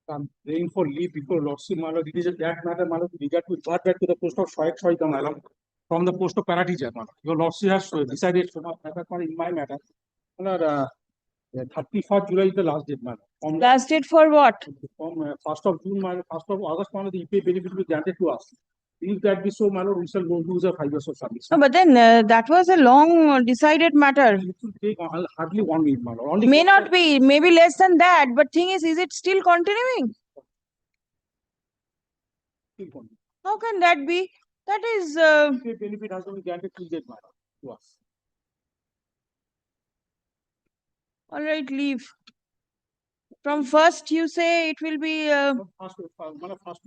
I'm praying for leave before Lordship, my lord. It is a that matter, my lord. We got to revert back to the post of Shoik, my lord, from the post of Paratija, my lord. Your Lordship has decided so much in my matter. My lord, 31st July is the last date, my lord. Last date for what? From 1st of June, my lord, 1st of August, my lord, the EPA benefit will be granted to us. If that be so, my lord, we shall lose our 5 years of service. No, but then that was a long decided matter. It will take hardly 1 week, my lord. Only May not be, maybe less than that. But thing is it still continuing? How can that be? That is. Benefit has been granted till date, my lord, to us. All right, leave. From first, you say it will be. First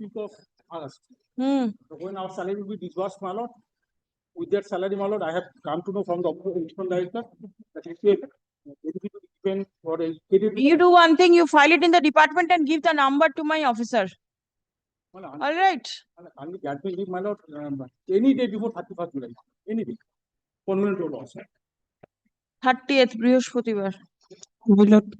week of August. Hmm. When our salary will be disbursed, my lord, with that salary, my lord, I have come to know from the Ombudsman Director that if you benefit will depend for a You do one thing, you file it in the department and give the number to my officer. All right. Only that will leave, my lord, any day before 31st July. Any day. Permanent role also. 30th, Brihaspatibar. My lord,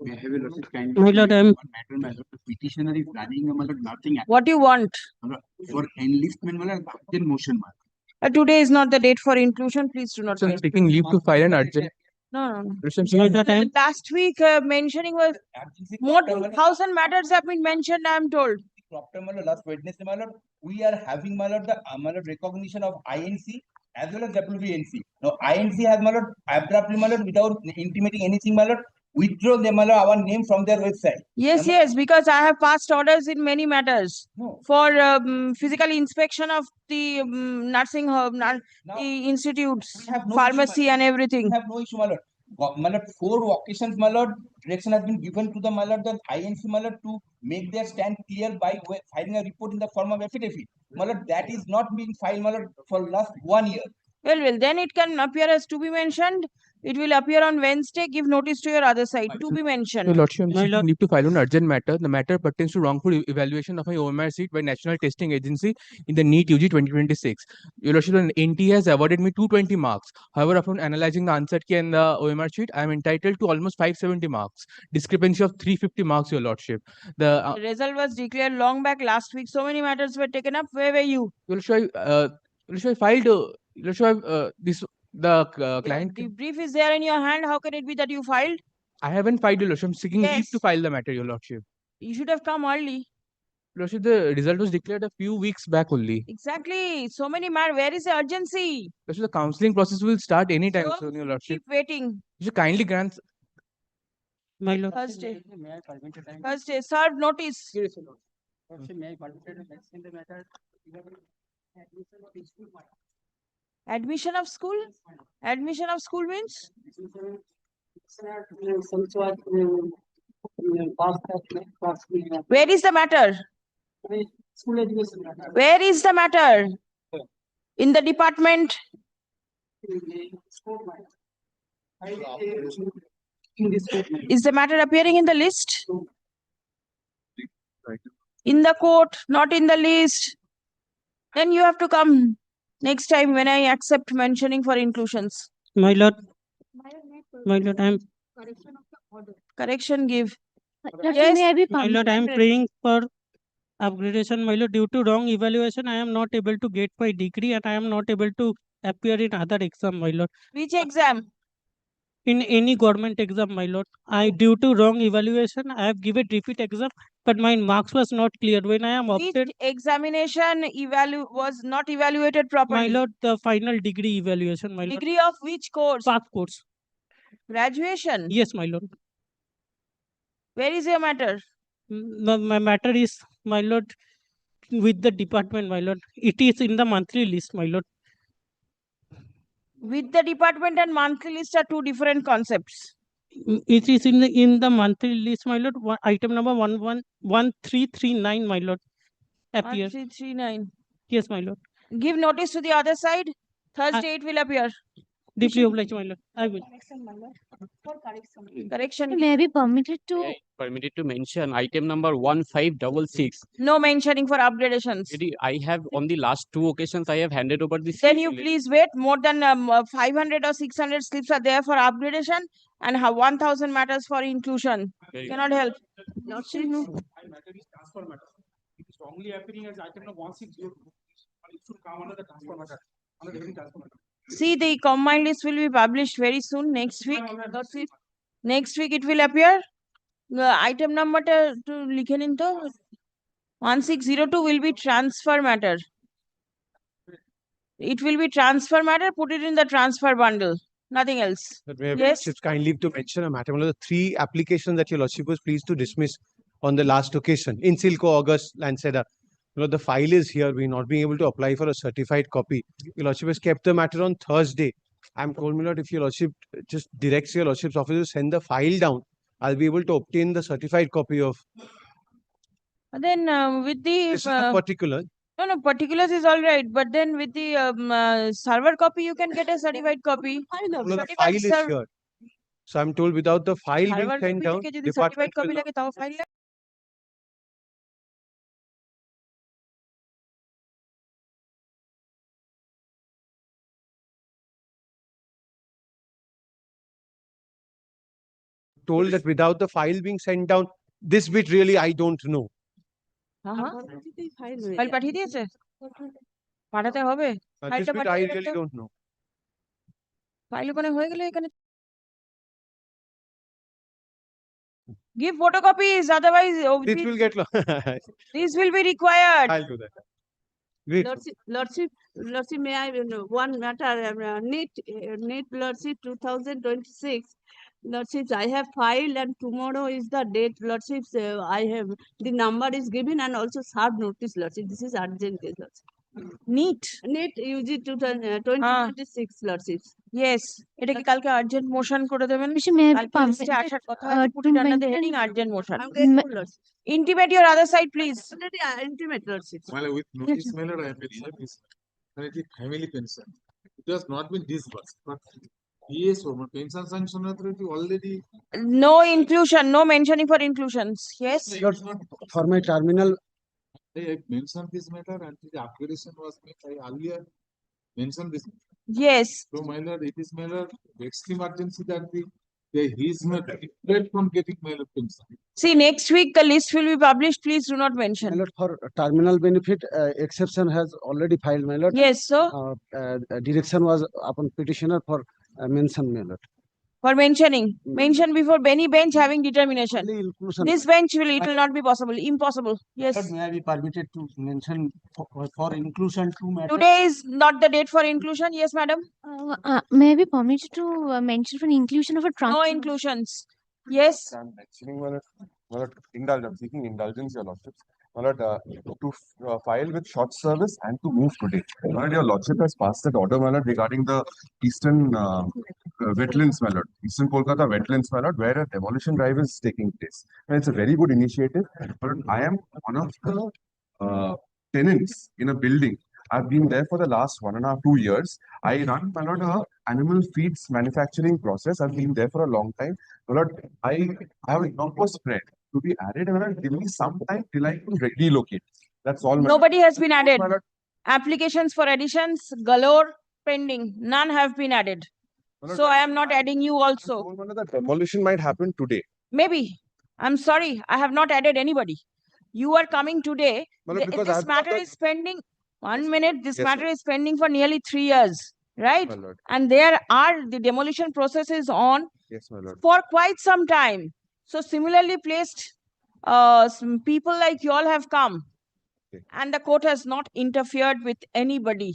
May I have a lordship kindly? my lord, One matter, my lord. The petitioner is running, my lord, nothing. What do you want? My lord, for enlistment, my lord, urgent motion, my lord. Today is not the date for inclusion. Please do not. Taking leave to file an urgent. No. my lord, I am Last week mentioning was more than 1,000 matters have been mentioned, I am told. Proctor, my lord, last Wednesday, my lord, we are having, my lord, the my lord, recognition of INC as well as WBNC. Now, INC has, my lord, abruptly, my lord, without intimating anything, my lord, withdraw them, my lord, our name from their website. Yes, because I have passed orders in many matters No. for physical inspection of the nursing home, the institutes, We have no pharmacy issue, and everything. We have no issue, my lord. My lord, 4 occasions, my lord, direction has been given to the, my lord, the INC, my lord, to make their stand clear by filing a report in the form of affidavit. My lord, that is not being filed, my lord, for last 1 year. Well, then it can appear as to be mentioned. It will appear on Wednesday. Give notice to your other side. To be Your mentioned. Lordship, I'm My seeking lord. leave to file an urgent matter. The matter pertains to wrongful evaluation of my OMR seat by National Testing Agency in the NEET UG 2026. Your Lordship, the NT has awarded me 220 marks. However, upon analyzing the answer key and the OMR sheet, I am entitled to almost 570 marks. Discrepancy of 350 marks, Your Lordship. The The result was declared long back last week. So many matters were taken up. Where were you? Your Lordship, I filed. Your Lordship, the client. The brief is there in your hand. How can it be that you filed? I haven't filed, Your Lordship. I'm seeking leave Yes. to file the matter, Your Lordship. You should have come early. Your Lordship, the result was declared a few weeks back only. Exactly. So many matters. Where is the urgency? Your Lordship, the counseling process will start anytime So, soon, Your Lordship. keep waiting. You should kindly grant. My lord. Thursday. Serve notice. Admission of school? Admission of school means? Where is the matter? Where is the matter? In the department? Is the matter appearing in the list? In the court, not in the list. Then you have to come next time when I accept mentioning for inclusions. My lord, I am. Correction give. Yes, my lord, I am praying for upgradation. My lord, due to wrong evaluation, I am not able to get my degree and I am not able to appear in other exam, my lord. Which exam? In any government exam, my lord. Due to wrong evaluation, I have given repeat exam, but my marks was not clear. When I am Which opted, examination was not evaluated properly? my lord, the final degree evaluation, my lord. Degree of which course? Path course. Graduation? Yes, my lord. Where is your matter? My matter is, my lord, with the department, my lord. It is in the monthly list, my lord. With the department and monthly list are two different concepts. It is in the monthly list, my lord. Item number 1339, my lord. Appears. 1339. Yes, my lord. Give notice to the other side. Thursday it will appear. Deeply obliged, my lord. I will. Correction. May I be permitted to? Permitted to mention item number 1566. No mentioning for upgradations. I have on the last two occasions I have handed over the. Then you please wait. More than 500 or 600 slips are there for upgradation and 1000 matters for inclusion. Cannot help. Lordship, no. Matter is transfer matter. It is wrongly appearing as item number 1602. It should come under the transfer matter. Under the heading transfer matter. See, the combined list will be published very soon next week. Next week it will appear. Item number to likhe nin to 1602 will be transfer matter. It will be transfer matter. Put it in the transfer bundle. Nothing else. But may I Yes. just kindly to mention a matter, one of the three applications that your lordship was pleased to dismiss on the last occasion in Silco, August, Lanceda. The file is here. We're not being able to apply for a certified copy. Your lordship has kept the matter on Thursday. I'm told, my lord, if your lordship just directs your lordship's office to send the file down, I'll be able to obtain the certified copy of Then with the this is the particular. no, particulars is all right, but then with the server copy, you can get a certified copy. No, the certified file is serv- here. So I'm told without the file being server sent copy down, থেকে যদি certified department copy will লাগে তাও file লাগে? told that without the file being sent down, this bit really I don't know. File পাঠিয়ে দিয়েছে? পাঠাতে হবে? This ফাইলটা bit I পাঠিয়ে really দিলে don't know. ফাইল ওখানে হয়ে গেলে এখানে give photocopies, otherwise This will get these will be required. I'll do that. Great. Lordship, may I, one matter, NEET Lordship 2026. Lordships, I have filed and tomorrow is the date. Lordships, I have, the number is given and also served notice, Lordship. This is urgent case, Lordship. NEET. NEET UG 2026, Lordships. Yes. এটা কি কালকে urgent motion করে দেবেন? Lordship, may I be কালকে list এ permitted আসার কথা আছে, put to it under the mention- heading urgent motion. I'm grateful, Lordship. Intimate your other side, please. Already intimate, Lordship. Well, with notice mail or pension is currently family pension. It has not been disbursed, but PSO, pension sanction authority already. No inclusion, no mentioning for inclusions. Yes. For my terminal, I mentioned this matter and the upgradation was made. I earlier mentioned this. Yes. So, my lord, it is my lord, extreme urgency that he is not deferred from getting my lord pension. See, next week the list will be published. Please do not my mention. lord, for terminal benefit, exception has already filed, my lord. Yes, so Direction was upon petitioner for mention, my lord. for mentioning, mention before any bench having determination. Only inclusion. This bench it will not be possible, impossible. Yes. May I be permitted to mention for inclusion two matters? Today is not the date for inclusion. Yes, madam. May I be permitted to mention for inclusion of a No transfer? inclusions. Yes. I'm mentioning indulgence, I'm seeking indulgence, your lordships. My lord, to file with short service and to move today. My lord, your lordship has passed that order, my lord, regarding the eastern wetlands, my lord, eastern Kolkata wetlands, my lord, where a demolition drive is taking place. And it's a very good initiative. But I am one of the tenants in a building. I've been there for the last 1.5 to 2 years. I run, my lord, a animal feeds manufacturing process. I've been there for a long time. My lord, I have a number spread to be added, and my lord, give me some time till I can relocate. That's all. My lord. Nobody has been added. My lord, Applications for additions galore pending. None have been added. my lord, So I am not adding you I'm also. told, my lord, that demolition might happen today. Maybe. I'm sorry. I have not added anybody. You are coming today. My lord, because This I've got matter the- is pending. 1 minute. This Yes, matter ma'am. is pending for nearly 3 years. Right? My lord, And there are the demolition process is on yes, my lord. for quite some time. So similarly placed some people like you all have come. Okay. And the court has not interfered with anybody.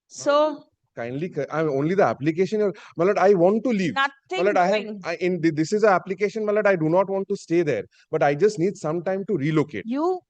So Kindly, I'm only the application. My lord, I want to leave. My nothing lord, I have, doing. this is an application, my lord, I do not want to stay there, but I just need some time to relocate. You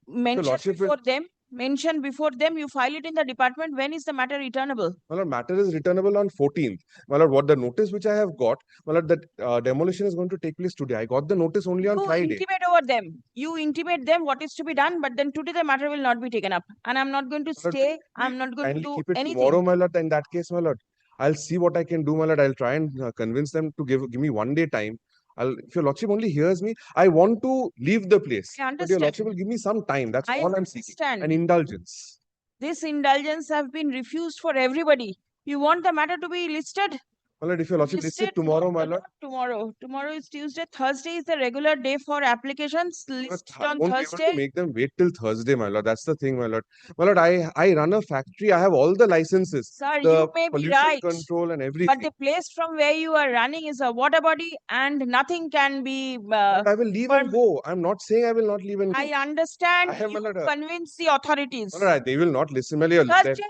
mention lordship will- before them, mention before them, you file it in the department. When is the matter returnable? My lord, matter is returnable on 14th. My lord, what the notice which I have got, my lord, that demolition is going to take place today. I got the notice only on You Friday. intimate over them. You intimate them what is to be done, but then today the matter will not be taken up. And I'm not going to Lord, stay. I'm not going to Kindly do keep it anything. tomorrow, my lord. In that case, my lord, I'll see what I can do, my lord. I'll try and convince them to give me 1 day time. If your lordship only hears me, I want to leave the place. I But your understand. lordship will give me some time. That's I all I'm seeking. understand. An indulgence. This indulgence have been refused for everybody. You want the matter to be listed? My lord, if your lordship lists Listed it tomorrow, my lord, tomorrow. Tomorrow is Tuesday. Thursday is the regular day for applications. List it I on won't be able to Thursday. make them wait till Thursday, my lord. That's the thing, my lord. My lord, I run a factory. I have all the licenses, Sir, the you may be pollution right, control and but everything. the place from where you are running is a water body and nothing can be. But I will leave and perm- go. I'm not saying I will not leave and go. I understand I have, you my lord, convince the authorities. my lord, they will not listen, my lord. Thursday,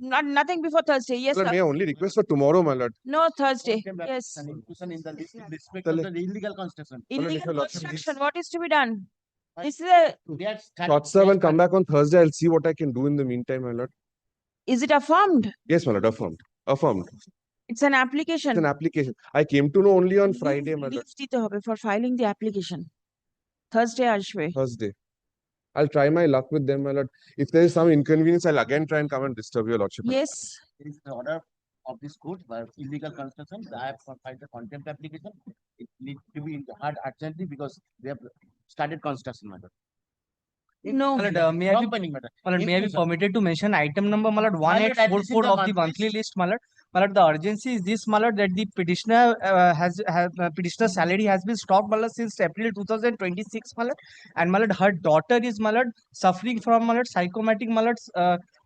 nothing before Thursday. Yes, My lord, sir. may I only request for tomorrow, my lord? No, Thursday. Yes. An inclusion in the list in respect Tell of the illegal construction. if your Illegal lordship construction. needs- What is to be done? This is a. They are Short serve and come back on Thursday. I'll see what I can do in the meantime, my lord. Is it affirmed? Yes, my lord, affirmed. Affirmed. It's an It's application. an application. I came to know only on Friday, my lord. Leave দিতে হবে for filing the application. Thursday আসবে. Thursday. I'll try my luck with them, my lord. If there is some inconvenience, I'll again try and come and disturb your lordship. Yes. It is the order of this court by illegal construction. I have filed a contempt application. It needs to be heard urgently because they have started construction matter. No. May I be, Company matter. may I be permitted to mention item number, my lord, My lord, I received 1844 the of the monthly list, my lord. My lord, the urgency is this, my lord, that the petitioner petitioner's salary has been stopped, my lord, since April 2026, my lord. And my lord, her daughter is, my lord, suffering from, my lord, psychomatic, my lord.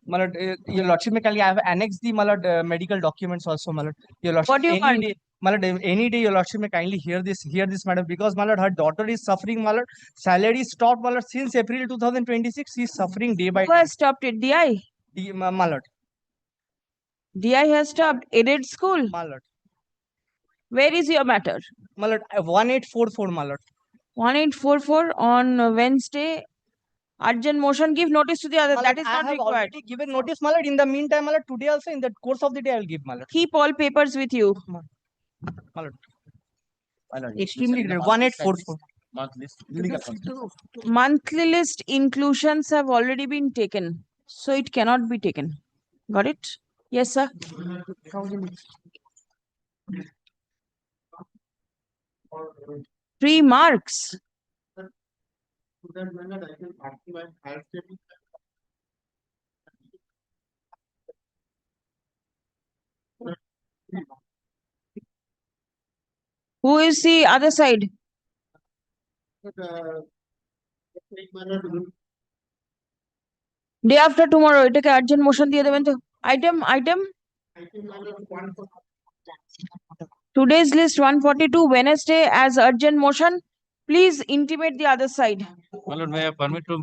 My lord, your lordship, may kindly, I have annexed the, my lord, medical documents also, my lord. Your lordship, What do you want? day, my lord, any day, your lordship, may kindly hear this, madam, because, my lord, her daughter is suffering, my lord. Salary stopped, my lord, since April 2026. She is suffering day by Who has stopped it? DI? day. My lord, DI has stopped. Aided school. my lord. Where is your matter? My lord, 1844, my lord. 1844 on Wednesday. Urgent motion. Give notice to the other. My That lord, is I not have required. already given notice, my lord. In the meantime, my lord, today also, in the course of the day, I will give, my lord. Keep all papers with you. My lord. My lord, Extremely inclusion in great. the monthly 1844. monthly list, illegal construction. Monthly list inclusions have already been taken. So it cannot be taken. Got it? Yes, sir. 3 marks. Who is the other side? Day after tomorrow, এটাকে urgent motion দিয়ে দেবেন তো. Item. Today's list 142, Wednesday as urgent motion. Please intimate the other side. My lord, may I permit to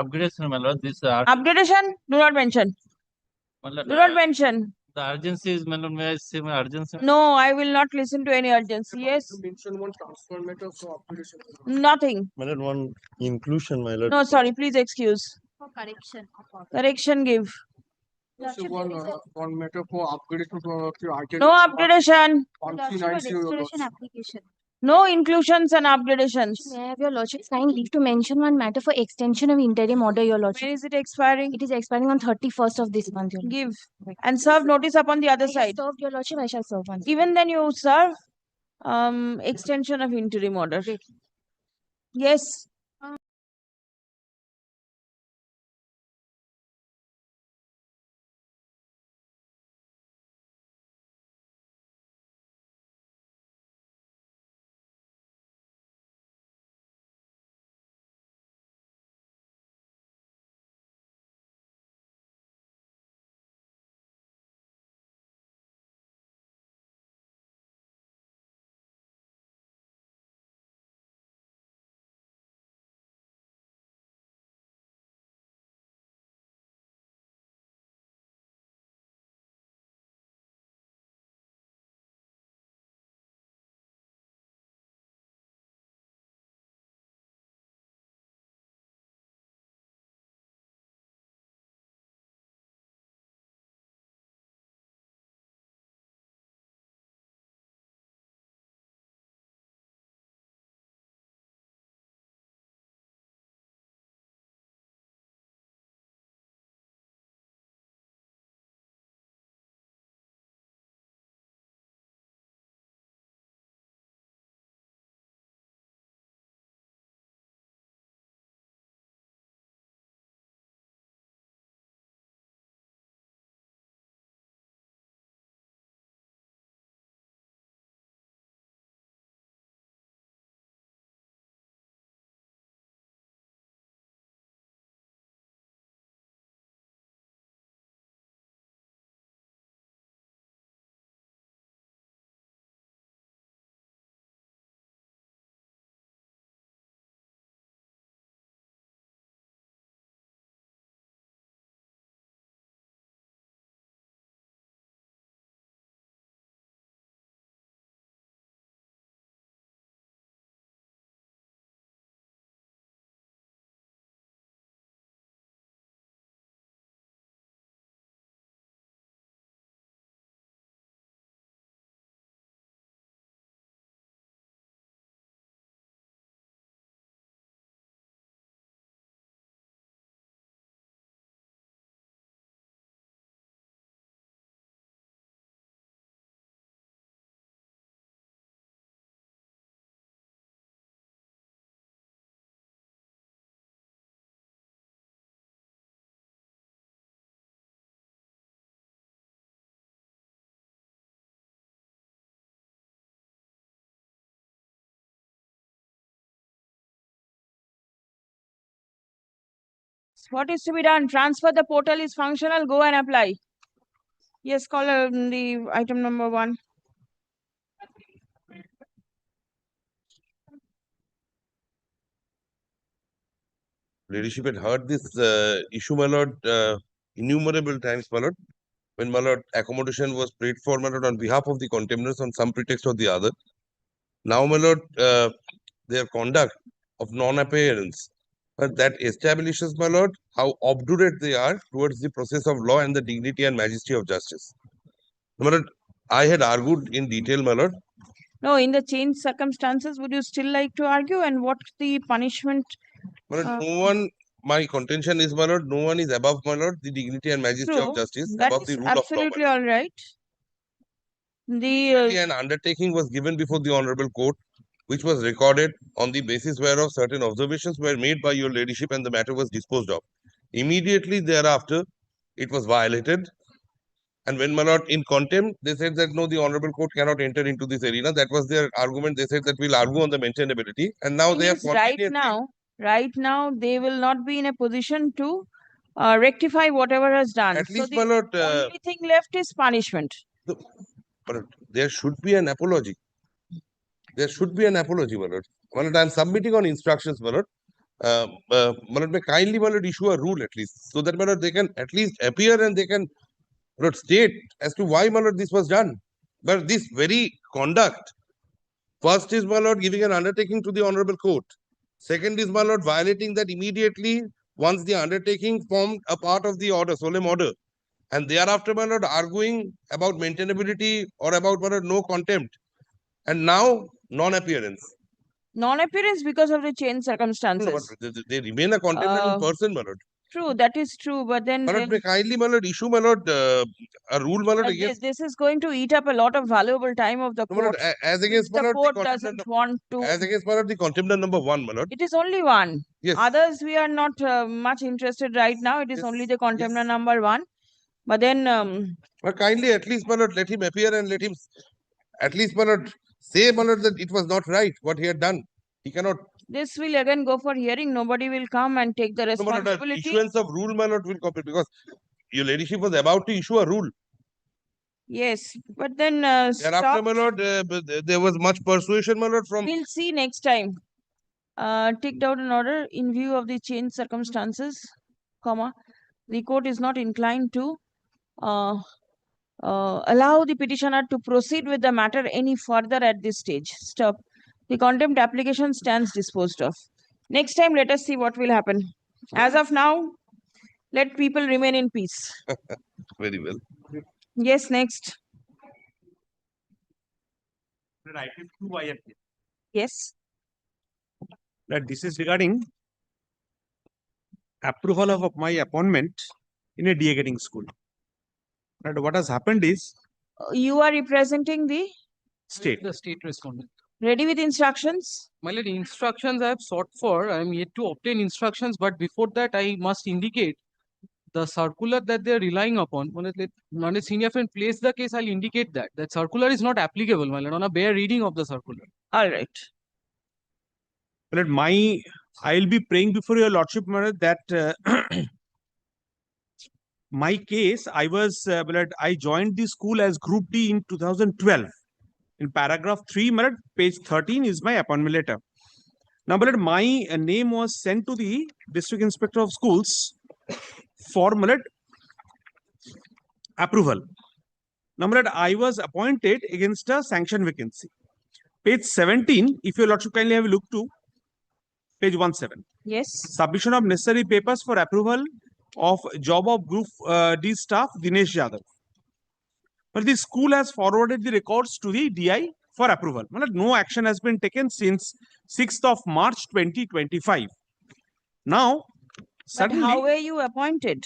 upgradation, my lord, this Upgradation, do not mention. my lord, Do not mention. the urgency is, my lord, may I say my urgency? No, I will not listen to any urgency. Yes. Mention one transfer matter for upgradation. Nothing. My lord, one inclusion, my lord. No, sorry, please excuse. For correction. Correction give. So one matter for upgradation to item. No upgradation. Application. No inclusions and upgradations. May I have your lordship's kind leave to mention one matter for extension of interim order, your lordship. When is it expiring? It is expiring on 31st of this month, your lordship. Give and serve notice upon the other I have side. served, your lordship, I shall serve one. Even then you serve extension of interim order. Yes. What is to be done? Transfer the portal is functional. Go and apply. Yes, call the item number 1. Ladyship had heard this issue, my lord, innumerable times, my lord, when my lord accommodation was paid for, my lord, on behalf of the contemners on some pretext or the other. Now, my lord, their conduct of non-appearance, that establishes, my lord, how obdurate they are towards the process of law and the dignity and majesty of justice. My lord, I had argued in detail, my lord. No, in the changed circumstances, would you still like to argue? And what's the punishment? My lord, no one, my contention is, my lord, no one is above, my lord, the dignity and majesty of True, justice, that above is the rule of law. absolutely all right. An undertaking was given before the honorable court, which was recorded, on the basis whereof certain observations were made by your ladyship and the matter was disposed of. Immediately thereafter, it was violated. And when, my lord, in contempt, they said that no, the honorable court cannot enter into this arena. That was their argument. They said that we'll argue on the maintainability. And now they have right now, they will not be in a position to rectify whatever has done. At least, so my lord, the only thing left is punishment. But there should be an apology. There should be an apology, my lord. My lord, I am submitting on instructions, my lord. My lord, may kindly, my lord, issue a rule at least, so that, my lord, they can at least appear and they can, my lord, state as to why, my lord, this was done. But this very conduct, first is, my lord, giving an undertaking to the honorable court. Second is, my lord, violating that immediately once the undertaking formed a part of the order, solemn order. And thereafter, my lord, arguing about maintainability or about, my lord, no contempt. And now, non-appearance. Non-appearance because of the changed circumstances. No, they remain a contemptible person, my lord. True, that is true. But then, My lord, may kindly, my lord, issue, my lord, a rule, my lord, against. This is going to eat up a lot of valuable time of the No, my court. lord, as against, my the lord, court doesn't want to. As against, my lord, the contender number 1, my lord. It is only one. Yes. Others, we are not much interested right now. It is only the contender number 1. But then, But kindly, at least, my lord, let him appear and let him, at least, my lord, say, my lord, that it was not right what he had done. He cannot. This will again go for hearing. Nobody will come and take the responsibility. No, my lord, issuance of rule, my lord, will copy because your ladyship was about to issue a rule. Yes, but then Thereafter, my lord, there was much persuasion, my lord, from. We'll see next time. Ticked out an order in view of the changed circumstances, comma, the court is not inclined to allow the petitioner to proceed with the matter any further at this stage. Stop. The contempt application stands disposed of. Next time, let us see what will happen. As of now, let people remain in peace. Very well. Yes, next. Item 2 I have here. Yes. That this is regarding approval of my appointment in a de-getting school. But what has happened is You are representing the state. The state respondent. Ready with instructions? My lord, instructions I have sought for. I am yet to obtain instructions, but before that, I must indicate the circular that they are relying upon. When a senior friend plays the case, I'll indicate that. That circular is not applicable, my lord, on a bare reading of the circular. All right. But I'll be praying before your lordship, that my case, I joined the school as Group D in 2012. In paragraph 3, page 13 is my appointment letter. Now, my name was sent to the District Inspector of Schools for approval. Now, I was appointed against a sanction vacancy. Page 17, if your lordship kindly have a look to page 17. Yes. Submission of necessary papers for approval of job of Group D staff Dinesh Yadav. But the school has forwarded the records to the DI for approval. No action has been taken since 6th of March 2025. Now, suddenly. But how were you appointed?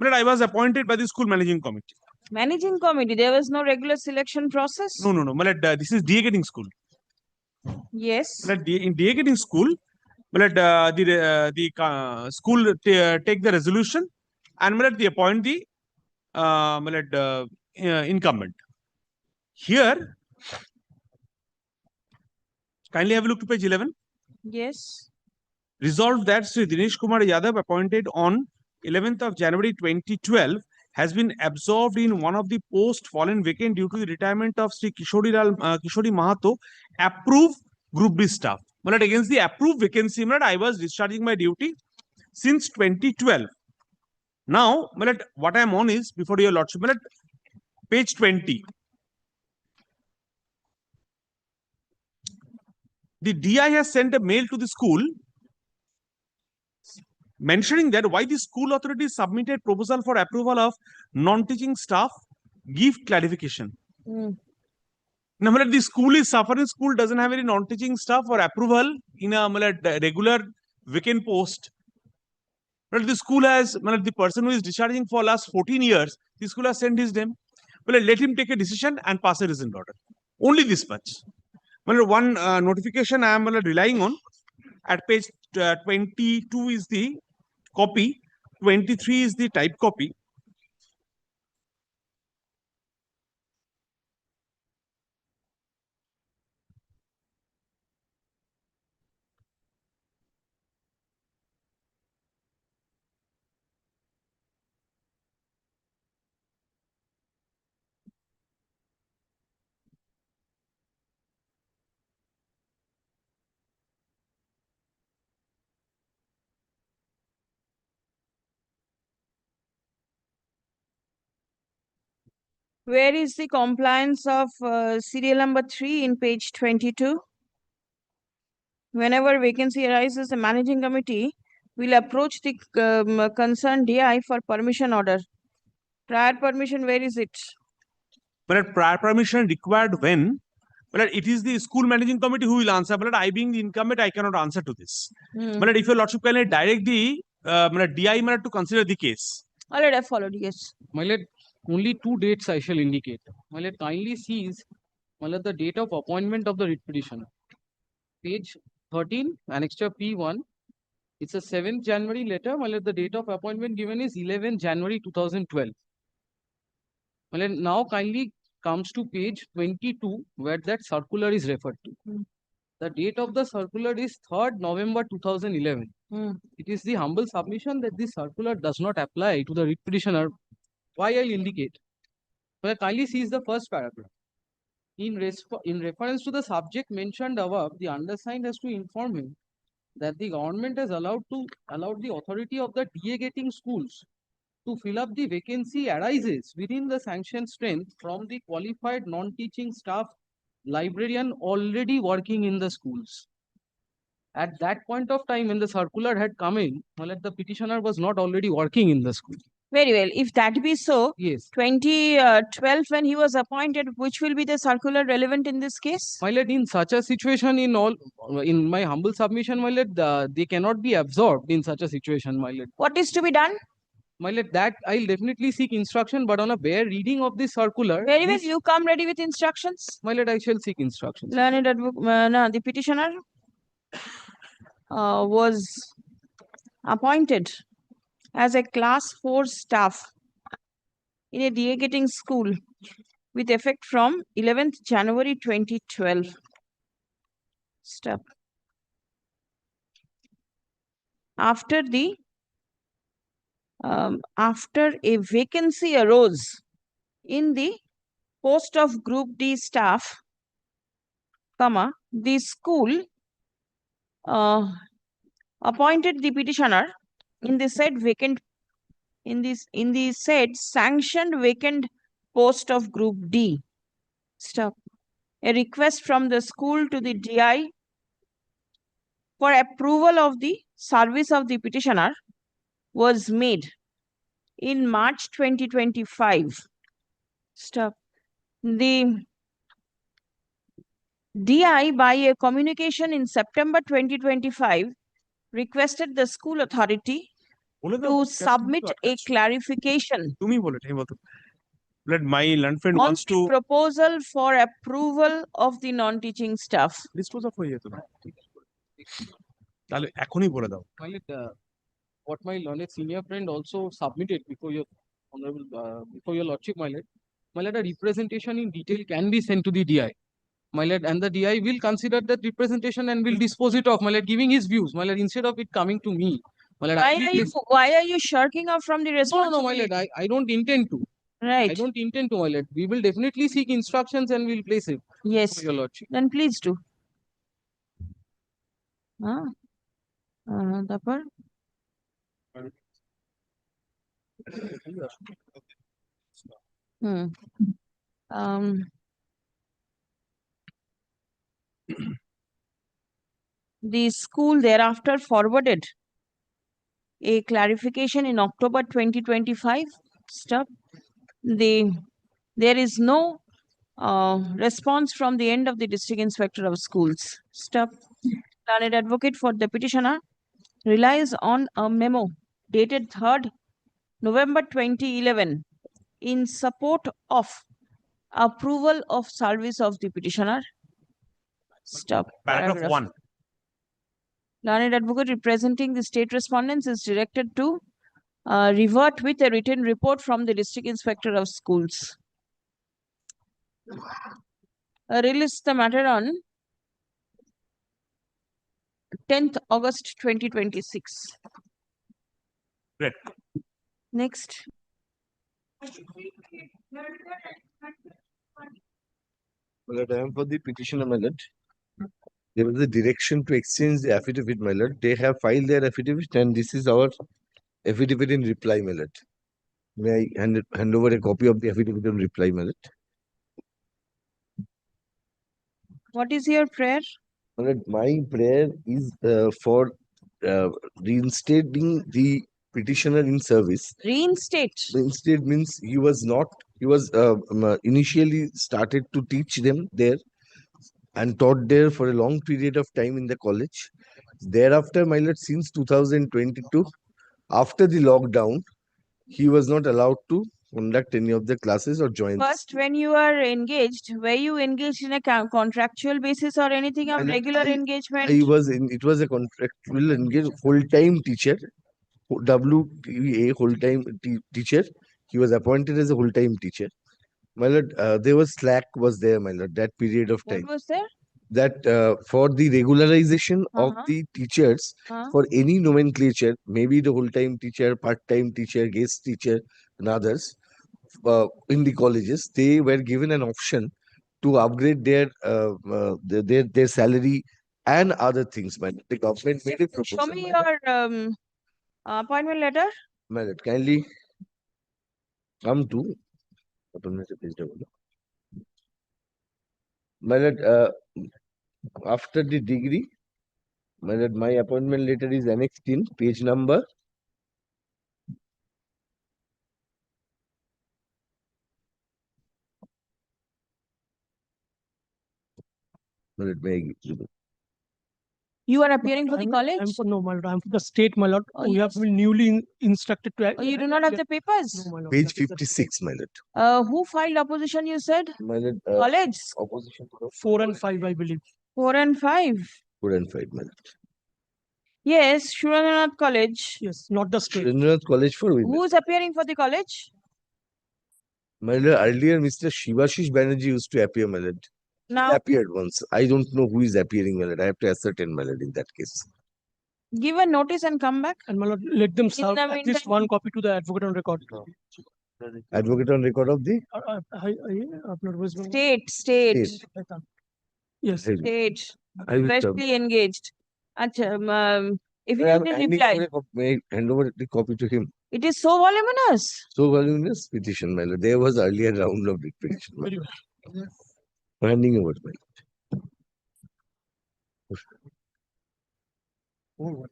I was appointed by the school managing committee. Managing committee, there was no regular selection process? No. This is de-getting school. Yes. In de-getting school, the school take the resolution and they appoint the incumbent. Here, kindly have a look to page 11. Yes. Resolved that Sri Dinesh Kumar Yadav appointed on 11th of January 2012 has been absorbed in one of the post fallen vacant due to the retirement of Sri Kishori Mahato, approved Group B staff. But against the approved vacancy, I was discharging my duty since 2012. Now, what I am on is, before your lordship, page 20. The DI has sent a mail to the school mentioning that why the school authority submitted proposal for approval of non-teaching staff, give clarification. Now, the school is suffering, school doesn't have any non-teaching staff for approval in a regular vacant post. But the school has, the person who is discharging for last 14 years, the school has sent his name. Well, let him take a decision and pass a result order. Only this much. Well, one notification I am relying on at page 22 is the copy, 23 is the type copy. Where is the compliance of serial number 3 in page 22? Whenever vacancy arises, the managing committee will approach the concerned DI for permission order. Prior permission, where is it? But prior permission required when? But it is the school managing committee who will answer. But I being the incumbent, I cannot answer to this. But if your lordship can direct the DI to consider the case. All right, I followed, yes. My lord, only 2 dates I shall indicate. My lord, kindly sees the date of appointment of the writ petitioner. Page 13, annexure P1. It's a 7th January letter. My lord, the date of appointment given is 11th January 2012. My lord, now kindly comes to page 22 where that circular is referred to. The date of the circular is 3rd November 2011. It is the humble submission that this circular does not apply to the writ petitioner. Why I'll indicate. Well, kindly sees the first paragraph. In reference to the subject mentioned above, the undersigned has to inform him that the government has allowed the authority of the DA getting schools to fill up the vacancy arises within the sanctioned strength from the qualified non-teaching staff librarian already working in the schools. At that point of time when the circular had come in, the petitioner was not already working in the school. Very well. If that be so, yes. 2012 when he was appointed, which will be the circular relevant in this case? My lord, in such a situation, in my humble submission, my lord, they cannot be absorbed in such a situation, my lord. What is to be done? My lord, that I'll definitely seek instruction, but on a bare reading of this circular. Very well, you come ready with instructions. My lord, I shall seek instructions. Learned the petitioner was appointed as a class 4 staff in a DA getting school with effect from 11th January 2012. Step. After a vacancy arose in the post of Group D staff, the school appointed the petitioner in the said sanctioned vacant post of Group D. Stop. A request from the school to the DI for approval of the service of the petitioner was made in March 2025. Stop. The DI, by a communication in September 2025, requested the school authority to submit a clarification Let my learned friend on wants the to proposal for approval of the non-teaching staff. dispose of হয়ে যেত না তাহলে এখনই বলে দাও My lord, what my learned senior friend also submitted before your honorable before your lordship, my lord, a representation in detail can be sent to the DI. My lord, and the DI will consider that representation and will dispose it off, my lord, giving his views, my lord, instead of it coming to me My lord, Why are you shirking off from the no, responsibility? my lord, I don't intend to. I Right. don't intend to, my lord. We will definitely seek instructions and we'll place it. Yes. Your lordship. Then please do. তারপর the school thereafter forwarded a clarification in October 2025. Stop. There is no response from the end of the district inspector of schools. Stop. Learned advocate for the petitioner relies on a memo dated 3rd November 2011 in support of approval of service of the petitioner. Stop. Paragraph 1. Learned advocate representing the state respondents is directed to revert with a written report from the district inspector of schools. Release the matter on 10th August 2026. Great. Next. My lord, I am for the petitioner, my lord. There was a direction to exchange the affidavit, my lord. They have filed their affidavit and this is our affidavit in reply, my lord. May I hand over a copy of the affidavit in reply, my lord? What is your prayer? My lord, my prayer is for reinstating the petitioner in service. Reinstate. Reinstate means he was initially started to teach them there and taught there for a long period of time in the college. Thereafter, my lord, since 2022, after the lockdown, he was not allowed to conduct any of the classes or join. First, when you are engaged, were you engaged in a contractual basis or anything of regular engagement? It was a contractual engaged full-time teacher, WTA full-time teacher. He was appointed as a full-time teacher. My lord, there was slack was there, my lord, that period of time. What was there? That for the regularization of the teachers for any nomenclature, maybe the whole-time teacher, part-time teacher, guest teacher, and others in the colleges, they were given an option to upgrade their salary and other things. Man, the government made a proposal. Show me your appointment letter. My lord, kindly come to my lord. After the degree, my lord, my appointment letter is annexed in page number. My lord, may I give you? You are appearing for the college? No, my lord, I'm for the state, my lord. Oh, We have been newly instructed to. You do not have the papers? No, my lord. Page 56, my lord. Who filed opposition, you said? My lord, College? opposition to 4 and 5, I believe. 4 and 5. 4 and 5, my lord. Yes, Surendranath College. Yes, not the state. Surendranath College for women. Who is appearing for the college? My lord, earlier Mr. Shivashish Banerjee used to appear, my lord. Now, He appeared once. I don't know who is appearing, my lord. I have to ascertain, my lord, in that case. give a notice and come back. And my lord, let them serve the at least one copy to the advocate on record. Advocate on record of the State. Yes. State. I will serve. Freshly engaged. Acha, if I you am did handing reply, over may I hand over the copy to him. it is so voluminous. So voluminous petition, my lord. There was earlier round of petition, my lord. I'm handing over, my lord.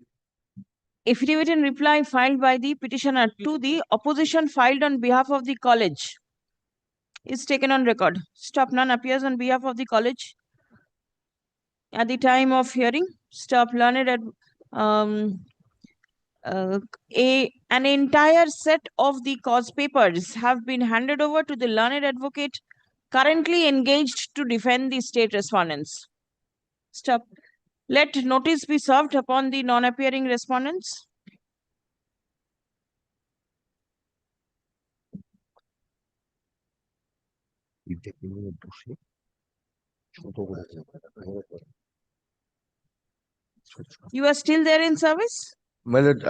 Affidavit in reply filed by the petitioner to the opposition filed on behalf of the college is taken on record. Stop. None appears on behalf of the college at the time of hearing. Stop. Learned at an entire set of the cause papers have been handed over to the learned advocate currently engaged to defend the state respondents. Stop. Let notice be served upon the non-appearing respondents. You are still there in service? My lord,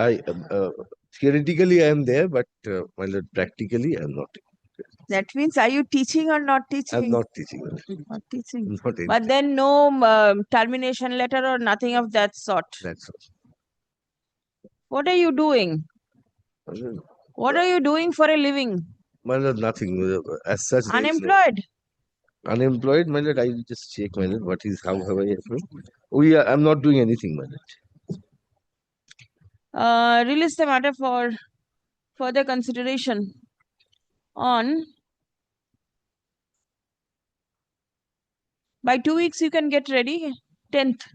theoretically I am there, but my lord, practically I am not. That means, are you teaching or not I am teaching? not teaching. my lord. Not teaching. Not But anything. then no termination letter or nothing of that sort. That's all. What are you doing? My lord, What are you doing for a living? my lord, nothing. As such, there is no Unemployed? unemployed. My lord, I will just check, my lord, what is, how have I applied? I'm not doing anything, my lord. Release the matter for further consideration on. By 2 weeks, you can get ready. 10th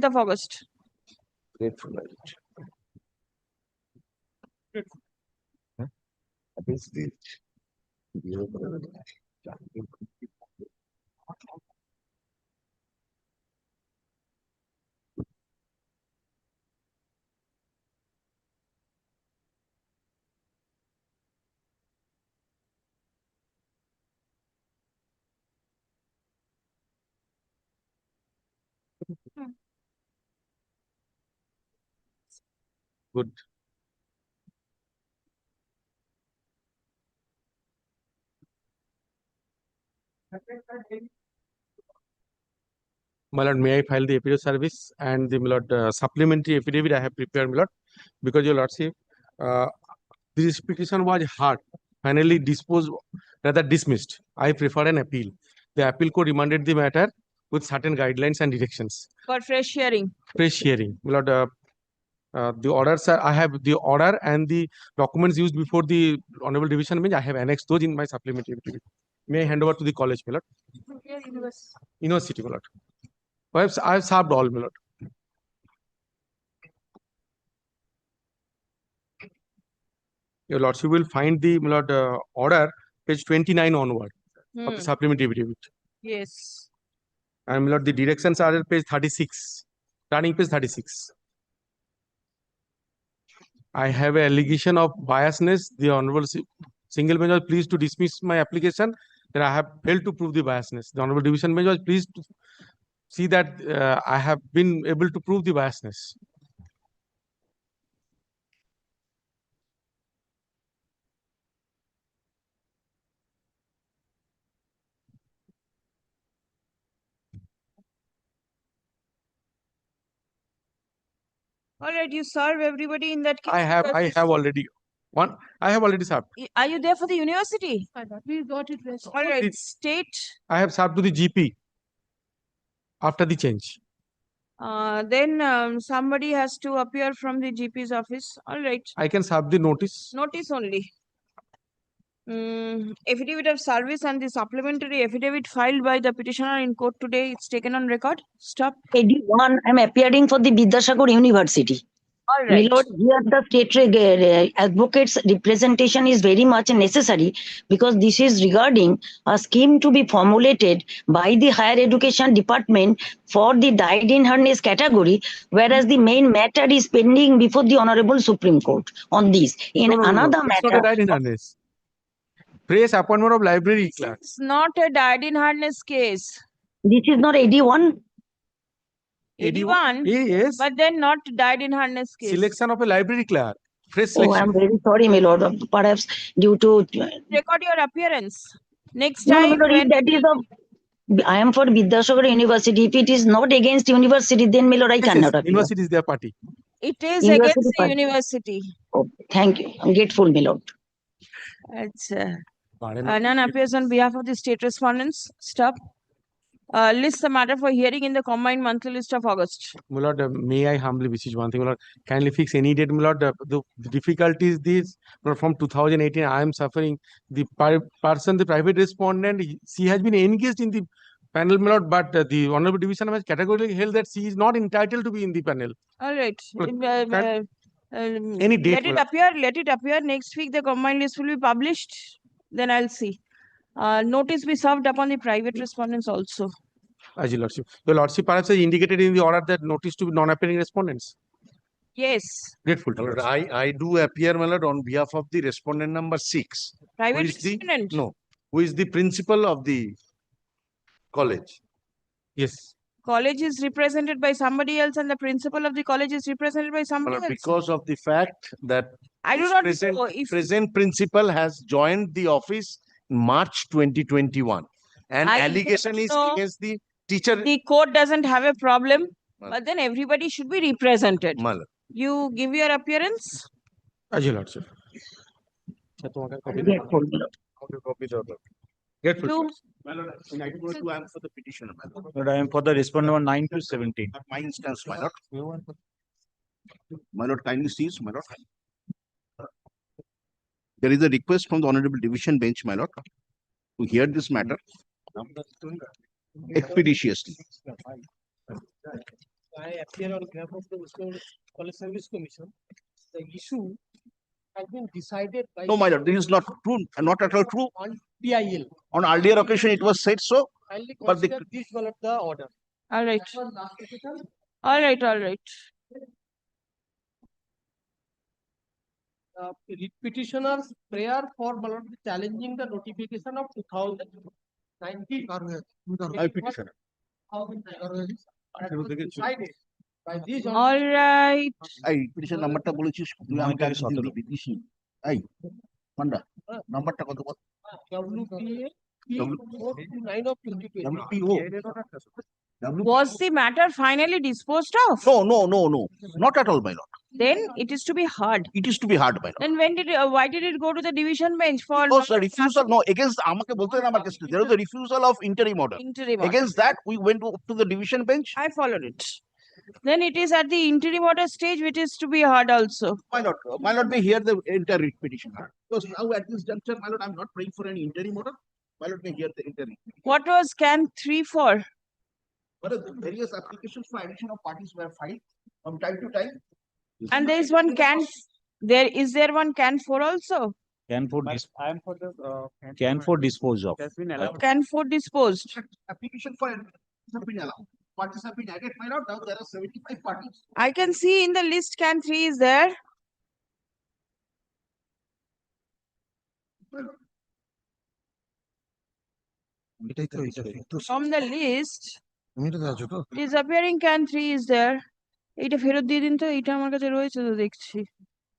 of August. Grateful, my lord. Against the Good. My lord, may I file the affidavit service and the my lord, supplementary affidavit I have prepared, my lord, because your lordship, this petition was heard, finally disposed, rather dismissed. I prefer an appeal. The appeal court remanded the matter with certain guidelines and directions. For fresh hearing. Fresh hearing, my lord. The orders are, I have the order and the documents used before the honorable division bench. I have annexed those in my supplementary affidavit. May I hand over to the college, my lord? University, my lord. I have served all, my lord. Your lordship will find the, my lord, order page 29 onward of the supplementary affidavit. Yes. And my lord, the directions are at page 36, turning page 36. I have an allegation of biasness. The honorable single bench was pleased to dismiss my application that I have failed to prove the biasness. The honorable division bench was pleased to see that I have been able to prove the biasness. All right, you serve everybody in that case. I have already one. I have already served. Are you there for the university? We got it. All right, state. I have served to the GP after the change. Then somebody has to appear from the GP's office. All right. I can serve the notice. Notice only. Affidavit of service and the supplementary affidavit filed by the petitioner in court today. It's taken on record. Stop. 81, I'm appearing for the Vidyasagar University. All right. My lord, here the state advocate's representation is very much necessary because this is regarding a scheme to be formulated by the higher education department for the died in harness category, whereas the main matter is pending before the Honorable Supreme Court on this. In another It's matter, not a died in harness. Praise appointment of library clerk. It's not a died in harness case. this is not 81. 81, yes. But then not died in harness case. Selection of a library clerk. Fresh Oh, selection. I'm very sorry, my lord. Perhaps due to Record your appearance. Next no, time my lord, if that is a I am for Vidyasagar University. If it is not against university, then my lord, I cannot appear. University is their party. it is University against the party. university. Oh, thank you. I'm grateful, my lord. None appears on behalf of the state respondents. Stop. List the matter for hearing in the combined monthly list of August. My lord, may I humbly beseech one thing, my lord, kindly fix any date, my lord. The difficulty is this, my lord, from 2018, I am suffering. The person, the private respondent, she has been engaged in the panel, my lord, but the honorable division has categorically held that she is not entitled to be in the panel. All right. Any date, my lord. Let it appear. Next week, the combined list will be published. Then I'll see. Notice be served upon the private respondents also. As your lordship. Your lordship perhaps has indicated in the order that notice to non-appearing respondents. Yes. Grateful. My lord, I do appear, my lord, on behalf of the respondent number 6. Private who is respondent? who is the principal of the college. Yes. college is represented by somebody else and the principal of the college is represented by somebody else. Because of the fact that I do this not present, know if present principal has joined the office in March 2021. And I allegation don't is know. against the teacher. The court doesn't have a problem, Mal. but then everybody should be represented. Mal. You give your appearance. Ajay Lordship. Two. I am for the petitioner, my lord. But I am for the respondent number 9 to 17. My instance, my lord. My lord, kindly cease, my lord. There is a request from the Honorable Division Bench, my lord, to hear this matter expeditiously. I appear on behalf of the College Service Commission. The issue has been decided by. No, my lord, this is not true, not at all true. On PIL. On earlier occasion, it was said so. Kindly But the consider this one of the order. All right. All right. All right. Petitioner's prayer for challenging the notification of 2019. I petitioner. Decided by this. All right. I petition numberটা বলেছিস তুই আমাকে আগে দিবি this এই পান্ডা নাম্বারটা কত বল WPA 429 of 2020. WPO Was the matter finally disposed of? No, not at all, my lord. Then it is to be heard. It is to be heard, my lord. Then why did it go to the division bench for? Oh, sir, refusal. No, against আমাকে বলতে দেন আমার কাছে there was a refusal of interim order. Interim order. Against that, we went to the division bench. I followed it. Then it is at the interim order stage which is to be heard also. My lord may hear the entire petition. Because now at this juncture, my lord, I'm not praying for any interim order. My lord may hear the interim. What was CAN 3 for? But the various applications for addition of parties were filed from time to time. And there is one CAN. Is there one CAN 4 also? Can for dispose of. CAN 4 disposed. Application for have been allowed. Parties have been added, my lord. Now there are 75 parties. I can see in the list CAN 3 is there. From the list, it is appearing CAN 3 is there. এইটা ফেরত দিয়ে দিন তো, এইটা আমার কাছে রয়েছে তো দেখছি।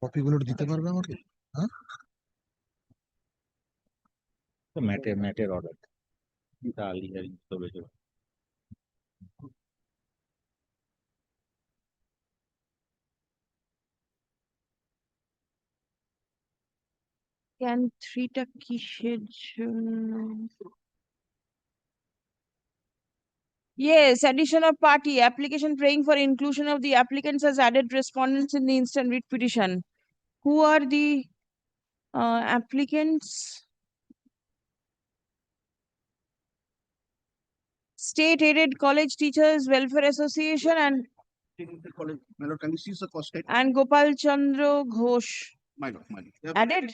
কপিগুলো দিতে পারবে আমাকে? হ্যাঁ? তো ম্যাটের অর্ডার। ইতালি আর তবে CAN 3 টা কিসের জন্য? Yes, addition of party, application praying for inclusion of the applicants as added respondents in the instant writ petition. Who are the applicants? State aided college teachers welfare association and My lord, can you see the cost? and Gopal Chandra Ghosh My lord. added.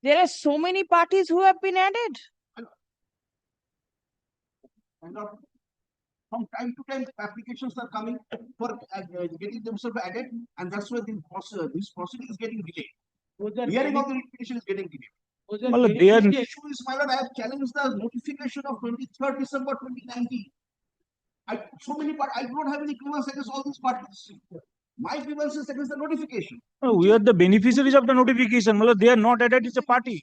There are so many parties who have been added. From time to time, applications are coming for getting themselves added, and that's why this proceeding is getting delayed. Hearing of the petition is getting delayed. Well, they are. The issue is, my lord, I have challenged the notification of 23rd December 2019. So many parties, I do not have any grievance against all these parties. My grievance is against the notification. We are the beneficiaries of the notification. Well, they are not added as a party.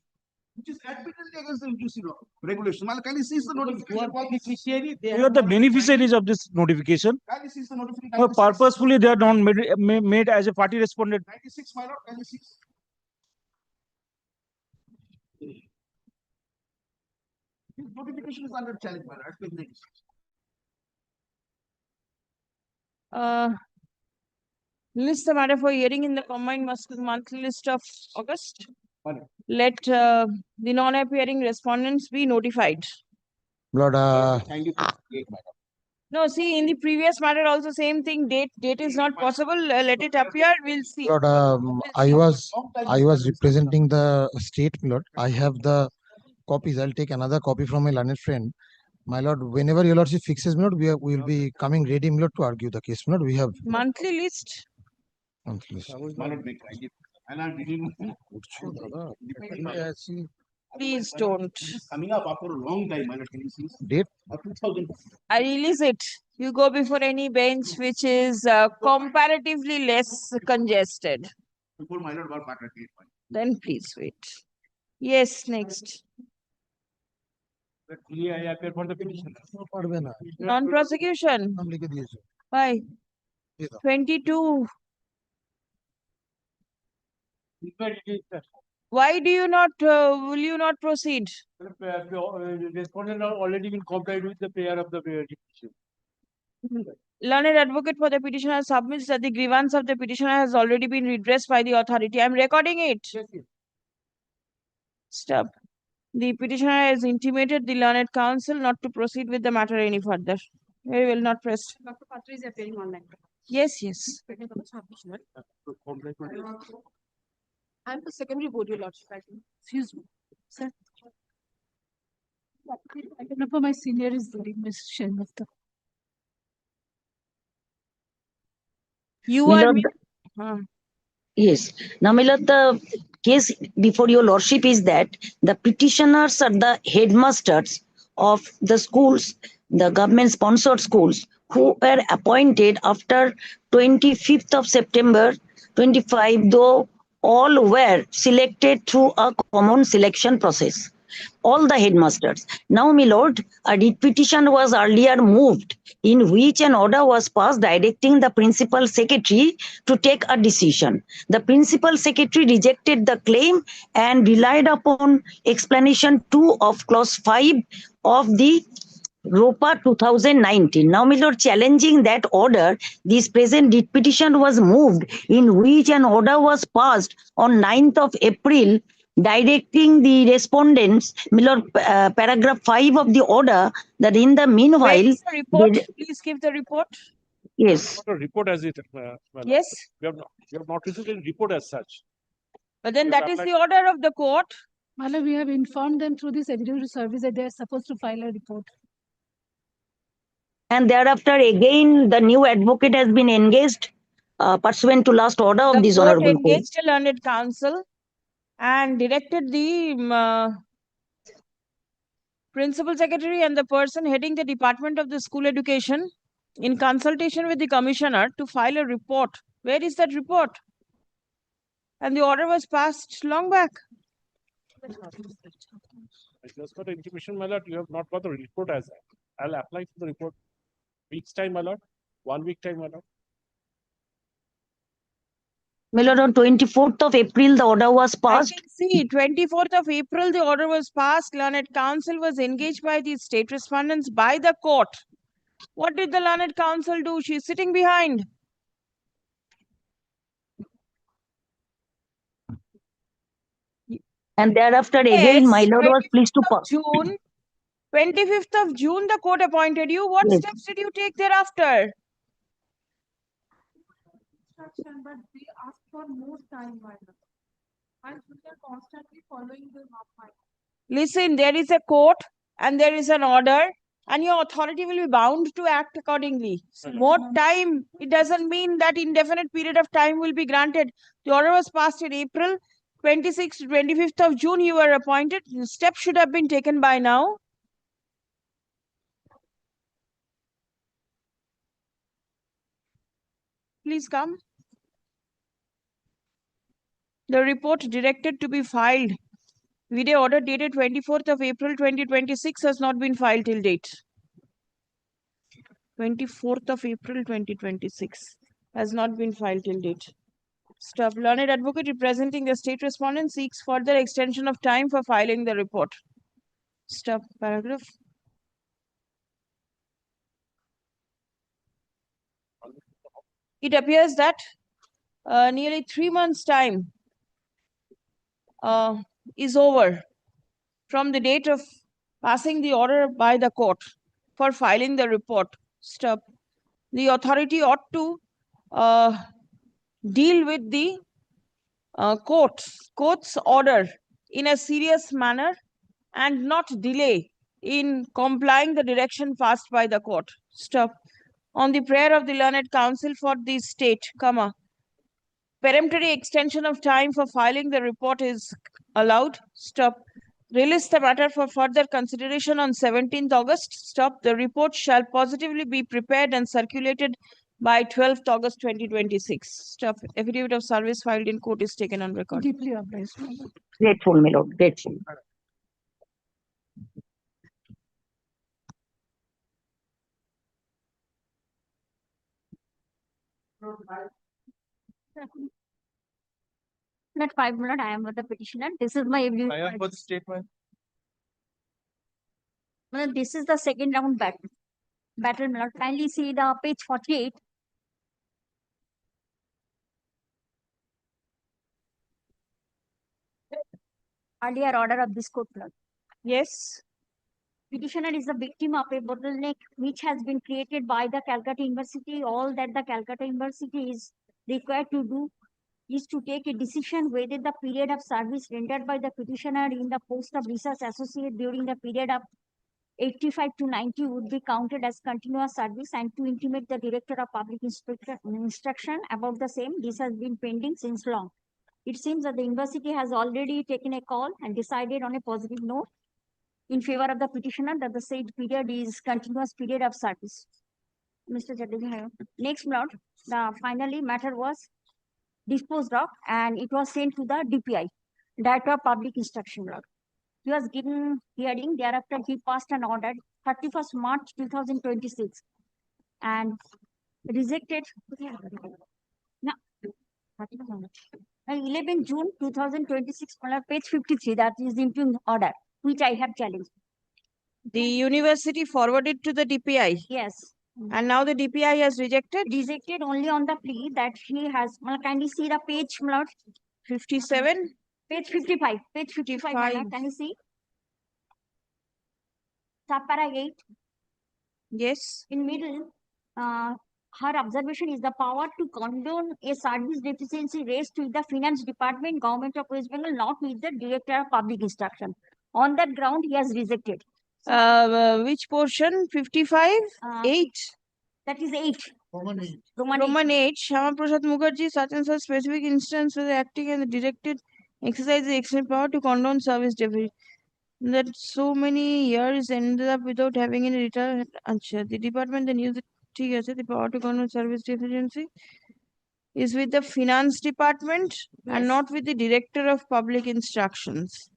Which is admittedly against the UGC law regulation. Mal, can you see the notification? We are the beneficiaries of this notification. Can you see the notification? Purposefully, they are not made as a party respondent. 96, my lord, 96. This notification is under challenge, my lord. List the matter for hearing in the combined monthly list of August. Let the non-appearing respondents be notified. Lord, thank you. No, see, in the previous matter also same thing. Date is not possible. Let it appear. We'll see. Lord, I was representing the state, Lord. I have the copies. I'll take another copy from my learned friend. My lord, whenever your lordship fixes, my lord, we will be coming ready, my lord, to argue the case. My lord, we have Monthly list. monthly list. My lord, make kindly. And I'm reading. Please don't. It's coming up after a long time, my lord. Can you see? Date? 2000. I release it. You go before any bench which is comparatively less congested. Before my lord got back at gate. Then please wait. Yes, next. I appear for the petition. Non-prosecution. Why? 22. Why do you not, will you not proceed? Respondent have already been complied with the prayer of the petition. Learned advocate for the petitioner submits that the grievance of the petitioner has already been redressed by the authority. I am recording it. Stop. The petitioner has intimated the learned counsel not to proceed with the matter any further. Very well, not pressed. Dr. Patra is appearing online. Yes, yes. I'm the secondary board, your lordship. Excuse me. Sir. I don't know for my senior is there, Ms. Shenmukta. You My are. lord, yes. Now, my lord, the case before your lordship is that the petitioners are the headmasters of the schools, the government sponsored schools, who were appointed after 25th of September 25, though all were selected through a common selection process. All the headmasters. Now, my lord, a writ petition was earlier moved in which an order was passed directing the principal secretary to take a decision. The principal secretary rejected the claim and relied upon explanation 2 of clause 5 of the ROPA 2019. Now, my lord, challenging that order, this present writ petition was moved in which an order was passed on 9th of April directing the respondents, my lord, paragraph 5 of the order, that in the meanwhile. Where is the report? Please give the report. Yes. Not a report as it. Yes. We have not received any report as such. But then that is the order of the court. Mala, we have informed them through this editorial service that they are supposed to file a report. And thereafter, again, the new advocate has been engaged pursuant to last order of this The court honorable court. engaged a learned counsel and directed the principal secretary and the person heading the department of the school education in consultation with the commissioner to file a report. Where is that report? And the order was passed long back. I just got an intimation, my lord. You have not got the report as that. I'll apply for the report week's time, my lord. 1 week time, my lord. My lord, on 24th of April, the order was passed. I can see 24th of April, the order was passed. Learned counsel was engaged by the state respondents by the court. What did the learned counsel do? She's sitting behind. And thereafter, again, my lord was pleased to pass. June, 25th of June, the court appointed you. What steps did you take thereafter? But they asked for more time, and we are constantly following them up. Listen, there is a court and there is an order, and your authority will be bound to act accordingly. More time, it doesn't mean that indefinite period of time will be granted. The order was passed in April. 26th, 25th of June, you were appointed. Steps should have been taken by now. Please come. The report directed to be filed. Video order dated 24th of April 2026 has not been filed till date. 24th of April 2026 has not been filed till date. Stop. Learned advocate representing the state respondent seeks further extension of time for filing the report. Stop. Paragraph. It appears that nearly 3 months' time is over from the date of passing the order by the court for filing the report. Stop. The authority ought to deal with the court's order in a serious manner and not delay in complying the direction passed by the court. Stop. On the prayer of the learned counsel for the state, comma, peremptory extension of time for filing the report is allowed. Stop. Release the matter for further consideration on 17th August. Stop. The report shall positively be prepared and circulated by 12th August 2026. Stop. Affidavit of service filed in court is taken on record. Deeply obliged. Grateful, my lord, grateful. Not 5 minutes, I am the petitioner. This is my I am for the statement. Well, this is the second round battle. Battle, my lord. Kindly see the page 48. Earlier order of this court, my lord. Yes. Petitioner is a victim of a bottleneck which has been created by the Calcutta University. All that the Calcutta University is required to do is to take a decision whether the period of service rendered by the petitioner in the post of research associate during the period of 85 to 90 would be counted as continuous service, and to intimate the Director of Public Instruction about the same. This has been pending since long. It seems that the university has already taken a call and decided on a positive note in favor of the petitioner that the said period is continuous period of service. Mr. Chatterjee, next, Lord, the finally matter was disposed of and it was sent to the DPI, Director of Public Instruction, Lord. He was given hearing. Thereafter, he passed an order 31st March 2026 and rejected. No, 11 June 2026, page 53, that is the interim order, which I have challenged. The university forwarded to the DPI. Yes. And now the DPI has rejected? Rejected only on the plea that he has, can you see the page, my lord? 57? Page 55. Page 55, my lord. Can you see? Subpara 8. Yes. In middle, her observation is the power to condone a service deficiency raised with the finance department, government of West Bengal, not with the Director of Public Instruction. On that ground, he has rejected. Which portion? 55? 8? That is 8. Roman 8. Shama Prasad Mukherjee, such and such specific instance was acting and directed exercise the extent power to condone service deficit. That so many years ended up without having any return. The department then used the power to condone service deficiency is with the finance department and not with the Director of Public Instructions.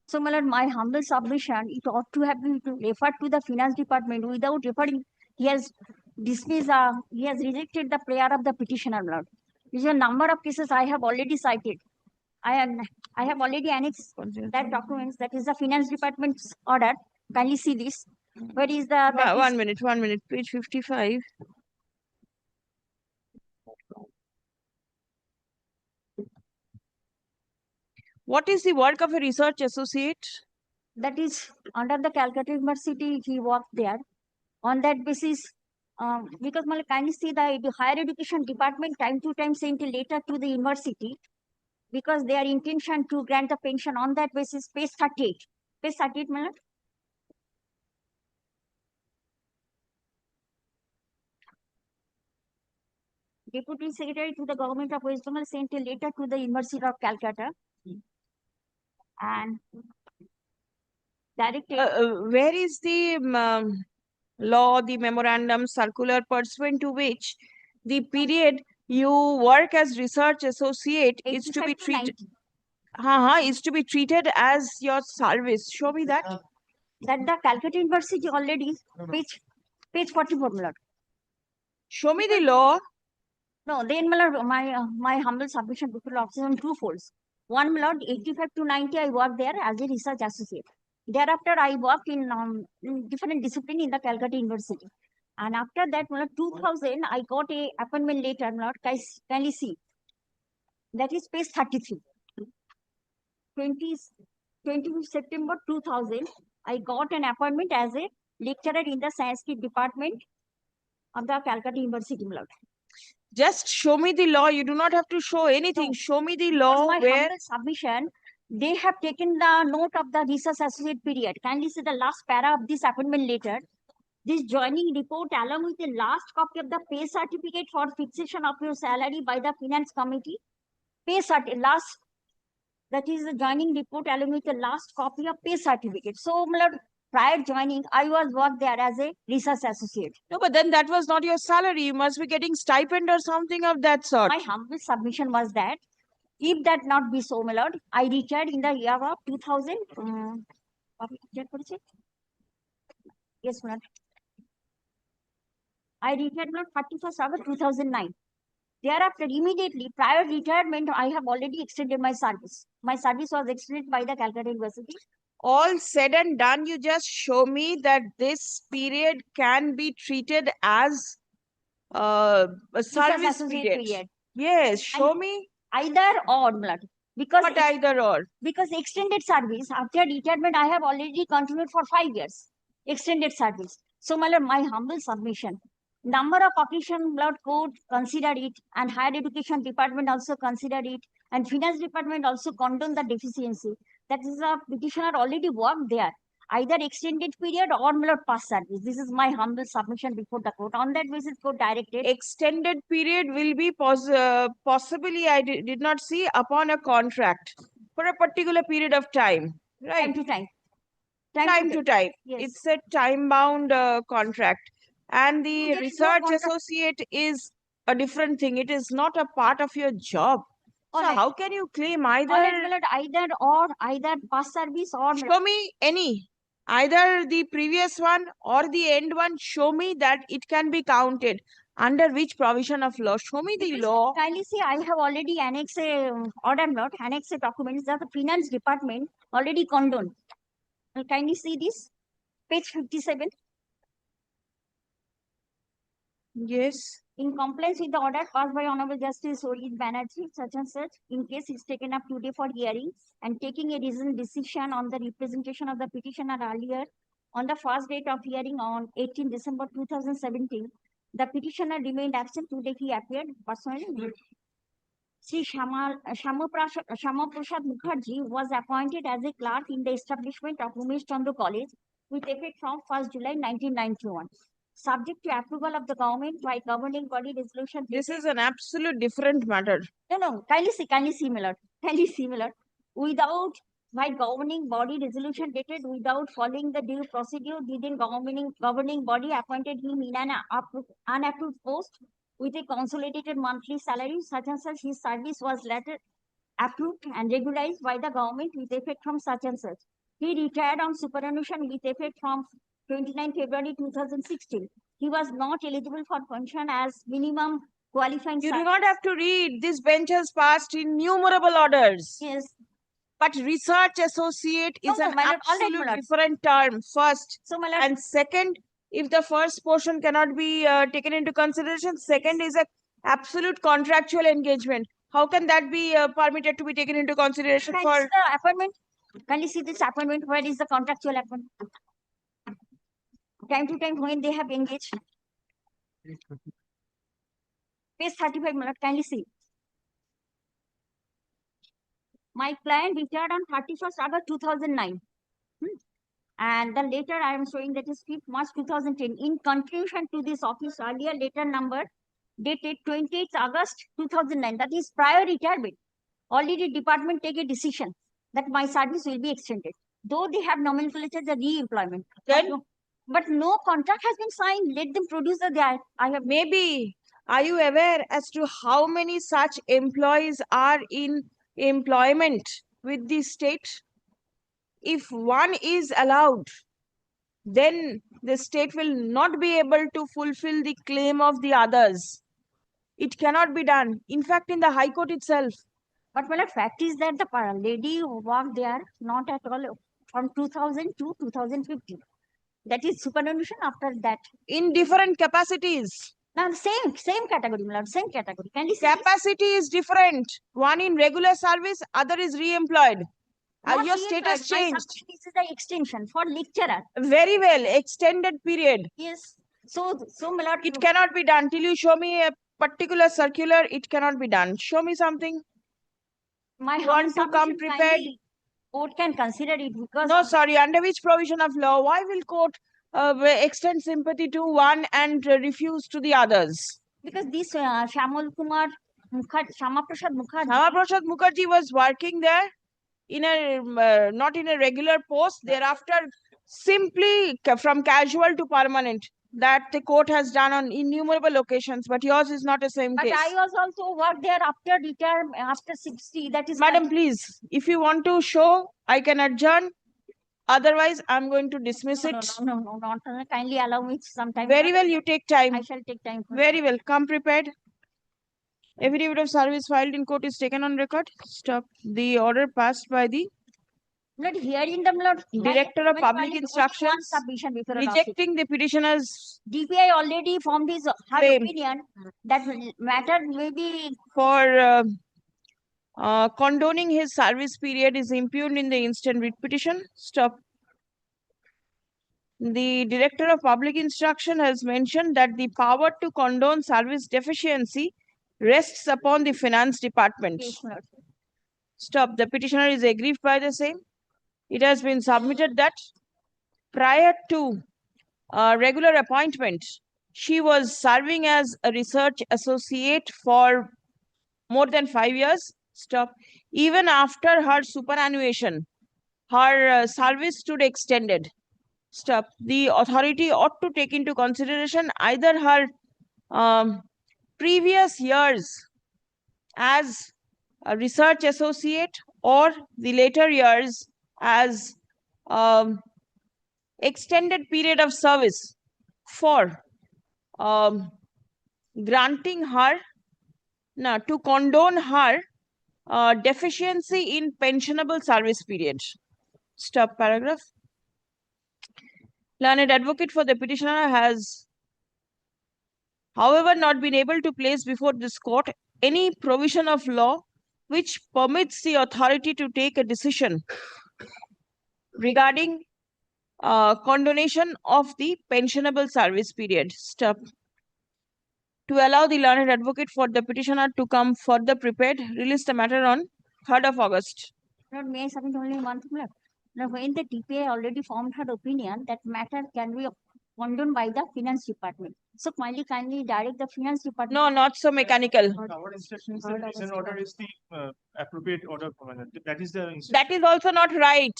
So, my lord, my humble submission, it ought to have been referred to the finance department. Without referring, he has dismissed, he has rejected the prayer of the petitioner, my lord. This is a number of cases I have already cited. I have already annexed that documents. That is the finance department's order. Kindly see this. Where is the... 1 minute. Page 55. What is the work of a research associate? That is under the Calcutta University, he worked there. On that basis, because kindly see the higher education department time to time sent a letter to the university because their intention to grant the pension. On that basis, page 38. Page 38, my lord. Deputy Secretary to the Government of West Bengal sent a letter to the University of Calcutta and directed. Where is the law, the memorandum, circular pursuant to which the period you work as research associate is to be treated? Is to be treated as your service. Show me that. That the Calcutta University already, page 44, my lord. Show me the law. No, then, my lord, my humble submission before Lord is on two folds. One, my lord, 85 to 90, I worked there as a research associate. Thereafter, I worked in different discipline in the Calcutta University. And after that, my lord, 2000, I got a appointment later, my lord. Kindly see. That is page 33. 20 September 2000, I got an appointment as a lecturer in the Sanskrit department of the Calcutta University, my lord. Just show me the law. You do not have to show anything. No. Show me the law my where humble submission, they have taken the note of the research associate period. Kindly see the last para of this appointment letter. This joining report along with the last copy of the pay certificate for fixation of your salary by the finance committee. Last, that is the joining report along with the last copy of pay certificate. So, prior joining, I was worked there as a research associate. No, but then that was not your salary. You must be getting stipend or something of that sort. My humble submission was that if that not be so, my lord, I retired in the year of 2000. Yes, my lord. I retired on 31st August 2009. Thereafter, immediately prior retirement, I have already extended my service. My service was extended by the Calcutta University. All said and done, you just show me that this period can be treated as a service period. Yes, show me. Either or, blood. Because What either or? Because extended service after retirement, I have already continued for 5 years. Extended service. So, my lord, my humble submission. Number of occasion blood court consider it, and higher education department also consider it, and finance department also condone the deficiency. That is a petitioner already worked there. Either extended period or past service. This is my humble submission before the court. On that basis, court directed. Extended period will be possibly, I did not see, upon a contract for a particular period of time. Right? Time to time. Time to time. Yes. It's a time-bound contract. And the There is no research contract. associate is a different thing. It is not a part of your job. So Alright. how can you claim either? Alright, my lord, either or, either past service or. Show me any. Either the previous one or the end one. Show me that it can be counted. Under which provision of law? Show me the law. Kindly see, I have already annexed a order note, annexed a documents that the finance department already condoned. Kindly see this, page 57. Yes. In compliance with the order passed by Honorable Justice Rohit Banerjee, such and such, in case is taken up today for hearing and taking a reasoned decision on the representation of the petitioner earlier on the first date of hearing on 18 December 2017, the petitioner remained absent. Today he appeared personally. Sri Shama Prasad Mukherjee was appointed as a clerk in the establishment of Umesh Chandra College with effect from 1st July 1991. Subject to approval of the government by governing body resolution. This is an absolute different matter. No, kindly see, my lord. Kindly see, my lord. Without, by governing body resolution dated without following the due procedure, within governing body appointed him in an unapproved post with a consolidated monthly salary, such and such. His service was later approved and regularized by the government with effect from such and such. He retired on superannuation with effect from 29 February 2016. He was not eligible for pension as minimum qualifying. You do not have to read. This bench has passed innumerable orders. Yes. But research associate is an absolute different term, first. So, my lord. And second, if the first portion cannot be taken into consideration, second is an absolute contractual engagement. How can that be permitted to be taken into consideration Can for you see the appointment? Can you see this appointment? Where is the contractual appointment? Time to time when they have engaged. Page 35, my lord. Kindly see. My client retired on 31st August 2009. And the letter I am showing that is 5th March 2010. In conclusion to this office earlier letter number dated 28th August 2009. That is prior retirement. Already department take a decision that my service will be extended. Though they have nomenclature the re-employment. But no contract has been signed. Let them produce the I have. Maybe. Are you aware as to how many such employees are in employment with the state? If one is allowed, then the state will not be able to fulfill the claim of the others. It cannot be done. In fact, in the High Court itself. But the fact is that the lady who worked there not at all from 2000 to 2015. That is superannuation after that. In different capacities. Now, same category, my lord, same category. Can you see Capacity is different. One in regular service, other is re-employed. Your status changed. This is the extension for lecturer. Very well. Extended period. Yes. So my lord. It cannot be done. Till you show me a particular circular, it cannot be done. Show me something. My want to come prepared. court can consider it because. No, sorry, under which provision of law? Why will court extend sympathy to one and refuse to the others? Because this Shyamal Kumar Mukherjee, Shama Prasad Mukherjee. Shama Prasad Mukherjee was working there in a not in a regular post. Thereafter, simply from casual to permanent. That the court has done on innumerable occasions, but yours is not the same But case. I was also worked there after retirement, after 60. That is. Madam, please, if you want to show, I can adjourn. Otherwise, I'm going to dismiss it. No, not kindly allow me some time. Very well, you take time. I shall take time. Very well, come prepared. Affidavit of service filed in court is taken on record. Stop. The order passed by the Not hearing them, Lord. Director of Public Instructions Submission before rejecting the petitioner's DPI already formed his her claim opinion that matter may be for condoning his service period is impugned in the instant writ petition. Stop. The Director of Public Instruction has mentioned that the power to condone service deficiency rests upon the Finance Department. Yes, Lord. Stop. The petitioner is aggrieved by the same. It has been submitted that prior to regular appointment, she was serving as a research associate for more than 5 years. Stop. Even after her superannuation, her service stood extended. Stop. The authority ought to take into consideration either her previous years as a research associate or the later years as extended period of service for granting her to condone her deficiency in pensionable service period. Stop paragraph. Learned advocate for the petitioner has, however, not been able to place before this court any provision of law which permits the authority to take a decision regarding condonation of the pensionable service period. Stop. To allow the learned advocate for the petitioner to come further prepared, release the matter on 3rd of August. Lord, may I submit only one thing, Lord? Now, when the DPI already formed her opinion, that matter can be condoned by the Finance Department. So kindly direct the Finance Department. No, not so mechanical. Our instruction is the petition order is the appropriate order. That is the instruction. That is also not right.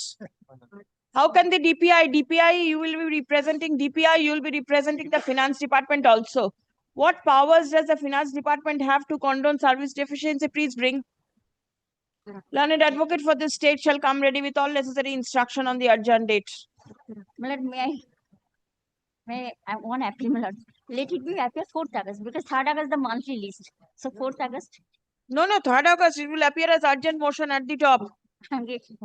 How can the DPI, you will be representing DPI, you will be representing the Finance Department also. What powers does the Finance Department have to condone service deficiency? Please bring. Learned advocate for this state shall come ready with all necessary instruction on the adjourned date. Lord, may I one appeal, Lord. Let it be appear 4th August because 3rd August the monthly list. So 4th August. No, 3rd August, it will appear as urgent motion at the top. We are grateful.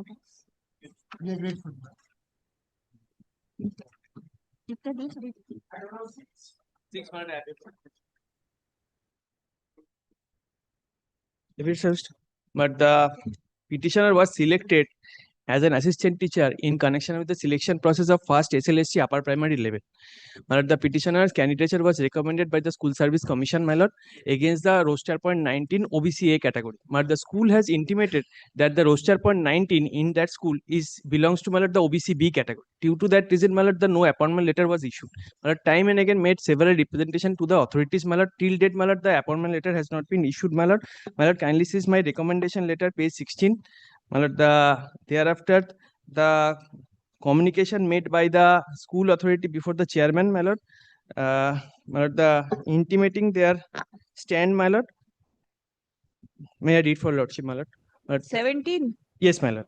But the petitioner was selected as an assistant teacher in connection with the selection process of first SLSC upper primary level. But the petitioner's candidature was recommended by the School Service Commission, my lord, against the roster point 19 OBC A category. But the school has intimated that the roster point 19 in that school belongs to, my lord, the OBC B category. Due to that reason, my lord, the no appointment letter was issued. My lord, time and again made several representation to the authorities, my lord. Till date, my lord, the appointment letter has not been issued, my lord. My lord, kindly see my recommendation letter, page 16. My lord, thereafter, the communication made by the school authority before the chairman, my lord. My lord, the intimating their stand, my lord. May I read for lordship, my lord? 17. Yes, my lord.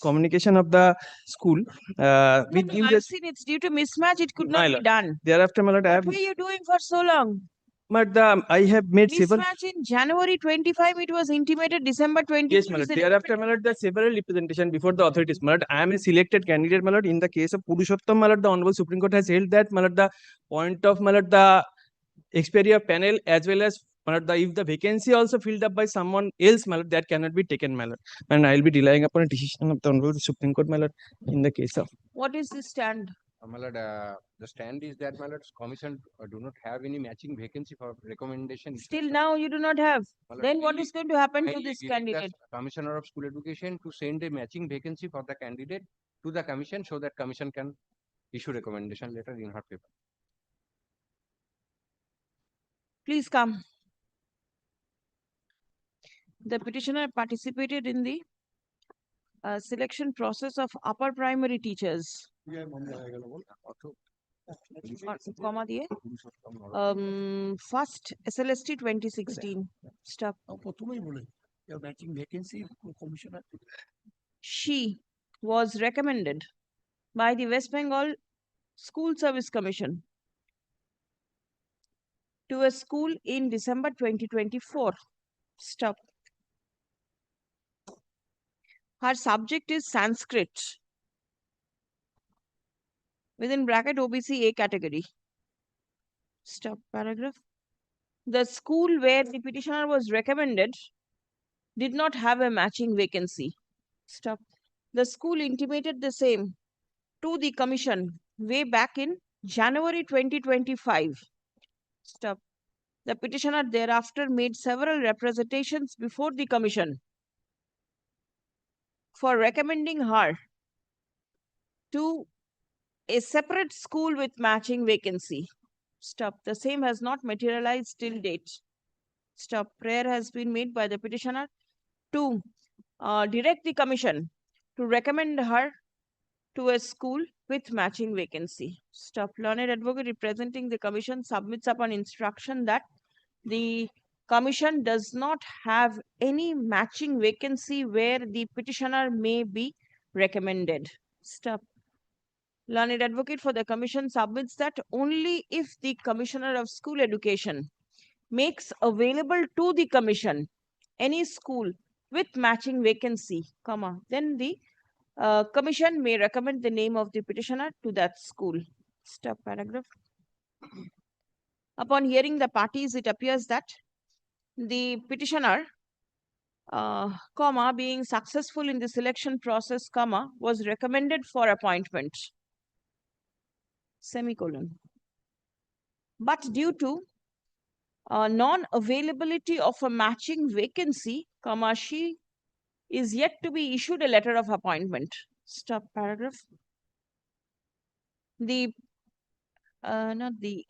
Communication of the school. With due I've seen it's due to mismatch, it could not be done. Thereafter, my lord, I have. What were you doing for so long? But I have made several. Mismatch in January 25, it was intimated December 20. Yes, my lord. Thereafter, my lord, the several representation before the authorities. My lord, I am a selected candidate, my lord. In the case of Purushottam, my lord, the Honorable Supreme Court has held that, my lord, the point of, my lord, the expiry of panel as well as, my lord, if the vacancy also filled up by someone else, my lord, that cannot be taken, my lord. And I will be relying upon a decision of the Honorable Supreme Court, my lord, in the case of. What is the stand my lord, the stand is that my lord's commission do not have any matching vacancy for recommendation. Still now you do not have. My lord, Then what is going to happen to I this direct the candidate? Commissioner of School Education to send a matching vacancy for the candidate to the commission so that commission can issue recommendation letter in her paper. Please come. The petitioner participated in the selection process of upper primary teachers. Comma diye. First SLST 2016. Stop. matching vacancy commissioner. She was recommended by the West Bengal School Service Commission to a school in December 2024. Stop. Her subject is Sanskrit. Within bracket OBC A category. Stop paragraph. The school where the petitioner was recommended did not have a matching vacancy. Stop. The school intimated the same to the commission way back in January 2025. Stop. The petitioner thereafter made several representations before the commission for recommending her to a separate school with matching vacancy. Stop. The same has not materialized till date. Stop. Prayer has been made by the petitioner to direct the commission to recommend her to a school with matching vacancy. Stop. Learned advocate representing the commission submits upon instruction that the commission does not have any matching vacancy where the petitioner may be recommended. Stop. Learned advocate for the commission submits that only if the Commissioner of School Education makes available to the commission any school with matching vacancy, comma, then the commission may recommend the name of the petitioner to that school. Stop paragraph. Upon hearing the parties, it appears that the petitioner, comma, being successful in the selection process, comma, was recommended for appointment. Semicolon. But due to non-availability of a matching vacancy, comma, she is yet to be issued a letter of appointment. Stop paragraph. A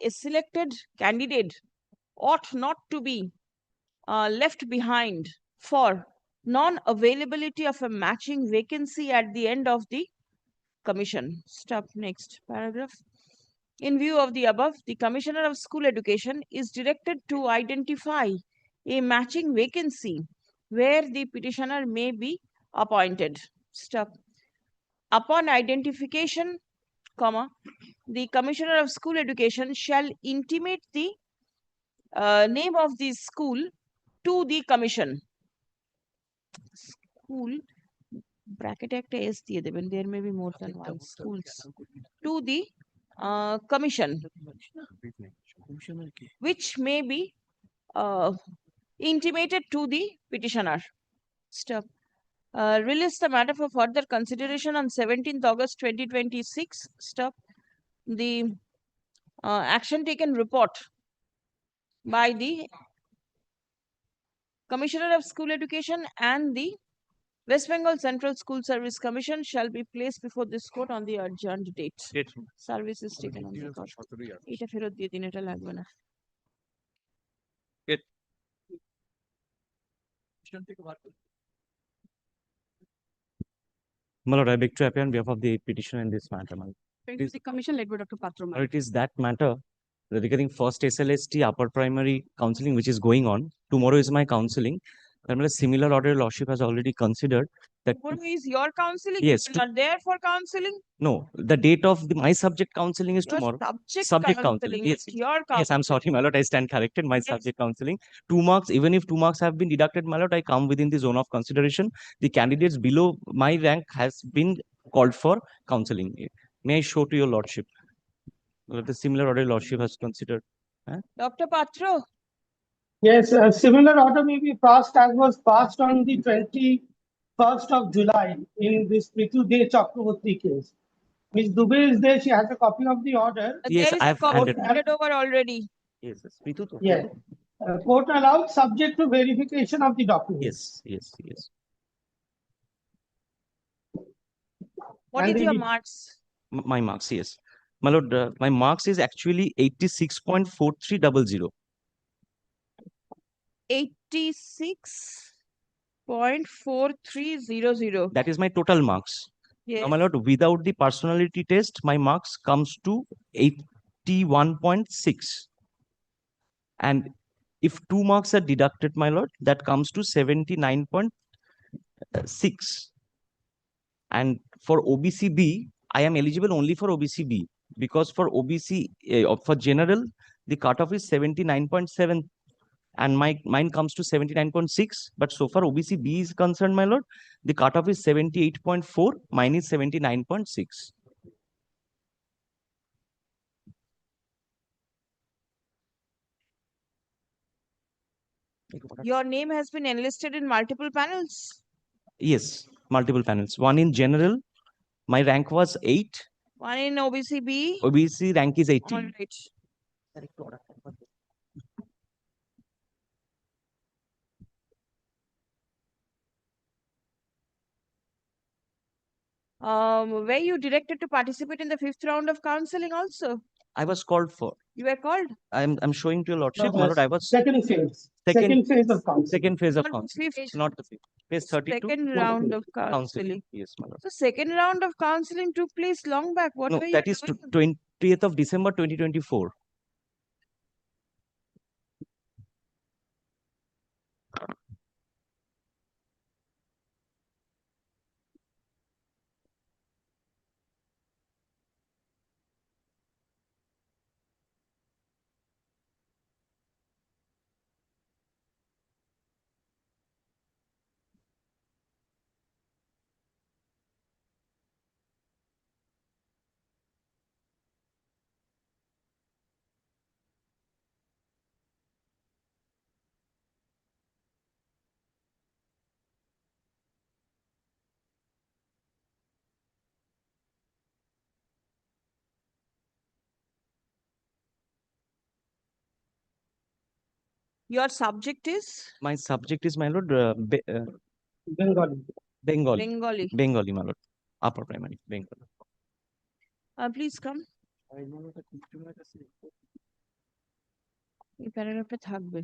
selected candidate ought not to be left behind for non-availability of a matching vacancy at the end of the commission. Stop. Next paragraph. In view of the above, the Commissioner of School Education is directed to identify a matching vacancy where the petitioner may be appointed. Stop. Upon identification, comma, the Commissioner of School Education shall intimate the name of the school to the commission. School bracket একটা S দিয়ে দেবেন. There may be more than one schools. To the commission, which may be intimated to the petitioner. Stop. Release the matter for further consideration on 17th August 2026. Stop. The action taken report by the Commissioner of School Education and the West Bengal Central School Service Commission shall be placed before this court on the adjourned date. Service is taken on record. এটা ফেরত দিয়ে দিন, এটা লাগবে না। My lord, I beg to appear on behalf of the petitioner in this matter. Thank you. The commission led by Dr. Patra. It is that matter regarding first SLST upper primary counseling which is going on. Tomorrow is my counseling. A similar order lordship has already considered that. What is your counseling? Yes. You are not there for counseling? No, the date of my subject counseling is Your tomorrow. subject counseling. Yes. Your counseling. Yes, I'm sorry, my lord. I stand corrected. My subject counseling. 2 marks, even if 2 marks have been deducted, my lord, I come within the zone of consideration. The candidates below my rank has been called for counseling. May I show to your lordship? The similar order lordship has considered. Dr. Patra. Yes, a similar order may be passed as was passed on the 21st of July in this Pritu De Chakraborty case. Ms. Dubey is there. She has a copy of the order. Yes, There is I a have copy handed. handed over already. Yes, yes. Pritu to- Yes. Court allowed subject to verification of the documents. Yes, yes, yes. What And is your the- marks? My marks, yes. My lord, my marks is actually 86.4300. 86.4300. That is my total marks. Now, Yes. my lord, without the personality test, my marks comes to 81.6. And if 2 marks are deducted, my lord, that comes to 79.6. And for OBC-B, I am eligible only for OBC-B because for OBC, for general, the cutoff is 79.7 and mine comes to 79.6. But so far OBC-B is concerned, my lord, the cutoff is 78.4, mine is 79.6. Your name has been enlisted in multiple panels. Yes, multiple panels. One in general, my rank was 8. One in OBC-B. OBC rank is 80. All right. Were you directed to participate in the 5th round of counseling also? I was called for. You were called? I'm showing to your lordship, No, my lord, I was second phase. Second phase of counseling. second phase of Not counseling, fifth. not the fifth. Phase 32. Second round of counseling. Yes, my lord. So second round of counseling took place long back. What No, were you that is doing? 20th of December 2024. Your subject is? My subject is, my lord, Bengali. Bengali. Bengali, my lord. Upper primary, Bengali. Please come. এই প্যারাগ্রাফে থাকবে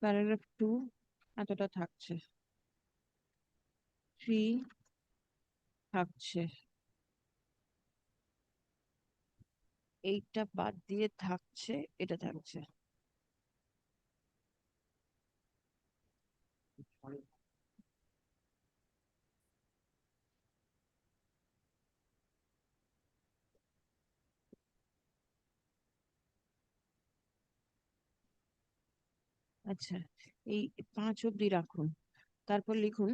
paragraph 2 এতটা থাকছে 3 থাকছে এইটা বাদ দিয়ে থাকছে এটা থাকছে আচ্ছা এই 5 অবধি রাখুন তারপর লিখুন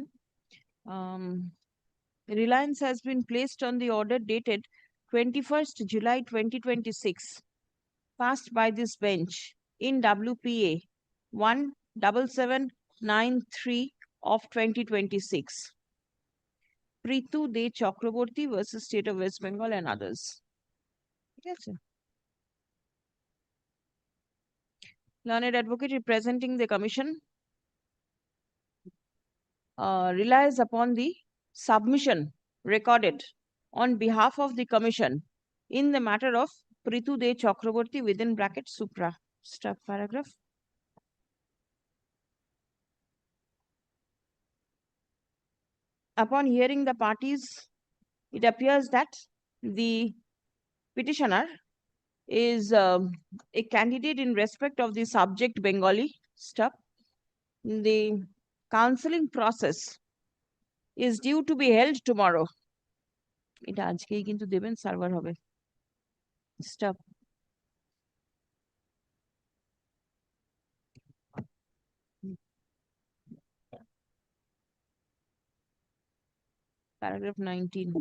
Reliance has been placed on the order dated 21st July 2026 passed by this bench in WPA 17793 of 2026 Pritu De Chakraborty versus State of West Bengal and others. Yes, sir. Learned advocate representing the commission relies upon the submission recorded on behalf of the commission in the matter of Pritu De Chakraborty within bracket supra stub paragraph. Upon hearing the parties, it appears that the petitioner is a candidate in respect of the subject Bengali stuff. The counseling process is due to be held tomorrow. এটা আজকেই কিন্তু দেবেন server হবে stop paragraph 19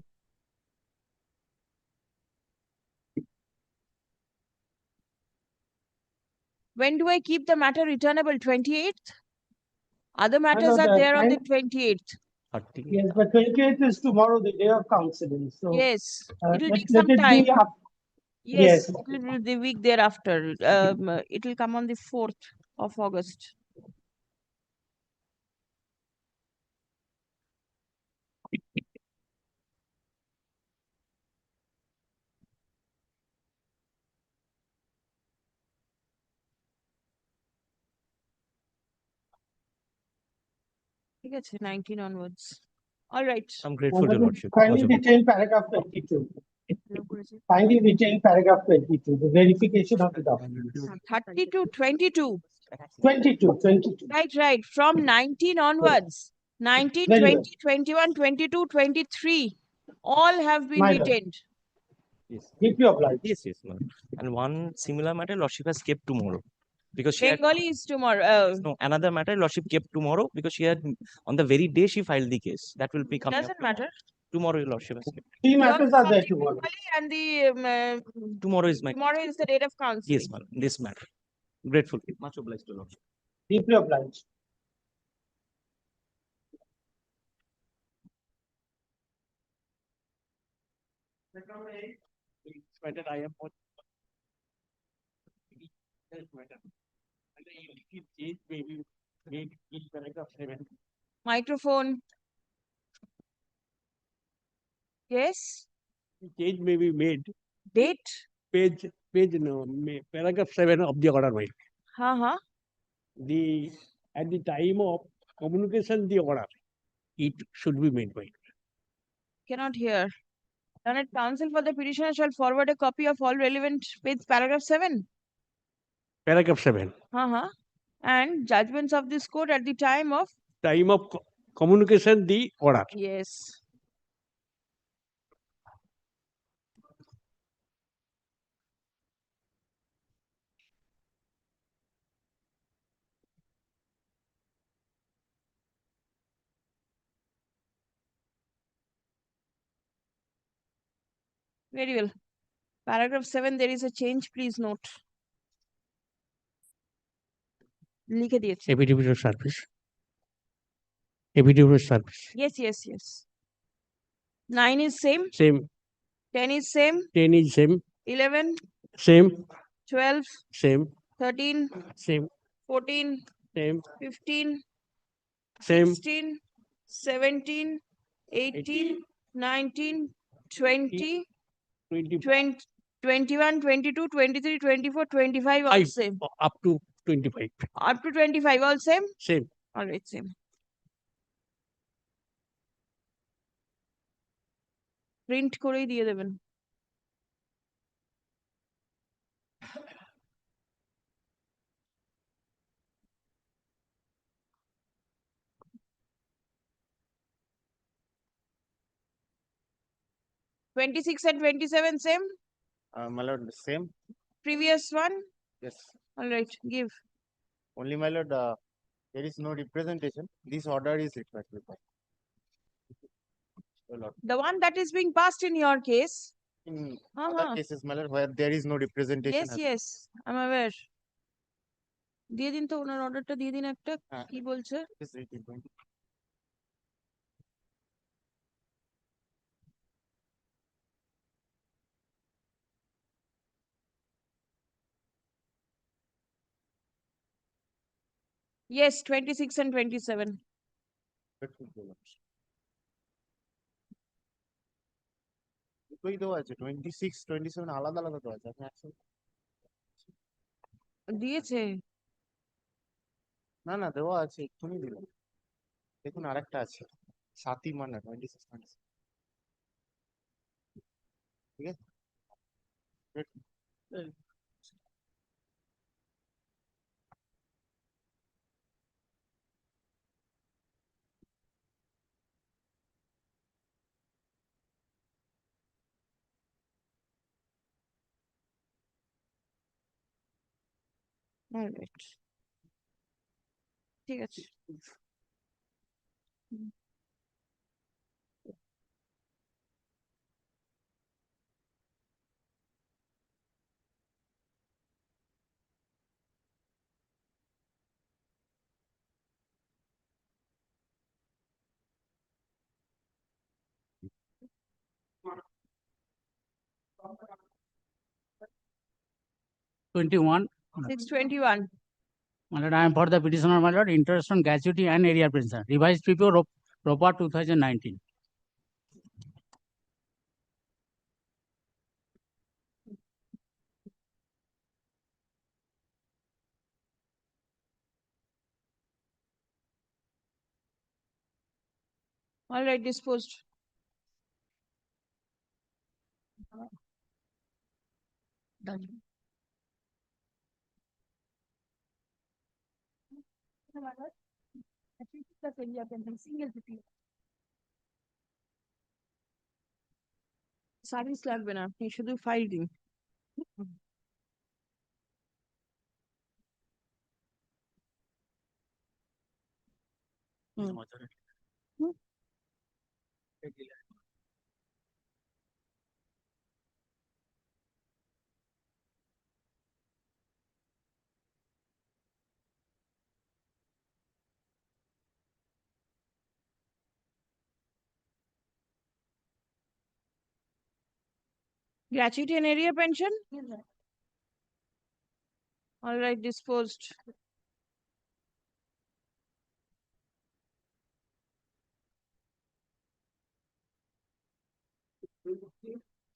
when do I keep the matter returnable 28th other matters are there on the 28th 30. Yes, but 28th is tomorrow, the day of counseling. So Yes, it'll let, take let some it time. be up. Yes, Yes. it will be the week thereafter. It will come on the 4th of August. ঠিক আছে, 19 onwards. All right. I'm grateful to Lordship. Kindly retain paragraph 22. Kindly retain paragraph 22, the verification of the documents. 30 to 22. 22. Right. From 19 onwards. 19, Very 20, well. 21, 22, 23. All have been My lord. retained. Yes. Deeply obliged. Yes, ma'am. And one similar matter, Lordship has kept tomorrow. Because she had, Bengali is tomorrow. no, another matter, Lordship kept tomorrow because she had, on the very day she filed the case. That will be coming Doesn't up matter. tomorrow, your Lordship has kept. 3 matters are there Something tomorrow. Bengali and the Tomorrow is my tomorrow is the date of counseling. Yes, ma'am. This matter. Grateful. Much obliged to Lordship. Deeply obliged. Matter I am on. Maybe paragraph 7. Microphone. Yes. Change may be made. Date. Page no, paragraph 7 of the order, my. The at the time of communication the order, it should be made by. Cannot hear. Learned counsel for the petitioner shall forward a copy of all relevant page paragraph 7. Paragraph 7. And judgments of this court at the time of Communication the order. Yes. Very well. Paragraph 7, there is a change, please note. লিখে দিয়েছি। Affidavit of service. Affidavit of service. Yes. 9 is same. Same. 10 is same. 10 is same. 11. Same. 12. Same. 13. Same. 14. Same. 15. Same. 16. 17. 18. 19. 20. 21, 22, 23, 24, 25, all same. Up to 25. Up to 25, all same? Same. All right, same. Print করেই দিয়ে দেবেন। (26) and 27 same? My lord, same. Previous one? Yes. All right, give. Only, my lord, there is no representation. This order is required. The one that is being passed in your case? In other cases, my lord, where there is no representation. Yes, I'm aware. দিয়ে দিন তো ওনার অর্ডারটা দিয়ে দিন একটা কি বলছে? Yes, 26 and 27. দুটোই দেওয়া আছে 26, 27 আলাদা আলাদা দেওয়া আছে আপনি একসাথে দিয়েছে না দেওয়া আছে এক্ষুনি দিলাম দেখুন আরেকটা আছে 7ই মানে 26 ঠিক আছে All right. ঠিক আছে। 21. 621. My lord, I am for the petitioner, my lord, interest on gratuity and area pension. Revised PPO ROPA 2019. All right, disposed. Done. Service লাগবে না, আপনি শুধু ফাইল দিন। Gratuity and area pension? All right, disposed.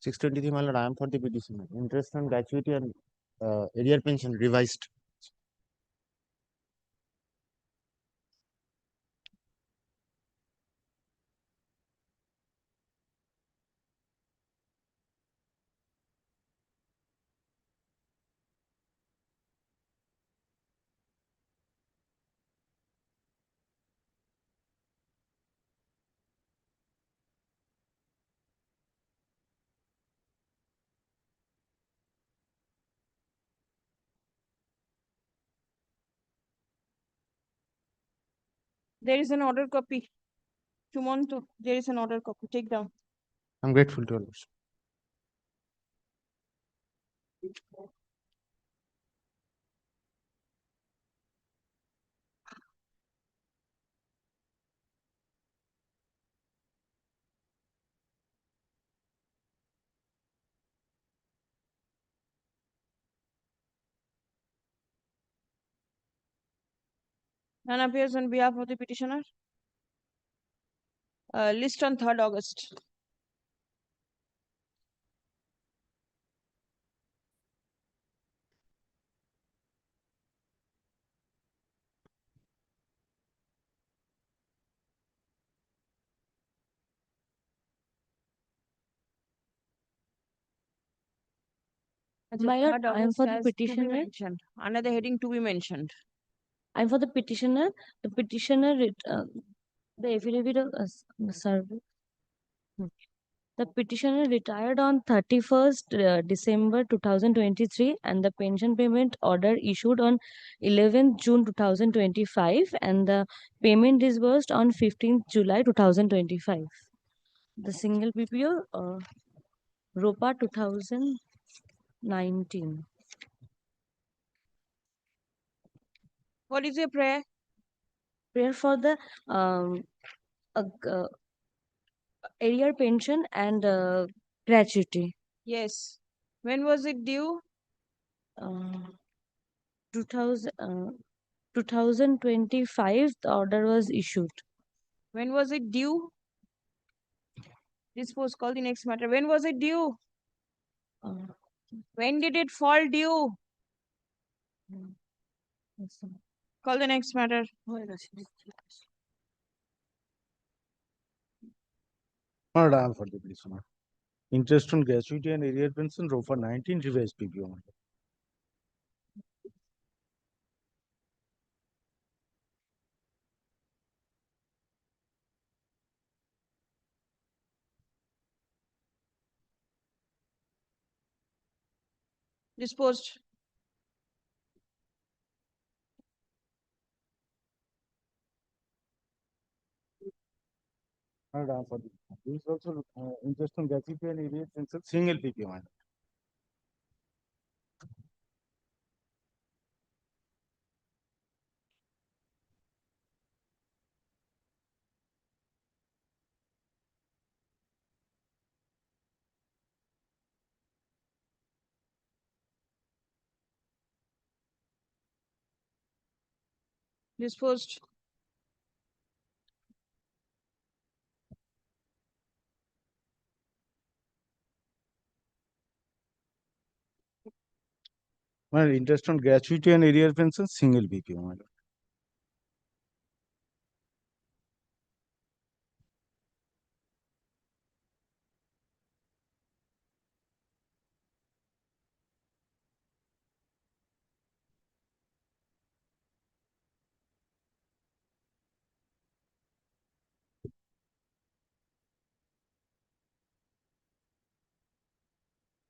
Six 23, my lord, I am for the petition. Interest on gratuity and area pension revised. There is an order copy. Sumanto, there is an order copy. Take down. I'm grateful to all. None appears on behalf of the petitioner. List on 3rd August. My lord, 3rd I am August for the has to be petitioner. mentioned. Another heading to be mentioned. I'm for the petitioner. The petitioner, the affidavit of service. The petitioner retired on 31st December 2023 and the pension payment order issued on 11th June 2025 and the payment disbursed on 15th July 2025. The single PPO ROPA 2019. What is your prayer? Prayer for the area pension and gratuity. Yes. When was it due? 2025, the order was issued. When was it due? Dispose, call the next matter. When was it due? When did it fall due? Call the next matter. Lord, I am for the petitioner. Interest on gratuity and area pension ROFA 19 revised PPO. Disposed. Lord, I am for the this also interest on gratuity and area pension single PPO. Disposed. My lord, interest on gratuity and arrear pension, single BPO, my lord.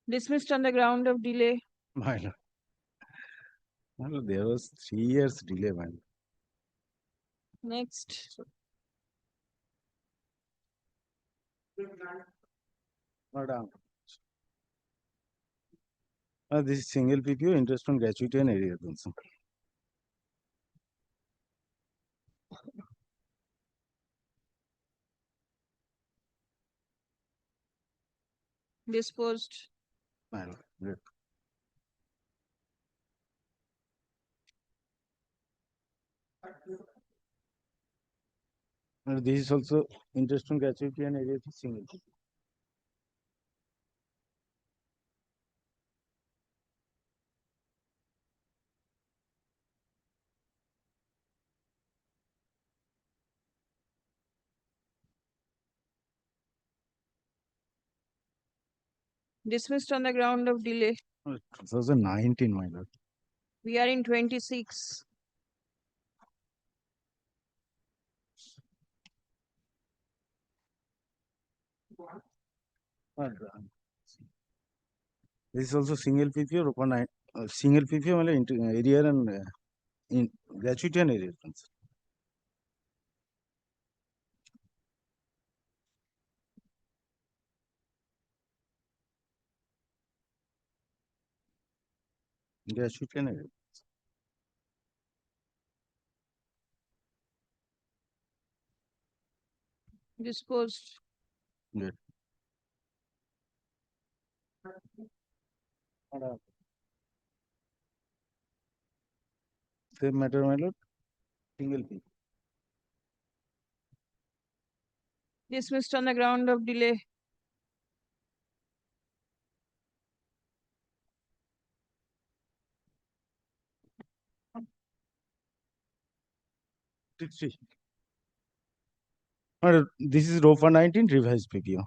Dismissed on the ground of delay. My lord. My lord, there was 3 years delay, my lord. Next. Madam. This is single PPO, interest on gratuity and arrear pension. Disposed. My lord. Great. And this is also interest on gratuity and arrear single. Dismissed on the ground of delay. 2019, my lord. We are in 26. This is also single PPO, open single PPO, my lord, arrear and in gratuity and arrear pension. Gratuity and arrear. Disposed. Good. Madam. Same matter, my lord. Single PPO. Dismissed on the ground of delay. Madam, this is row for 19, revised PPO.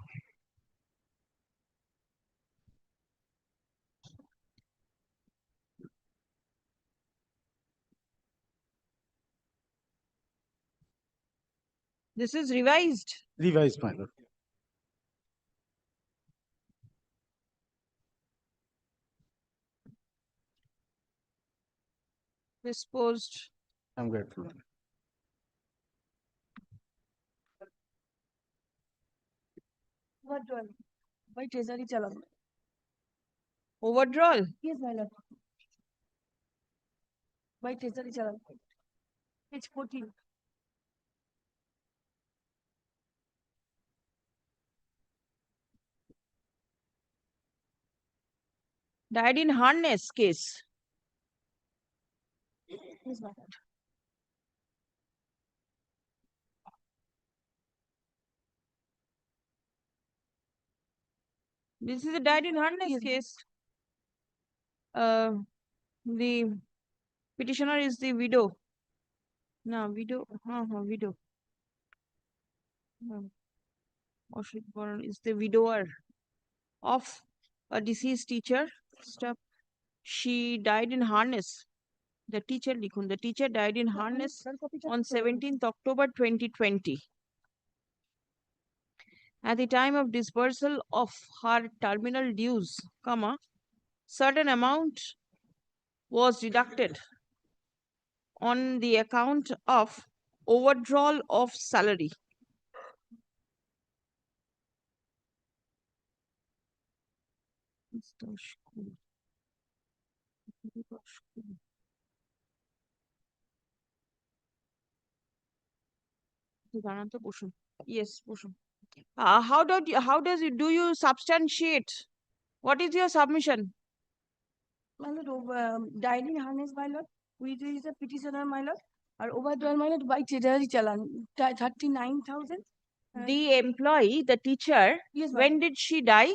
This is revised. Revised, my lord. Disposed. I'm grateful. Withdrawal. By treasury challan. Overdrawal. Yes, my lord. By treasury challan. Page 14. Died in harness case. Yes, my lord. This is a died in harness case. The petitioner is the widow. No, widow. Widow. Ashit Baran is the widower of a deceased teacher. Stop. She died in harness. The teacher died in harness on 17th October 2020. At the time of disbursal of her terminal dues, certain amount was deducted on the account of overdrawal of salary. Yes, how do you substantiate? What is your submission? My lord, died in harness, my lord. Which is a petitioner, my lord. আর ওভারড্রাল মানে by treasury চালান 39,000 The employee, the teacher, Yes, when ma'am. did she die?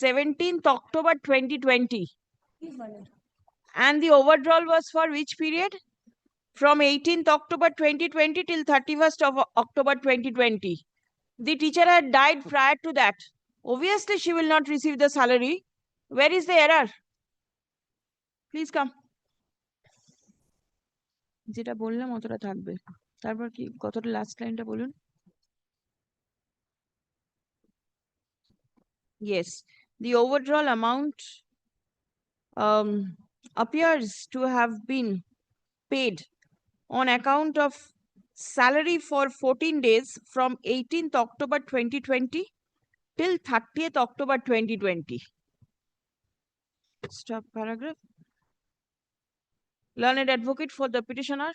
17th October 2020. Yes, my lord. And the overdrawl was for which period? From 18th October 2020 till 31st of October 2020. The teacher had died prior to that. Obviously, she will not receive the salary. Where is the error? Please come. যেটা বললাম অতটা থাকবে তারপর কি কতটা last লাইনটা বলুন Yes, the overdrawl amount appears to have been paid on account of salary for 14 days from 18th October 2020 till 30th October 2020. Stop paragraph. Learned advocate for the petitioner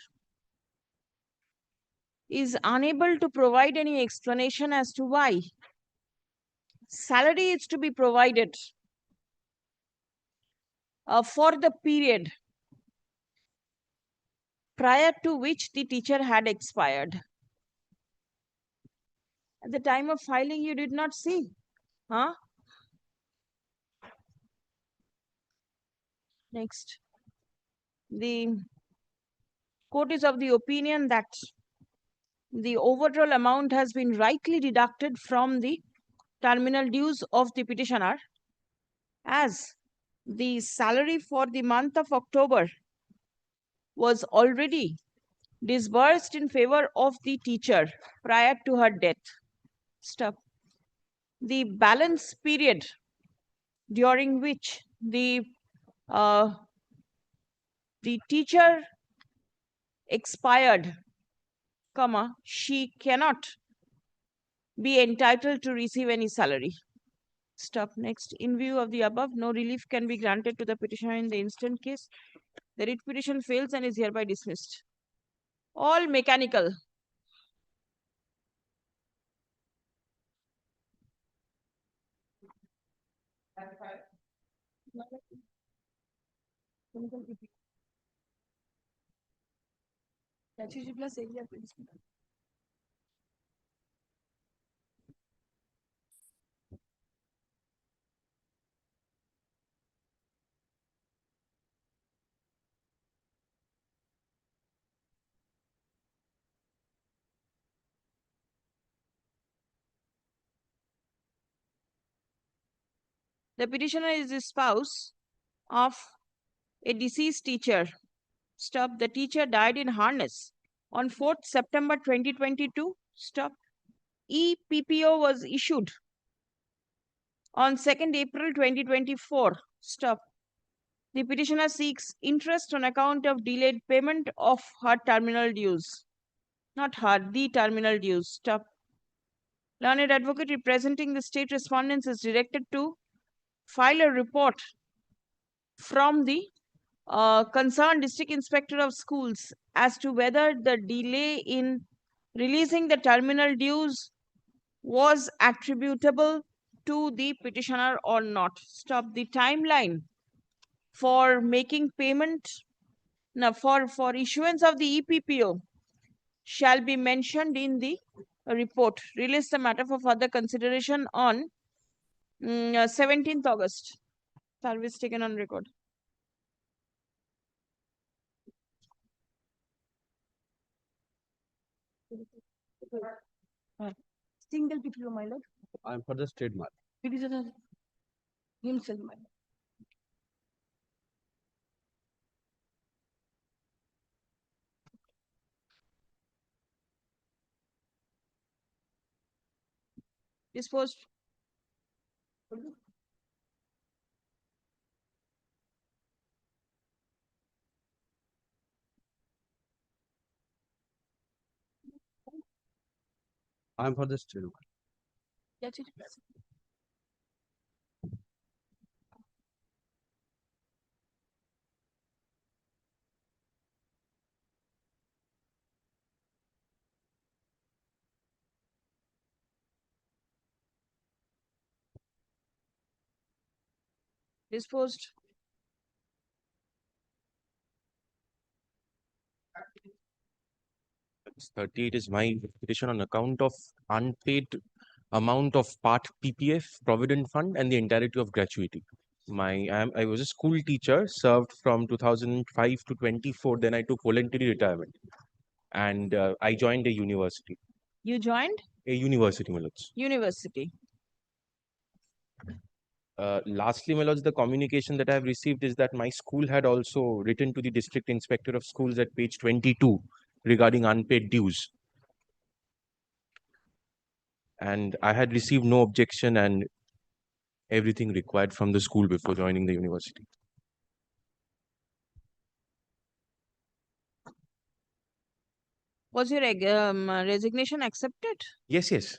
is unable to provide any explanation as to why salary is to be provided for the period prior to which the teacher had expired. At the time of filing, you did not see, huh? Next. The court is of the opinion that the overdrawl amount has been rightly deducted from the terminal dues of the petitioner, as the salary for the month of October was already disbursed in favor of the teacher prior to her death. Stop. The balance period during which the teacher expired, comma, she cannot be entitled to receive any salary. Stop. Next. In view of the above, no relief can be granted to the petitioner in the instant case. The writ petition fails and is hereby dismissed. All mechanical. Statutory plus area principle. The petitioner is the spouse of a deceased teacher. Stop. The teacher died in harness on 4th September 2022. Stop. EPPO was issued on 2nd April 2024. Stop. The petitioner seeks interest on account of delayed payment of her terminal dues. Not her, the terminal dues. Stop. Learned advocate representing the state respondents is directed to file a report from the concerned district inspector of schools as to whether the delay in releasing the terminal dues was attributable to the petitioner or not. Stop. The timeline for making payment, now for issuance of the EPPO shall be mentioned in the report. Release the matter for further consideration on 17th August. Service taken on record. Single PPO, my lord. I am for the trademark. Petitioner himself, my lord. Disposed. I am for the trademark. Disposed. 38 is my petition on account of unpaid amount of part PPF, Provident Fund, and the entirety of gratuity. I was a school teacher, served from 2005 to 24. Then I took voluntary retirement, and I joined a university. You joined A university, my lords. university. Lastly, my lords, the communication that I have received is that my school had also written to the district inspector of schools at page 22 regarding unpaid dues. And I had received no objection and everything required from the school before joining the university. Was your resignation accepted? Yes, yes.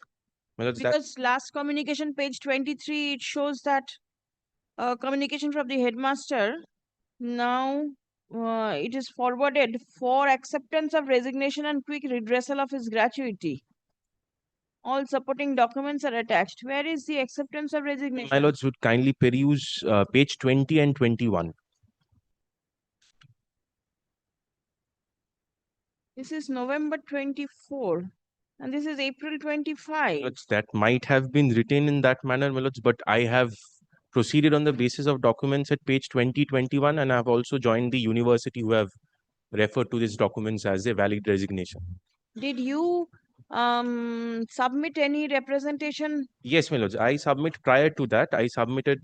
My lords, that Because last communication, page 23, it shows that communication from the headmaster. Now it is forwarded for acceptance of resignation and quick redressal of his gratuity. All supporting documents are attached. Where is the acceptance of my resignation? lords would kindly peruse page 20 and 21. This is November 24 and this is April 25. Lords, that might have been written in that manner, my lords, but I have proceeded on the basis of documents at page 20, 21, and I have also joined the university who have referred to these documents as a valid resignation. Did you submit any representation? Yes, my lords, I submit prior to that, I submitted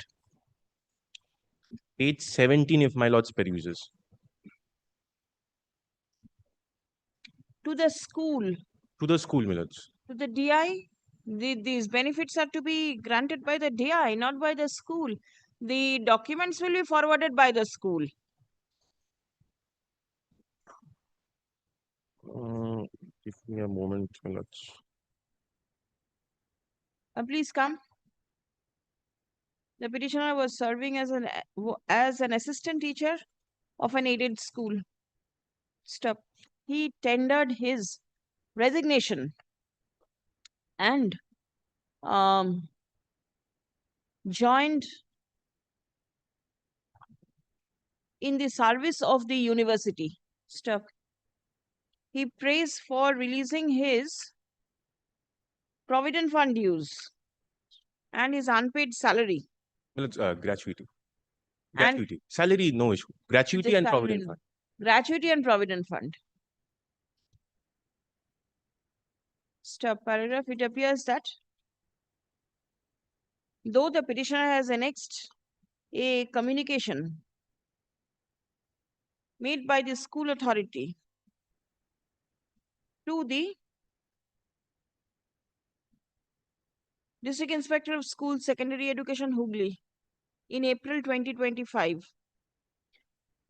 page 17 if my lords peruses. To the school? To the school, my lords. To the DI? These benefits are to be granted by the DI, not by the school. The documents will be forwarded by the school. Give me a moment, my lords. Please come. The petitioner was serving as an assistant teacher of an aided school. Stop. He tendered his resignation and joined in the service of the university. Stop. He prays for releasing his Provident Fund dues and his unpaid salary. My lords, gratuity. And Gratuity. Salary, no issue. Gratuity the and salary- Provident Fund. Gratuity and Provident Fund. Stop paragraph. It appears that though the petitioner has annexed a communication made by the school authority to the District Inspector of Schools Secondary Education Hooghly in April 2025.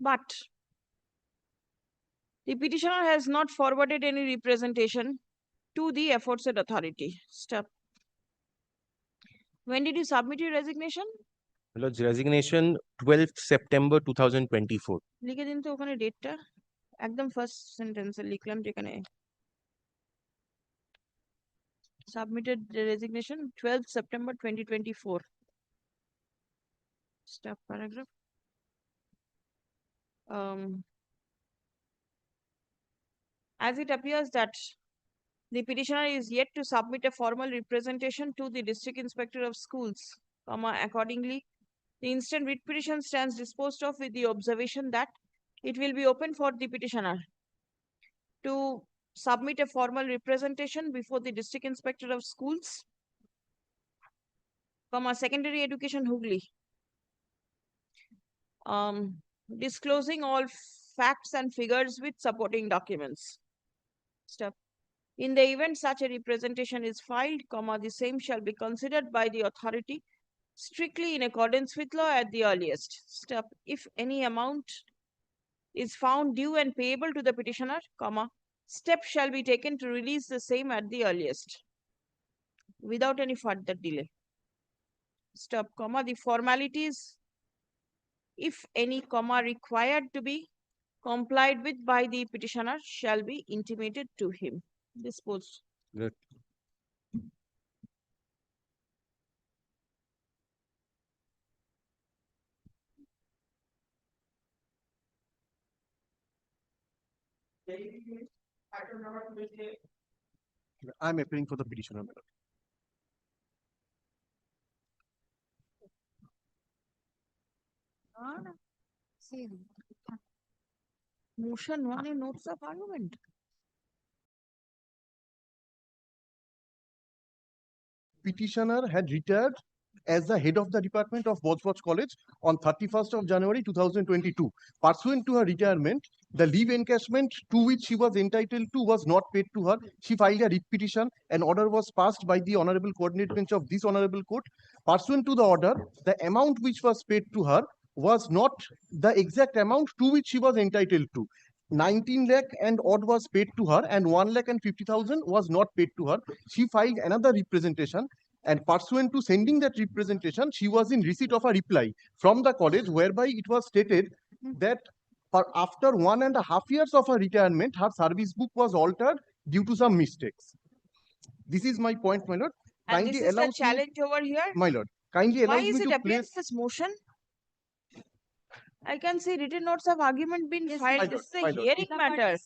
But the petitioner has not forwarded any representation to the aforesaid authority. Stop. When did you submit your resignation? My lords, resignation 12th September 2024. লিখে দিন তো ওখানে ডেটটা একদম first সেন্টেন্সে লিখলাম যেখানে submitted the resignation 12th September 2024. Stop paragraph. As it appears that the petitioner is yet to submit a formal representation to the District Inspector of Schools, accordingly, the instant writ petition stands disposed of with the observation that it will be open for the petitioner to submit a formal representation before the District Inspector of Schools, Secondary Education Hooghly, disclosing all facts and figures with supporting documents. Step. In the event such a representation is filed, the same shall be considered by the authority strictly in accordance with law at the earliest. Step. If any amount is found due and payable to the petitioner, steps shall be taken to release the same at the earliest without any further delay. Step, the formalities, if any, required to be complied with by the petitioner shall be intimated to him. Disposed. Good. I'm appealing for the petitioner, my lord. Motion 1 and notes of argument. Petitioner had retired as the head of the department of Bosworth College on 31st of January 2022. Pursuant to her retirement, the leave encashment to which she was entitled to was not paid to her. She filed a writ petition. An order was passed by the Honorable Coordinate Bench of this Honorable Court. Pursuant to the order, the amount which was paid to her was not the exact amount to which she was entitled to. 19 lakh and odd was paid to her, and 1,50,000 was not paid to her. She filed another representation, and pursuant to sending that representation, she was in receipt of a reply from the college whereby it was stated that after 1.5 years of her retirement, her service book was altered due to some mistakes. This is my point, my lord. And this is the challenge over here. My lord, kindly allow Why me is it to against place. this motion? I can see written notes of argument been filed. This is a hearing matter.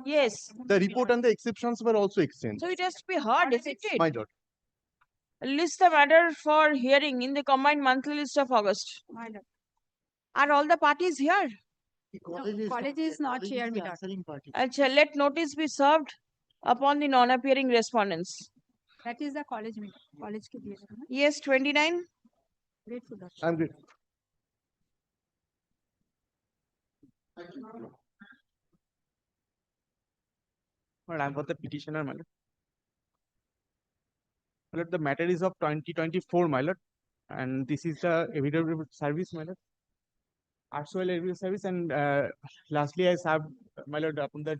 Yes. The report and the exceptions were also exchanged. So it has to be heard, isn't it? My lord. List the matter for hearing in the combined monthly list of August. Are all the parties here? College is not here, my lord. Achha, let notice be served upon the non-appearing respondents. That is the college meeting. College ke diye hai na? Yes, 29. Grateful, Dr. I'm good. But I'm for the petitioner, my lord. My lord, the matter is of 2024, my lord, and this is the evidence service, my lord. Actual evidence service, and lastly, I served, my lord, upon the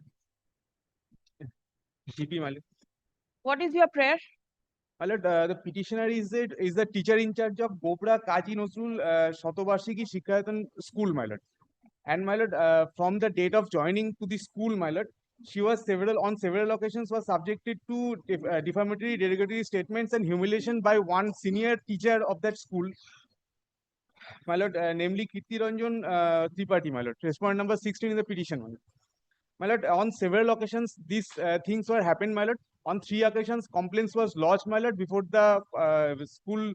GP, my lord. What is your prayer? My lord, the petitioner is the teacher in charge of Gopra Kaji Nozrul Shotobarshiki Shikkayatan School, my lord. And my lord, from the date of joining to the school, my lord, she was on several occasions was subjected to defamatory, derogatory statements and humiliation by one senior teacher of that school, my lord, namely Kirti Ranjan Tripathi, my lord. Respondent number 16 in the petition, my lord. My lord, on several occasions, these things were happened, my lord. On 3 occasions, complaints was lodged, my lord, before the school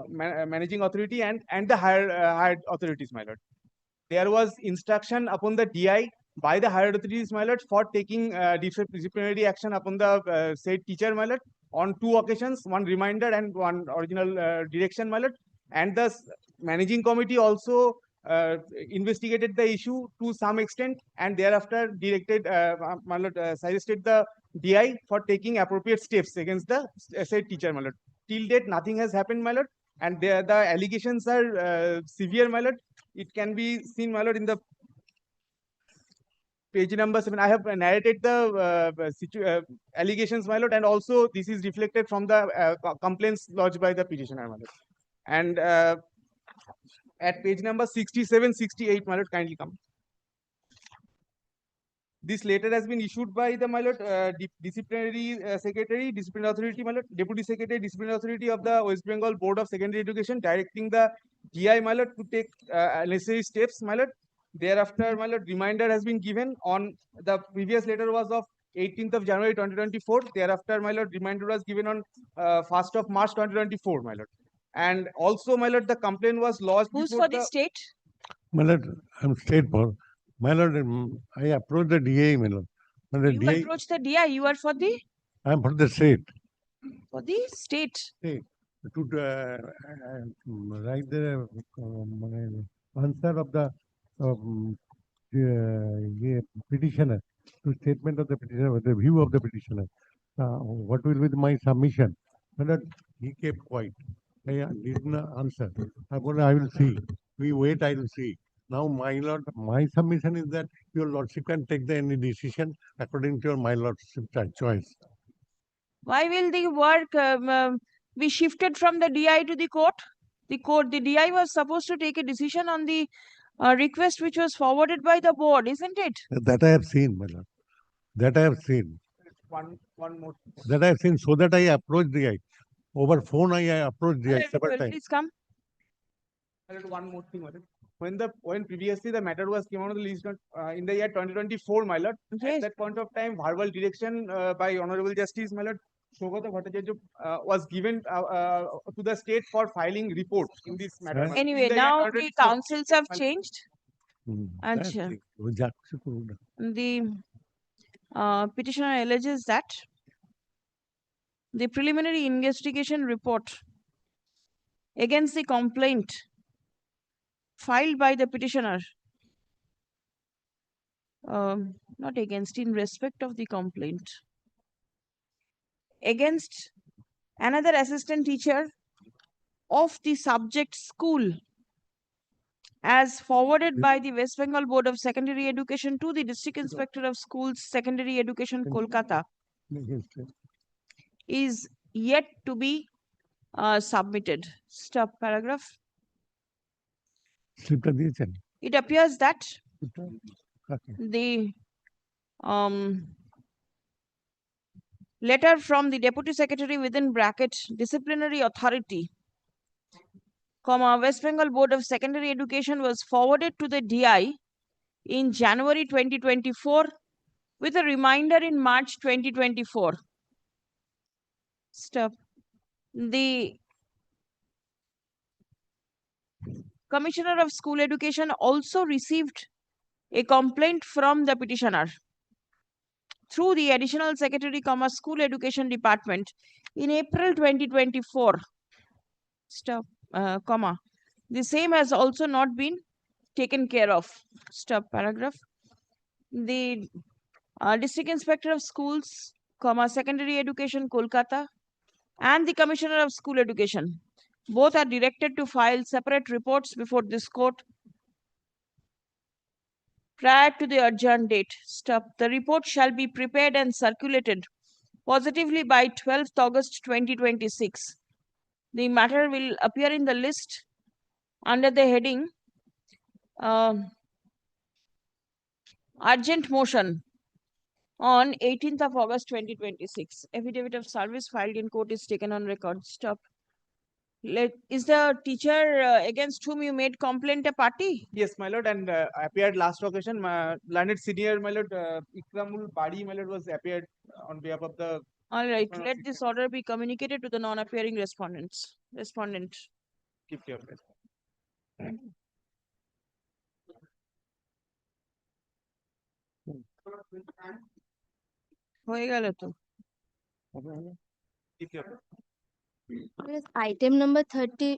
managing authority and the higher authorities, my lord. There was instruction upon the DI by the higher authorities, my lord, for taking disciplinary action upon the said teacher, my lord, on 2 occasions, one reminder and one original direction, my lord. And the managing committee also investigated the issue to some extent, and thereafter directed, my lord, suggested the DI for taking appropriate steps against the said teacher, my lord. Till date, nothing has happened, my lord, and the allegations are severe, my lord. It can be seen, my lord, in the page number 7. I have narrated the allegations, my lord, and also this is reflected from the complaints lodged by the petitioner, my lord. And at page number 67, 68, my lord, kindly come. This letter has been issued by the, my lord, disciplinary secretary, disciplinary authority, my lord, deputy secretary, disciplinary authority of the West Bengal Board of Secondary Education, directing the DI, my lord, to take necessary steps, my lord. Thereafter, my lord, reminder has been given on the previous letter was of 18th of January 2024. Thereafter, my lord, reminder was given on 1st of March 2024, my lord. And also, my lord, the complaint was lodged. Who's for the state? My lord, I'm state for. My lord, I approached the DA, my lord. You approach the DI, you are for the? I'm for the state. For the state. State. To write the answer of the petitioner, to statement of the petitioner, the view of the petitioner. What will be my submission? My lord, he kept quiet. I did not answer. I will see. We wait, I will see. Now, my lord, my submission is that your lordship can take any decision according to your my lordship choice. Why will the work be shifted from the DI to the court? The DI was supposed to take a decision on the request which was forwarded by the board, isn't it? That I have seen, my lord. That I have seen. One more. That I have seen, so that I approached DI. Over phone, I approached DI several times. Please come. One more thing, madam. when previously the matter was came out of the list in the year 2024, my lord. At that point of time, verbal direction by Honorable Justice, my lord, Shogata Bhattacharya was given to the state for filing reports in this matter. my lord. In Anyway, the year now the 2024, councils have my lord. changed. Acha. The petitioner alleges that the preliminary investigation report against the complaint filed by the petitioner, not against, in respect of the complaint, against another assistant teacher of the subject school, as forwarded by the West Bengal Board of Secondary Education to the District Inspector of Schools, Secondary Education, Kolkata, is yet to be submitted. Stop paragraph. It appears that the letter from the Deputy Secretary within bracket Disciplinary Authority, West Bengal Board of Secondary Education was forwarded to the DI in January 2024 with a reminder in March 2024. Stop. The Commissioner of School Education also received a complaint from the petitioner through the Additional Secretary, School Education Department in April 2024. Stop. The same has also not been taken care of. Stop paragraph. The District Inspector of Schools, Secondary Education, Kolkata, and the Commissioner of School Education, both are directed to file separate reports before this court prior to the adjourned date. Stop. The report shall be prepared and circulated positively by 12th August 2026. The matter will appear in the list under the heading Urgent Motion on 18th of August 2026. Affidavit of service filed in court is taken on record. Stop. Is the teacher against whom you made complaint a party? Yes, my lord, and appeared last occasion. Learned senior, my lord, Ikramul Badi, my lord, was appeared on behalf of the. All right, let this order be communicated to the non-appearing respondent. Keep your place. হয়ে গেল তো। Keep your place. Item number 30,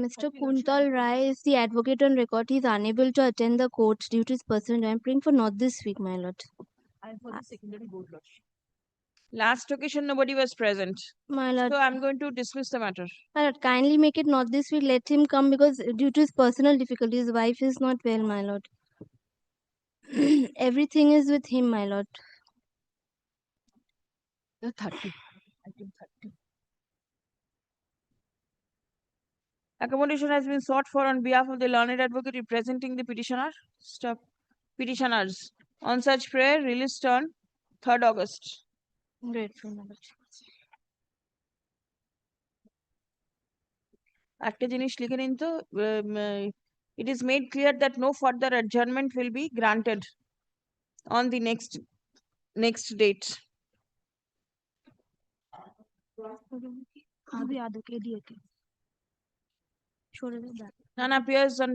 Mr. Kuntal Rai is the advocate on record. He is unable to attend the court due to his personal. I am praying for not this week, my lord. I'm for the secondary board lodge. Last occasion, nobody was present. My lord. So I'm going to dismiss the matter. My lord, kindly make it not this week. Let him come because due to his personal difficulties, his wife is not well, my lord. Everything is with him, my lord. The 30. Item 30. Accommodation has been sought for on behalf of the learned advocate representing the petitioner. Stop. Petitioners. On such prayer, released on 3rd August. Grateful, my lord. একটা জিনিস লিখে নিন তো, it is made clear that no further adjournment will be granted on the next date. None appears on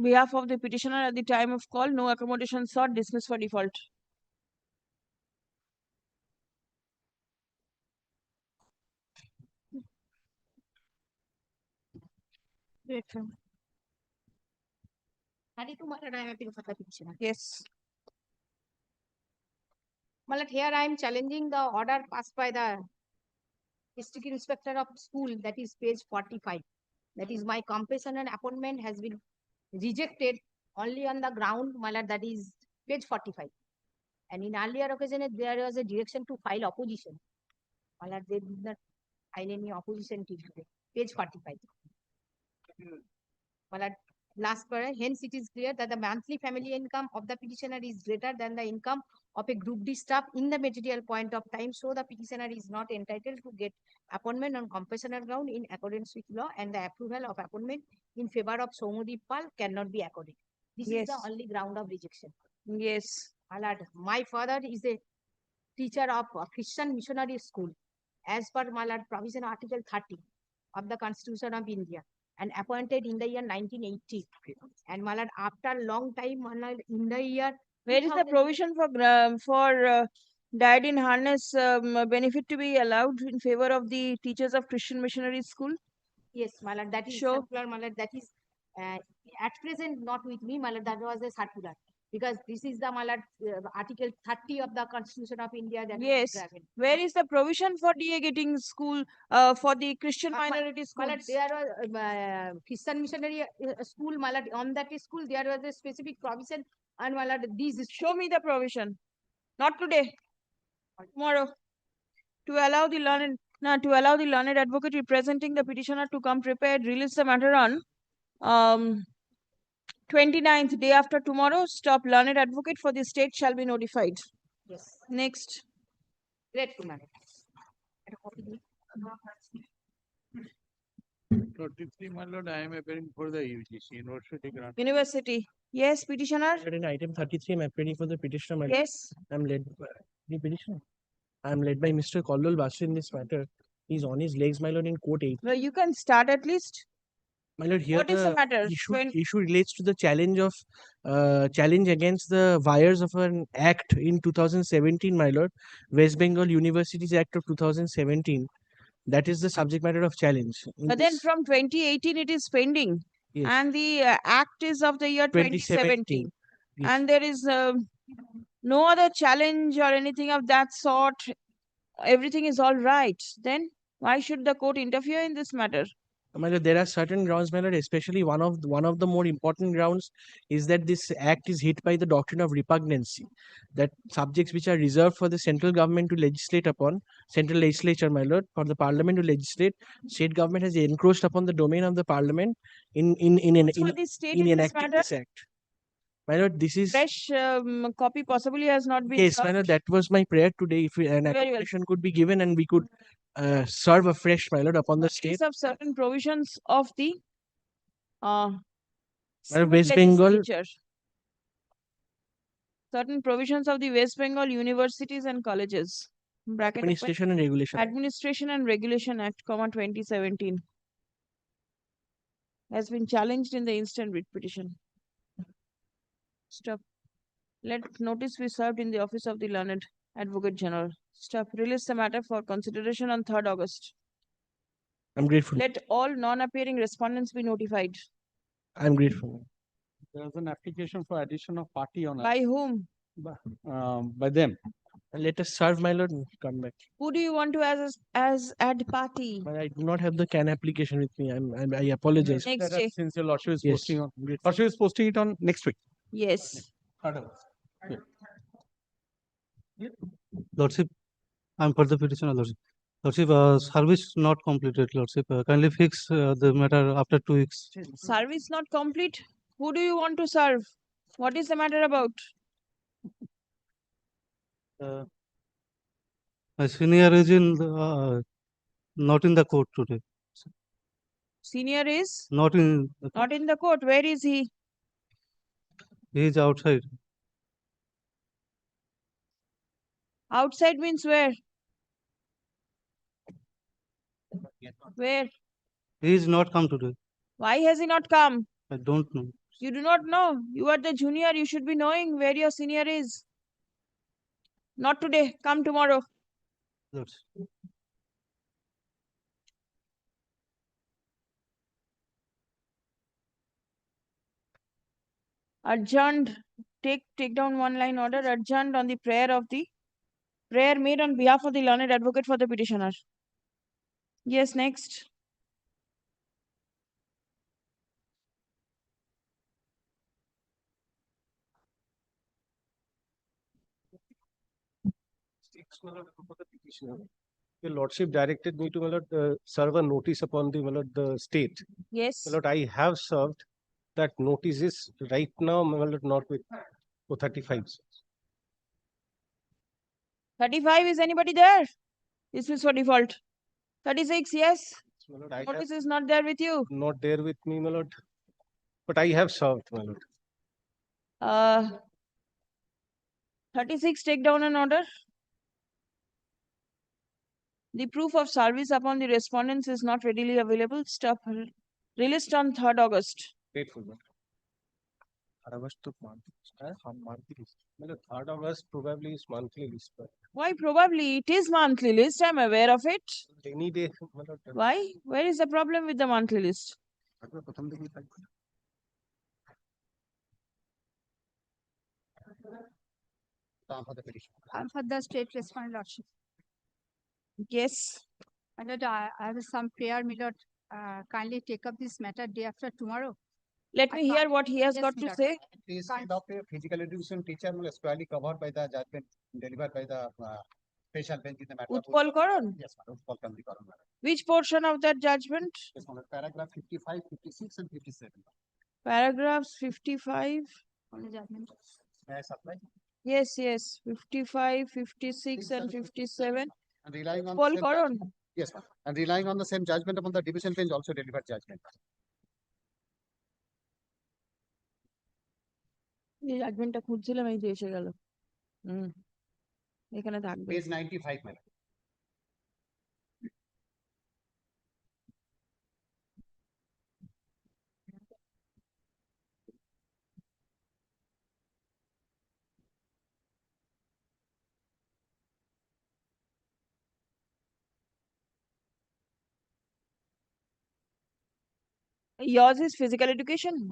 behalf of the petitioner at the time of call. No accommodation sought. Dismiss for default. Yes. Well, here I am challenging the order passed by the District Inspector of School, that is page 45. That is my compassion and appointment has been rejected only on the ground, my lord, that is page 45. And in earlier occasion, there was a direction to file opposition. My lord, they did not file any opposition till today. Page 45. My lord, last paragraph, hence it is clear that the monthly family income of the petitioner is greater than the income of a Group D staff in the material point of time, so the petitioner is not entitled to get appointment on compassionate ground in accordance with law, and the approval of appointment in favor of Soumodip Pal cannot be accorded. This is the Yes. only ground of rejection. Yes. My lord, my father is a teacher of a Christian missionary school, as per my lord provision Article 30 of the Constitution of India, and appointed in the year 1980. And my lord, after long time, my lord, in the year Where is the 2000 provision for died in harness benefit to be allowed in favor of the teachers of Christian missionary school? Yes, my lord, that is Sure. circular, my lord, that is at present not with me, my lord, that was a circular. Because this is the, my lord, Article 30 of the Constitution of India that Yes. is graven. Where is the provision for DA getting school for the Christian minority My lord, schools? there was Christian missionary school, my lord, on that school there was a specific provision, and my lord, these Show me the provision. Not today. Tomorrow. To allow the learned advocate representing the petitioner to come prepared, release the matter on 29th, day after tomorrow. Stop. Learned advocate for the state shall be notified. Yes. Next. Great, my lord. 23, my lord, I am appearing for the UGC, University Grant. University. Yes, petitioner. In item 33, I'm appearing for the petitioner. My lord. Yes. I'm led by the petitioner. I'm led by Mr. Kollal Basu in this matter. He's on his legs, my lord, in court 8. Well, you can start at least. My lord, here What is the matter? issue relates to the challenge against the wires of an act in 2017, my lord, West Bengal Universities Act of 2017. That is the subject matter of challenge. But then from 2018 it is pending. Yes. And the act is of the year 2017. 2017. Yes. And there is no other challenge or anything of that sort. Everything is all right. Then why should the court interfere in this matter? My lord, there are certain grounds, my lord, especially one of the more important grounds is that this act is hit by the doctrine of repugnancy. That subjects which are reserved for the central government to legislate upon, central legislature, my lord, for the parliament to legislate, state government has encroached upon the domain of the parliament in the state in this enacting matter? this act. My lord, this is Fresh copy possibly has not been yes, served. my lord, that was my prayer today. If an Very well. accommodation could be given and we could serve afresh, my lord, upon the state. Of certain provisions of the My state West Bengal legislature. Certain provisions of the West Bengal universities and colleges. Bracket open. Administration and Regulation. Administration and Regulation Act, 2017 has been challenged in the instant writ petition. Stop. Let notice be served in the office of the Learned Advocate General. Stop. Release the matter for consideration on 3rd August. I'm grateful. Let all non-appearing respondents be notified. I'm grateful. There was an application for addition of party on By whom? by them. And let us serve, my lord, and come back. Who do you want to as add party? But I do not have the CAN application with me. I apologize. Next day. Since your lordship is Yes. posting on, lordship is posting it on next week. Yes. Lordship, I'm for the petitioner, Lordship. Lordship, service not completed, Lordship. Kindly fix the matter after 2 weeks. Service not complete. Who do you want to serve? What is the matter about? My senior is not in the court today. Senior is Not in the not in the court. Where is he? He is outside. Outside means where? Where? He is not come today. Why has he not come? I don't know. You do not know. You are the junior. You should be knowing where your senior is. Not today. Come tomorrow. Lordship. Adjourned. Take down one line order. Adjourned on the prayer made on behalf of the Learned Advocate for the petitioner. Yes, next. Your lordship directed me to serve a notice upon the state. Yes. My lord, I have served. That notice is right now, my lord, not with 35. 35, is anybody there? This is for default. 36, yes. My lord, I Notice have is not there with you. not there with me, my lord. But I have served, my lord. 36, take down an order. The proof of service upon the respondents is not readily available. Stuff released on 3rd August. Grateful, my lord. 3rd August to monthly list. My lord, 3rd August probably is monthly list. But Why? Probably it is monthly list. I'm aware of it. any day, my lord. Why? Where is the problem with the monthly list? I'm for the state respondent lordship. Yes. My lord, I have some prayer, my lord. Kindly take up this matter day after tomorrow. Let me hear what he has Yes, got my to lord. say. This kind of a physical education teacher will squarely covered by the judgment delivered by the special bench in the matter of Utpal Karan? Yes, madam. Utpal Karan, madam. Which portion of that judgment? Yes, madam. Paragraph 55, 56, and 57. Paragraphs 55. Only judgment. May I supply? Yes, yes. 55, 56, and 57. And relying on Utpal same Karan. judgment- Yes, madam. And relying on the same judgment upon the division bench also delivered judgment. এই জাজমেন্টটা খুঁজছিলাম, এই যে এসে গেল। এখানে থাকবে। Page 95, madam. Yours is physical education.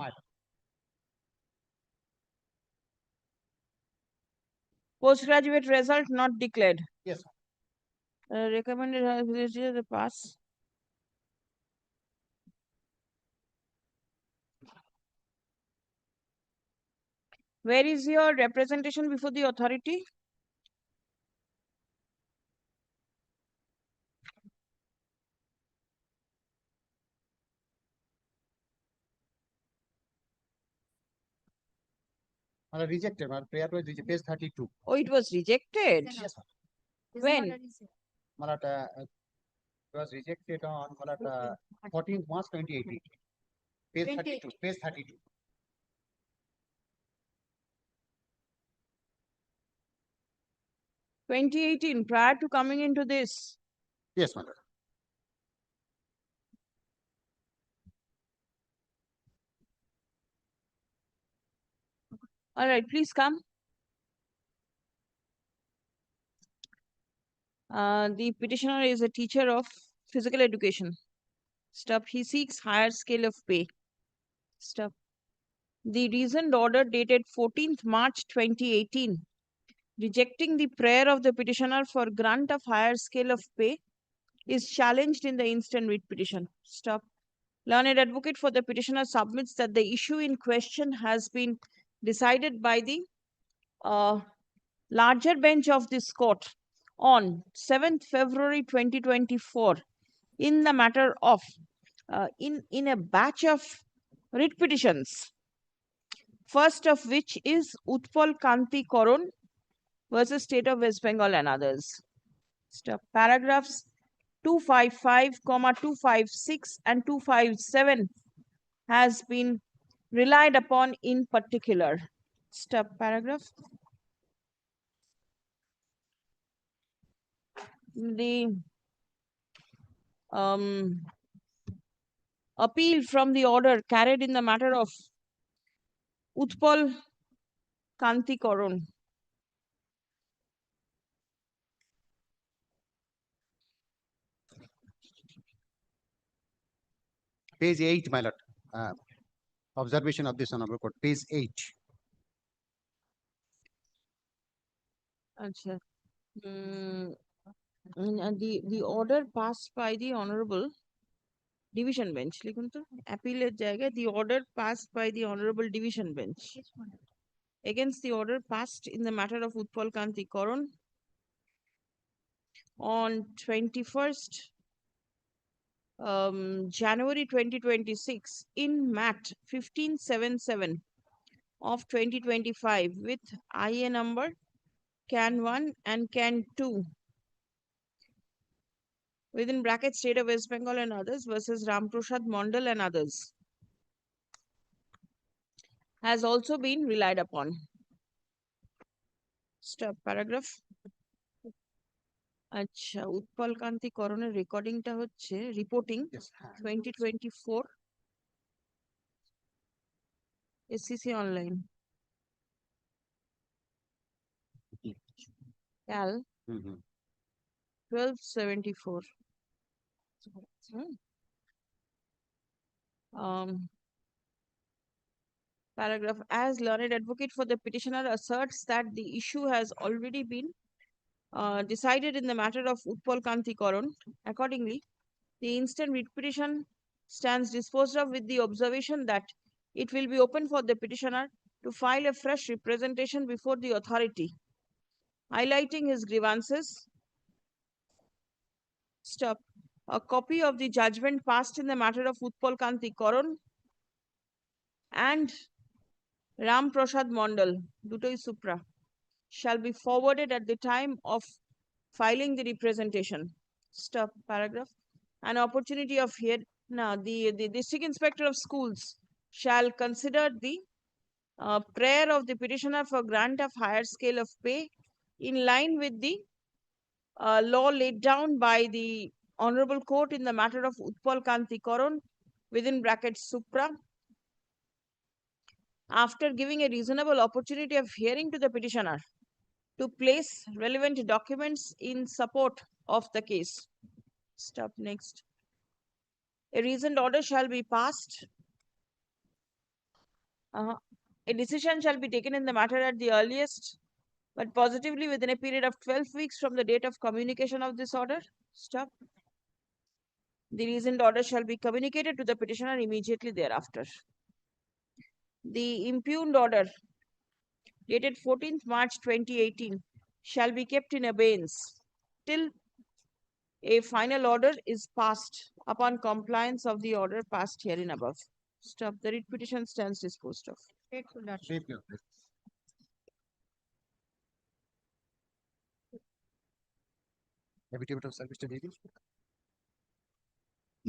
Postgraduate result not declared. Yes. Recommended the pass. Where is your representation before the authority? Rejected, madam. Prayer was rejected. Page 32. Oh, it was rejected. Yes, madam. When? It was rejected on 14th March 2018. Page 32. Page 32. (2018), prior to coming into this. Yes, madam. All right, please come. The petitioner is a teacher of physical education. Stop. He seeks higher scale of pay. Stop. The reasoned order dated 14th March 2018, rejecting the prayer of the petitioner for grant of higher scale of pay, is challenged in the instant writ petition. Stop. Learned advocate for the petitioner submits that the issue in question has been decided by the larger bench of this court on 7th February 2024 in the matter of in a batch of writ petitions, first of which is Utpal Kanti Karan versus State of West Bengal and others. Stop. Paragraphs 255, 256 and 257 has been relied upon in particular. Stop. Paragraph. The appeal from the order carried in the matter of Utpal Kanti Karan. Page 8, my lord. Observation of this honorable court. Page 8. Achha. The order passed by the honorable division bench. লিখুন তো appeal জায়গায় the order passed by the honorable division bench against the order passed in the matter of Utpal Kanti Karan on 21st January 2026 in MAT 1577 of 2025 with IA number Can 1 and Can 2 within brackets State of West Bengal and others versus Ramprasad Mondal and others has also been relied upon. Stop paragraph. আচ্ছা উৎপল কান্তি করণের রেকর্ডিংটা হচ্ছে reporting 2024 SCC online Cal 1274. Paragraph. As learned advocate for the petitioner asserts that the issue has already been decided in the matter of Utpal Kanti Karan. Accordingly, the instant writ petition stands disposed of with the observation that it will be open for the petitioner to file a fresh representation before the authority, highlighting his grievances. Stop. A copy of the judgment passed in the matter of Utpal Kanti Karan and Ram Prasad Mondal, Dutoi Supra, shall be forwarded at the time of filing the representation. Stop paragraph. An opportunity of here now the district inspector of schools shall consider the prayer of the petitioner for grant of higher scale of pay in line with the law laid down by the Honorable Court in the matter of Utpal Kanti Karan within brackets Supra, after giving a reasonable opportunity of hearing to the petitioner to place relevant documents in support of the case. Stop next. A reasoned order shall be passed. A decision shall be taken in the matter at the earliest, but positively within a period of 12 weeks from the date of communication of this order. Stop. The reasoned order shall be communicated to the petitioner immediately thereafter. The impugned order dated 14th March 2018 shall be kept in abeyance till a final order is passed upon compliance of the order passed herein above. Stop. The writ petition stands disposed of.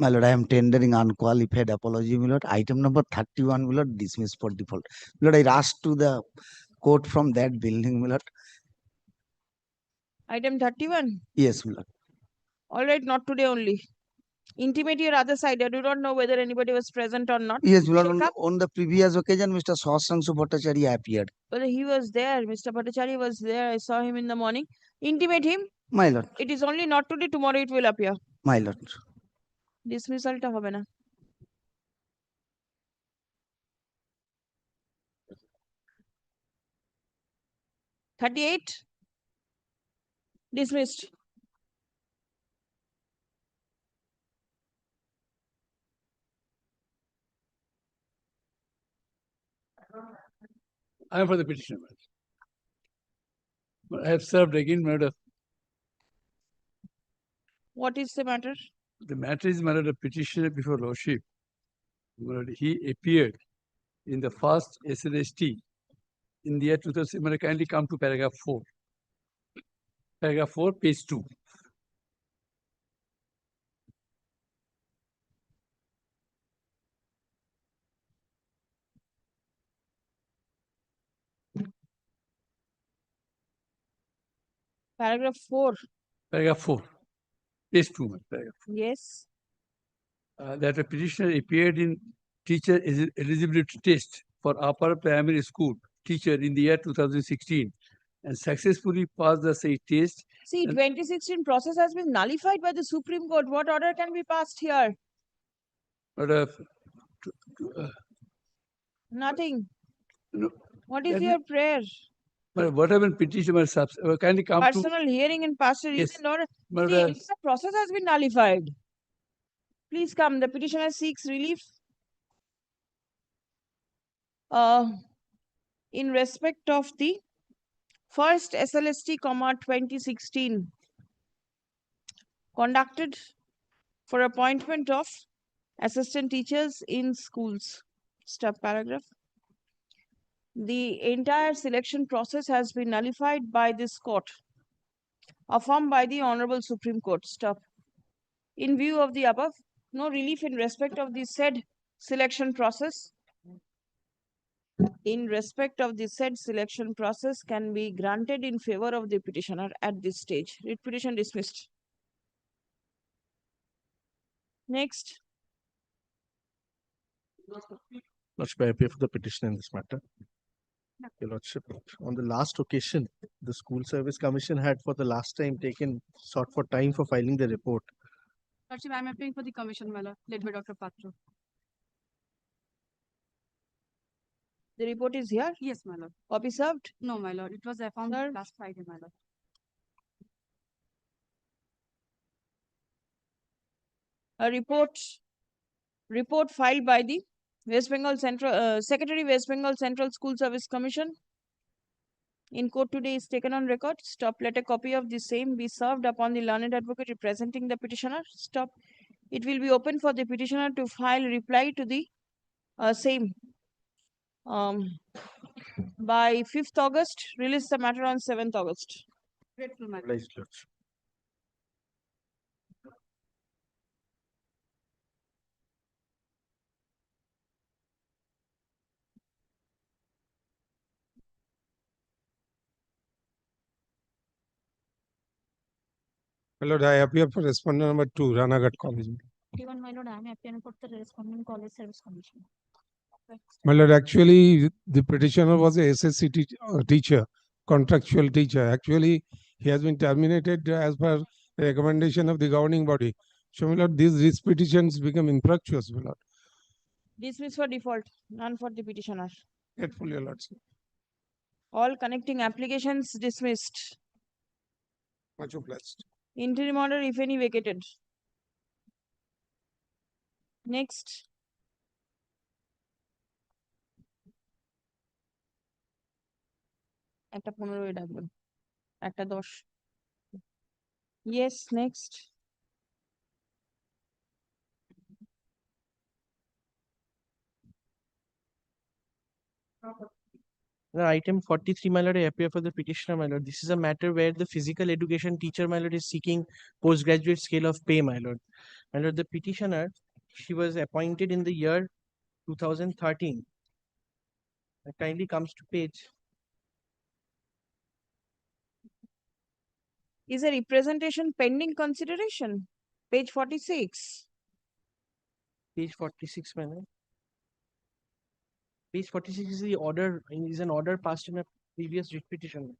My lord, I am tendering unqualified apology, my lord. Item number 31, my lord, dismissed for default. My lord, I rushed to the court from that building, my lord. Item 31. Yes, my lord. All right, not today only. Intimate your other side. I do not know whether anybody was present or not. Yes, my lord. On the previous occasion, Mr. Sahasranshu Bhattacharya appeared. Well, he was there. Mr. Bhattacharya was there. I saw him in the morning. Intimate him. My lord. It is only not today. Tomorrow it will appear. My lord. Dismissal ta hobe na. $38. Dismissed. I am for the petition. But I have served again murder. What is the matter? The matter is matter of petitioner before lordship. He appeared in the first SLST in the year 2000. Kindly come to paragraph 4. Paragraph 4, page 2. Paragraph 4. Paragraph 4, page 2. Paragraph. Yes. That a petitioner appeared in teacher eligibility test for upper primary school teacher in the year 2016 and successfully passed the say test. See, 2016 process has been nullified by the Supreme Court. What order can be passed here? But Nothing. no, What is your prayer? but what happened? Petitioner kindly come to Personal hearing and past a Yes. reason order. But, See, the process has been nullified. Please come. The petitioner seeks relief in respect of the first SLST, 2016 conducted for appointment of assistant teachers in schools. Stop paragraph. The entire selection process has been nullified by this court, affirmed by the Honorable Supreme Court. Stop. In view of the above, no relief in respect of the said selection process can be granted in favor of the petitioner at this stage. Writ petition dismissed. Next. Lordship, I appear for the petition in this matter. Your Lordship, on the last occasion, the School Service Commission had for the last time sought for time for filing the report. Lordship, I am appearing for the commission, my lord, led by Dr. Patro. The report is here? Yes, my lord. Copy served? No, my lord. It was found last Friday, my lord. A report filed by the West Bengal Central Secretary, West Bengal Central School Service Commission in court today is taken on record. Stop. Let a copy of the same be served upon the learned advocate representing the petitioner. Stop. It will be open for the petitioner to file reply to the same by 5th August. Release the matter on 7th August. Grateful, my lord. My lord, I appear for respondent number 2, Ranagat College. Even my lord, I am appearing for the respondent college service commission. My lord, actually, the petitioner was a SSC teacher, contractual teacher. Actually, he has been terminated as per the recommendation of the governing body. So, my lord, these petitions become infructuous, my lord. Dismiss for default, none for the petitioner. Grateful, your lordship. All connecting applications dismissed. Much obliged. Interim order, if any, vacated. Next. একটা 15 ডাকবেন, একটা 10. Yes, next. Item 43, my lord, I appear for the petitioner, my lord. This is a matter where the physical education teacher, my lord, is seeking postgraduate scale of pay, my lord. My lord, the petitioner, she was appointed in the year 2013. It kindly comes to page. Is a representation pending consideration? Page 46. Page 46, my lord. Page 46 is the order, is an order passed in a previous writ petition.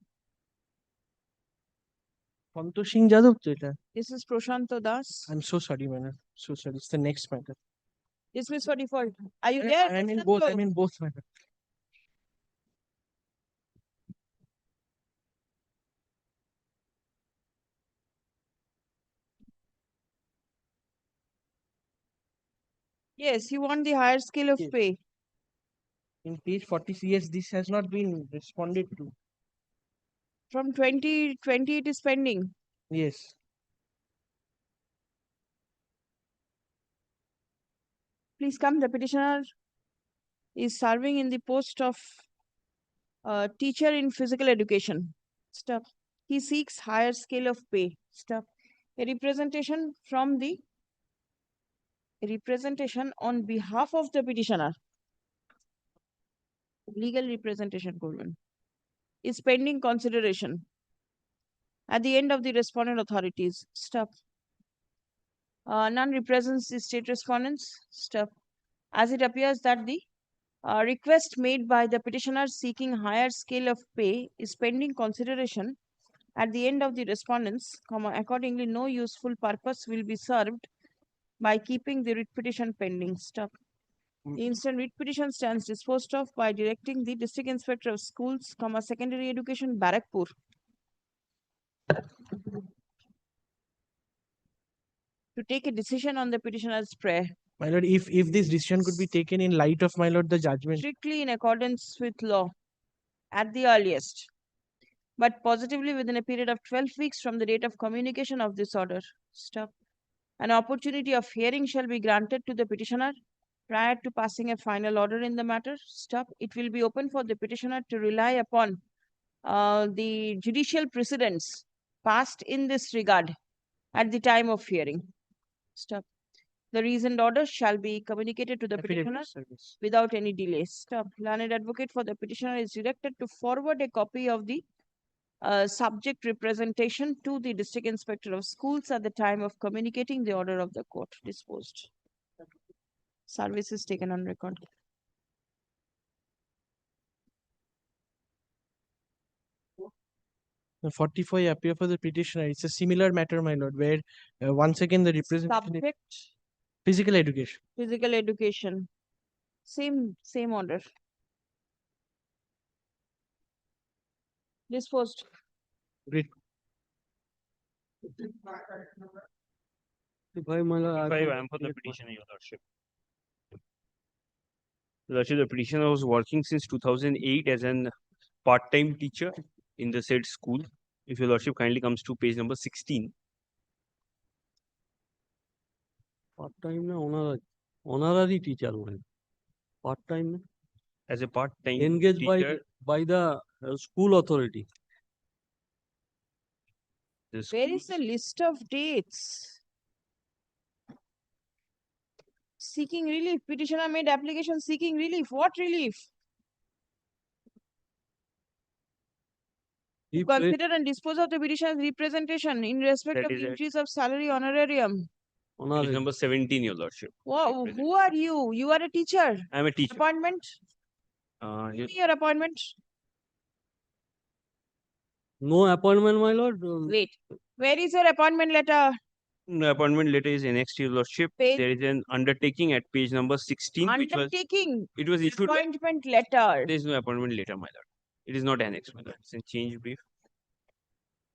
Santosh Singh Jadhav to এটা. This is Prashanta Das. I'm so sorry, man. So sorry. It's the next matter. Dismiss for default. Are you there? I'm in both. I'm in both, my lord. Yes, you want the higher scale of Yes. pay. In page 46, yes, this has not been responded to. From 2020, it is pending. Yes. Please come. The petitioner is serving in the post of teacher in physical education. Stop. He seeks higher scale of pay. Stop. A representation on behalf of the petitioner. Legal representation করবেন, is pending consideration at the end of the respondent authorities. Stop. None represents the state respondents. Stop. As it appears that the request made by the petitioner seeking higher scale of pay is pending consideration at the end of the respondents, accordingly no useful purpose will be served by keeping the writ petition pending. Stop. The instant writ petition stands disposed of by directing the District Inspector of Schools, Secondary Education, Barakpur to take a decision on the petitioner's prayer. My lord, if this decision could be taken in light of, my lord, the judgment. Strictly in accordance with law at the earliest, but positively within a period of 12 weeks from the date of communication of this order. Stop. An opportunity of hearing shall be granted to the petitioner prior to passing a final order in the matter. Stop. It will be open for the petitioner to rely upon the judicial precedents passed in this regard at the time of hearing. Stop. The reasoned order shall be communicated to the petitioner without any delay. Stop. Learned advocate for the petitioner is directed to forward a copy of the subject representation to the district inspector of schools at the time of communicating the order of the court. Disposed. Service is taken on record. The 45 appear for the petitioner. It's a similar matter, my lord, where once again the representation Subject physical education. physical education. Same order. Disposed. Great. Five, my lord, I am for the petitioner, Your Lordship. Lordship, the petitioner was working since 2008 as an part-time teacher in the said school. If Your Lordship kindly comes to page number 16. part-time na honorary teacher one. Part-time na? As a part-time Engaged teacher. by the school authority. Where is the list of dates? Seeking relief. Petitioner made application seeking relief. What relief? He Consider and dispose of the petitioner's representation in respect That of is it. increase of salary honorarium. Page number 17, Your Lordship. Who are you? You are a teacher. I am a teacher. Appointment? Give me your appointment. No appointment, my lord. Wait. Where is your appointment letter? The appointment letter is annexed, Your Lordship. Page- There is an undertaking at page number 16. Undertaking. It was issued. Appointment letter. There is no appointment letter, my lord. It is not annexed, my lord. It's a change brief.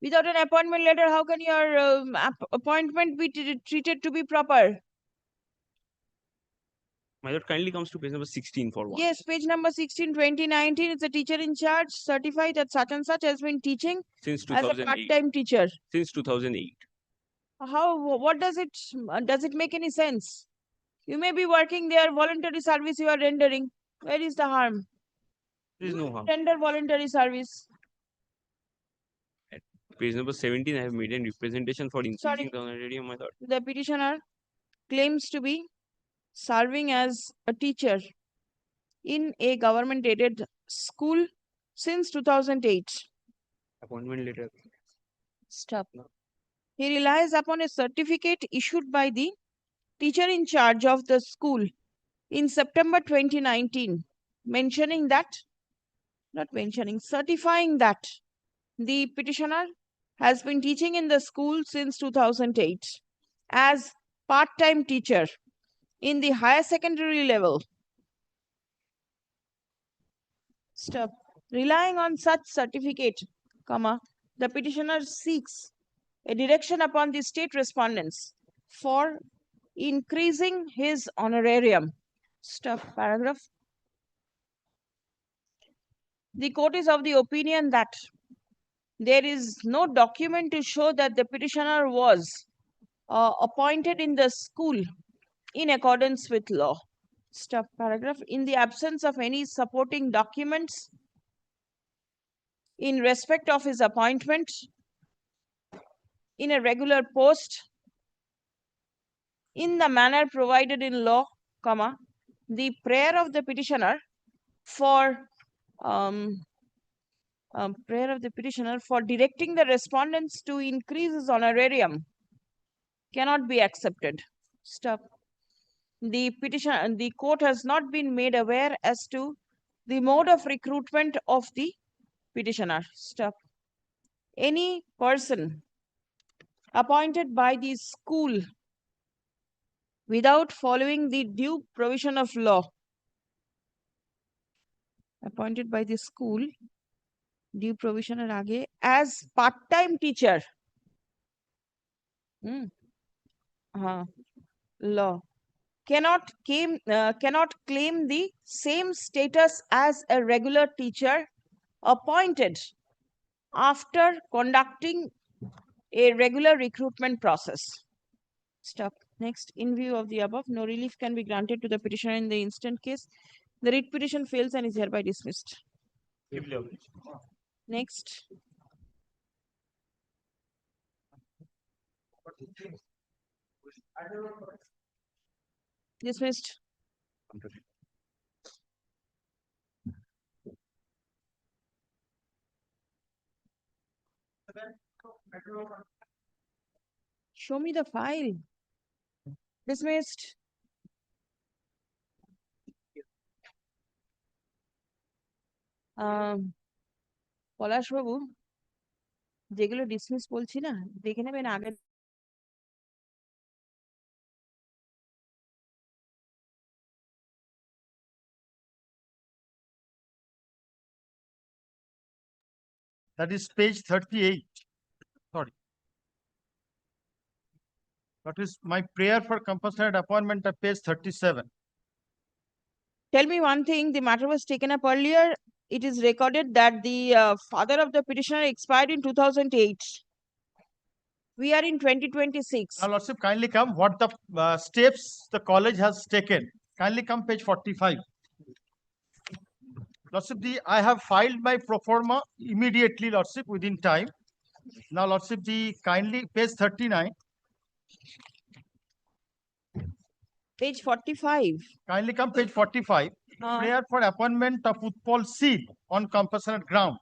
Without an appointment letter, how can your appointment be treated to be proper? My lord kindly comes to page number 16 for one. Yes, page number 16, 2019. It's a teacher in charge certified that such and such has been teaching Since as a 2008. part-time teacher. Since 2008. What does it make any sense? You may be working there, voluntary service you are rendering. Where is the harm? There is no harm. Render voluntary service. At page number 17, I have made a representation for increasing the honorarium, my lord. The petitioner claims to be serving as a teacher in a government-aided school since 2008. Appointment letter. Stop. He relies upon a certificate issued by the teacher in charge of the school in September 2019, certifying that the petitioner has been teaching in the school since 2008 as part-time teacher in the higher secondary level. Stop. Relying on such certificate, the petitioner seeks a direction upon the state respondents for increasing his honorarium. Stop. Paragraph. The court is of the opinion that there is no document to show that the petitioner was appointed in the school in accordance with law. Stop. Paragraph. In the absence of any supporting documents in respect of his appointment in a regular post in the manner provided in law, the prayer of the petitioner for directing the respondents to increase his honorarium cannot be accepted. Stop. The court has not been made aware as to the mode of recruitment of the petitioner. Stop. Any person appointed by the school without following the due provision of law, appointed by the school, due provision as part-time teacher, law, cannot claim the same status as a regular teacher appointed after conducting a regular recruitment process. Stop. Next, in view of the above, no relief can be granted to the petitioner in the instant case. The writ petition fails and is hereby dismissed. Next. Dismissed. Show me the file. Dismissed. পলাশ বাবু যেগুলো dismiss বলছি না দেখে নেবেন আগে That is page 38. Sorry. That is my prayer for compassionate appointment at page 37. Tell me one thing, the matter was taken up earlier. It is recorded that the father of the petitioner expired in 2008. We are in 2026. Now, Lordship, kindly come. What the steps the college has taken? Kindly come, page 45. Lordship, I have filed my pro forma immediately, Lordship, within time. Now, Lordship, kindly page 39. Page 45. Kindly come, page 45. Prayer for appointment of HON'BLE on compassionate ground.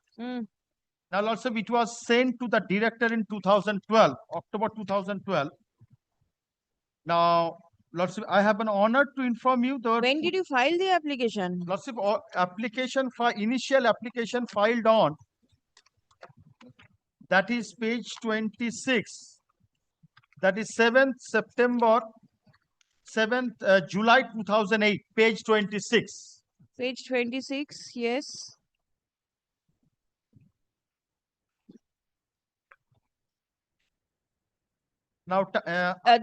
Now, Lordship, it was sent to the director in 2012, October 2012. Now, Lordship, I have an honor to inform you that. When did you file the application? Lordship, initial application filed on, that is page 26. That is 7th September, 7th July 2008, page 26. Page 26, yes. Now,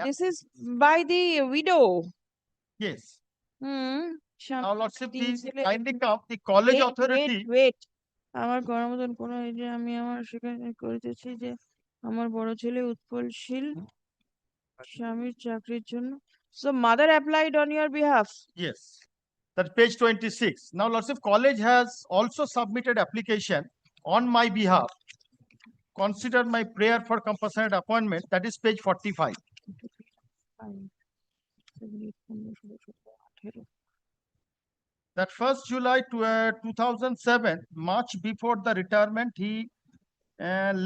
this is by the widow. Yes. Now, Lordship, kindly come, the college authority. Wait. আমার করার মতন কোনো এই যে আমি আমার সেখানে করিতেছি যে আমার বড় ছেলে উৎপলশীল স্বামীর চাকরির জন্য. So mother applied on your behalf. Yes. That's page 26. Now, Lordship, college has also submitted application on my behalf. Consider my prayer for compassionate appointment. That is page 45. That 1st July 2007, much before the retirement, he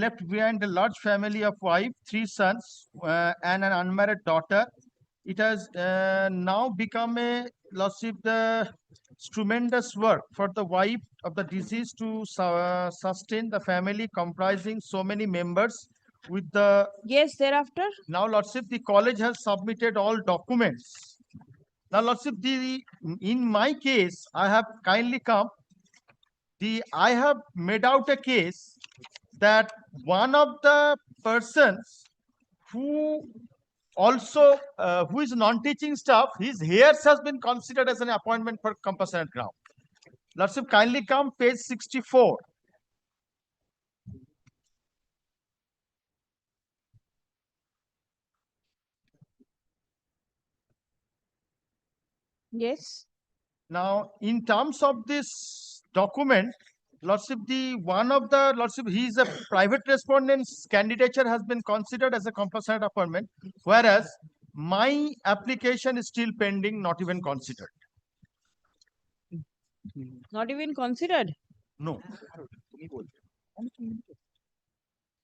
left behind a large family of wife, 3 sons, and an unmarried daughter. It has now become a Lordship, the tremendous work for the wife of the deceased to sustain the family comprising so many members with the. Yes, thereafter. Now, Lordship, the college has submitted all documents. Now, Lordship, in my case, I have kindly come. I have made out a case that one of the persons who also who is non-teaching staff, his heirs has been considered as an appointment for compassionate ground. Lordship, kindly come, page 64. Yes. Now, in terms of this document, Lordship, Lordship, he is a private respondent's candidature has been considered as a compassionate appointment, whereas my application is still pending, not even considered. Not even considered? No.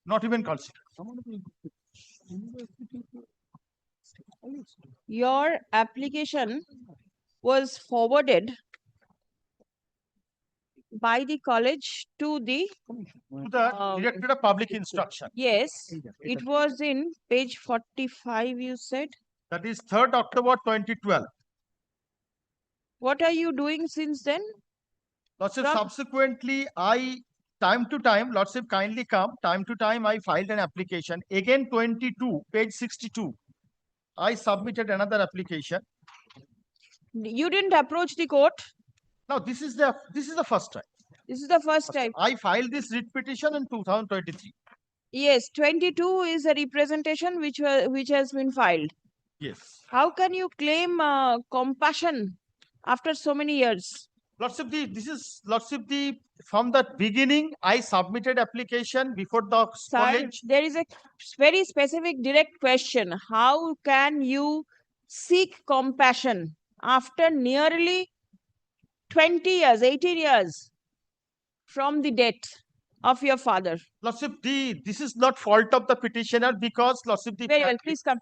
Not even considered. Your application was forwarded by the college to the Director of Public Instruction. Yes, it was in page 45, you said. That is 3rd October 2012. What are you doing since then? Lordship, subsequently, time to time, Lordship, kindly come, time to time, I filed an application. Again, 22, page 62. I submitted another application. You didn't approach the court? No, this is the first time. This is the first time. I filed this writ petition in 2023. Yes, 22 is a representation which has been filed. Yes. How can you claim compassion after so many years? Lordship, this is Lordship, from the beginning, I submitted application before the Sir, college. there is a very specific direct question. How can you seek compassion after nearly 20 years, 18 years from the death of your father? Lordship, this is not fault of the petitioner because Lordship, Very well, please come.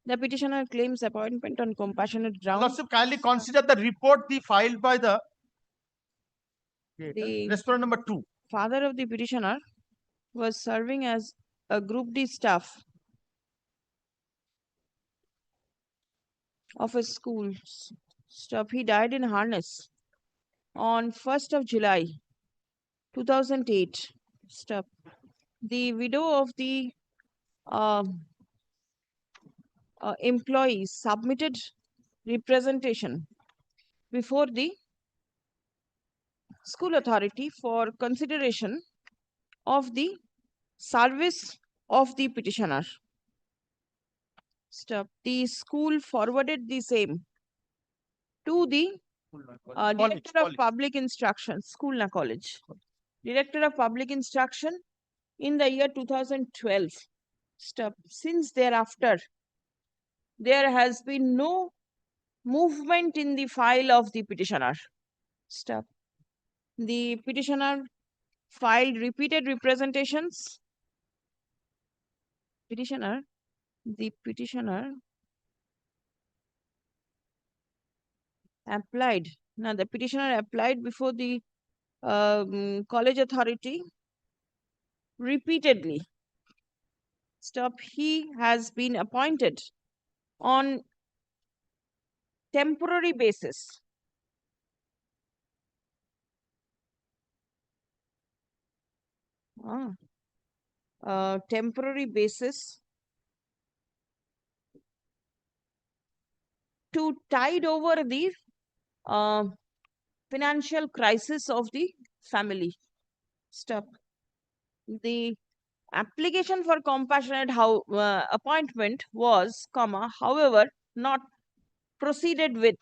The petitioner claims appointment on compassionate grounds. Lordship, kindly consider the report filed by the The respondent number 2. father of the petitioner was serving as a Group D staff of a school. Stop. He died in harness on 1st of July 2008. Stop. The widow of the employees submitted representation before the school authority for consideration of the service of the petitioner. Stop. The school forwarded the same to the Director of Public Instruction, school na college. Director of Public Instruction in the year 2012. Stop. Since thereafter, there has been no movement in the file of the petitioner. Stop. The petitioner filed repeated representations. The petitioner applied. Now, the petitioner applied before the college authority repeatedly. Stop. He has been appointed on temporary basis. Temporary basis to tide over the financial crisis of the family. Stop. The application for compassionate appointment was, however, not proceeded with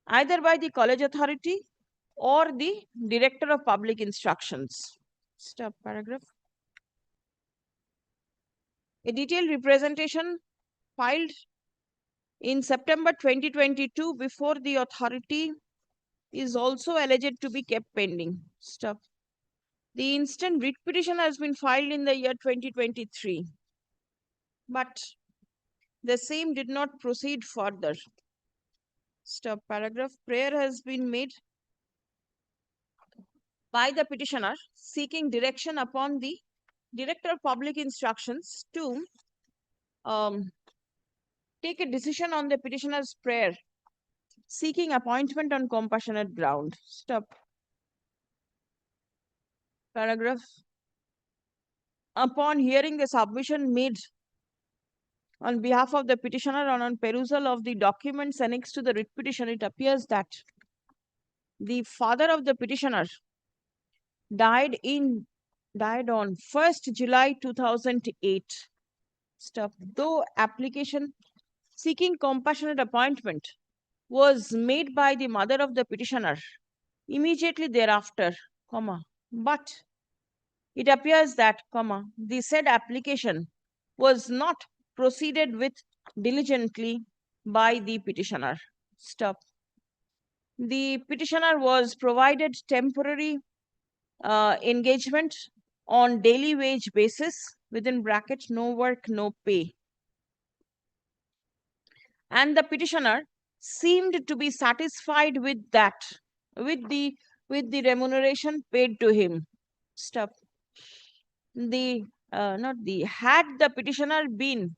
either by the college authority or the Director of Public Instructions. Stop. Paragraph. A detailed representation filed in September 2022 before the authority is also alleged to be kept pending. Stop. The instant writ petition has been filed in the year 2023, but the same did not proceed further. Stop. Paragraph. Prayer has been made by the petitioner seeking direction upon the Director of Public Instructions to take a decision on the petitioner's prayer seeking appointment on compassionate ground. Stop. Paragraph. Upon hearing the submission made on behalf of the petitioner and on perusal of the documents annexed to the writ petition, it appears that the father of the petitioner died on 1st July 2008. Stop. Though application seeking compassionate appointment was made by the mother of the petitioner immediately thereafter, but it appears that, the said application was not proceeded with diligently by the petitioner. Stop. The petitioner was provided temporary engagement on daily wage basis, within bracket, no work, no pay. And the petitioner seemed to be satisfied with that, with the remuneration paid to him. Stop. Had the petitioner been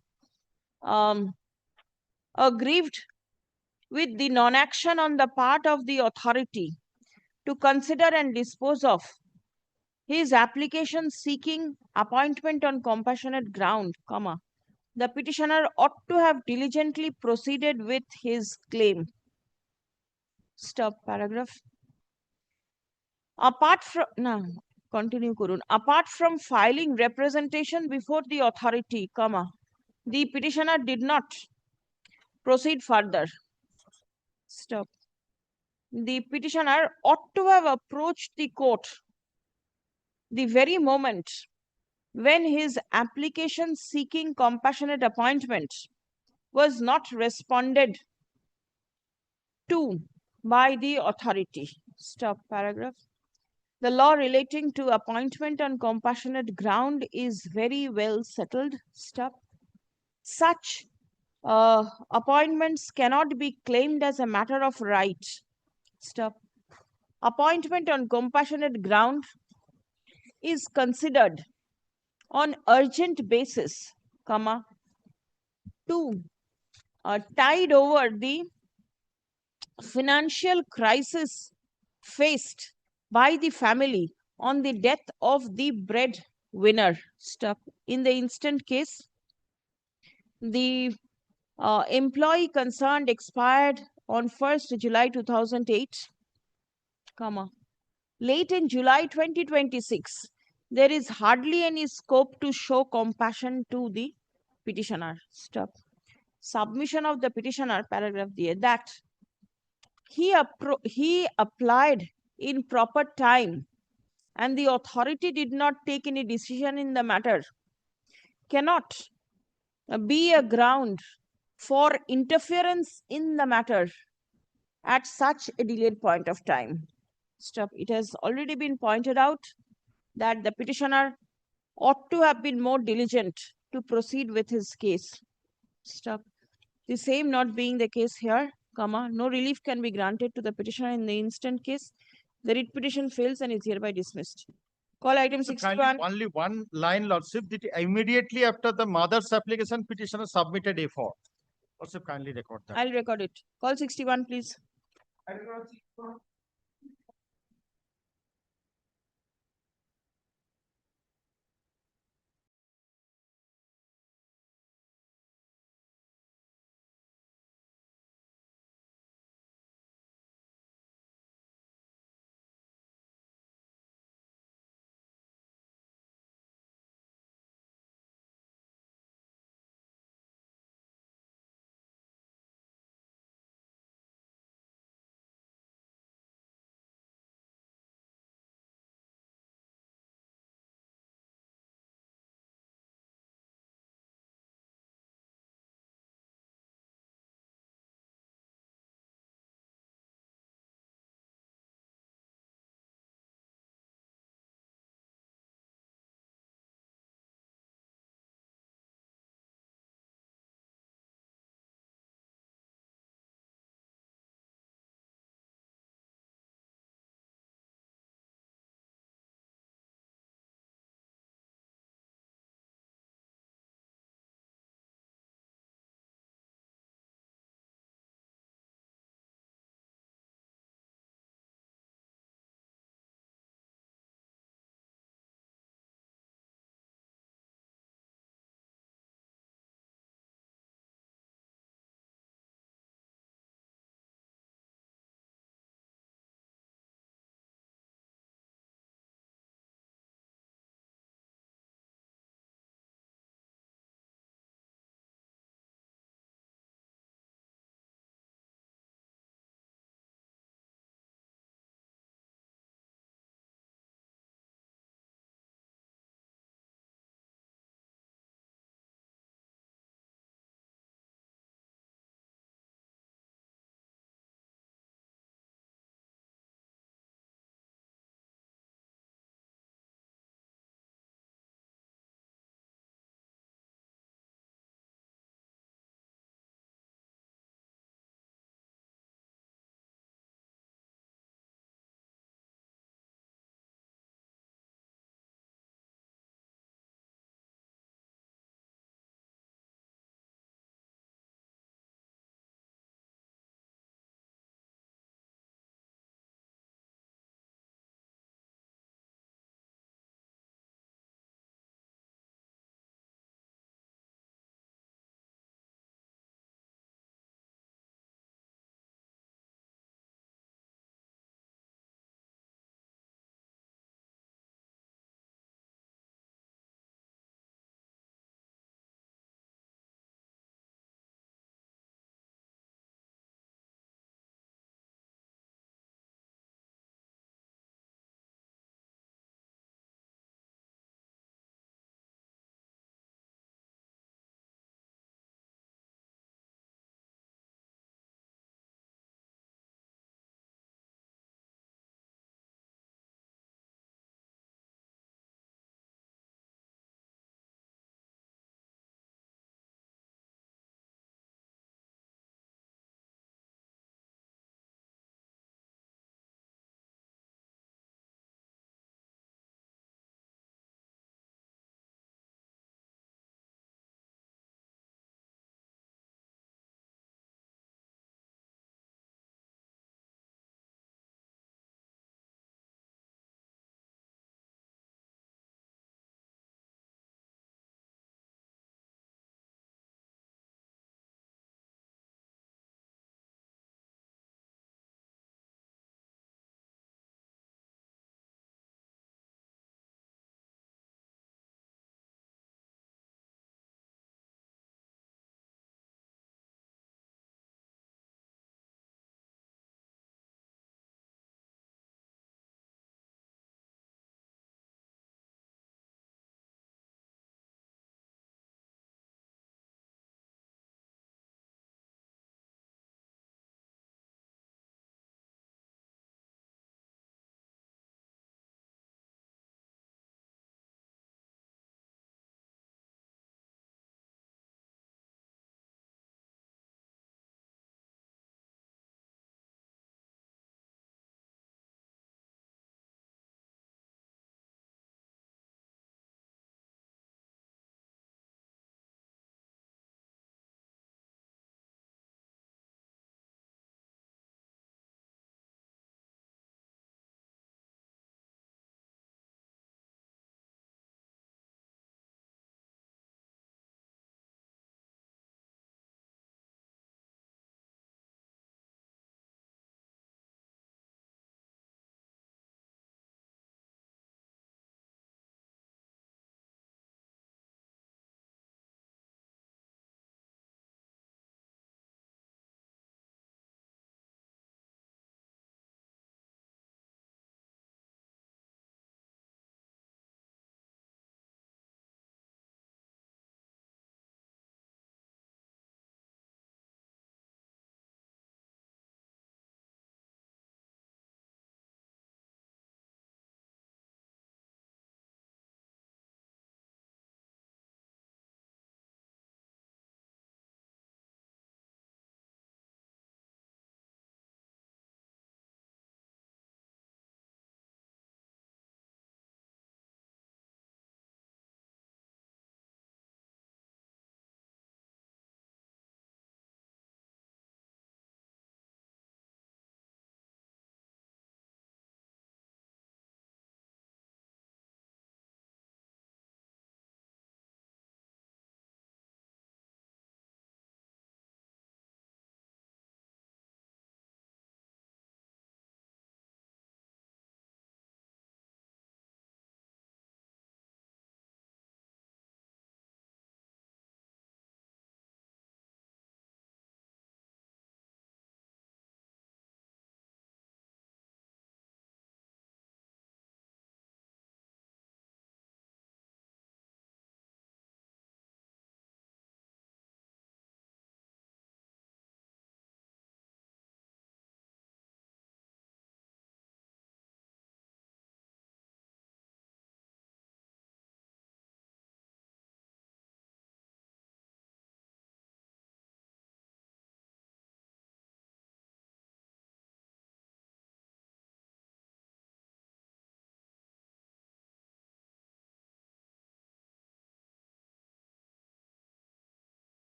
aggrieved with the non-action on the part of the authority to consider and dispose of his application seeking appointment on compassionate ground, the petitioner ought to have diligently proceeded with his claim. Stop. Paragraph. Apart from filing representation before the authority, the petitioner did not proceed further. Stop. The petitioner ought to have approached the court the very moment when his application seeking compassionate appointment was not responded to by the authority. Stop paragraph. The law relating to appointment on compassionate ground is very well settled. Stop. Such appointments cannot be claimed as a matter of right. Stop. Appointment on compassionate ground is considered on urgent basis, comma, to tide over the financial crisis faced by the family on the death of the breadwinner. Stop. In the instant case, the employee concerned expired on 1st July 2008, comma. Late in July 2026, there is hardly any scope to show compassion to the petitioner. Stop. Submission of the petitioner, paragraph there, that he applied in proper time and the authority did not take any decision in the matter cannot be a ground for interference in the matter at such a delayed point of time. Stop. It has already been pointed out that the petitioner ought to have been more diligent to proceed with his case. Stop. The same not being the case here, comma, no relief can be granted to the petitioner in the instant case. The writ petition fails and is hereby dismissed. Call item So 61. only one line, Lordship, that immediately after the mother's application, petitioner submitted A4. Lordship, kindly record that. I'll record it. Call 61, please.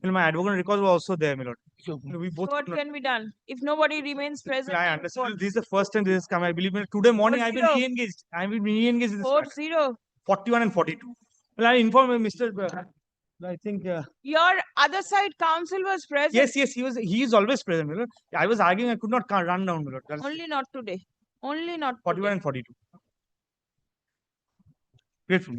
And my advocate records were also there, my lord. We both What could not- can be done? If nobody remains present. I understand. This is the first time this has come. I believe today morning I've been 4-0. re-engaged. I've been re-engaged in this 4-0. 41 and 42. Well, I informed Mr. I think Your other side counsel was present. yes, he is always present, my lord. I was arguing, I could not run down, my lord. That's Only not today. Only not 41 today. and 42. Grateful.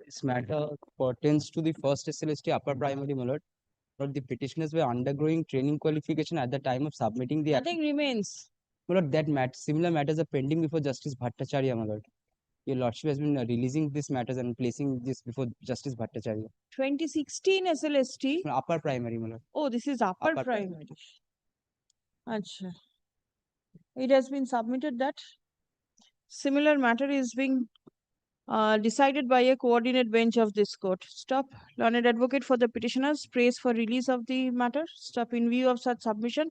This matter pertains to the first SLST upper primary, my lord. But the petitioners were undergoing training qualification at the time of submitting the Nothing remains. my lord, similar matters are pending before Justice Bhattacharya, my lord. Your lordship has been releasing these matters and placing this before Justice Bhattacharya. 2016 SLST. Upper primary, my lord. Oh, this is upper primary. Acha. It has been submitted that similar matter is being decided by a coordinate bench of this court. Stop. Learned advocate for the petitioners prays for release of the matter. Stop. In view of such submission,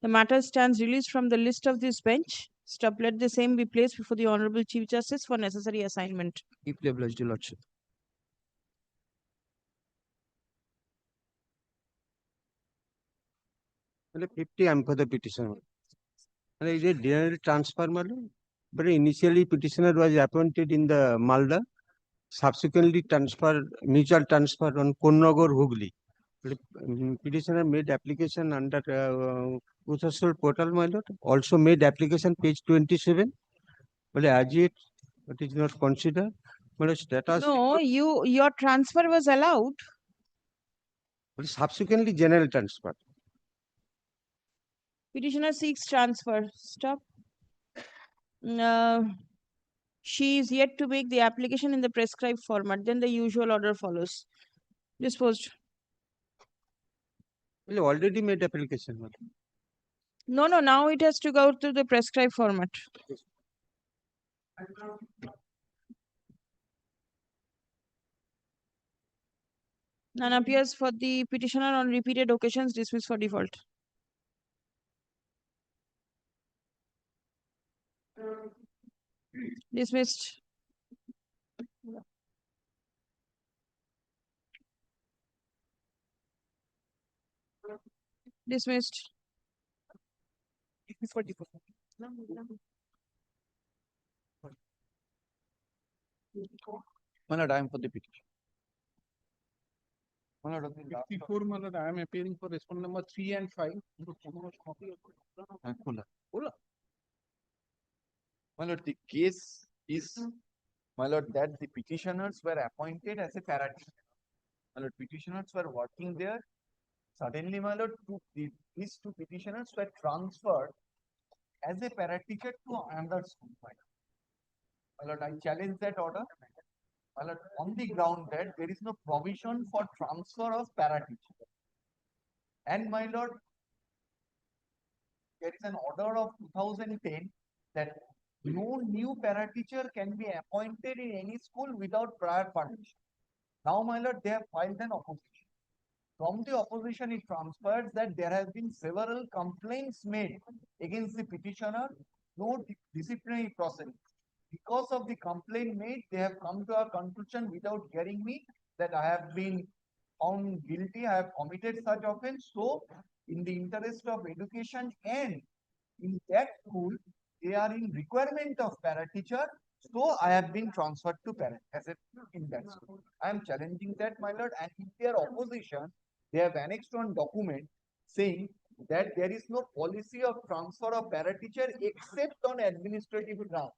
the matter stands released from the list of this bench. Stop. Let the same be placed before the Honorable Chief Justice for necessary assignment. Deeply obliged, your lordship. Well, 50 I am for the petitioner. And it is a general transfer, madam. But initially petitioner was appointed in the Malda, subsequently mutual transfer on Konnagar, Hooghly. Petitioner made application under Uthasol portal, my lord. Also made application page 27. But as yet, it is not considered. But status. No, your transfer was allowed. But subsequently general transfer. Petitioner seeks transfer. Stop. She is yet to make the application in the prescribed format. Then the usual order follows. Disposed. Well, already made application, madam. No, now it has to go to the prescribed format. None appears for the petitioner on repeated occasions, dismissed for default. Dismissed. Dismissed. For default. My lord, I am for the petition. My lord, 54, my lord, I am appearing for respondent number 3 and 5. My lord, the case is, my lord, that the petitioners were appointed as a para teacher. My lord, petitioners were working there. Suddenly, my lord, these two petitioners were transferred as a para teacher to another school. My lord, I challenge that order. My lord, on the ground that there is no provision for transfer of para teacher. And my lord, there is an order of 2010 that no new para teacher can be appointed in any school without prior permission. Now, my lord, they have filed an opposition. From the opposition, it transpires that there have been several complaints made against the petitioner, no disciplinary proceedings. Because of the complaint made, they have come to a conclusion without hearing me that I have been found guilty, I have committed such offense. So, in the interest of education and in that school, they are in requirement of para teacher. So, I have been transferred to para as in that school. I am challenging that, my lord, and in their opposition, they have annexed one document saying that there is no policy of transfer of para teacher except on administrative grounds.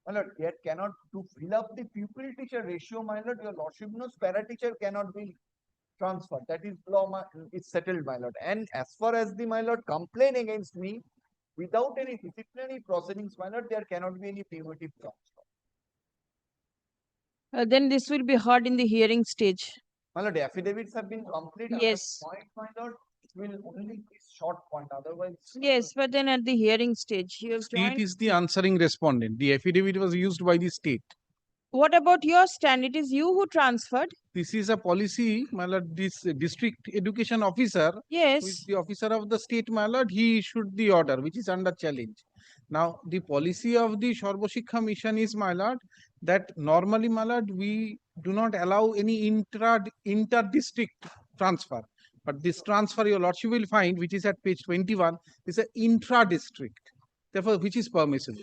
My lord, there cannot, to fill up the pupil teacher ratio, my lord, your lordship knows para teacher cannot be transferred. That is law, it's settled, my lord. And as far as the, my lord, complaint against me, without any disciplinary proceedings, my lord, there cannot be any punitive transfer. Then this will be heard in the hearing stage. My lord, affidavits have been completed. Yes. Point, my lord, it will only be short point, otherwise. Yes, but then at the hearing stage, you have State joined. is the answering respondent. The affidavit was used by the state. What about your stand? It is you who transferred. This is a policy, my lord, this district education officer, yes, who is the officer of the state, my lord, he issued the order, which is under challenge. Now, the policy of the Sarva Shiksha mission is, my lord, that normally, my lord, we do not allow any inter-district transfer. But this transfer, your lordship will find, which is at page 21, is an intra-district, therefore, which is permissible.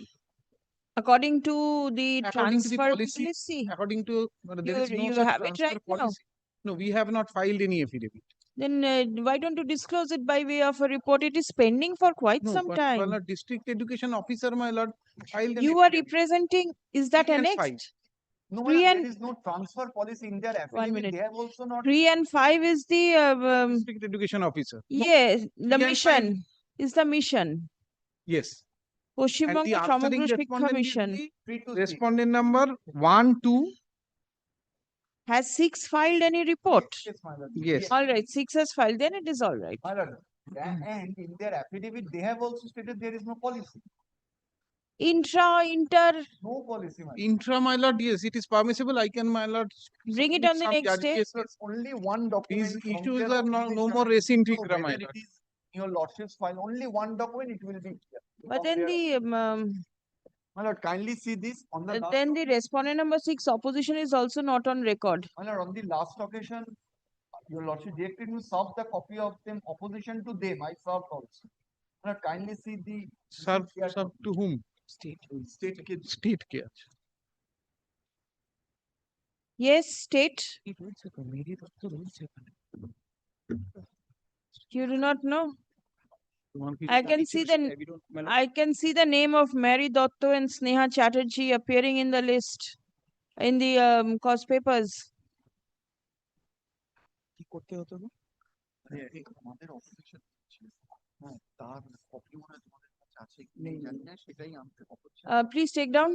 According to the According to the transfer policy, according to there is no you such have it transfer right now. policy. No, we have not filed any affidavit. Then why don't you disclose it by way of a report? It is pending for quite No, some but time. my lord, district education officer, my lord, filed an You are FIR. representing, is that 3 and 5. annexed? No, Three madam, and there is no transfer policy in their one affidavit. minute. They have also not. 3 and 5 is the District education officer. yes, the 3 and 5 mission is the mission. Yes. And Pashchimbanga the answering Samagro Shiksha respondent is Mission the respondent number 1, 2. has 6 filed any report. Yes, my lord. Yes. All right, 6 has filed, then it is all right. My lord. And in their affidavit, they have also stated there is no policy. Inter, No policy, my lord. Intra, my lord, yes, it is permissible. I can, my lord, bring it submit on the some next day. yes, It's only one document. these from issues their are no organization. more res integra, So my whether lord. it is your lordship's file, only one document, it will be clear. But From then their- the My lord, kindly see this on the last. then the respondent number 6 opposition is also not on record. My lord, on the last occasion, your lordship directed me to serve the copy of them opposition to them. I served also. My lord, kindly see the. Serve to whom? State. State care. Yes, state. You do not know. I can see the name of Mary Dotto and Sneha Chatterjee appearing in the list in the cause papers. আমাদের opposition ছিল। হ্যাঁ, তার copy মনে হয় তোমাদের কাছে আছে কি নেই জানি না, সেটাই আনতে opposition। Please take down.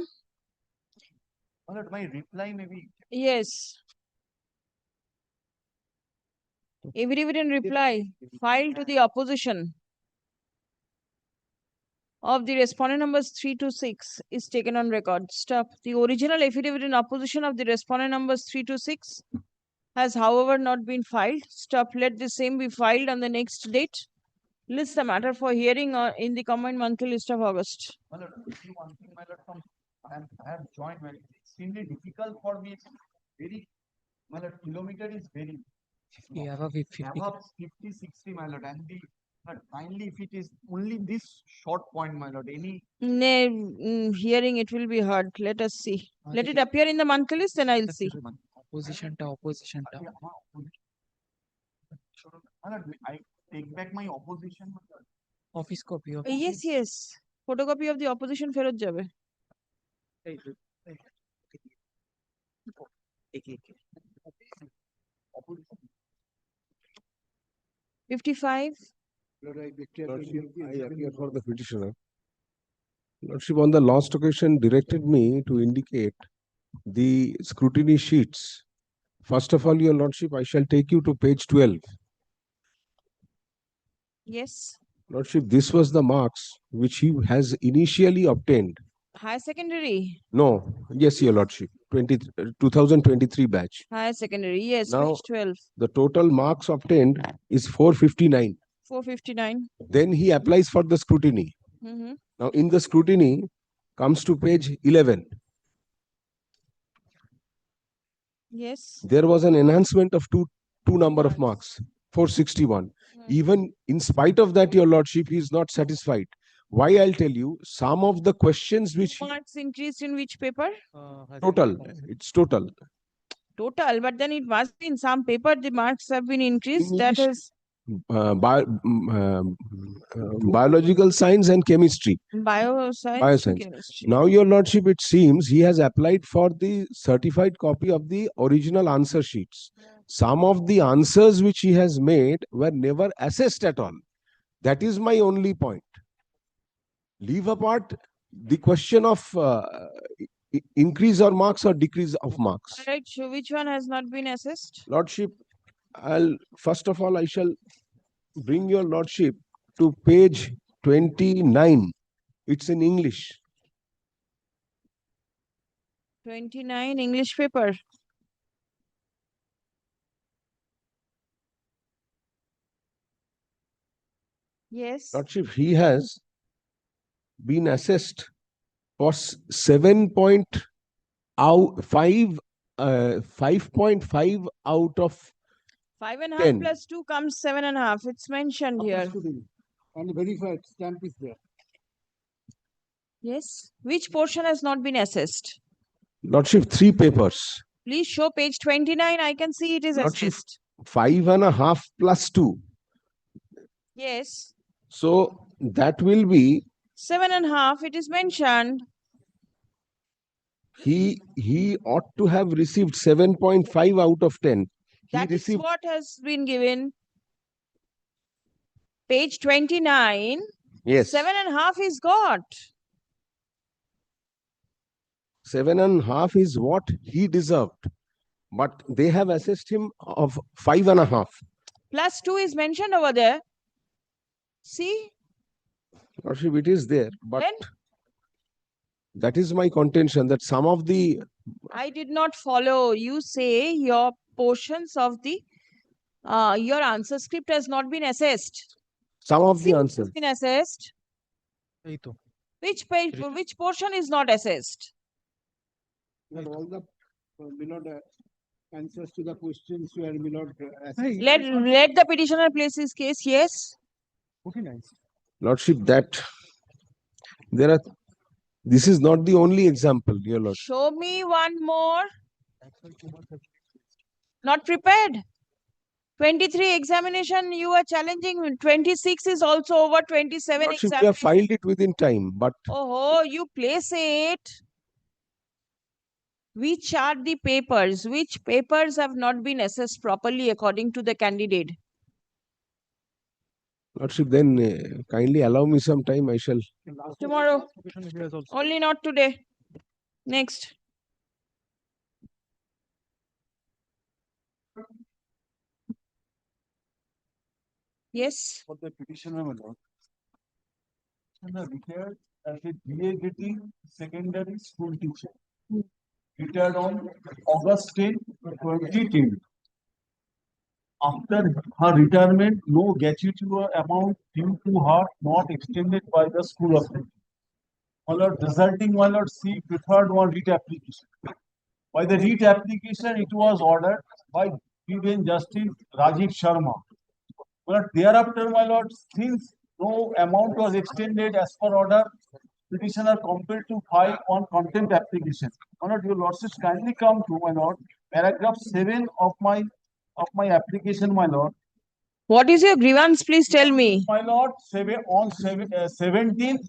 My lord, my reply may be. Yes. Affidavit in reply filed to the opposition of the respondent numbers 3 to 6 is taken on record. Stop. The original affidavit in opposition of the respondent numbers 3 to 6 has, however, not been filed. Stop. Let the same be filed on the next date. List the matter for hearing in the combined monthly list of August. My lord, see one thing, my lord, I have joined, well, it's extremely difficult for me. Very, my lord, kilometer is very. Above 50, 60, my lord, and the, kindly if it is only this short point, my lord, any. Hearing it will be hard. Let us see. Let it appear in the monthly list, then I'll see. Opposition. My lord, I take back my opposition. My lord. Office copy of. Yes, yes. Photocopy of the opposition ফেরত যাবে. 55. Lordship, I appear for the petitioner. Lordship, on the last occasion directed me to indicate the scrutiny sheets. First of all, your Lordship, I shall take you to page 12. Yes. Lordship, this was the marks which he has initially obtained. Higher secondary. No, yes, your Lordship, 2023 batch. Higher secondary. Yes, Now, page 12. the total marks obtained is 459. 459. Then he applies for the scrutiny. Mm-hmm. Now, in the scrutiny, comes to page 11. Yes. There was an enhancement of two number of marks, 461. Even in spite of that, your Lordship, he is not satisfied. Why? I'll tell you, some of the questions which Marks increased in which paper? total, it's total. Total, but then it must be in some paper the marks have been increased. That is Biological science and chemistry. bioscience. and chemistry. Now, your Lordship, it seems he has applied for the certified copy of the original answer sheets. Some of the answers which he has made were never assessed at all. That is my only point. Leave apart the question of increase or marks or decrease of marks. All right, so which one has not been assessed? Lordship, first of all, I shall bring your Lordship to page 29. It's in English. 29 English paper. Yes. Lordship, he has been assessed for 5.5 out of 5.5 10. plus 2 comes 7.5. It's mentioned here. And verified stamp is there. Yes. Which portion has not been assessed? Lordship, 3 papers. Please show page 29. I can see it is Lordship, assessed. 5.5 plus 2. Yes. So that will be 7.5, it is mentioned. he ought to have received 7.5 out of 10. He That is received what has been given. Page 29. yes 7.5 is got. 7.5 is what he deserved, but they have assessed him of 5.5. Plus 2 is mentioned over there. See? Lordship, it is there, but Then that is my contention that some of the I did not follow. You say your portions of the your answer script has not been assessed. some of See, the it answers. has been assessed. Which page, which portion is not assessed? All the answers to the questions were Let the petitioner place his case. Yes. Okay, nice. Lordship, that there are. This is not the only example, your Lordship. Show me one more. Not prepared. 23 examination you are challenging. 26 is also over. 27 Lordship, we have examination. filed it within time, but Oh, you place it. Which are the papers? Which papers have not been assessed properly according to the candidate? Lordship, then kindly allow me some time. I shall. Tomorrow. Only not today. Next. Yes. For the petitioner, my lord. Retired as a BA getting secondary school teacher. Retired on August 10, 2010. After her retirement, no gratuity amount due to her not extended by the school authority. My lord, resulting, my lord, she preferred one writ application. By the writ application, it was ordered by Divine Justice Rajiv Sharma. But thereafter, my lord, since no amount was extended as per order, petitioner compelled to file on contempt application. My lord, your lordship kindly come to, my lord, paragraph 7 of my application, my lord. What is your grievance? Please tell me. My lord, 17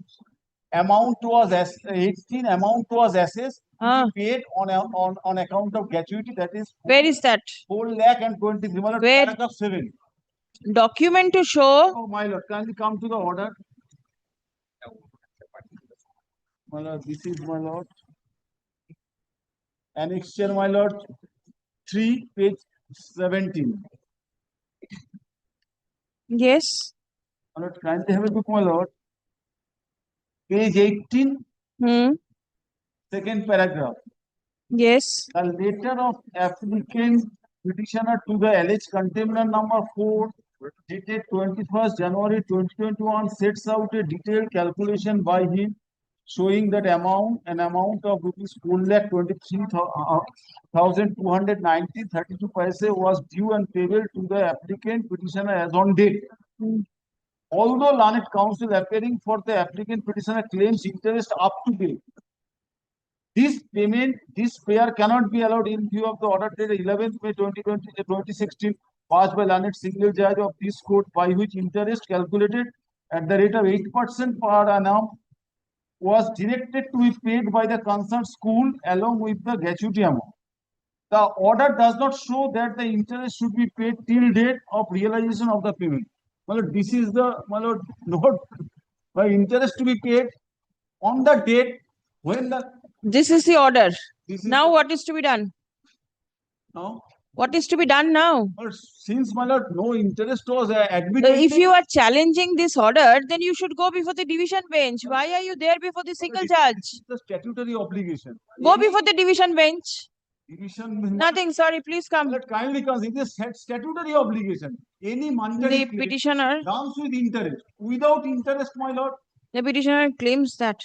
amount was 18 amount was assessed to be paid on account of gratuity, that is Where is that? 4,20,000. My lord, Where? paragraph 7. Document to show. Oh, my lord, kindly come to the order. My lord, this is my lord. Annexure, my lord, 3, page 17. Yes. My lord, kindly have a look, my lord. Page 18. Second paragraph. Yes. The letter of applicant petitioner to the alleged container number 4 dated 21st January 2021 sets out a detailed calculation by him showing that an amount of rupees 4,23,290.32 paise was due and payable to the applicant petitioner as on date. Although learned counsel appearing for the applicant petitioner claims interest up to date, this payer cannot be allowed in view of the order dated 11th May 2016 passed by learned single judge of this court, by which interest calculated at the rate of 8% per annum was directed to be paid by the concerned school along with the gratuity amount. The order does not show that the interest should be paid till date of realization of the payment. Well, this is the note by interest to be paid on the date when the. This is the order. Now what is to be done? Now? What is to be done now? Since, my lord, no interest was admitted. If you are challenging this order, then you should go before the division bench. Why are you there before the single judge? It's the statutory obligation. Go before the division bench. Division. Nothing, sorry, please come. Let kindly come. It is statutory obligation. Any monetary The petitioner comes with interest. Without interest, my lord. The petitioner claims that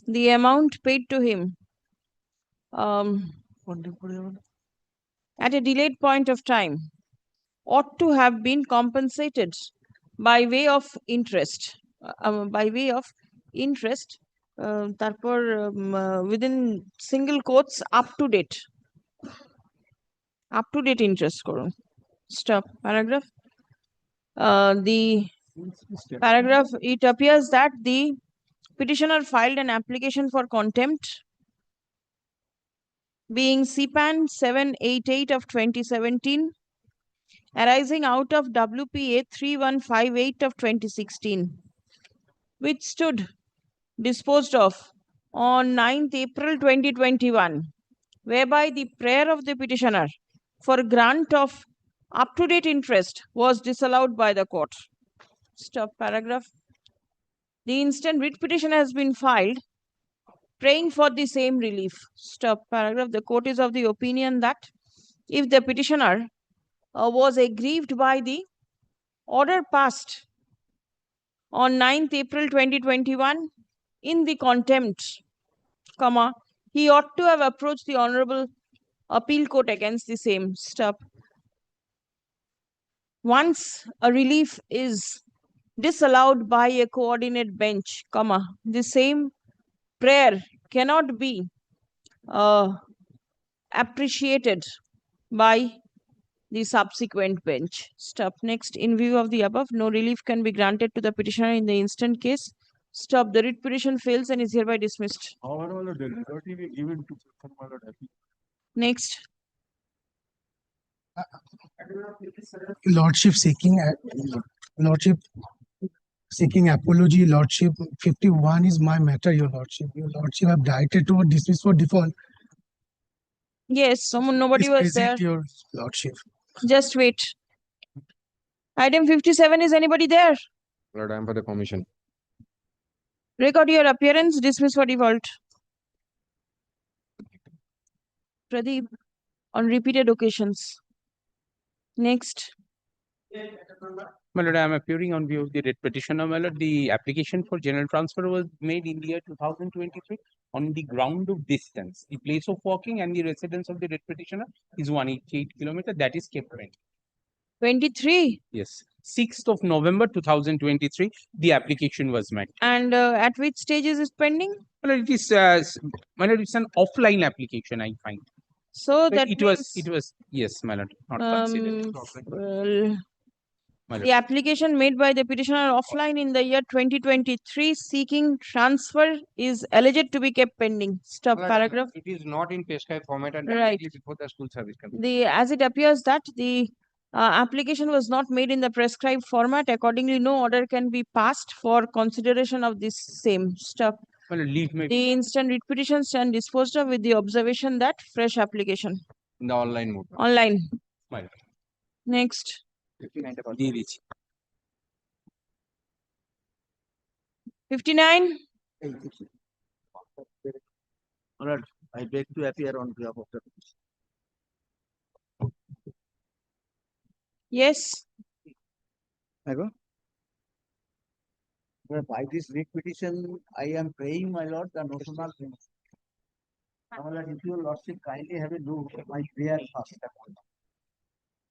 the amount paid to him at a delayed point of time ought to have been compensated by way of interest. Within single quotes up to date interest করুন. Stop. Paragraph. The paragraph, it appears that the petitioner filed an application for contempt being CPAN 788 of 2017 arising out of WPA 3158 of 2016, which stood disposed of on 9th April 2021, whereby the prayer of the petitioner for grant of up-to-date interest was disallowed by the court. Stop. Paragraph. The instant writ petition has been filed praying for the same relief. Stop. Paragraph. The court is of the opinion that if the petitioner was aggrieved by the order passed on 9th April 2021 in the contempt, he ought to have approached the Honorable Appeal Court against the same. Stop. Once a relief is disallowed by a coordinate bench, the same prayer cannot be appreciated by the subsequent bench. Stop. Next, in view of the above, no relief can be granted to the petitioner in the instant case. Stop. The writ petition fails and is hereby dismissed. Next. Lordship seeking apology, Lordship. 51 is my matter, Your Lordship. Your Lordship have directed to dismiss for default. Yes, nobody was there. Your Lordship. Just wait. Item 57, is anybody there? Lord, I am for the commission. Record your appearance, dismiss for default. Pradeep, on repeated occasions. Next. My lord, I am appearing on view of the writ petitioner. My lord, the application for general transfer was made in the year 2023 on the ground of distance. The place of working and the residence of the writ petitioner is 188 kilometers. That is kept pending. 23? Yes. 6th of November 2023, the application was made. And at which stage is it pending? Well, it is, my lord, it's an offline application, I find. So But that it was, yes, my lord, not considered. well, My lord. the application made by the petitioner offline in the year 2023 seeking transfer is alleged to be kept pending. Stop. Paragraph. It is not in prescribed format and Right. directly before the school service commission. As it appears that the application was not made in the prescribed format, accordingly, no order can be passed for consideration of this same. Stop. Well, leave me The instant writ petition stand disposed of with the observation that fresh application. in the online mode. Online. My lord. Next. 59. Alright, I beg to appear on behalf of the. Yes. By this writ petition, I am praying, my lord, the notional things. My lord, if your lordship kindly have a look at my prayer first.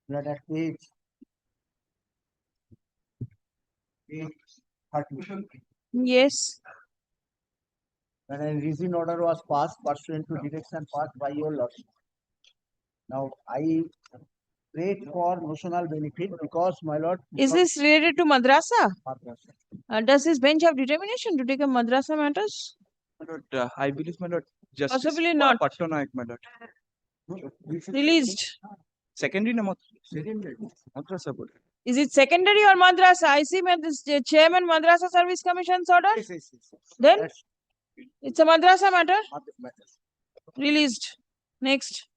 That at page 30. Yes. When a reason order was passed pursuant to direction passed by your lordship. Now, I prayed for notional benefit because, my lord. Is this related to madrasa? Madrasa. Does this bench have determination to take up madrasa matters? My lord, I believe, my lord, Justice Possibly not. Pattonaik, my lord. Released. Secondary na madrasa board. Is it secondary or madrasa? I see this chairman Madrasa Service Commission's order. Yes. Then it's a madrasa matter. Released. Next.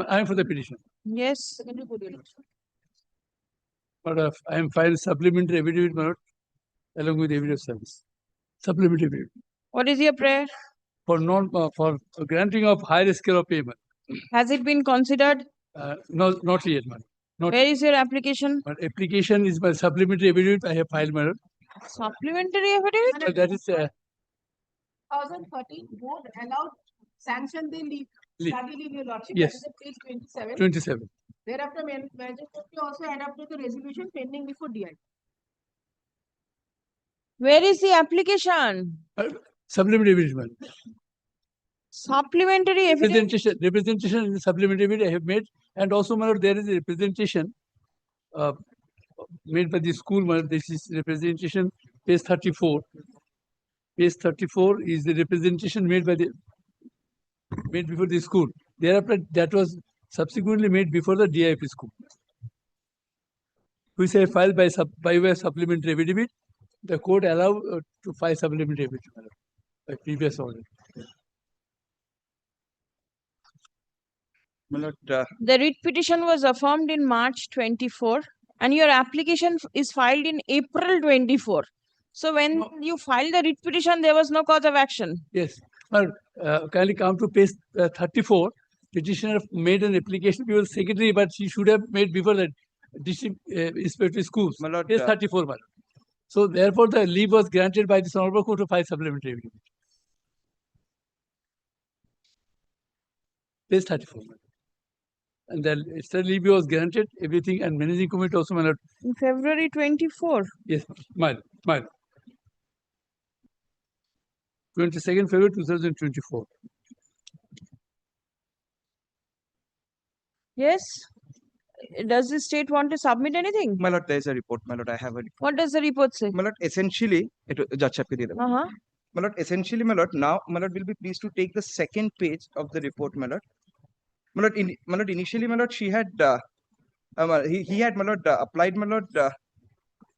I am for the petition. Yes. But I am filed supplementary affidavit, my lord, along with evidence service. Supplementary affidavit. What is your prayer? For for granting of higher scale of payment. Has it been considered? No, not yet, madam. Where is your application? My application is my supplementary affidavit. I have filed, madam. Supplementary affidavit? That is 2013 board allowed sanction the leave. Study leave, your lordship. Yes. That is page 27. 27. Thereafter, magistrate also adopted the resolution pending before DI. Where is the application? Supplementary affidavit, madam. Supplementary affidavit. Representation in the supplementary affidavit I have made, and also, my lord, there is a representation made by the school. My lord, this is representation, page 34. Page 34 is the representation made before the school. Thereafter, that was subsequently made before the DIP school, which I filed by way of supplementary affidavit. The court allowed to file supplementary affidavit, my lord, by previous order. My lord, The writ petition was affirmed in March 24 and your application is filed in April 24. So when you filed the writ petition, there was no cause of action. Yes. Well, kindly come to page 34. Petitioner made an application before the secretary, but she should have made before the district inspector schools. My lord, Page 34, my lord. So therefore, the leave was granted by the Honorable Court to file supplementary affidavit. Page 34. My lord. And the extra leave was granted, everything, and managing committee also, my lord. In February 24. Yes, my lord. 22nd February 2024. Yes. Does the state want to submit anything? my lord, there is a report. My lord, I have a report. What does the report say? My lord, essentially, Judge Sapke diye debo. My lord, essentially, my lord, now, my lord, will be pleased to take the second page of the report, my lord. My lord, initially, my lord, she had, he had, my lord, applied, my lord,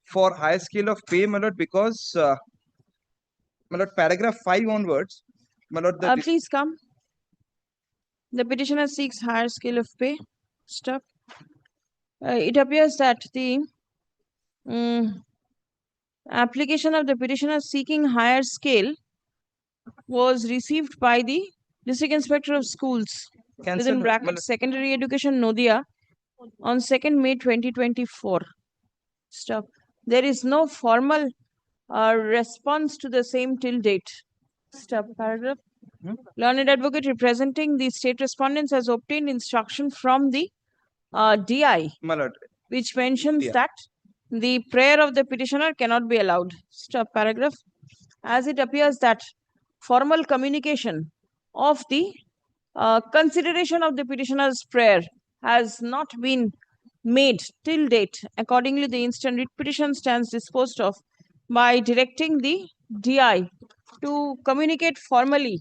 for higher scale of pay, my lord, because, my lord, paragraph 5 onwards, my lord, Please come. The petitioner seeks higher scale of pay. Stop. It appears that the application of the petitioner seeking higher scale was received by the District Inspector of Schools within brackets Secondary Education Nodia on 2nd May 2024. Stop. There is no formal response to the same till date. Stop. Paragraph. Learned advocate representing the state respondents has obtained instruction from the DI, my lord, which mentions Yeah. that the prayer of the petitioner cannot be allowed. Stop. Paragraph. As it appears that formal communication of the consideration of the petitioner's prayer has not been made till date. Accordingly, the instant writ petition stands disposed of by directing the DI to communicate formally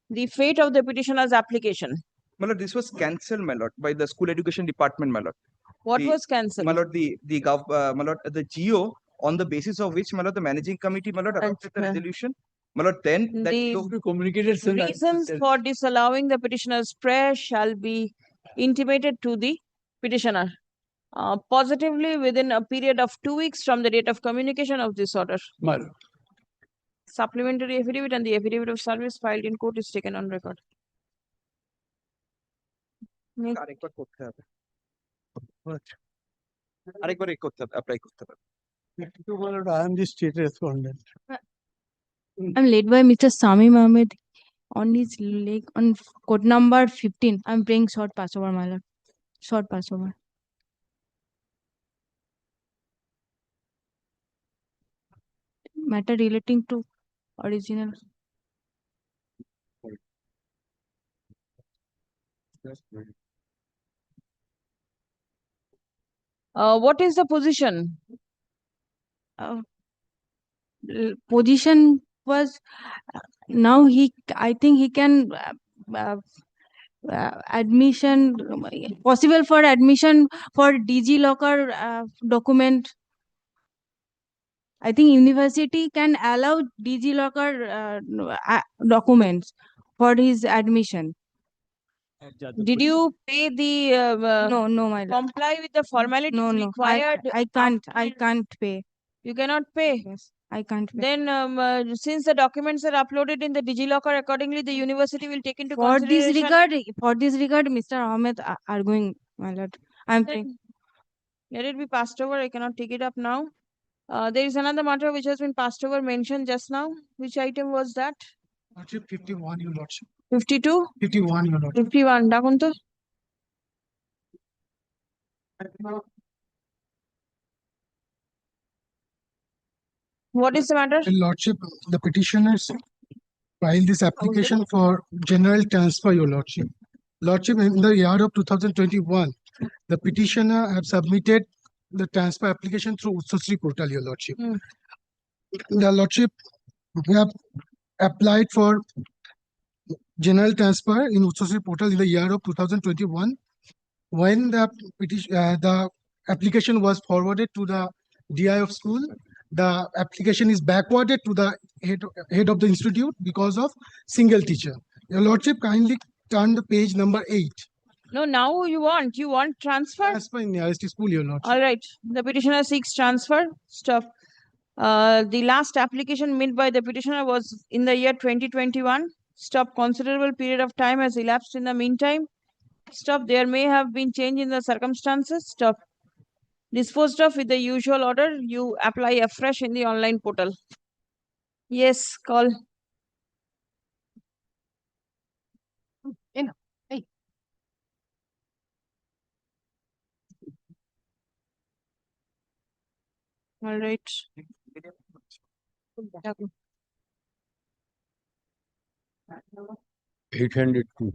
the fate of the petitioner's application. my lord, this was cancelled, my lord, by the school education department, my lord. What was cancelled? My lord, my lord, the GO, on the basis of which, my lord, the managing committee, my lord, adopted the resolution. My lord, then that The communicated reasons for disallowing the petitioner's prayer shall be intimated to the petitioner positively within a period of 2 weeks from the date of communication of this order. My lord. Supplementary affidavit and the affidavit of service filed in court is taken on record. আরেকবার করতে হবে আরেকবার apply করতে হবে I am the state respondent. I'm led by Mr. Sami Ahmed on his leg on code number 15. I'm praying short passover, my lord. Short passover. Matter relating to original. What is the position? Position was now I think he can admission possible for admission for DG Locker document. I think university can allow DG Locker documents for his admission. Did you pay the No, my lord. comply with the formalities No, required? I can't pay. You cannot pay. Yes, I can't pay. Then, since the documents are uploaded in the DigiLocker, accordingly, the university will take into For this consideration. regard, Mr. Ahmed arguing, my lord. I'm Then praying. let it be passed over. I cannot take it up now. There is another matter which has been passed over, mentioned just now. Which item was that? Lordship 51, your lordship. 52? 51, your lordship. 51. Dakun to. What is the matter? Your lordship, the petitioners File this application for general transfer, your lordship. Lordship, in the year of 2021, the petitioner have submitted the transfer application through Ussasri portal, your lordship. The lordship, we have applied for general transfer in Ussasri portal in the year of 2021. When the the application was forwarded to the DI of school, the application is backwarded to the head of the institute because of single teacher. Your lordship, kindly turn the page number 8. No, now you want transfer? Transfer in nearest school, your lordship. All right. The petitioner seeks transfer. Stop. The last application made by the petitioner was in the year 2021. Stop. Considerable period of time has elapsed in the meantime. Stop. There may have been change in the circumstances. Stop. Disposed of with the usual order. You apply afresh in the online portal. Yes, call. In. Hey. All right. 802.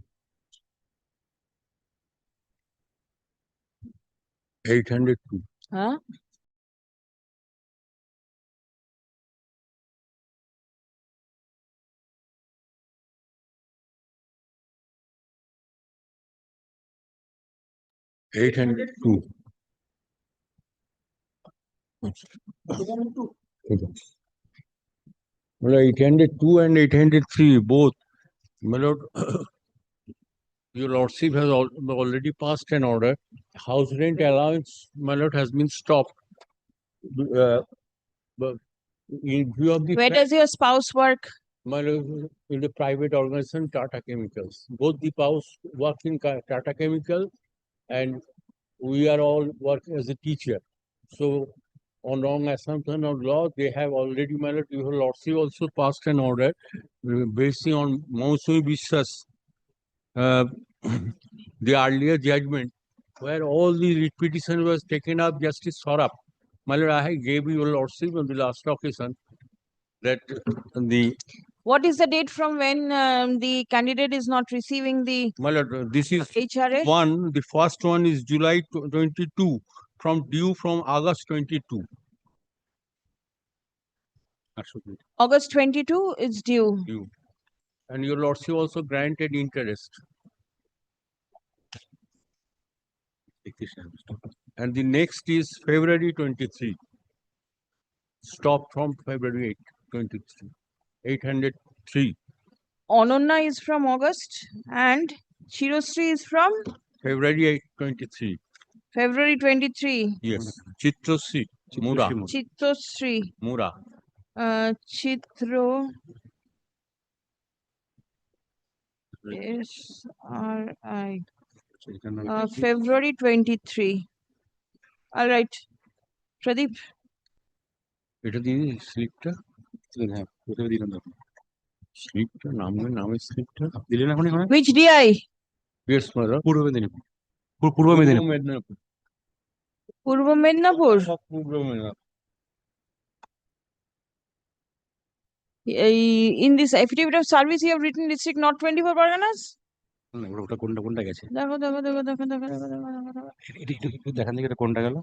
802. Huh? Okay. 802. Well, 802 and 803 both. My lord, your lordship has already passed an order. House rent allowance, my lord, has been stopped. But in view of the Where does your spouse work? my lord, in the private organization Tata Chemicals. Both the spouse work in Tata Chemical, and we are all working as a teacher. So on wrong assumption of law, they have already, my lord, your lordship also passed an order basing on Mausumi Biswas, the earlier judgment, where all the petition was taken up, Justice Saurabh. My lord, I gave your lordship on the last occasion that the What is the date from when the candidate is not receiving the my lord, this is HRA? one. The first one is July 22, from due from August 22. August 22 is due. Due. And your lordship also granted interest. And the next is February 23. Stop from February 23. 803. Ononna is from August and Shirosri is from February 23. February 23. Yes. Chitrosri. Mura. Chitrosri. Mura. Chitro. SRI. February 23. All right. Pradeep. এটা দিয়ে স্লিপটা হ্যাঁ কোথায় দিলাম দেখো স্লিপটা নামের স্লিপটা দিলেন এখন এখানে Which DI? Yes madam Purba Medinipur Purba Medinipur Purba Medinipur Purba Medinipur In this affidavit of service you have written district not 24 Parganas? ওটা কোনটা গেছে দেখো একটু দেখান দিকে এটা কোনটা গেল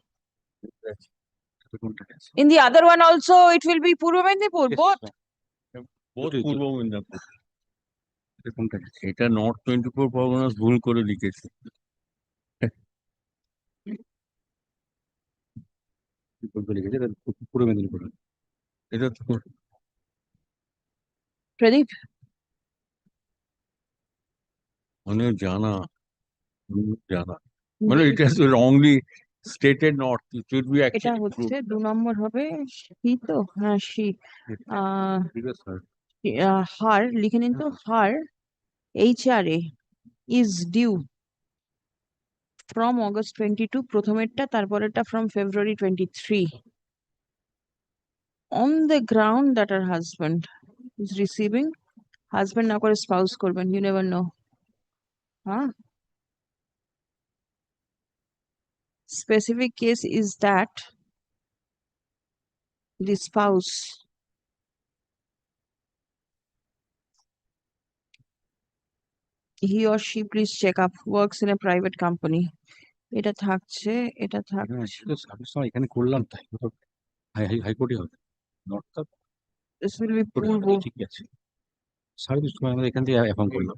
In the other one also it will be Purva Mendipur, both? Both পূর্ব মেদিনীপুর এটা কোনটা গেছে এটা নর্থ 24 পরগনাস ভুল করে লিখেছে পূর্ব মেদিনীপুর এটা Pradeep. অনেক জানা মানে it has wrongly stated north, it should be এটা actually হচ্ছে 2 নম্বর হবে she তো হ্যাঁ she her লিখে নিন তো her HRA is due from August 22 প্রথমেরটা তারপরেরটা from February 23 on the ground that her husband is receiving. Husband না করে spouse করবেন, you never know. Huh? Specific case is that the spouse he or she please check up, works in a private company. এটা থাকছে, এটা থাকছে। Service সময় এখানে করলাম তাই হাইকোর্টে হবে নর্থ This will be পূর্ব। ঠিক আছে সার্ভিস সময় আমরা এখান থেকে অ্যাপয়েন্ট করলাম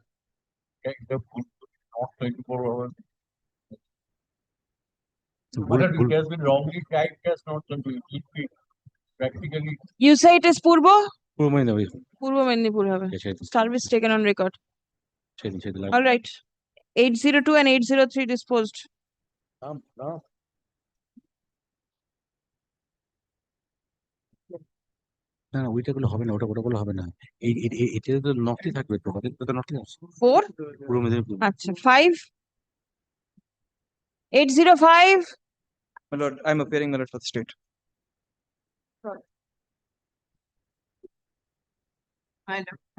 It has been wrongly typed as not 20. It be practically. You say it is পূর্ব? পূর্ব মেদিনীপুর পূর্ব মেদিনীপুর হবে। Service taken on record. সেদিন All right. 802 and 803 disposed. No. না ওইটাগুলো হবে না ওটাগুলো হবে না এটা তো নর্থে থাকবে তো তো নর্থে আছে 4 পূর্ব মেদিনীপুর আচ্ছা 5 805 My lord, I'm appearing, my lord, for the state.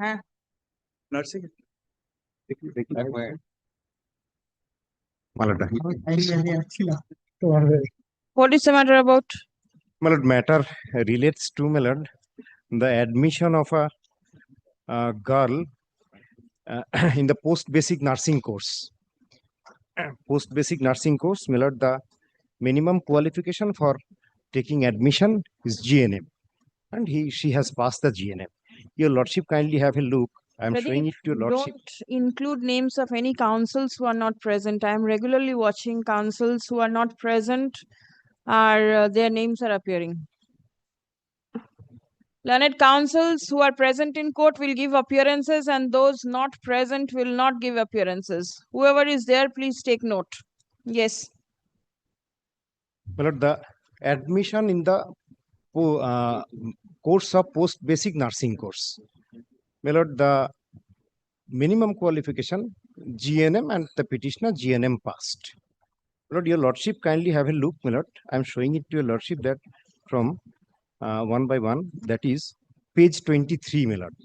হ্যাঁ Nursing. What is the matter about? My lord, matter relates to, my lord, the admission of a girl in the post-basic nursing course. Post-basic nursing course, my lord, the minimum qualification for taking admission is GNM, and she has passed the GNM. Your lordship, kindly have a look. I am showing it to your lordship. Don't include names of any councils who are not present. I am regularly watching councils who are not present, their names are appearing. Learned councils who are present in court will give appearances, and those not present will not give appearances. Whoever is there, please take note. Yes. My lord, the admission in the course of post-basic nursing course. My lord, the minimum qualification GNM and the petitioner GNM passed. My lord, your lordship, kindly have a look, my lord. I am showing it to your lordship that from one by one, that is page 23, my lord,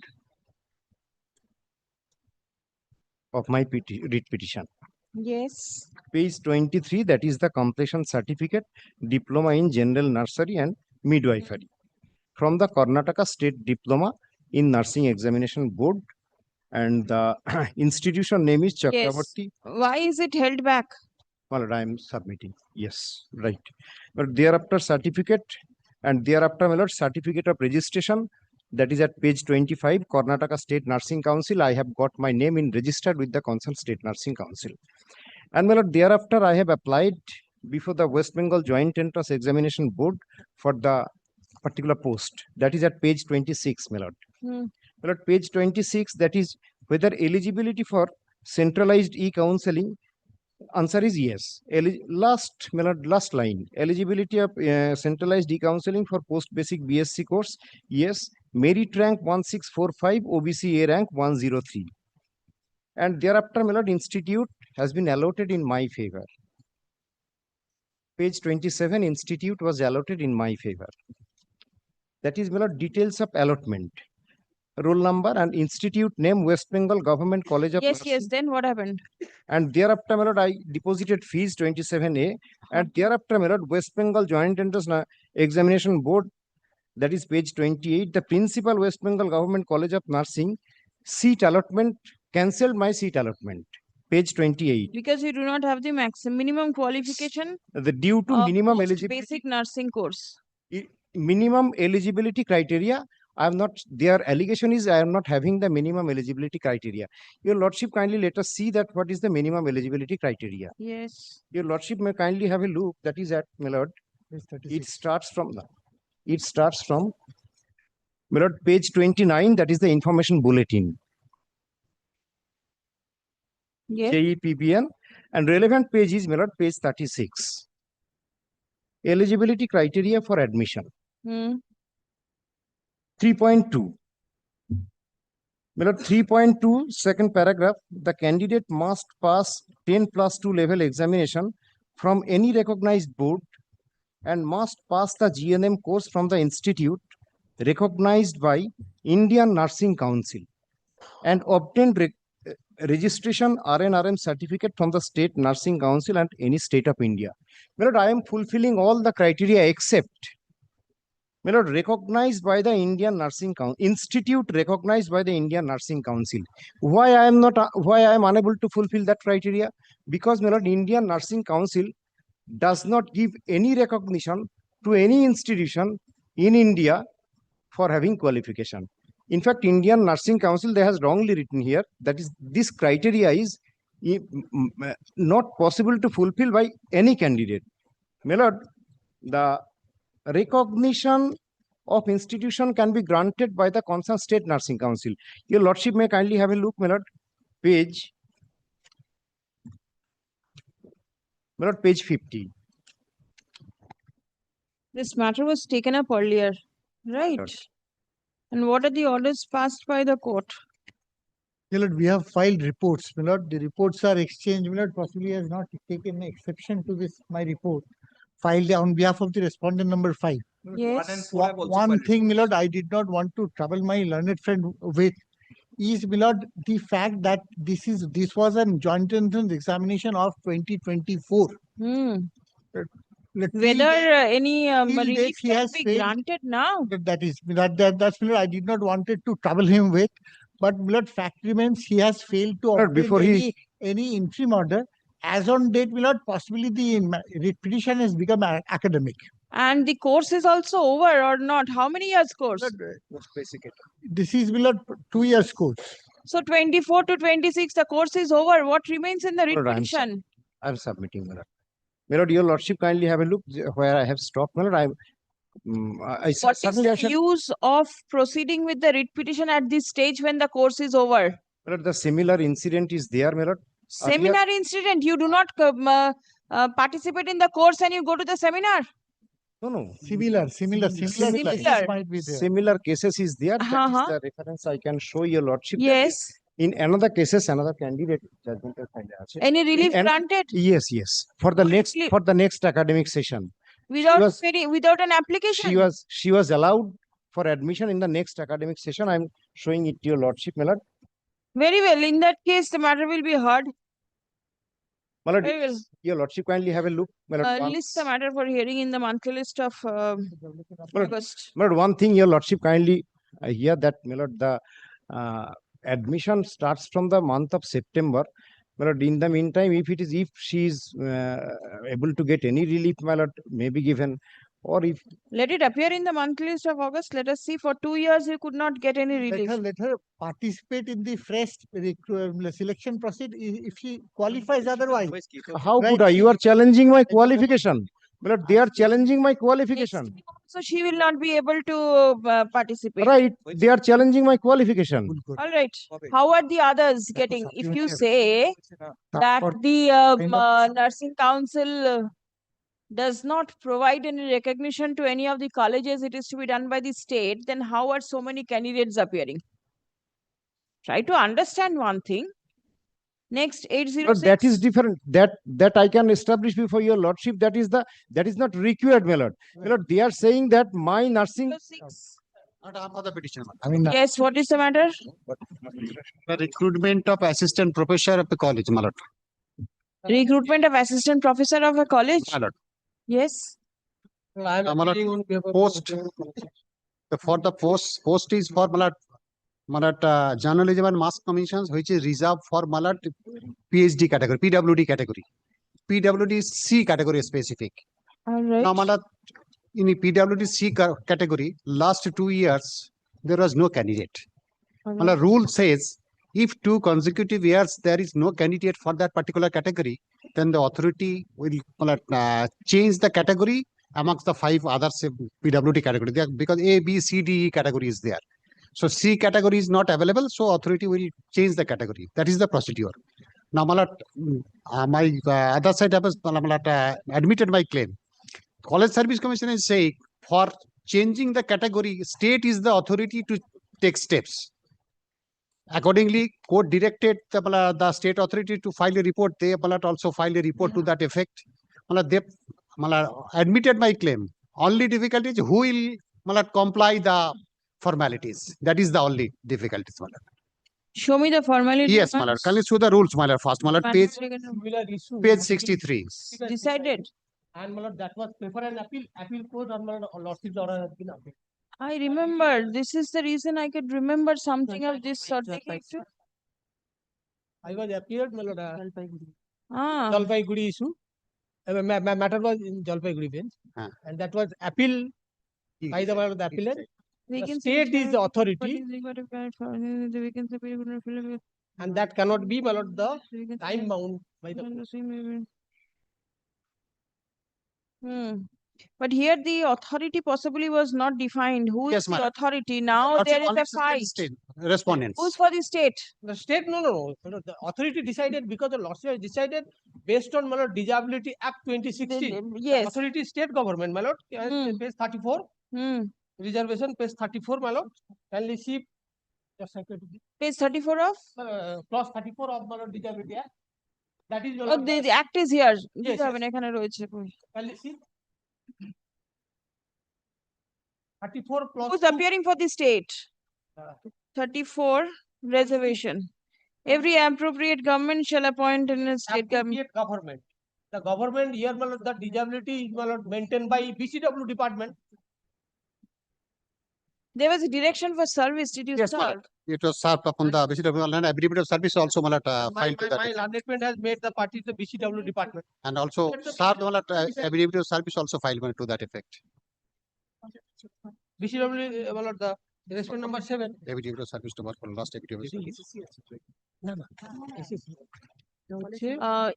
of my writ petition. Yes. Page 23, that is the completion certificate, diploma in general nursery and midwifery from the Karnataka State Diploma in Nursing Examination Board, and the institution name is Chakravarti. Why is it held back? Well, I am submitting. Yes, right. But thereafter certificate, and thereafter, my lord, certificate of registration, that is at page 25, Karnataka State Nursing Council. I have got my name in registered with the concerned State Nursing Council. And my lord, thereafter, I have applied before the West Bengal Joint Entrance Examination Board for the particular post. That is at page 26, my lord. My lord, page 26, that is whether eligibility for centralized e-counseling. Answer is yes. Last line. Eligibility of centralized e-counseling for post-basic BSc course. Yes. Merit rank 1645, OBC A rank 103. And thereafter, my lord, institute has been allotted in my favor. Page 27, institute was allotted in my favor. That is, my lord, details of allotment. Roll number and institute name West Bengal Government College of Nursing. Yes. Then what happened? And thereafter, my lord, I deposited fees 27A. And thereafter, my lord, West Bengal Joint Entrance Examination Board, that is page 28, the principal West Bengal Government College of Nursing, seat allotment, cancelled my seat allotment. Page 28. Because you do not have the minimum qualification. The due to minimum eligibility. Basic nursing course. Minimum eligibility criteria. I am not, their allegation is I am not having the minimum eligibility criteria. Your lordship, kindly let us see that what is the minimum eligibility criteria. Yes. Your lordship may kindly have a look. That is at, my lord, it starts from, my lord, page 29, that is the information bulletin. Yes. JEPBN, and relevant page is, my lord, page 36. Eligibility criteria for admission. 3.2. My lord, 3.2, second paragraph, the candidate must pass 10+2 level examination from any recognized board and must pass the GNM course from the institute recognized by Indian Nursing Council and obtain registration RNRM certificate from the State Nursing Council and any state of India. My lord, I am fulfilling all the criteria except My lord, recognized by the Indian Nursing Council, institute recognized by the Indian Nursing Council. Why I am not, why I am unable to fulfill that criteria? Because my lord, Indian Nursing Council does not give any recognition to any institution in India for having qualification. In fact, Indian Nursing Council, they has wrongly written here that is this criteria is not possible to fulfill by any candidate. My lord, the recognition of institution can be granted by the concerned state nursing council. Your lordship may kindly have a look, my lord, page 50. This matter was taken up earlier, right? And what are the orders passed by the court? My lord, we have filed reports. My lord, the reports are exchanged. My lord, possibly has not taken exception to this, my report, filed on behalf of the respondent number 5. Yes. One thing, my lord, I did not want to trouble my learned friend with is, my lord, the fact that this was a joint entrance examination of 2024. Whether any till relief date he can has be failed. granted now? That's my lord, I did not wanted to trouble him with, but my lord, fact remains he has failed to Lord, obtain before he- any interim order. As on date, my lord, possibly the writ petition has become academic. And the course is also over or not? How many years course? This is, my lord, 2 years course. So 24 to 26, the course is over. What remains in the writ Lord, petition? I'm submitting, my lord. My lord, your lordship kindly have a look where I have stopped, my lord. I What is certainly I the shall. use of proceeding with the writ petition at this stage when the course is over? My lord, the similar incident is there, my lord. Earlier- Seminar incident, you do not participate in the course and you go to the seminar? No. Similar cases might be there. Similar cases is there. That is the reference I can show your lordship. That Yes. is, in another cases, another candidate judgment has filed. Any relief In an- granted? Yes. For the next academic session. Without was- without an application? She was allowed for admission in the next academic session. I'm showing it to your lordship, my lord. Very well. In that case, the matter will be heard. My lord, Very well. your lordship kindly have a look, my lord. List the matter for hearing in the monthly list of August. My lord, one thing, your lordship kindly hear that, my lord, the admission starts from the month of September. My lord, in the meantime, if she is able to get any relief, my lord, may be given, or if Let it appear in the monthly list of August. Let us see. For 2 years, you could not get any relief. Let her participate in the fresh selection process if she qualifies otherwise. how Right. could I? You are challenging my qualification. My lord, they are challenging my qualification. So she will not be able to participate. Right, they are challenging my qualification. All right. How are the others getting? If you say that the nursing council does not provide any recognition to any of the colleges, it is to be done by the state, then how are so many candidates appearing? Try to understand one thing. Next, 806. But that is different. That I can establish before your lordship. That is not required, my lord. My lord, they are saying that my nursing. Yes, what is the matter? The recruitment of assistant professor of the college, my lord. Recruitment of assistant professor of a college? My lord. Yes. My lord, post. For the post is for my lord, journalism and mass commissions, which is reserved for my lord, PhD category, PWD category. PWD is C category specific. All right. Now, my lord, in the PWD C category, last 2 years, there was no candidate. All My lord, rule says if 2 consecutive years there is no candidate for that particular category, then the authority will change the category amongst the 5 others PWD category. Because A, B, C, D, E category is there. So C category is not available, so authority will change the category. That is the procedure. Now, my lord, my other side has admitted my claim. College Service Commission is saying for changing the category, state is the authority to take steps. Accordingly, court directed the state authority to file a report. They also filed a report to that effect. They admitted my claim. Only difficulty is who will comply the formalities. That is the only difficulty. Show me the formality. Yes, my lord. Can you show the rules, my lord, first, my lord, page 63. Decided. And my lord, that was prefer an appeal court or my lordship's order has been appealed. I remember. This is the reason I could remember something of this sort. I was appeared, my lord, Ah. Jalpaiguri issue. Matter was in Jalpaiguri bench, and that was appeal by the my lord, the appellant. The state is the authority, and that cannot be, my lord, the time bound by the. But here the authority possibly was not defined. Who is Yes, the madam. authority? Now there is a fight. Respondents. Who's for the state? The state, no. The authority decided because the lordship has decided based on, my lord, Disability Act 2016. Yes. The authority is state government, my lord. Page 34. Reservation, page 34, my lord. Kindly see. Page 34 of? Clause 34 of, my lord, Disability Act. That is, my Oh, lord, the act is here. Yes, kindly see. 34 clause. Who's appearing for the state? 34 reservation. Every appropriate government shall appoint in a state government. Government. The government here, my lord, the disability is, my lord, maintained by BCW department. There was a direction for service. Did you Yes, serve? madam. It was served upon the BCW and affidavit of service also, my lord, filed to that My effect. learned has made the party the BCW department. And also served, my lord, affidavit of service also filed to that effect. BCW, my lord, the respondent number 7. Affidavit of service to work for last affidavit of service.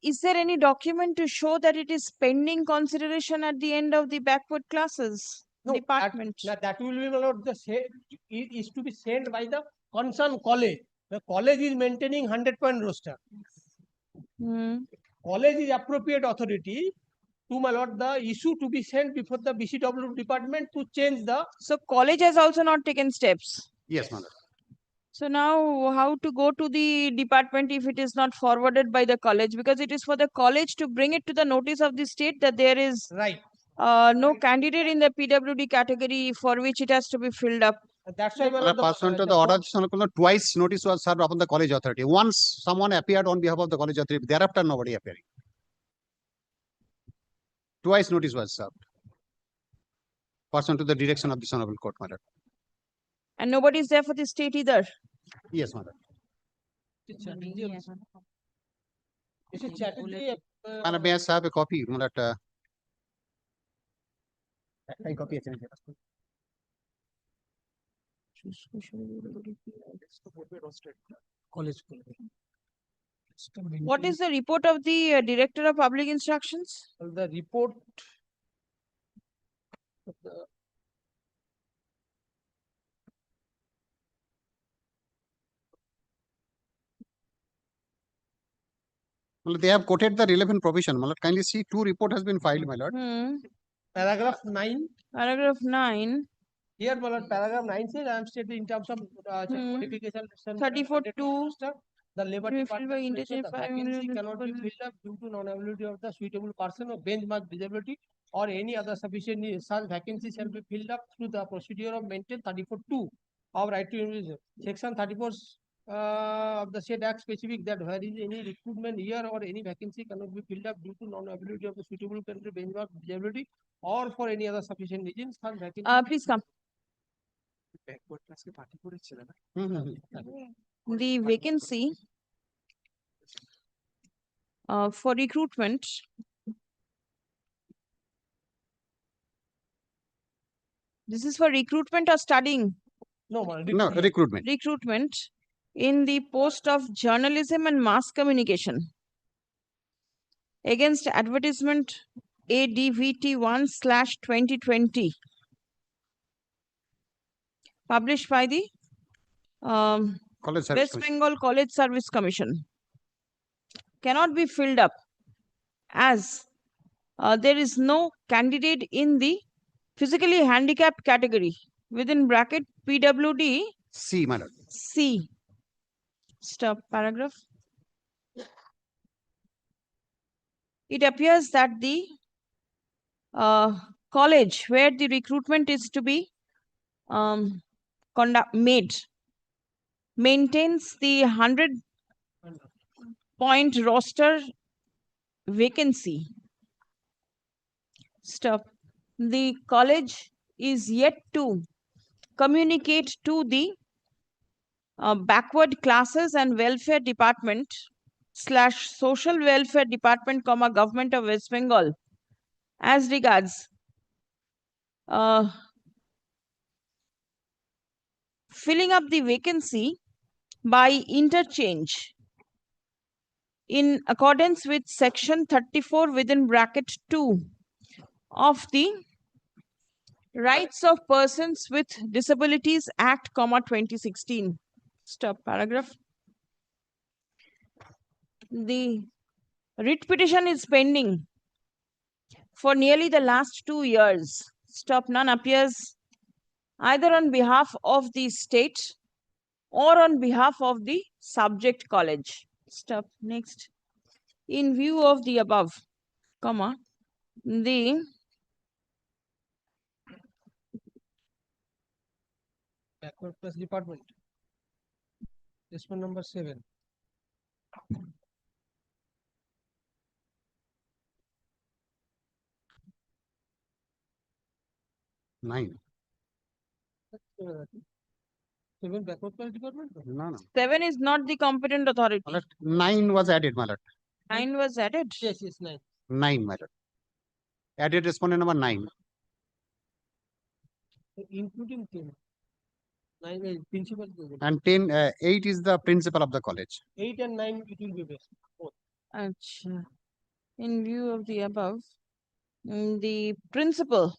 Is there any document to show that it is pending consideration at the end of the backward classes department? That will be, my lord, the is to be sent by the concerned college. The college is maintaining 100-point roster. College is appropriate authority to, my lord, the issue to be sent before the BCW department to change the. So college has also not taken steps. Yes, madam. So now how to go to the department if it is not forwarded by the college? Because it is for the college to bring it to the notice of the state that there is no candidate in the PWD category for which it has to be filled up. That's why, Pursuant to the order, twice notice was served upon the college authority. Once someone appeared on behalf of the college authority, thereafter nobody appearing. Twice notice was served. Pursuant to the direction of this honorable court, madam. And nobody is there for the state either. Yes, madam. Madam, may I have a copy? Madam, copy. College. What is the report of the Director of Public Instructions? The report of the they have quoted the relevant provision. My lord, kindly see, two report has been filed, my lord. Paragraph 9. Paragraph 9. Here, my lord, paragraph 9 says I am stating in terms of modification. 34.2. The labor department the vacancy cannot be filled up due to non-availability of the suitable person of benchmark disability or any other sufficient need. Such vacancy shall be filled up through the procedure of maintain 34.2 of right to individual. Section 34 of the said act specific that where is any recruitment here or any vacancy cannot be filled up due to non-availability of the suitable country benchmark disability or for any other sufficient reason. Please come. The vacancy for recruitment this is for recruitment or studying? No, recruitment. Recruitment in the post of journalism and mass communication against advertisement ADVT 1/2020 published by the West Bengal College Service Commission cannot be filled up as there is no candidate in the physically handicapped category within bracket PWD C, madam. C. Stop paragraph. It appears that the college where the recruitment is to be maintains the 100-point roster vacancy Stop. The college is yet to communicate to the backward classes and welfare department / social welfare department, government of West Bengal as regards filling up the vacancy by interchange in accordance with section 34 within bracket 2 of the Rights of Persons with Disabilities Act, 2016. Stop paragraph. The writ petition is pending for nearly the last 2 years. Stop. None appears either on behalf of the state or on behalf of the subject college. Stop. Next. In view of the above, the Backward class department. This one number 7. Nine. 7 backward class department? No. 7 is not the competent authority. 9 was added, my lord. 9 was added? Yes, 9. 9, my lord. Added respondent number 9. Including 10. 9 is principal. And 8 is the principal of the college. 8 and 9 it will be best. Both. Achha. In view of the above, the principal,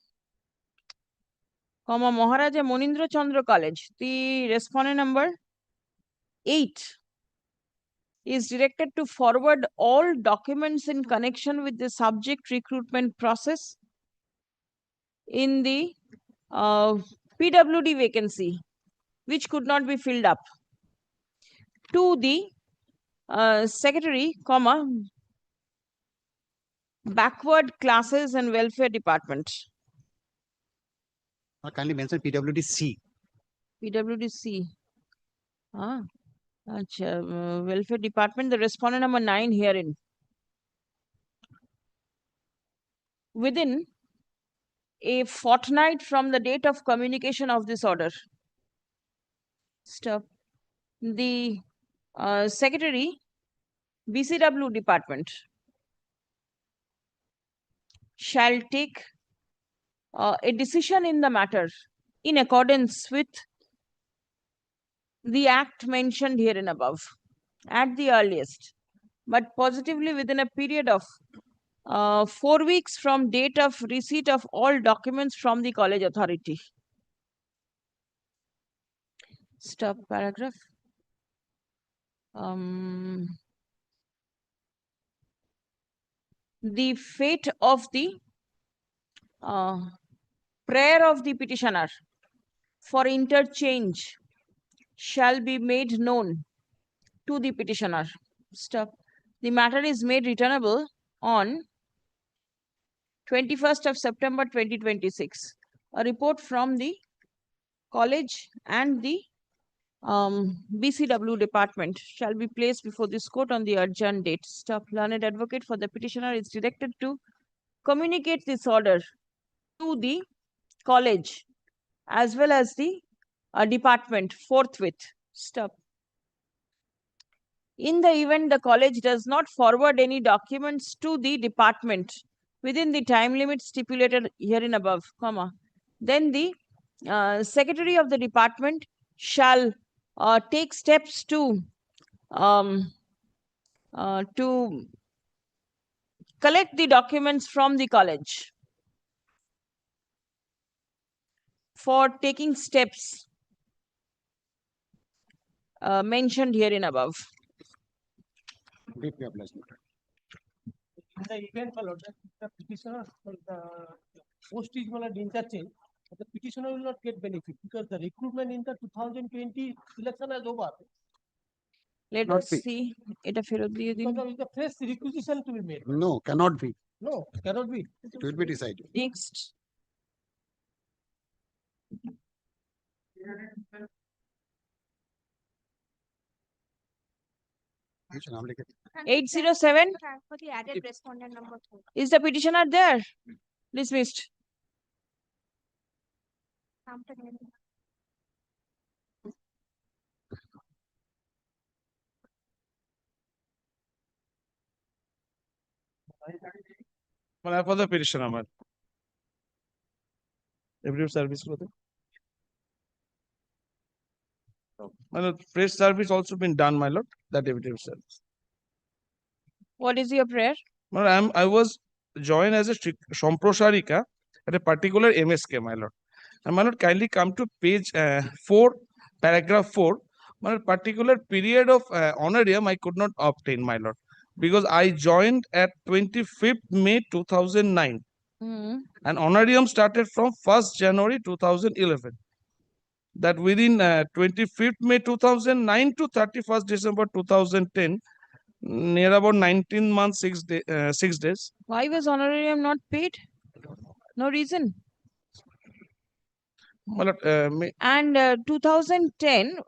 Maharaja Monindra Chandra College, the respondent number 8 is directed to forward all documents in connection with the subject recruitment process in the PWD vacancy, which could not be filled up, to the secretary, backward classes and welfare department. Kindly mention PWD-C. PWD-C. Welfare department, the respondent number 9 herein. Within a fortnight from the date of communication of this order. Stop. The secretary, BCW department, shall take a decision in the matter in accordance with the act mentioned herein above at the earliest, but positively within a period of 4 weeks from date of receipt of all documents from the college authority. Stop paragraph. The fate of the prayer of the petitioner for interchange shall be made known to the petitioner. Stop. The matter is made returnable on 21st of September 2026. A report from the college and the BCW department shall be placed before this court on the adjourned date. Stop. Learned advocate for the petitioner is directed to communicate this order to the college as well as the department forthwith. Stop. In the event the college does not forward any documents to the department within the time limit stipulated herein above, then the secretary of the department shall take steps to collect the documents from the college for taking steps mentioned herein above. Deeply obliged. In the event, my lord, that the petitioner, the post is interchange, the petitioner will not get benefit because the recruitment in the 2020 election is over. Let us see. Because the fresh requisition to be made. No, cannot be. No, cannot be. It will be decided. Next. You should nominate it. 807. For the added respondent number 4. Is the petitioner there? Dismissed. For the petitioner, my affidavit service for the. My lord, fresh service also been done, my lord. That affidavit service. What is your prayer? My lord, I was joined as a Somprosarika at a particular MSK, my lord. And my lord, kindly come to page 4, paragraph 4. My lord, particular period of honorarium I could not obtain, my lord, because I joined at 25th May 2009. Hmm. And honorarium started from 1st January 2011. That within 25th May 2009 to 31st December 2010, near about 19 months, 6 days. Why was honorarium not paid? No reason. My lord, And 2010,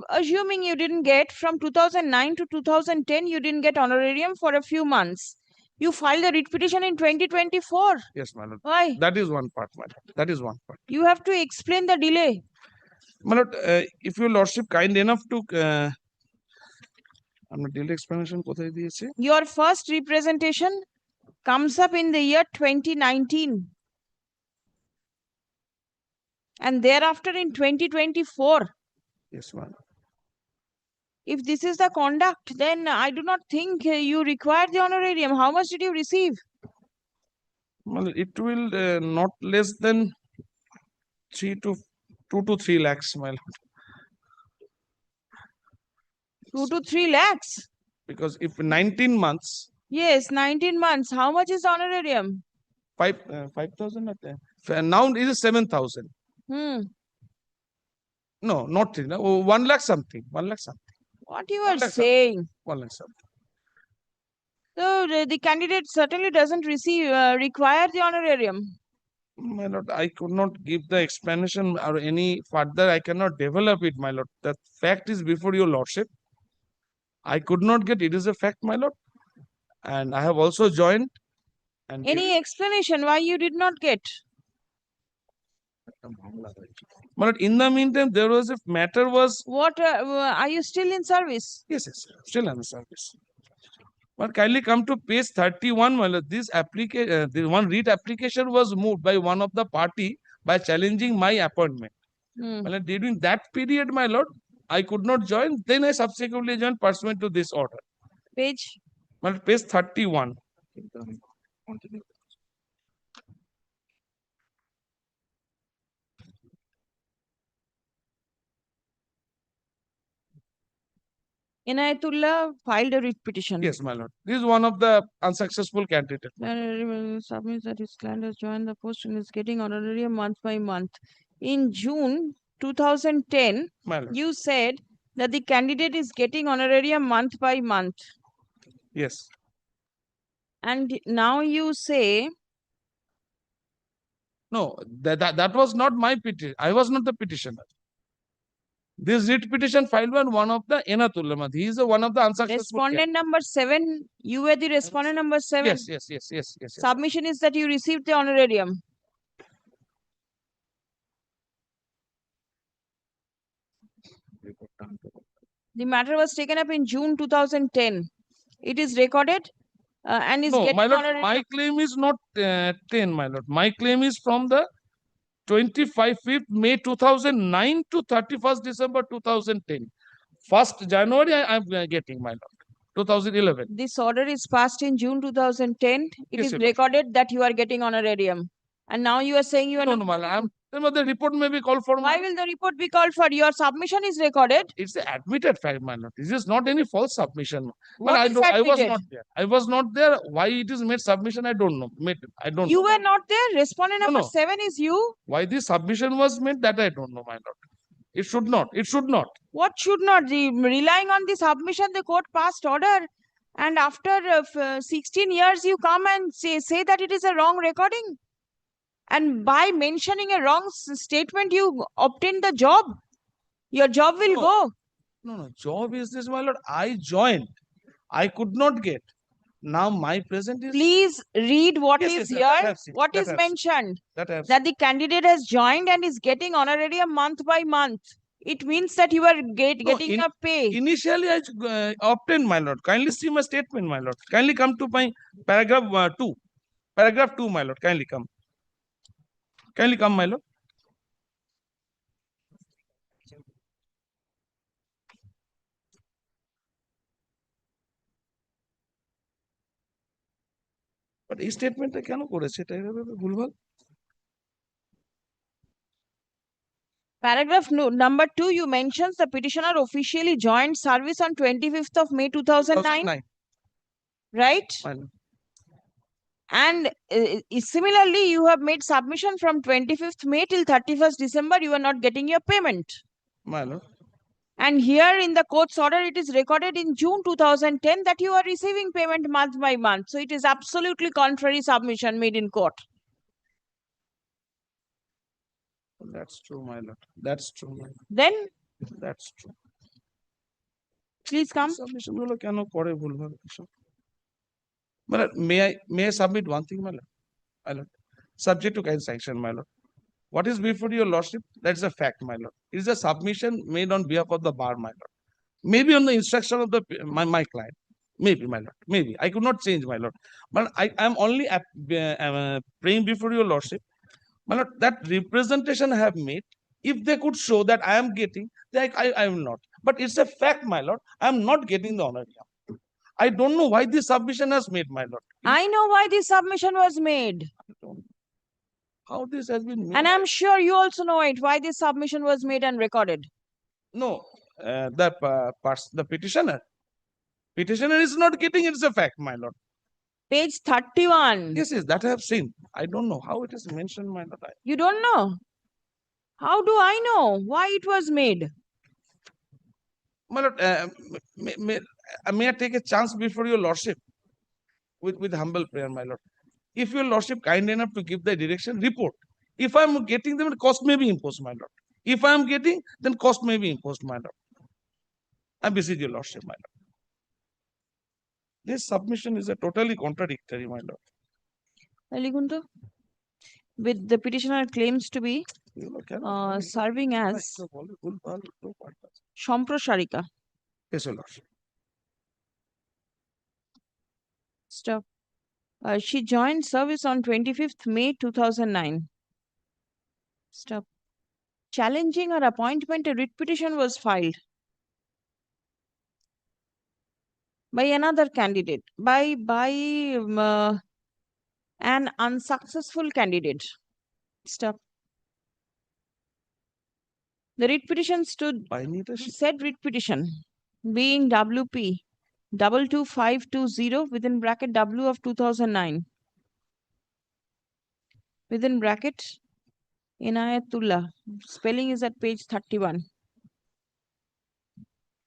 assuming you didn't get from 2009 to 2010, you didn't get honorarium for a few months. You filed a writ petition in 2024. Yes, my lord. Why? That is one part, my lord. That is one part. You have to explain the delay. My lord, if your lordship kind enough to delay explanation কোথায় দিয়েছে? Your first representation comes up in the year 2019. And thereafter in 2024. Yes, ma'am. If this is the conduct, then I do not think you require the honorarium. How much did you receive? Well, it will not less than 2 to 3 lakhs, my lord. 2 to 3 lakhs. Because if 19 months. Yes, 19 months. How much is honorarium? 5,000. Now it is 7,000. No, not 3. No, 1 lakh something. 1 lakh something. What you are saying? 1 lakh something. So the candidate certainly doesn't require the honorarium. My lord, I could not give the explanation or any further. I cannot develop it, my lord. The fact is before your lordship. I could not get. It is a fact, my lord. And I have also joined. And any explanation why you did not get? But in the meantime, there was a matter was. What are you still in service? Yes, still in the service. But kindly come to page 31, my lord. This application, the one writ application was moved by one of the party by challenging my appointment. My lord, during that period, my lord, I could not join. Then I subsequently joined pursuant to this order. Page? My lord, page 31. Inayatullah filed a writ petition. Yes, my lord. This is one of the unsuccessful candidates. Submits that his client has joined the post and is getting honorarium month by month. In June 2010, you said that the candidate is getting honorarium month by month. Yes. And now you say. No, that was not my petition. I was not the petitioner. This writ petition filed by one of the Enatullah. He is one of the unsuccessful. Respondent number 7. You were the respondent number 7. Yes. Submission is that you received the honorarium. The matter was taken up in June 2010. It is recorded and is getting my lord, honorarium. my claim is not 10, my lord. My claim is from the 25th May 2009 to 31st December 2010. 1st January, I am getting, my lord. 2011. This order is passed in June 2010. It is recorded that you are getting honorarium. And now you are saying you are No, my lord. The report may be called for. Why will the report be called for? Your submission is recorded. It's an admitted fact, my lord. This is not any false submission. What I is was admitted? not there. I was not there. Why it is made submission, I don't know. I don't You know. were not there. Respondent number 7 is you. Why this submission was made, that I don't know, my lord. It should not. It should not. What should not? Relying on the submission, the court passed order. And after 16 years, you come and say that it is a wrong recording. And by mentioning a wrong statement, you obtain the job. Your job will go. No. Job is this, my lord. I joined. I could not get. now my present is. Please read what Yes, is yes, that I here. have seen, What that is I have seen, mentioned? that I have That the candidate has joined and is getting honorarium month by month. It means that you are getting a pay. Initially, I obtained, my lord. Kindly see my statement, my lord. Kindly come to my paragraph 2. Paragraph 2, my lord. Kindly come. Kindly come, my lord. But এই স্টেটমেন্টটা কেন করেছে এটা এভাবে ভুলভাল? Paragraph number 2, you mentions the petitioner officially joined service on 25th of May 2009. Right? And similarly, you have made submission from 25th May till 31st December. You are not getting your payment. My lord. And here in the court's order, it is recorded in June 2010 that you are receiving payment month by month. So it is absolutely contrary submission made in court. That's true, my lord. That's true, my lord. Then? That's true. Please come. Submission গুলো কেন করে ভুলভাল এসব? My lord, may I submit one thing, my lord? My lord. Subject to kind sanction, my lord. What is before your lordship? That is a fact, my lord. It is a submission made on behalf of the bar, my lord. Maybe on the instruction of the my client. Maybe, my lord. Maybe. I could not change, my lord. But I am only praying before your lordship. My lord, that representation I have made, if they could show that I am getting, then I will not. But it's a fact, my lord. I am not getting the honorarium. I don't know why this submission has made, my lord. I know why this submission was made. How this has been made? And I'm sure you also know it, why this submission was made and recorded. No, the petitioner. Petitioner is not getting, it's a fact, my lord. Page 31. Yes, that I have seen. I don't know how it is mentioned, my lord. You don't know? How do I know why it was made? My lord, may I take a chance before your lordship with humble prayer, my lord? If your lordship kind enough to give the direction, report. If I'm getting them, cost may be imposed, my lord. If I'm getting, then cost may be imposed, my lord. I beseech your lordship, my lord. This submission is a totally contradictory, my lord. With the petitioner claims to be serving as Samprasarika. Yes, your lordship. Stop. She joined service on 25th May 2009. Stop. Challenging her appointment, a writ petition was filed by another candidate, by an unsuccessful candidate. Stop. The writ petition said writ petition being WP 22520 within bracket W of 2009 within bracket Inayatullah. Spelling is at page 31.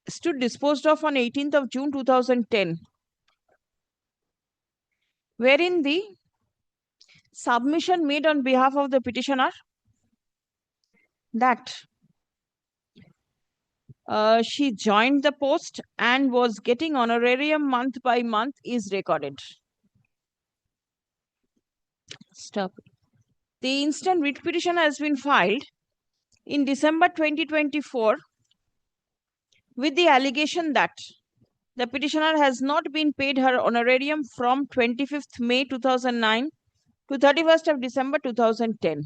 Stood disposed of on 18th of June 2010, wherein the submission made on behalf of the petitioner that she joined the post and was getting honorarium month by month is recorded. Stop. The instant writ petition has been filed in December 2024 with the allegation that the petitioner has not been paid her honorarium from 25th May 2009 to 31st of December 2010.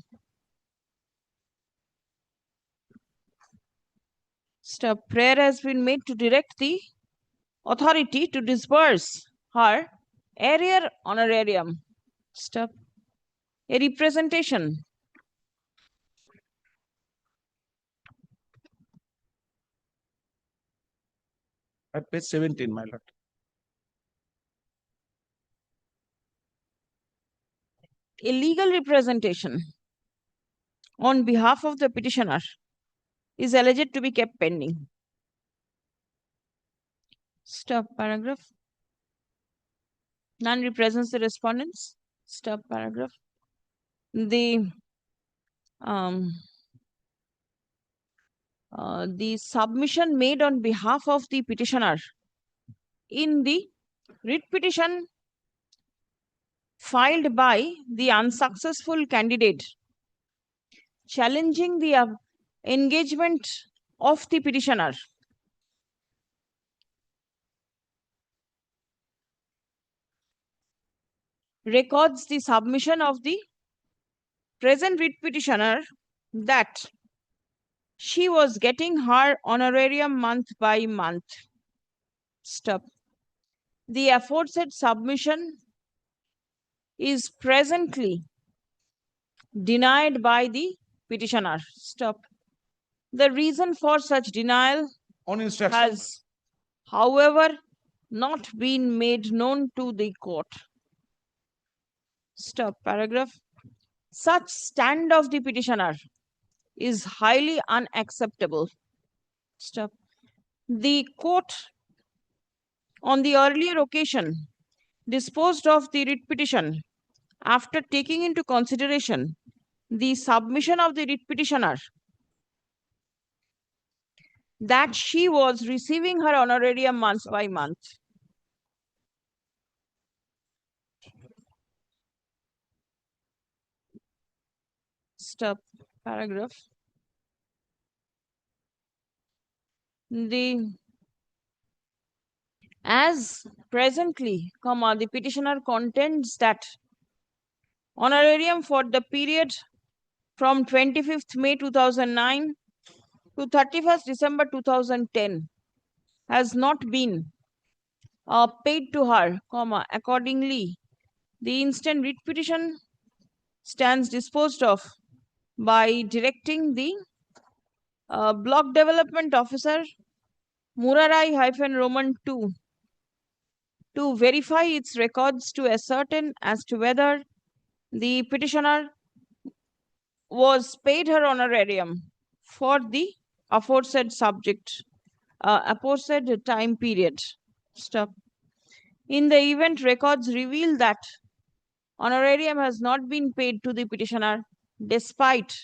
Stop. Prayer has been made to direct the authority to disburse her arrear honorarium. Stop. A representation At page 17, my lord. a legal representation on behalf of the petitioner is alleged to be kept pending. Stop paragraph. None represents the respondents. Stop paragraph. The submission made on behalf of the petitioner in the writ petition filed by the unsuccessful candidate challenging the engagement of the petitioner records the submission of the present writ petitioner that she was getting her honorarium month by month. Stop. The aforesaid submission is presently denied by the petitioner. Stop. The reason for such denial On instruction. has, however, not been made known to the court. Stop. Paragraph. Such stand of the petitioner is highly unacceptable. Stop. The court on the earlier occasion disposed of the writ petition after taking into consideration the submission of the writ petitioner that she was receiving her honorarium month by month. Stop. Paragraph. As presently, the petitioner contends that honorarium for the period from 25th May 2009 to 31st December 2010 has not been paid to her, accordingly, the instant writ petition stands disposed of by directing the block development officer Murarai-Roman 2 to verify its records to ascertain as to whether the petitioner was paid her honorarium for the aforesaid aforesaid time period. Stop. In the event records reveal that honorarium has not been paid to the petitioner despite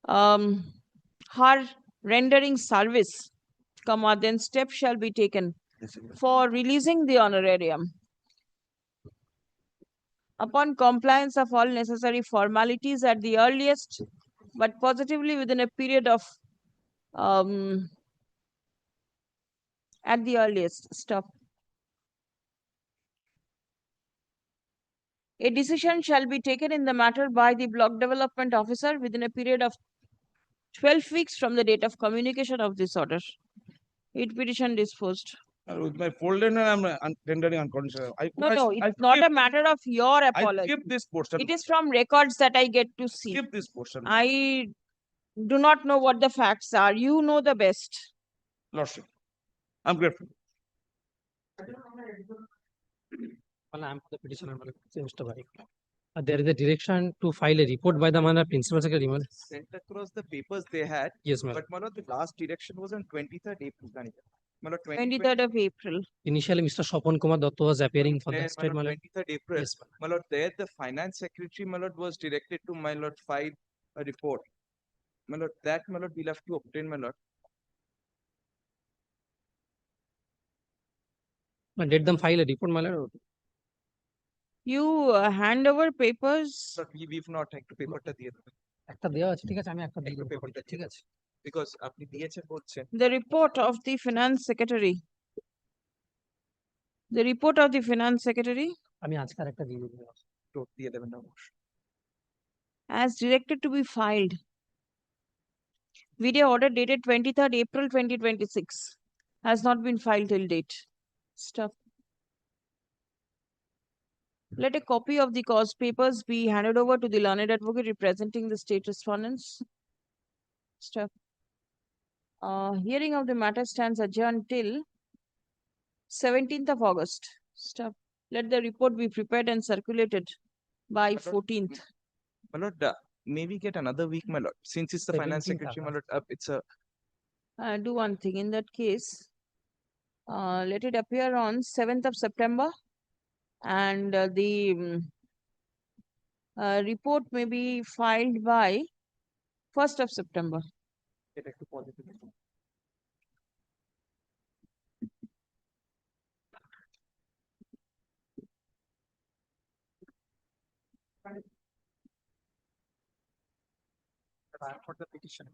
her rendering service, then steps shall be taken for releasing the honorarium. Upon compliance of all necessary formalities at the earliest, but positively within a period of at the earliest. Stop. A decision shall be taken in the matter by the block development officer within a period of 12 weeks from the date of communication of this order. It petition disposed. With my folder, I'm tendering unconditional. No, it's not a matter of your apology. I skip this portion. It is from records that I get to see. Skip this portion. I do not know what the facts are. You know the best. Lordship, I'm grateful. Well, I'm the petitioner, Mr. Bhai. There is a direction to file a report by the principal secretary. Sent across the papers they had. Yes, ma'am. But the last direction was on 23rd April. 23rd of April. Initially, Mr. Sopon Kumar Datta was appearing for the state. 23rd April. Yes, There the finance secretary was directed to file a report. That we'll have to obtain. Did them file a report, my lord? You hand over papers. But we've not had to paper because the report of the finance secretary. The report of the finance secretary. As directed to be filed. Video order dated 23rd April 2026 has not been filed till date. Stop. Let a copy of the cause papers be handed over to the learned advocate representing the state respondents. Stop. Hearing of the matter stands adjourned till 17th of August. Stop. Let the report be prepared and circulated by 14th. My lord, may we get another week, my lord? Since it's the finance secretary, my lord, it's a... Do one thing. In that case, let it appear on 7th of September. And the report may be filed by 1st of September. for the petition.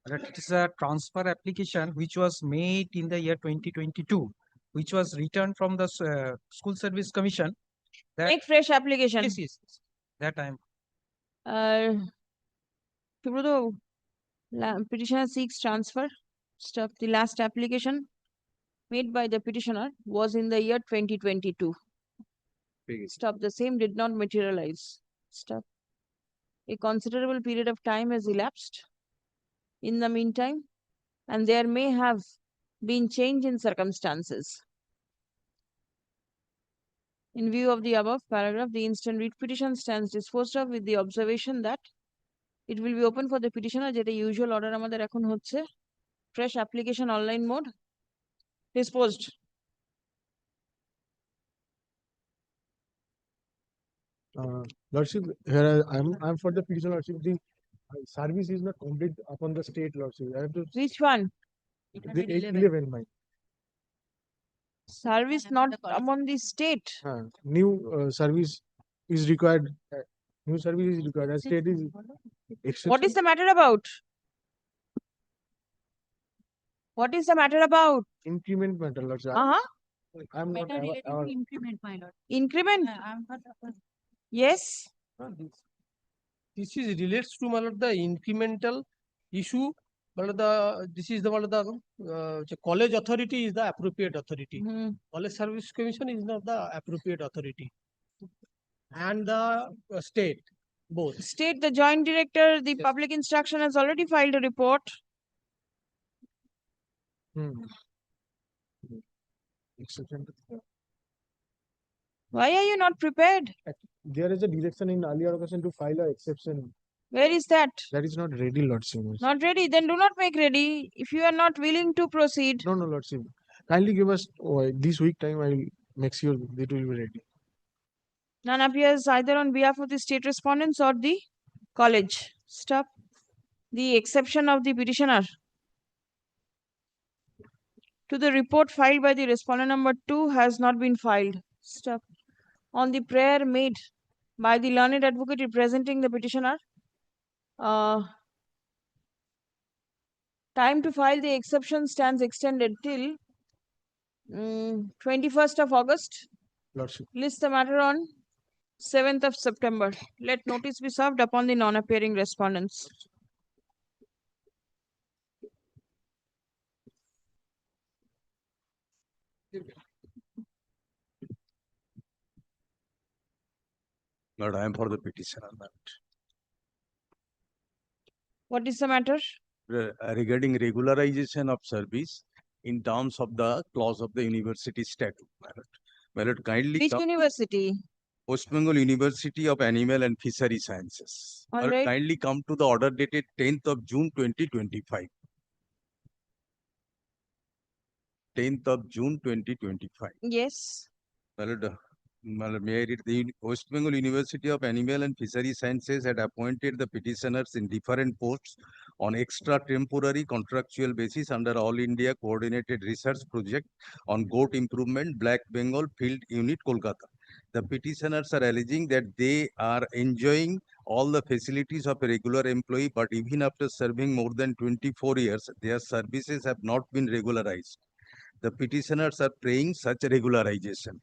That it is a transfer application which was made in the year 2022, which was returned from the School Service Commission. Make fresh application. Yes, yes, yes. That time. Subrata, petitioner seeks transfer. Stuff. The last application made by the petitioner was in the year 2022. Stop. The same did not materialize. Stop. A considerable period of time has elapsed in the meantime, and there may have been change in circumstances. In view of the above paragraph, the instant writ petition stands disposed of with the observation that it will be open for the petitioner, যেটা usual order আমাদের এখন হচ্ছে, fresh application online mode, disposed. Lordship, here I'm for the petition, Lordship. The service is not complete upon the state, Lordship. I have to. Which one? The 811, mine. Service not upon the state. New service is required. New service is required. As state is. What is the matter about? What is the matter about? Increment matter, Lordship. I'm not. Increment, my lord. Increment? Yes. This is relates to the incremental issue. This is the college authority is the appropriate authority. College Service Commission is not the appropriate authority. And the state, both. State, the joint director, the public instruction has already filed a report. Why are you not prepared? There is a direction in earlier occasion to file an exception. Where is that? That is not ready, Lordship. Not ready? Then do not make ready. If you are not willing to proceed. No, Lordship. Kindly give us this week time. I will make sure it will be ready. None appears either on behalf of the state respondents or the college. Stop. The exception of the petitioner to the report filed by the respondent number 2 has not been filed. Stop. On the prayer made by the learned advocate representing the petitioner, time to file the exception stands extended till 21st of August. Lordship. List the matter on 7th of September. Let notice be served upon the non-appearing respondents. Lord, I am for the petitioner. What is the matter? Regarding regularization of service in terms of the clause of the university statute. My Lord, kindly. Which university? West Bengal University of Animal and Fishery Sciences. All right. Kindly come to the order dated 10th of June 2025. 10th of June 2025. Yes. My Lord, may I read? The West Bengal University of Animal and Fishery Sciences had appointed the petitioners in different posts on extra temporary contractual basis under All India Coordinated Research Project on Goat Improvement, Black Bengal Field Unit, Kolkata. The petitioners are alleging that they are enjoying all the facilities of a regular employee, but even after serving more than 24 years, their services have not been regularized. The petitioners are praying such regularization.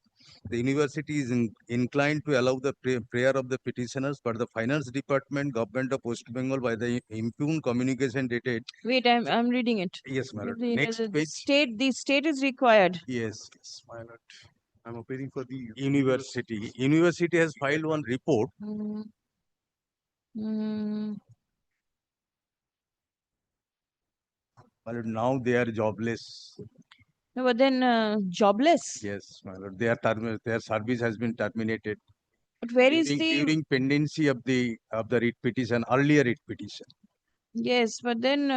The university is inclined to allow the prayer of the petitioners, but the finance department, government of West Bengal, by the impugned communication dated. Wait, I'm reading it. Yes, my lord. The, Next the page. the state is required. Yes, my lord. I'm appealing for the university. University has filed one report. My lord, now they are jobless. No, but then jobless. Yes, my lord. Their service has been terminated. But where is during pendency of the writ petition, earlier writ petition? Yes, but then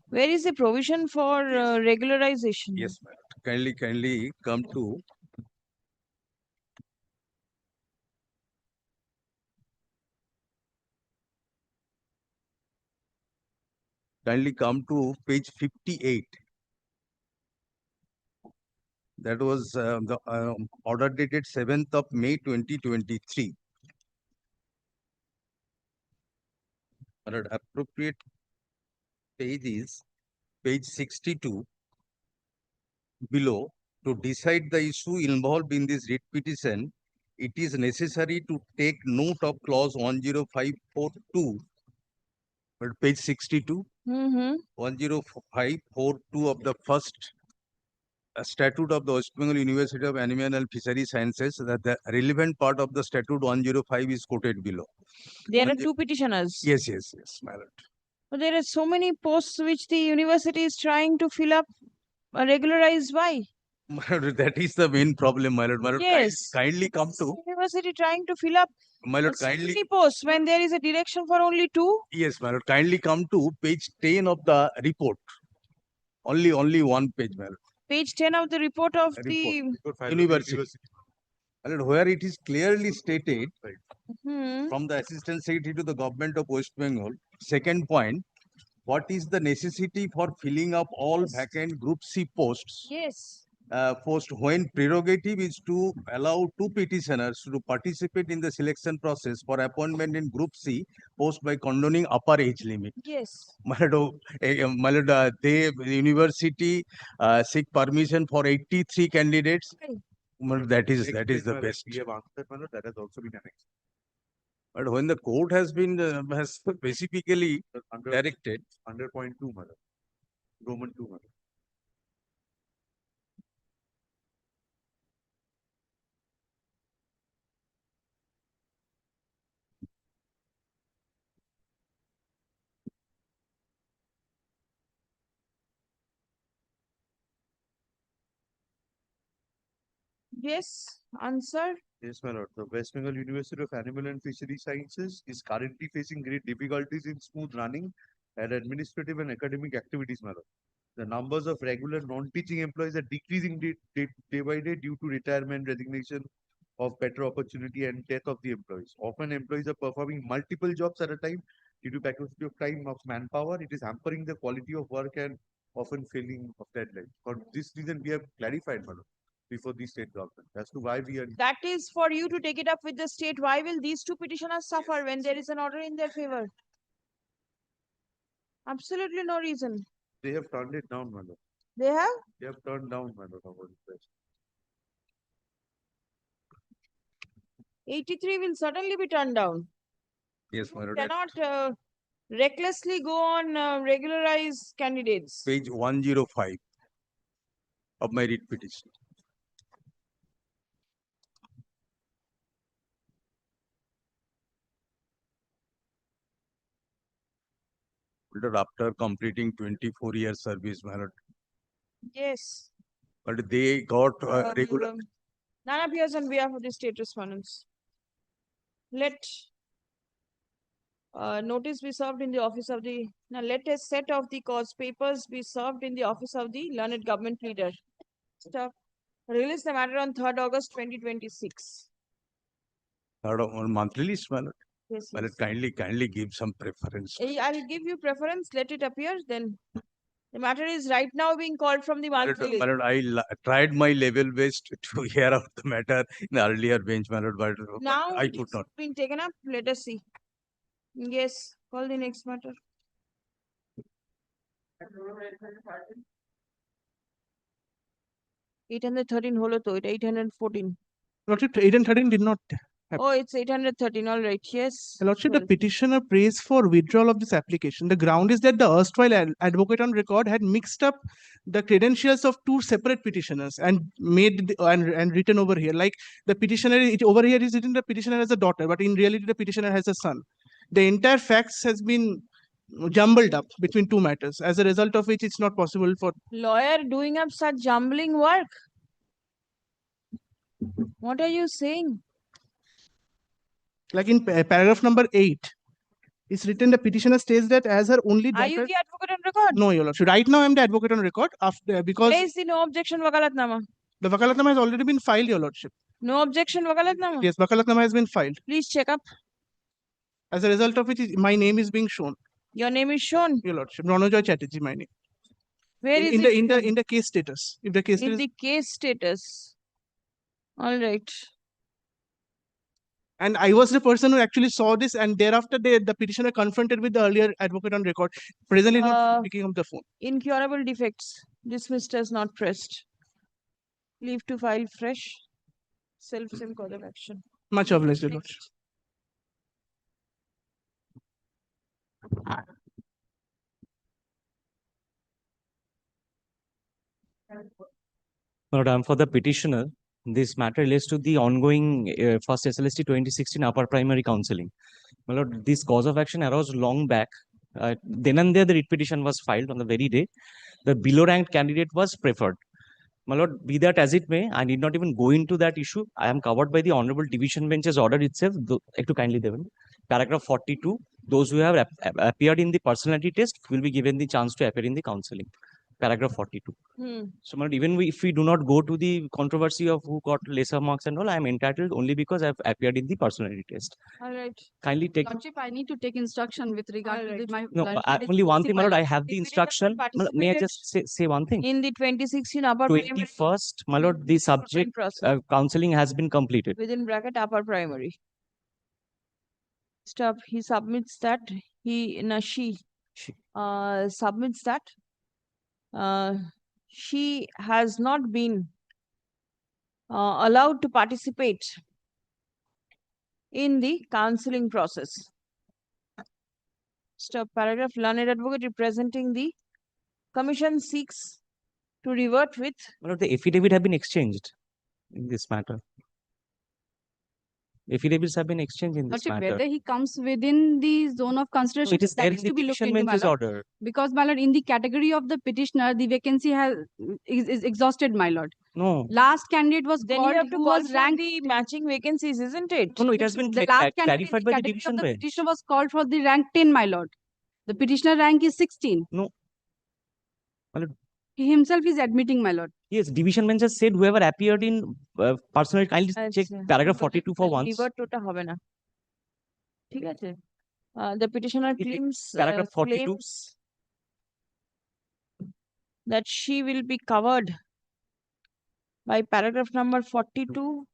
where is the provision for regularization? Yes, ma'am. Kindly come to page 58. That was the order dated 7th of May 2023. My lord, appropriate page is page 62 below. To decide the issue involved in this writ petition, it is necessary to take note of clause 10542. But page 62, 10542 of the first statute of the West Bengal University of Animal and Fishery Sciences, that the relevant part of the statute 105 is quoted below. There are two petitioners. Yes, my lord. But there are so many posts which the university is trying to fill up, regularize. Why? My lord, that is the main problem, my lord. My lord, Yes. kindly come to. University trying to fill up My lord, so kindly. many posts when there is a direction for only two. Yes, my lord. Kindly come to page 10 of the report. Only one page, my lord. Page 10 of the report of the University. My lord, where it is clearly stated Hmm. from the Assistant Secretary to the Government of West Bengal. Second point, what is the necessity for filling up all vacant Group C posts? Yes. Post when prerogative is to allow two petitioners to participate in the selection process for appointment in Group C post by condoning upper age limit. Yes. My lord, the university seek permission for 83 candidates. My lord, that is the best. We have answered, my lord, that has also been annexed. But when the court has been has specifically directed under point 2, my lord. Roman 2, my lord. Yes. Answer. Yes, my lord. The West Bengal University of Animal and Fishery Sciences is currently facing great difficulties in smooth running and administrative and academic activities, my lord. The numbers of regular non-teaching employees are decreasing day by day due to retirement, resignation of better opportunity and death of the employees. Often employees are performing multiple jobs at a time due to paucity of time of manpower. It is hampering the quality of work and often failing of deadline. For this reason, we have clarified, my lord, before the state government as to why we are. That is for you to take it up with the state. Why will these two petitioners suffer when there is an order in their favor? Absolutely no reason. They have turned it down, my lord. They have? They have turned down, my lord, our request. 83 will certainly be turned down. Yes, my lord. Cannot recklessly go on regularize candidates. Page 105 of my writ petition. After completing 24 years service, my lord. Yes. But they got regular. None appears on behalf of the state respondents. Let notice be served in the office of the. Now let a set of the cause papers be served in the office of the learned government leader. Stop. Release the matter on 3rd August 2026. Third on monthly list, my lord. Yes, My lord, kindly give some preference. I will give you preference. Let it appear. Then the matter is right now being called from the monthly list. My lord, I tried my level best to hear out the matter in the earlier bench, my lord, but Now I could it's not. been taken up. Let us see. Yes, call the next matter. 813 holo to it 814. Lordship, 8 and 13 did not happen. Oh, it's 813. All right. Yes. Lordship, the 12. petitioner prays for withdrawal of this application. The ground is that the erstwhile advocate on record had mixed up the credentials of two separate petitioners and made and written over here. Like the petitioner over here is written the petitioner has a daughter, but in reality the petitioner has a son. The entire facts has been jumbled up between two matters, as a result of which it's not possible for lawyer doing up such jumbling work. What are you saying? Like in paragraph number 8, it's written the petitioner states that as her only daughter. Are you the advocate on record? No, Your Lordship. Right now, I'm the advocate on record after because Where is the no objection vakalatnama? the vakalatnama has already been filed, Your Lordship. No objection vakalatnama? Yes, vakalatnama has been filed. Please check up. As a result of which, my name is being shown. Your name is shown. Your Lordship, Ranojoy Chatterjee, my name. Where is it in the case status? If the case in status. the case status. All right. And I was the person who actually saw this, and thereafter the petitioner confronted with the earlier advocate on record. Presently not picking up the phone. Incurable defects. Dismissed as not pressed. Leave to file fresh. Self-same cause of action. Much obliged, Your Lordship. Madam, for the petitioner, this matter relates to the ongoing first SLST 2016 upper primary counseling. My lord, this cause of action arose long back. Then and there, the writ petition was filed on the very day. The below ranked candidate was preferred. My lord, be that as it may, I need not even go into that issue. I am covered by the Honorable Division Bench's order itself. To kindly, Devan. Paragraph 42, those who have appeared in the personality test will be given the chance to appear in the counseling. Paragraph 42. So, my lord, even if we do not go to the controversy of who got lesser marks and all, I am entitled only because I have appeared in the personality test. All right. Kindly take. Lordship, I need to take instruction with regard to my. No, only one thing, my lord, I have the instruction. My lord, may I just say one thing? In the 2016 upper primary. 21st, my lord, the subject counseling has been completed. Within bracket upper primary. Stop. He submits that. She submits that. She has not been allowed to participate in the counseling process. Stop. Paragraph. Learned advocate representing the commission seeks to revert with. My lord, the affidavit have been exchanged in this matter. Affidavits have been exchanged in this Lordship, matter. whether he comes within the zone of consideration, it is there that in is the to be looked petition into, my bench's lord. order. Because, my lord, in the category of the petitioner, the vacancy is exhausted, my lord. No. Last candidate was Then called you have to who call was for ranked. the matching vacancies, isn't it? No, it has been The last candidate clarified by the category division of the bench. petitioner was called for the rank 10, my lord. The petitioner rank is 16. No. My lord, He himself is admitting, my lord. yes, division bench has said whoever appeared in personal, kindly check paragraph 42 for once. Revert to ta hobe na. ঠিক আছে? The petitioner claims Paragraph 42. claims that she will be covered by paragraph number 42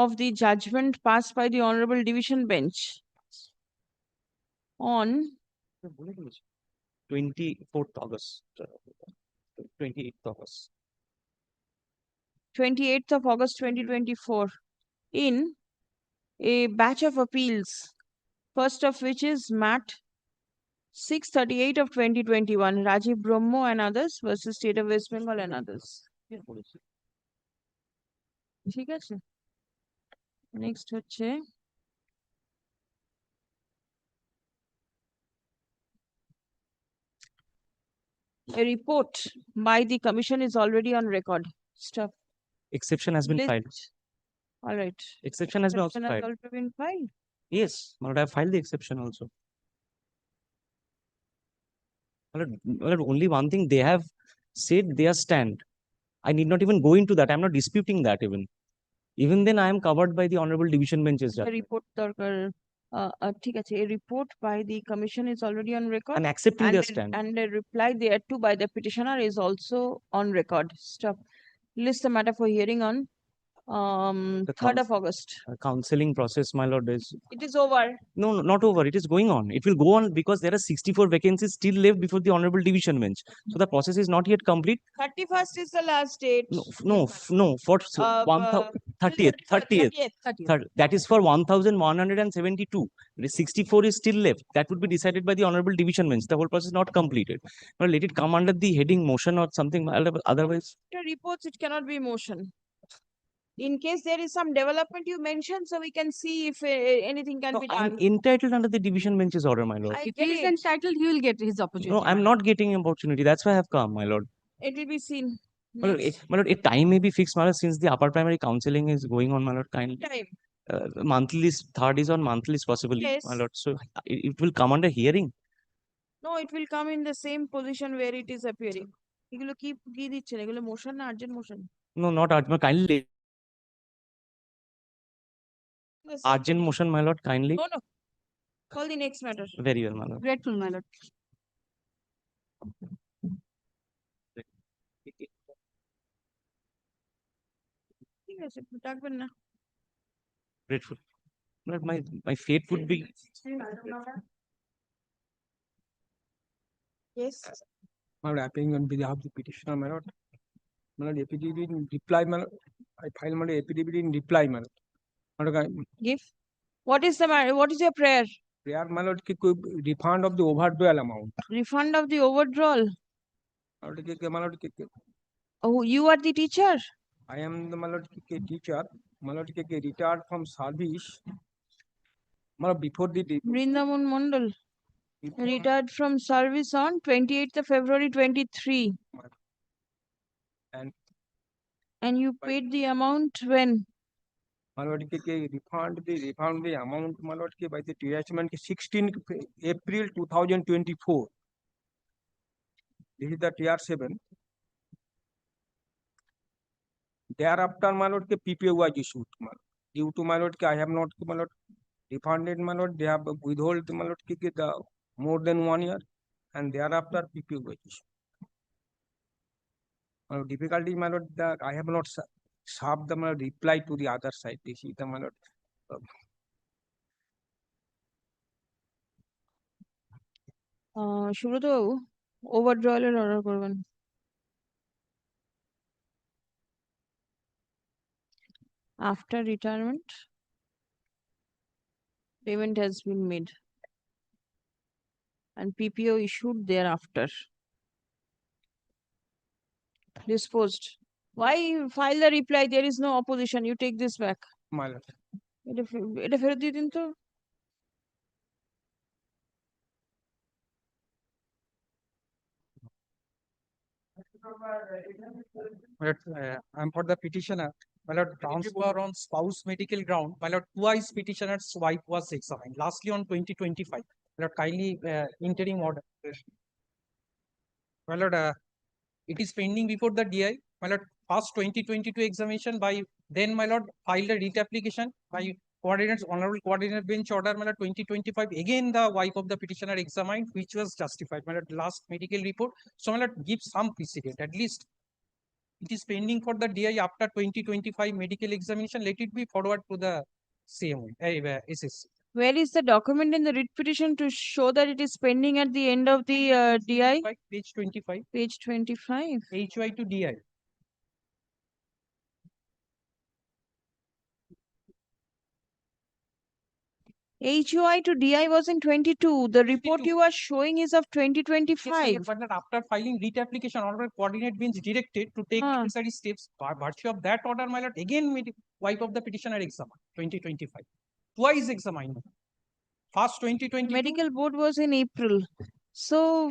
of the judgment passed by the Honorable Division Bench on 24th August. 28th August. 28th of August 2024 in a batch of appeals, first of which is MAT 638 of 2021, Rajiv Brahmo and others versus State of West Bengal and others. ঠিক আছে? Next হচ্ছে a report by the commission is already on record. Stop. Exception has been filed. All right. Exception has been also Exception has filed. also been filed. Yes, my lord, I have filed the exception also. My lord, only one thing, they have said their stand. I need not even go into that. I am not disputing that even. Even then, I am covered by the Honorable Division Bench's A judgment. report ঠিক আছে, a report by the commission is already on record. I'm accepting their stand. And a reply thereto by the petitioner is also on record. Stop. List the matter for hearing on The 3rd of August. Counseling process, my lord, is It is over. no, not over. It is going on. It will go on because there are 64 vacancies still left before the Honorable Division Bench. So the process is not yet complete. 31st is the last date. No, for Of, 30th. That is for 1172. The 64 is still left. That would be decided by the Honorable Division Bench. The whole process is not completed. But let it come under the heading motion or something. Otherwise, After reports, it cannot be motion. In case there is some development you mentioned, so we can see if anything can be I'm done. entitled under the Division Bench's order, my lord. If he is entitled, he will get his opportunity. No, I'm not getting an opportunity. That's why I have come, my lord. It will be seen. My lord, a time may be fixed, my lord, since the upper primary counseling is going on, my lord, kindly. Time. Monthly, third is on monthly is possibly, Yes. my lord. So it will come under hearing. No, it will come in the same position where it is appearing. এগুলো কি দিচ্ছেন? এগুলো motion না urgent motion? No, not urgent. Kindly. The same Urgent motion, my lord, kindly. No. Call the next matter. Very well, my lord. Grateful, my lord. ঠিক আছে, ডাকবেন না। Grateful. But my fate would be. Yes. My lord, appearing on behalf of the petitioner, my lord. My lord, affidavit in reply, my lord. I file my affidavit in reply, my lord. My lord, Give. What is the matter? What is your prayer? prayer, my lord, ki koi refund of the overdrawal amount. Refund of the overdrawal. My lord, my lord, Oh, you are the teacher? I am the my lord teacher. My lord, retired from service. My lord, before the Brindavan Mondal. Retired from service on 28th of February 23. And you paid the amount when? my lord, refund the amount, my lord, by the detachment 16 April 2024. This is the TR7. Thereafter, my lord, PPA was issued. My lord. Due to my lord, I have not, my lord, refunded, my lord. They have withheld, my lord, the more than 1 year, and thereafter PPA was issued. Difficulty, my lord, that I have not served the my lord, reply to the other side. This is the my lord. Subrata Babu ওভারড্রয়ালের order করবেন। After retirement, payment has been made and PPO issued thereafter. Disposed. Why file the reply? There is no opposition. You take this back. My lord. এটা ফেরত দিয়ে দিন তো। I'm for the petitioner. My lord, transfer on spouse medical ground. My lord, twice petitioner's wife was examined. Lastly on 2025. My lord, kindly interim order. My lord, it is pending before the DI. My lord, past 2022 examination by then, my lord, filed a writ application by coordinates, honorable coordinate bench order, my lord, 2025. Again, the wife of the petitioner examined, which was justified. My lord, last medical report. So, my lord, give some precedent. At least it is pending for the DI after 2025 medical examination. Let it be forward to the CMO, SSC. Where is the document in the writ petition to show that it is pending at the end of the DI? Page 25. Page 25. HY to DI. HUI to DI was in 22. The report you are showing is of 2025. Yes, but after filing writ application, honorable coordinate bench directed to take necessary steps. By virtue of that order, my lord, again, wife of the petitioner examined 2025. Twice examined. First 2022. Medical board was in April. So,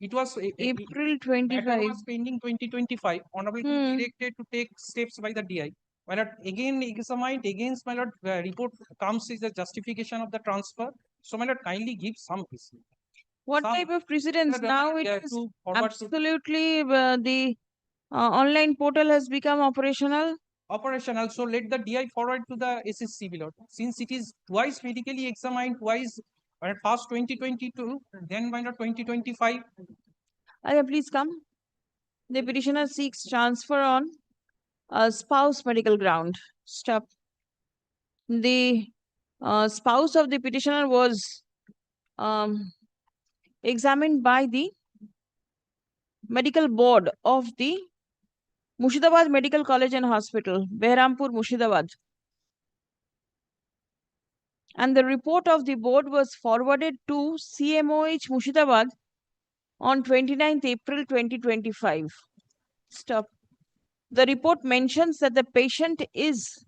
it was April 25. It was pending 2025. Honorable directed to take steps by the DI. My lord, again examined against my lord, report comes is the justification of the transfer. So, my lord, kindly give some precedent. What type of precedence? Now it is absolutely the online portal has become operational. Operational. So let the DI forward to the SSC below. Since it is twice medically examined, twice past 2022, then by 2025. Please come. The petitioner seeks transfer on a spouse medical ground. Stop. The spouse of the petitioner was examined by the medical board of the Murshidabad Medical College and Hospital, Behrampur, Murshidabad. And the report of the board was forwarded to CMOH Murshidabad on 29th April 2025. Stop. The report mentions that the patient is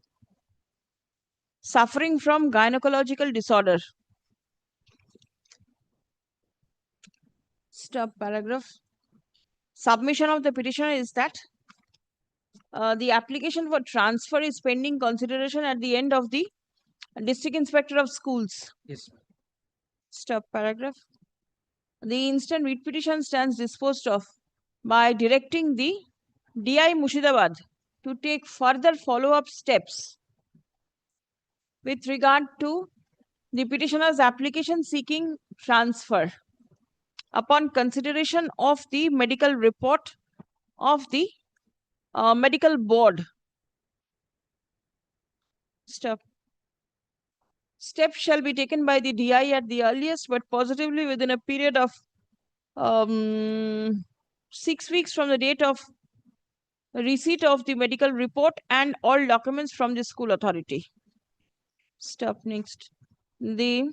suffering from gynecological disorder. Stop paragraph. Submission of the petitioner is that the application for transfer is pending consideration at the end of the District Inspector of Schools. Yes. Stop paragraph. The instant writ petition stands disposed of by directing the DI Murshidabad to take further follow-up steps with regard to the petitioner's application seeking transfer upon consideration of the medical report of the medical board Stop. Steps shall be taken by the DI at the earliest, but positively within a period of 6 weeks from the date of receipt of the medical report and all documents from the school authority. Stop. Next. The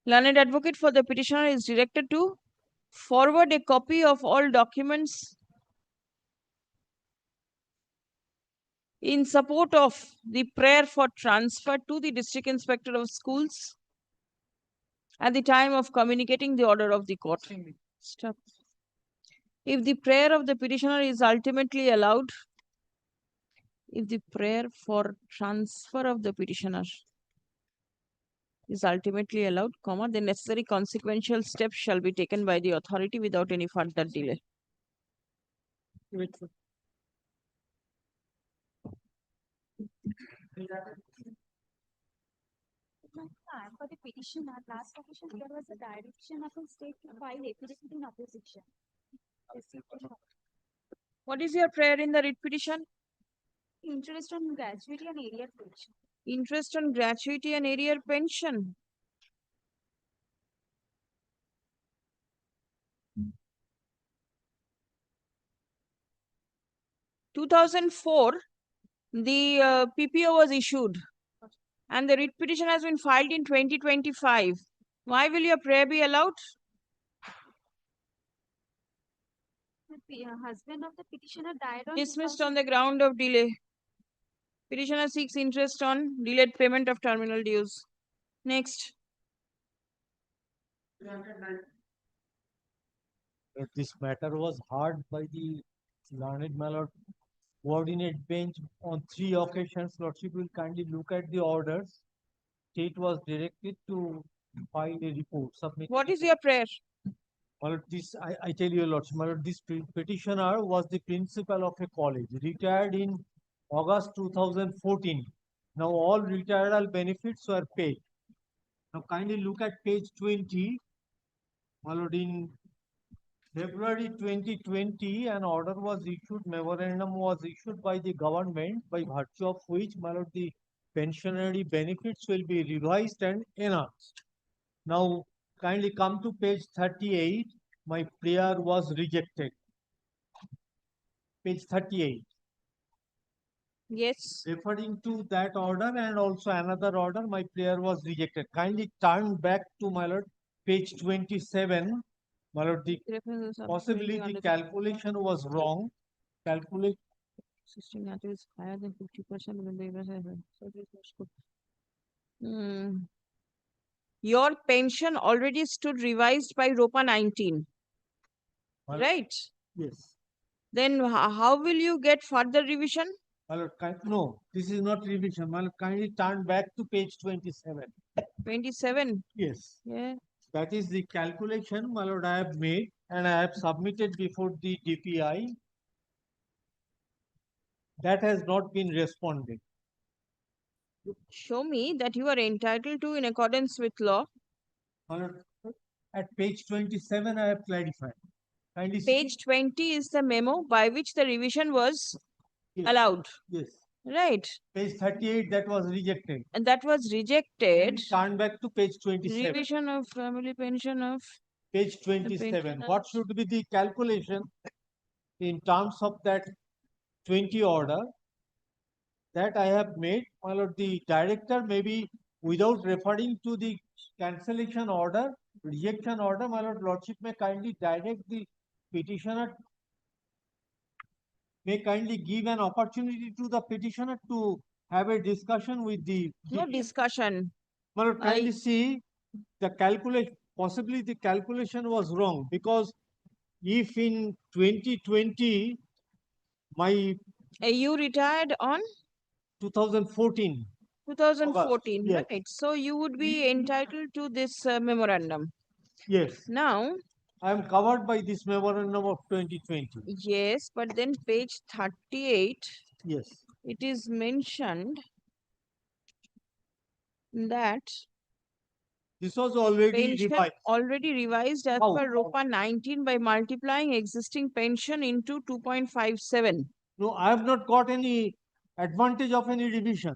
learned advocate for the petitioner is directed to forward a copy of all documents in support of the prayer for transfer to the district inspector of schools at the time of communicating the order of the court. Stop. If the prayer of the petitioner is ultimately allowed, if the prayer for transfer of the petitioner is ultimately allowed, comma, the necessary consequential steps shall be taken by the authority without any further delay. For the petitioner, last occasion there was a direction of a state to file affidavit in opposition. What is your prayer in the writ petition? Interest on gratuity and arrear pension. Interest on gratuity and arrear pension. In 2004, the PPO was issued and the writ petition has been filed in 2025. Why will your prayer be allowed? The husband of the petitioner died on Dismissed on the ground of delay. Petitioner seeks interest on delayed payment of terminal dues. Next. This matter was heard by the learned Malord coordinate bench on 3 occasions. Lordship will kindly look at the orders. State was directed to file a report. Submit. What is your prayer? Malord, this I tell you, Lordship, Malord, this petitioner was the principal of a college, retired in August 2014. Now all retiral benefits were paid. Now kindly look at page 20. Malord, in February 2020, an order was issued, memorandum was issued by the government, by virtue of which, my lord, the pensionary benefits will be revised and enhanced. Now, kindly come to page 38. My prayer was rejected. Page 38. Yes. Referring to that order and also another order, my prayer was rejected. Kindly turn back to, my lord, page 27. My lord, possibly the calculation was wrong. Calculate. Existing matter is higher than 50% when the Your pension already stood revised by ROPA 19. Right? Yes. Then how will you get further revision? My lord, no, this is not revision. My lord, kindly turn back to page 27. 27? Yes. Yeah. That is the calculation, my lord, I have made and I have submitted before the DPI. That has not been responded. Show me that you are entitled to in accordance with law. My lord, at page 27, I have clarified. Kindly Page 20 is the memo by which the revision was allowed. Yes. Right. Page 38, that was rejected. And that was rejected. Turn back to page 27. Revision of family pension of Page 27. What should be the calculation in terms of that 20 order that I have made? My lord, the director maybe without referring to the cancellation order, rejection order, my lord, lordship may kindly direct the petitioner, may kindly give an opportunity to the petitioner to have a discussion with the. No discussion. My lord, kindly see the calculation, possibly the calculation was wrong, because if in 2020 my you retired on 2014. 2014, Yes. right? So you would be entitled to this memorandum. Yes. Now, I am covered by this memorandum of 2020. Yes, but then page 38. Yes. It is mentioned that this was already revised. Already revised as per ROPA 19 by multiplying existing pension into 2.57. No, I have not got any advantage of any revision.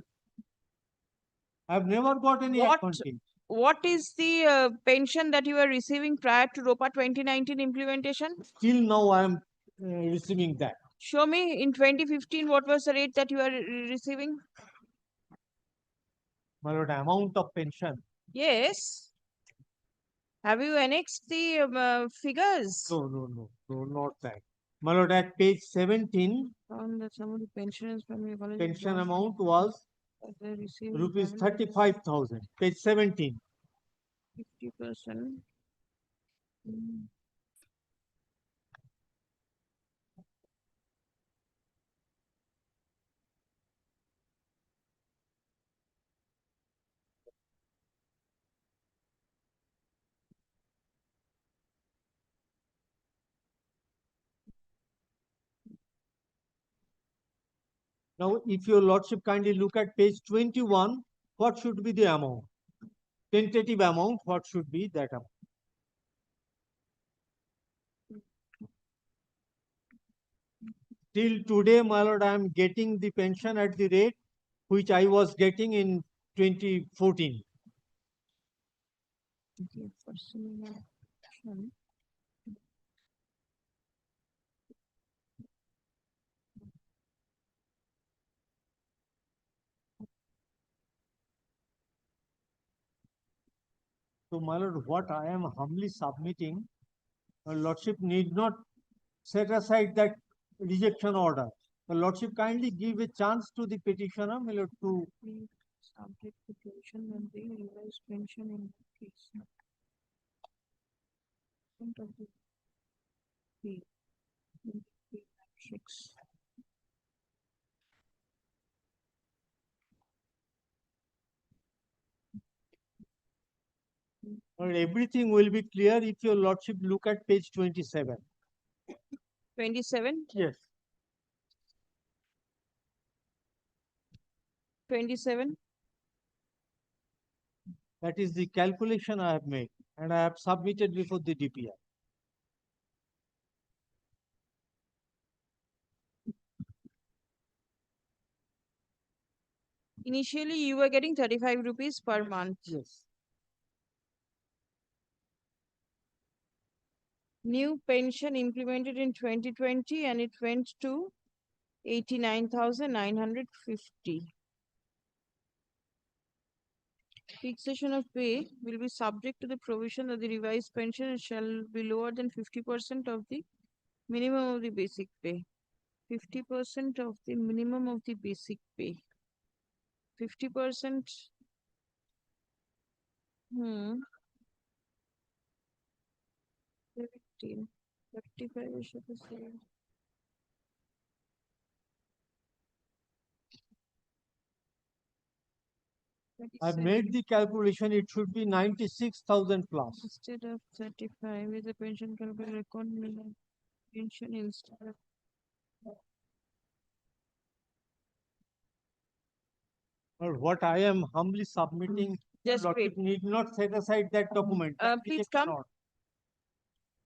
I have never got any advantage. What is the pension that you are receiving prior to ROPA 2019 implementation? Till now, I am receiving that. Show me in 2015 what was the rate that you are receiving? My lord, amount of pension. Yes. Have you annexed the figures? No, not that. My lord, at page 17, Found that some of the pensioners from your college pension amount was rupees 35,000. Page 17. 50%. Now, if your lordship kindly look at page 21, what should be the amount? Tentative amount, what should be that amount? Till today, my lord, I am getting the pension at the rate which I was getting in 2014. So, my lord, what I am humbly submitting, your lordship need not set aside that rejection order. The lordship kindly give a chance to the petitioner, my lord, to Subject to pension and the revised pension in case. Of the fee. Matrix. everything will be clear if your lordship look at page 27. 27? Yes. 27? That is the calculation I have made and I have submitted before the DPI. Initially, you were getting 35 rupees per month. Yes. New pension implemented in 2020 and it went to 89,950. Fixation of pay will be subject to the provision that the revised pension shall be lower than 50% of the minimum of the basic pay. 50% of the minimum of the basic pay. 50%. 15. 35 should be same. I've made the calculation, it should be 96,000 plus. Instead of 35 with the pension calculator record pension instead of Or what I am humbly submitting, Just lordship wait. need not set aside that document. that Please rejection come. order.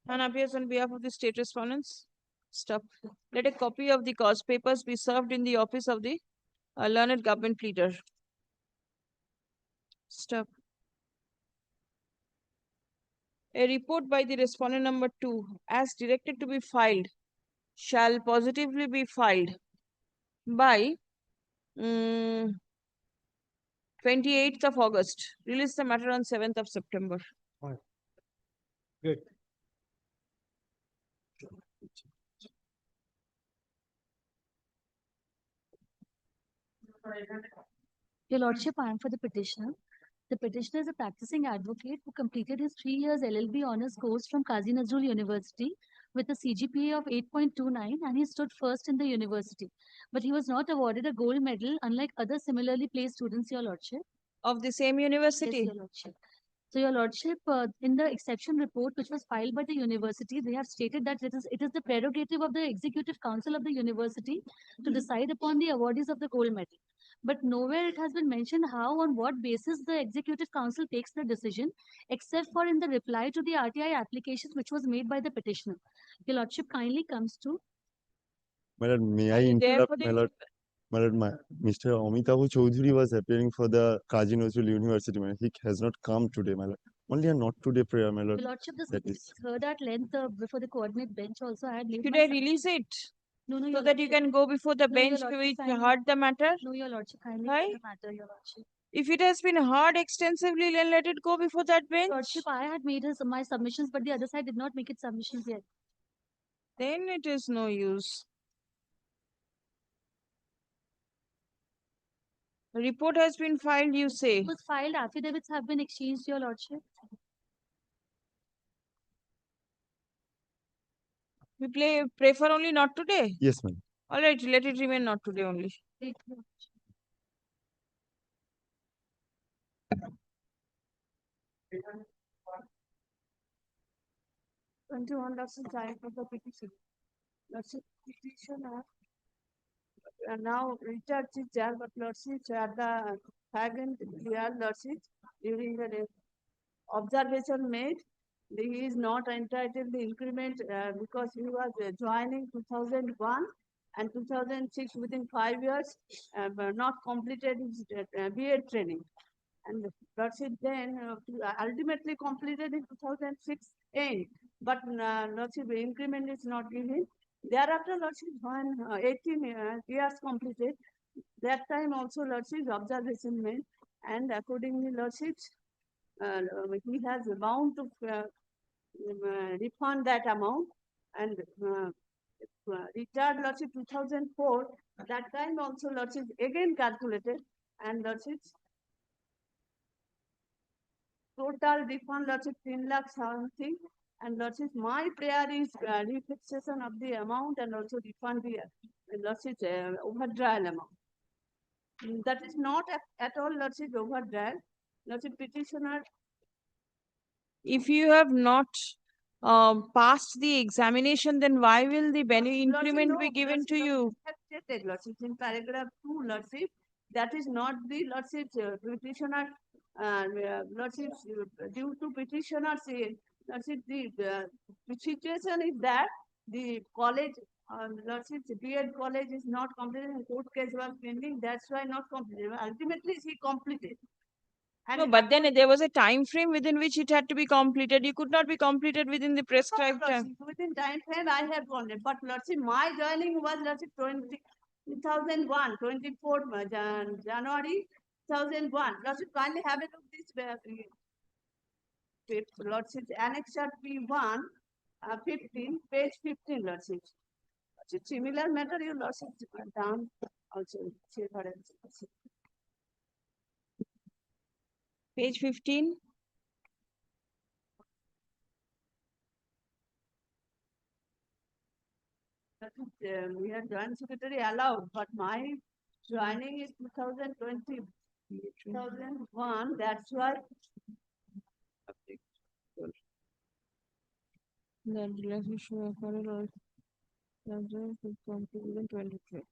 And appears on behalf of the state respondents. Stop. Let a copy of the cause papers be served in the office of the learned government pleader. Stop. A report by the respondent number 2 as directed to be filed shall positively be filed by 28th of August. Release the matter on 7th of September. Good. Your Lordship, I am for the petitioner. The petitioner is a practicing advocate who completed his 3 years LLB honors course from Kazi Nazrul University with a CGPA of 8.29 and he stood first in the university. But he was not awarded a gold medal unlike other similarly placed students, Your Lordship. Of the same university? Yes, Your Lordship. So, Your Lordship, in the exception report which was filed by the university, they have stated that it is the prerogative of the Executive Council of the university to decide upon the awardees of the gold medal. But nowhere it has been mentioned how, on what basis the Executive Council takes the decision, except for in the reply to the RTI application which was made by the petitioner. Your Lordship kindly comes to. Madam, may I interrupt, my lord? Mr. Amitav Chaudhary was appearing for the Kazi Nazrul University. He has not come today, my lord. Only a not today prayer, my lord. Your Lordship, this That was is. heard at length before the coordinate bench also. I had made Should my I release it? No, no, So Your that you Lordship. can go before the No, Your bench Lordship, which kindly- heard the matter? No, Your Lordship, kindly Why? hear the matter, Your Lordship. If it has been heard extensively, then let it go before that bench. Lordship, I had made my submissions, but the other side did not make its submissions yet. Then it is no use. The report has been filed, you say. It was filed, affidavits have been exchanged, Your Lordship. We prefer only not today? Yes, ma'am. All right, let it remain not today only. Thank you. 21 Lordship, I for the petition. Lordship, petitioner now Richard Chief Chair, but Lordship at the Hagan here, Lordship, during the observation made, he is not entitled the increment because he was joining 2001 and 2006 within 5 years, but not completed his B.Ed training. And Lordship then ultimately completed in 2006 end, but Lordship increment is not given. Thereafter, Lordship, when 18 years completed, that time also Lordship observation made, and accordingly, Lordship, he has bound to refund that amount, and retired Lordship 2004, that time also Lordship again calculated, and Lordship total refund Lordship 10 lakh something, and Lordship my prayer is refixation of the amount and also refund the Lordship overdrive amount. That is not at all Lordship overdrive. Lordship petitioner. If you have not passed the examination, then why will the increment be given to you? Stated, Lordship, in paragraph 2, Lordship, that is not the Lordship petitioner, Lordship, due to petitioner's Lordship, the situation is that the college, Lordship, B.Ed college is not completed, and court case was pending, that's why not completed. Ultimately, he completed. No, but then there was a time frame within which it had to be completed. You could not be completed within the prescribed time. Within time frame, I have completed, but Lordship, my joining was Lordship 2001, 24 January 2001. Lordship, kindly have a look this Lordship, Annexure P1, 15, page 15, Lordship. Lordship, similar matter, you Lordship down also. Page 15. We have joint secretary allowed, but my joining is 2020, 2001. That's why. That relationship of 2023.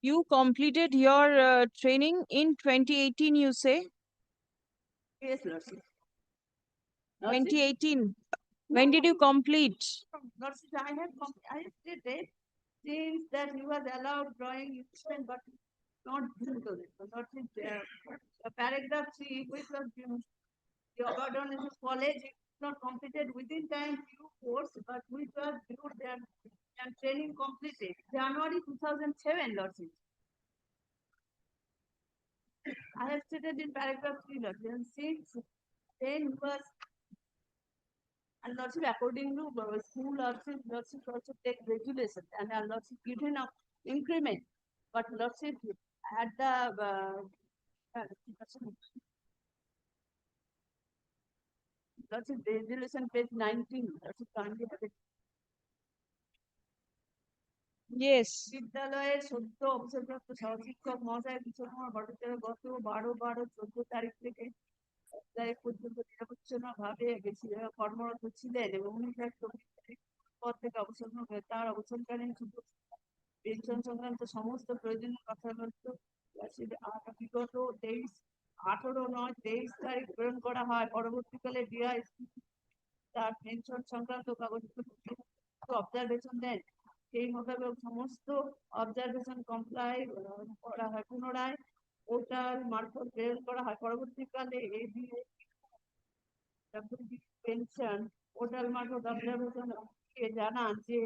You completed your training in 2018, you say? Yes, Lordship. 2018. When did you complete? Lordship, I have stated since that you was allowed drawing instrument, but not doing it. Lordship, paragraph 3, which was the Ordonance College is not completed within time due course, but which was due their training completed January 2007, Lordship. I have stated in paragraph 3, Lordship, and since then was, and Lordship, according to school, Lordship also take regulation, and Lordship given up increment, but Lordship at the Lordship resolution page 19, Lordship kindly have it. Yes. বিদ্যালয়ের সদ্য অবসরপ্রাপ্ত সহশিক্ষক মহাশয় কিশোর কুমার ভট্টাচার্য গত 12/12/14 তারিখ থেকে তারিখ পর্যন্ত নিরবচ্ছিন্নভাবে বেশি কর্মরত ছিলেন এবং 19 তারিখ পদ থেকে অবসর গ্রহণ করে তার অবসরকালীন পেনশন সংক্রান্ত সমস্ত প্রয়োজনীয় কথাবার্তা বিগত 18/9/23 তারিখ প্রেরণ করা হয়। পরবর্তীকালে ডিআই তার পেনশন সংক্রান্ত কাগজপত্র অবজারভেশন দেন। সেই মোতাবেক সমস্ত অবজারভেশন কমপ্লাই করা হয়। পুনরায় পোর্টাল মারফত প্রেরণ করা হয়। পরবর্তীকালে পেনশন পোর্টাল মারফত অবজারভেশন জানান যে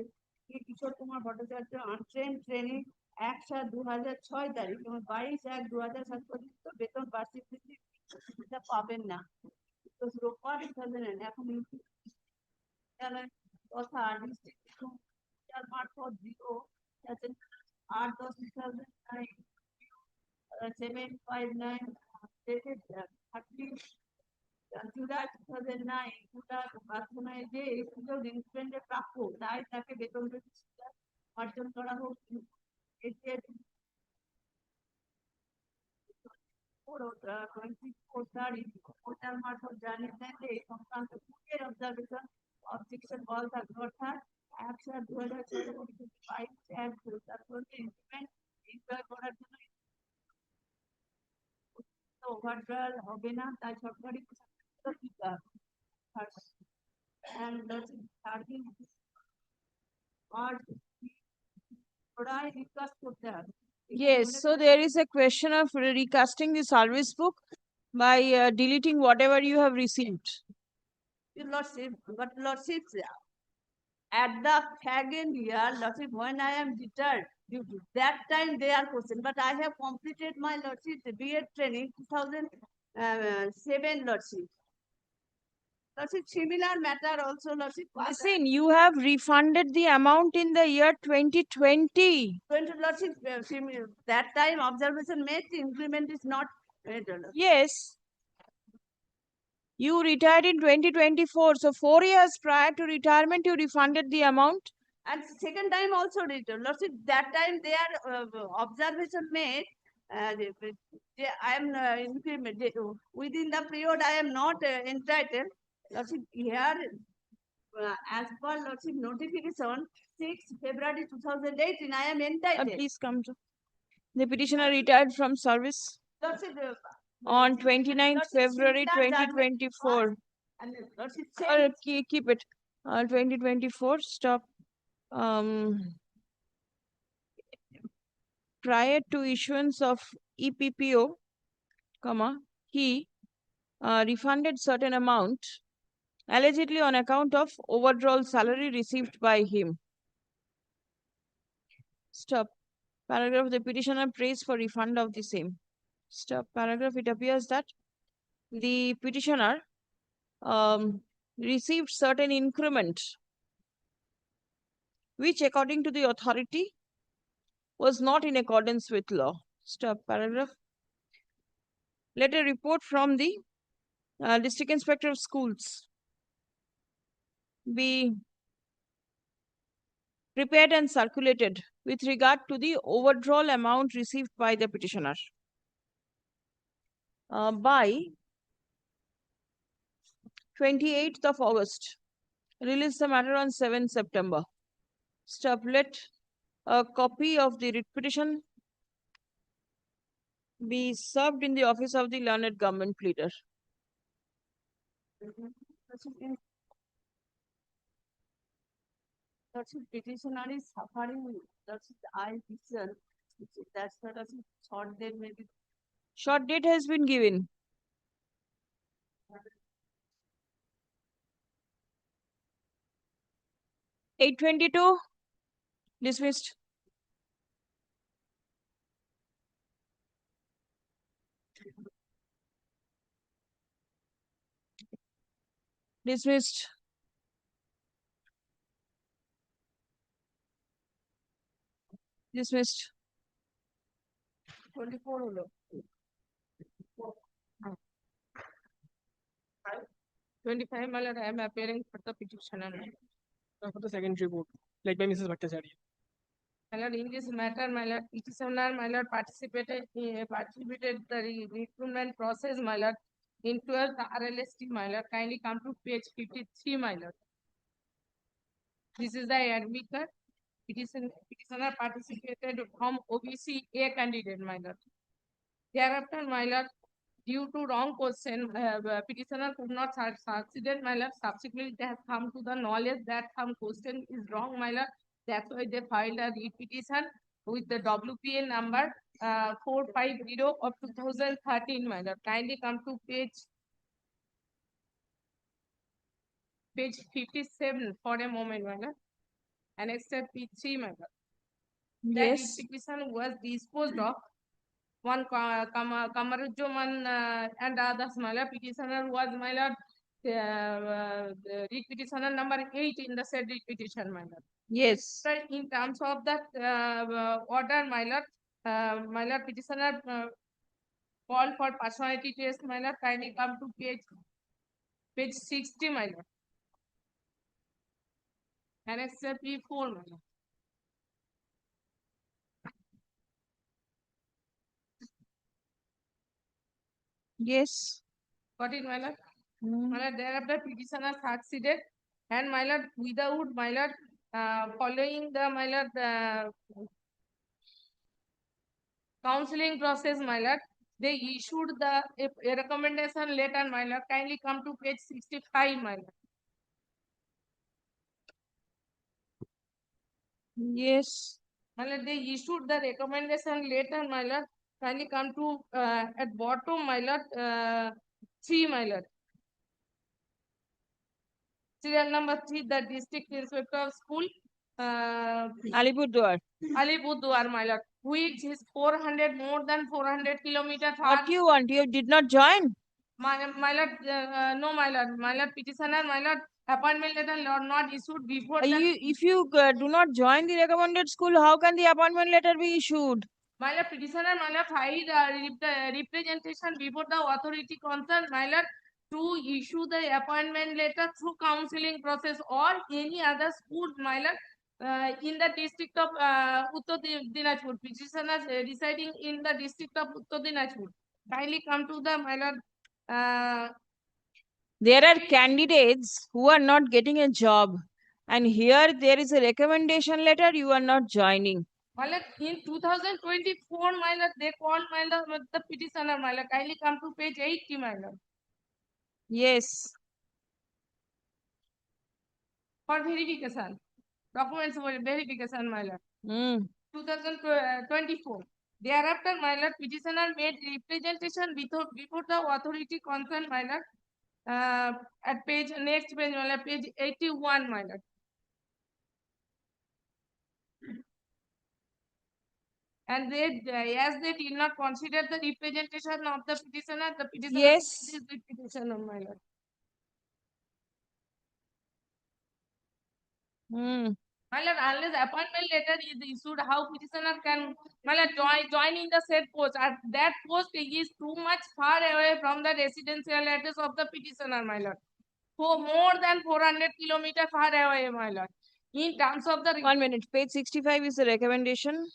কিশোর কুমার ভট্টাচার্য আনট্রেন ট্রেনিং 1/7/2006 তারিখ এবং 22/1/2007 পর্যন্ত বেতন বার্ষিক বৃদ্ধি পাবেন না। তো রোববার 2009 এখন তথা ডিস্ট্রিক্ট মারফত 8/10/2009 759 dated 30 July 2009 প্রার্থনায় যে এই সুযোগ ইনক্রিমেন্টের প্রাপ্য, তাই তাকে বেতন অর্জন করা হোক। পোর্টাল মারফত জানিয়ে দেন যে এই সংক্রান্ত পূর্বের অবজারভেশন অবজেকশন বল থাকবে, অর্থাৎ 1/7/2022 তারপরে ইনক্রিমেন্ট এনজয় করার জন্য ওভারড্রাল হবে না, তাই সরকারি and starting or recast করতে হবে। Yes, so there is a question of recasting the service book by deleting whatever you have received. Your Lordship, but Lordship, at the second year, Lordship, when I am deterred, due to that time they are questioned, but I have completed my Lordship BEd training 2007, Lordship. Lordship, similar matter also, Lordship. Listen, you have refunded the amount in the year 2020. Lordship, that time observation made, the increment is not made. Yes. You retired in 2024, so 4 years prior to retirement, you refunded the amount. And second time also returned. Lordship, that time their observation made, I am increment within the period I am not entitled. Lordship, here as per Lordship notification 6 February 2018, I am entitled. Please come to the petitioner retired from service Lordship, on 29th February 2024. And Lordship, Keep it. 2024. Stop. Prior to issuance of EPPO, he refunded certain amount allegedly on account of overdrawn salary received by him. Stop. Paragraph, the petitioner prays for refund of the same. Stop. Paragraph, it appears that the petitioner received certain increment which according to the authority was not in accordance with law. Stop. Paragraph. Let a report from the District Inspector of Schools be prepared and circulated with regard to the overdrawal amount received by the petitioner. By 28th of August, release the matter on 7th September. Stop. Let a copy of the writ petition be served in the office of the learned government pleader. Petitioner is suffering. I listen. That's what short date maybe. Short date has been given. (8:22) dismissed. Dismissed. Dismissed. 24 holo. 25, my lord, I am appearing for the petitioner. For the second report, like by Mrs. Bhattacharya. My lord, in this matter, my lord, petitioner, my lord, participated the recruitment process, my lord, in 12th RLST, my lord. Kindly come to page 53, my lord. This is the admit card. Petitioner participated from OBC A candidate, my lord. Thereafter, my lord, due to wrong question, petitioner could not succeeded, my lord. Subsequently, they have come to the knowledge that some question is wrong, my lord. That's why they filed a repetition with the WPA number 450 of 2013, my lord. Kindly come to page 57 for a moment, my lord. And except P3, my lord. That Yes. petition was disposed of. One Kamarujuman and others, my lord. Petitioner was, my lord, the writ petitioner number 8 in the said writ petition, my lord. Yes. So in terms of that order, my lord, petitioner called for personality test, my lord. Kindly come to page 60, my lord. And except P4, my lord. Yes. Got it, my lord? My lord, thereafter petitioner succeeded, and my lord, without my lord, following the my lord counseling process, my lord, they issued a recommendation letter, my lord. Kindly come to page 65, my lord. Yes. My lord, they issued the recommendation letter, my lord. Kindly come to at bottom, my lord, 3, my lord. Serial number 3, the district inspector of school, Alipurduar. Alipurduar, my lord, which is 400, more than 400 kilometers far. What do you want? You did not join? My lord, no, my lord, petitioner, my lord, appointment letter not issued before that. If you do not join the recommended school, how can the appointment letter be issued? My lord, petitioner, my lord, filed representation before the authority concerned, my lord, to issue the appointment letter through counseling process or any other school, my lord, in the district of Uttar Dinajpur. Petitioners residing in the district of Uttar Dinajpur. Kindly come to the, my lord, There are candidates who are not getting a job, and here there is a recommendation letter, you are not joining. my lord, in 2024, my lord, they called, my lord, the petitioner, my lord. Kindly come to page 80, my lord. Yes. For verification. Documents for verification, my lord. 2024. Thereafter, my lord, petitioner made representation before the authority concerned, my lord. At next page, my lord, page 81, my lord. And as they did not consider the representation of the petitioner, the petitioner Yes. is the petitioner, my lord. My lord, unless appointment letter is issued, how petitioner can, my lord, join in the said post? That post is too much far away from the residential address of the petitioner, my lord. For more than 400 kilometers far away, my lord. In terms of the 1 minute. Page 65 is the recommendation.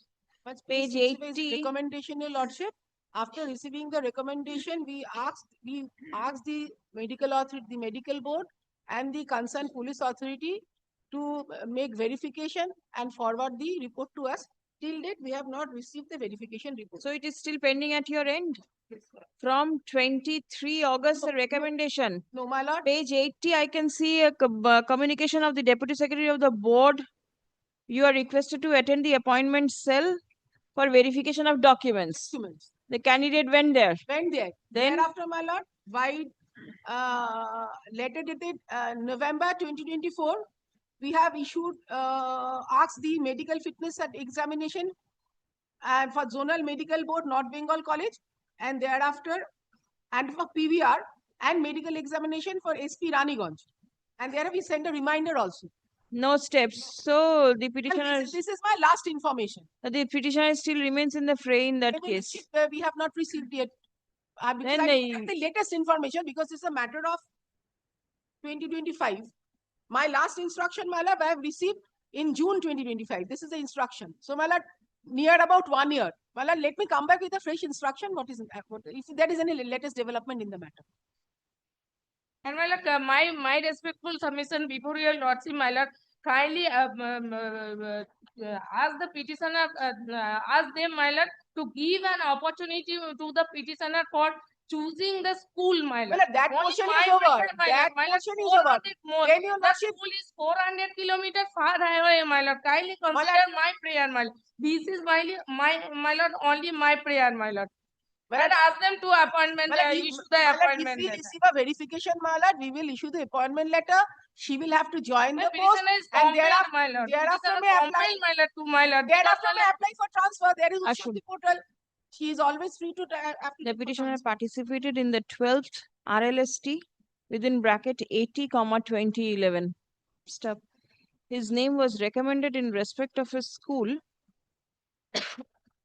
Page 65 is 80. recommendation, your lordship. After receiving the recommendation, we asked the medical authority, the medical board, and the concerned police authority to make verification and forward the report to us. Till date, we have not received the verification report. So it is still pending at your end. From 23 August, the recommendation. No, my lord. Page 80, I can see a communication of the Deputy Secretary of the Board. You are requested to attend the appointment cell for verification of documents. The candidate went there. Went there. Then Thereafter, my lord, by letter dated November 2024, we have issued, asked the medical fitness examination and for zonal medical board, North Bengal College, and thereafter, and for PVR and medical examination for SP Raniganj. And there we sent a reminder also. no steps. So the And petitioner, this is my last information. the petitioner still remains in the fray in that Maybe case. we have not received yet. Because Then I they- have the latest information because it's a matter of 2025. My last instruction, my lord, I have received in June 2025. This is the instruction. So, my lord, near about 1 year. My lord, let me come back with a fresh instruction. If there is any latest development in the matter. And my lord, my respectful submission before your lordship, my lord, kindly ask the petitioner, ask them, my lord, to give an opportunity to the petitioner for choosing the school, my lord. That Only portion my is over. matter, my lord. That My lord, portion is over. 400 more. Can your The lordship, school is 400 kilometers far away, my lord. Kindly consider my prayer, my lord. This is my lord, only my prayer, my lord. And ask them to appointment, issue the appointment if we letter. receive a verification, my lord, we will issue the appointment letter. She will have to join the post, Petitioner is and compelled, my lord. thereafter Petitioner may apply. compelled, my lord, to my lord. Thereafter may apply for transfer. There is Ashwin. also the portal. She is always free to apply. The petitioner participated in the 12th RLST within bracket 80, 2011. Stop. His name was recommended in respect of his school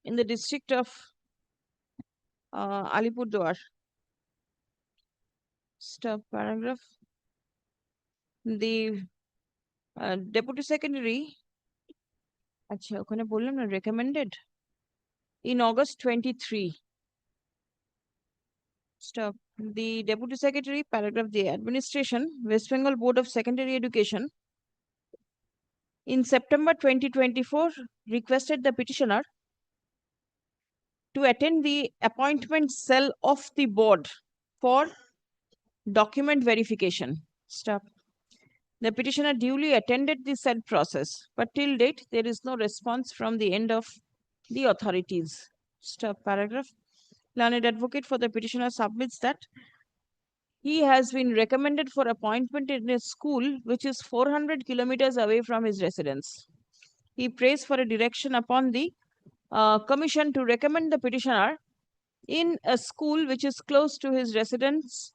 in the district of Alipurduar. Stop. Paragraph. The deputy secretary, আচ্ছা ওখানে বললাম না recommended in August 23. Stop. The deputy secretary, paragraph, the administration, West Bengal Board of Secondary Education, in September 2024 requested the petitioner to attend the appointment cell of the board for document verification. Stop. The petitioner duly attended the said process, but till date there is no response from the end of the authorities. Stop. Paragraph. Learned advocate for the petitioner submits that he has been recommended for appointment in a school which is 400 kilometers away from his residence. He prays for a direction upon the commission to recommend the petitioner in a school which is close to his residence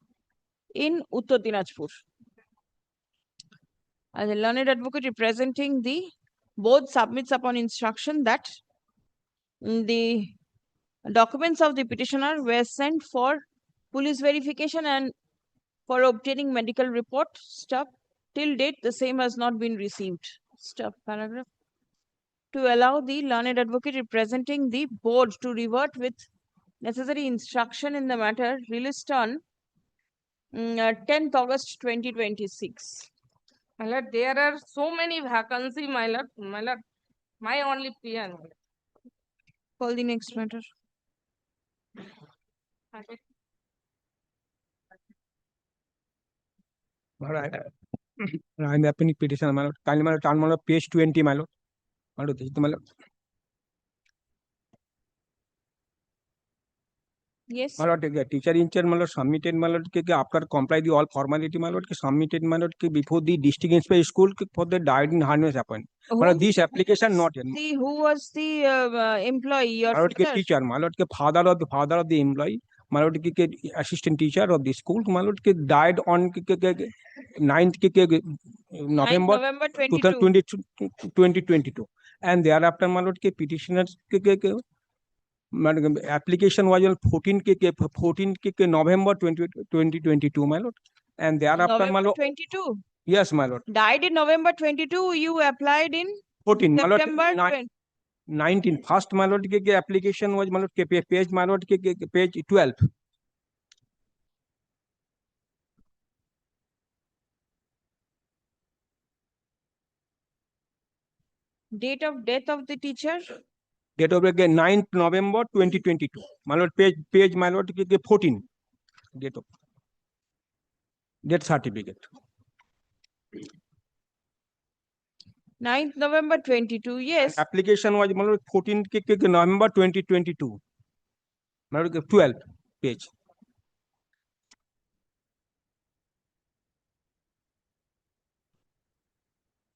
in Uttar Dinajpur. As a learned advocate representing the board submits upon instruction that the documents of the petitioner were sent for police verification and for obtaining medical report. Stop. Till date, the same has not been received. Stop. Paragraph. To allow the learned advocate representing the board to revert with necessary instruction in the matter released on 10th August 2026. My lord, there are so many vacancies, my lord. My lord, my only prayer, my lord. Call the next matter. I'm the appending petition, my lord. Kindly, my lord, turn, my lord, page 20, my lord. My lord, this is my lord. Yes. My lord, the teacher in charge, my lord, submitted, my lord, after comply the all formality, my lord, submitted, my lord, before the district inspector school for the died in harness appointment. My lord, this application not in. Who was the employee? Your My lord, father? teacher, my lord, father of the employee, my lord, assistant teacher of the school, my lord, died on 9th November 2022, and thereafter, my lord, petitioners application was on 14 November 2022, my lord, and thereafter, my November lord. 22. Yes, my lord. Died in November 22. You applied in 14, my lord. September 19. First, my lord, application was, my lord, page, my lord, page 12. Date of death of the teacher? Date of birth 9th November 2022. My lord, page, my lord, 14. Date of death certificate. 9th November 22. Yes. Application was, my lord, 14 November 2022. My lord, 12 page.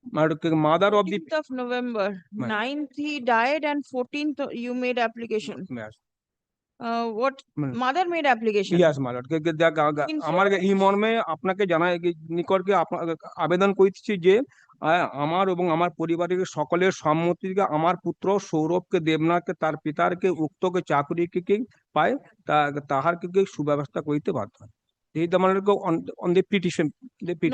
My lord, mother of the 14th of November. 9th he died and 14th you made application. Yes. What mother made application? Yes, my lord. আমার এই মর্মে আপনাকে জানাই নিকটকে আবেদন করছি যে আমার এবং আমার পরিবারের সকলের সম্মতিকে আমার পুত্র সৌরভকে দেবনাথকে তার পিতারকে উক্তকে চাকরিকে পায় তাহারকে সুব্যবস্থা করিতে বাধ্য হয়। On the petition,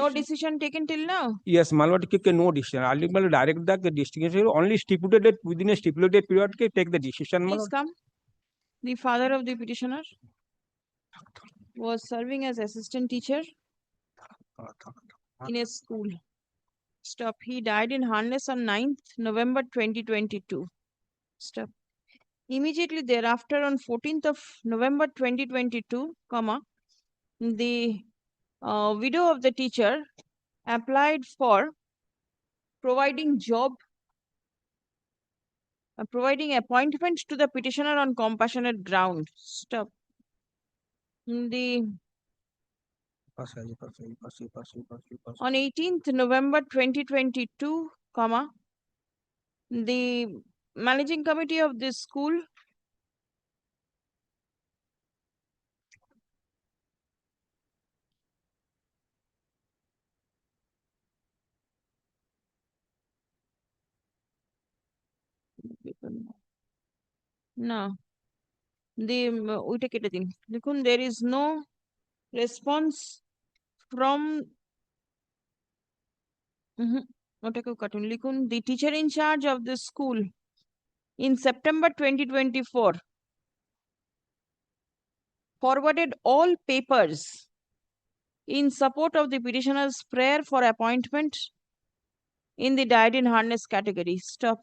No decision taken till now? Yes, my lord, no decision. I'll direct the district only stipulated within a stipulated period take the decision. Please come. The father of the petitioner was serving as assistant teacher in a school. Stop. He died in harness on 9th November 2022. Stop. Immediately thereafter, on 14th of November 2022, comma, the widow of the teacher applied for providing providing appointment to the petitioner on compassionate ground. Stop. The on 18th November 2022, comma, the managing committee of this school no ওইটা কেটে দিন দেখুন there is no response from ওটাকেও কাটুন লিখুন the teacher in charge of the school in September 2024 forwarded all papers in support of the petitioner's prayer for appointment in the died in harness category. Stop.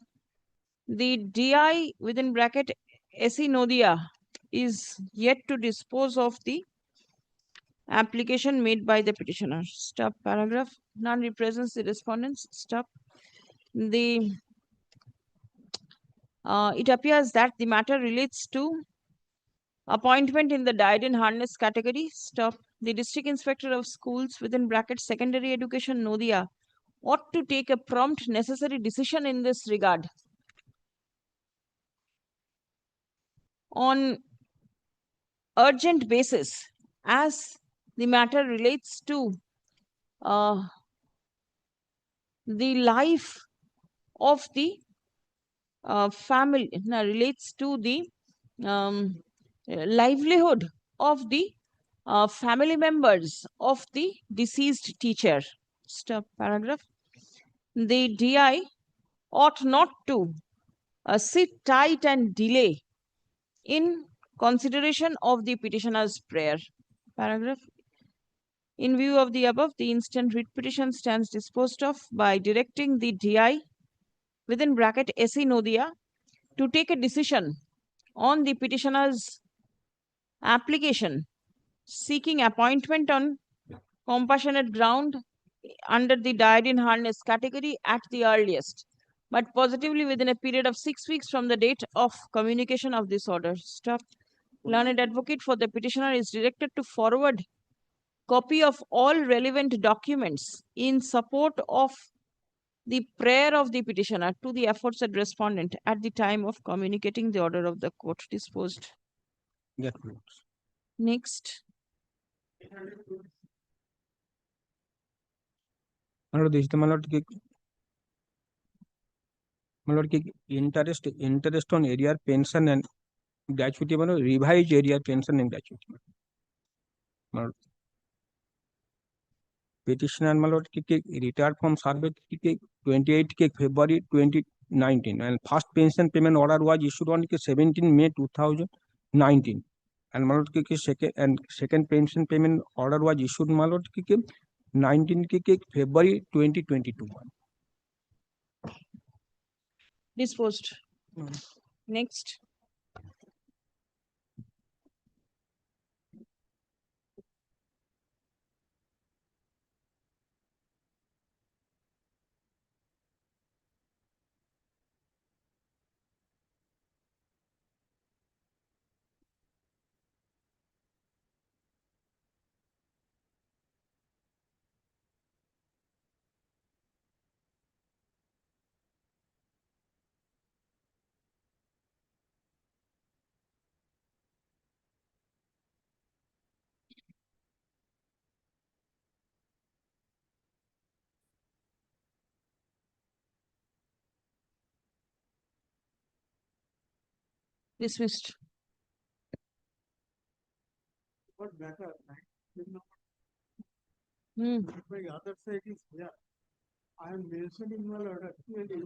The DI within bracket SE Nodia is yet to dispose of the application made by the petitioner. Stop. Paragraph. None represents the respondents. Stop. It appears that the matter relates to appointment in the died in harness category. Stop. The district inspector of schools within bracket secondary education Nodia ought to take a prompt necessary decision in this regard. On urgent basis, as the matter relates to the life of the family, relates to the livelihood of the family members of the deceased teacher. Stop. Paragraph. The DI ought not to sit tight and delay in consideration of the petitioner's prayer. Paragraph. In view of the above, the instant writ petition stands disposed of by directing the DI within bracket SE Nodia to take a decision on the petitioner's application seeking appointment on compassionate ground under the died in harness category at the earliest, but positively within a period of 6 weeks from the date of communication of this order. Stop. Learned advocate for the petitioner is directed to forward copy of all relevant documents in support of the prayer of the petitioner to the aforesaid respondent at the time of communicating the order of the court disposed. Next. Interest on area pension and gratuity, revised area pension and gratuity. Petitioner retired from service 28 February 2019 and first pension payment order was issued on 17 May 2019 and second pension payment order was issued 19 February 2022. Disposed. Next. Dismissed. What matter? Hmm. My other side is here. I am mentioning my order actually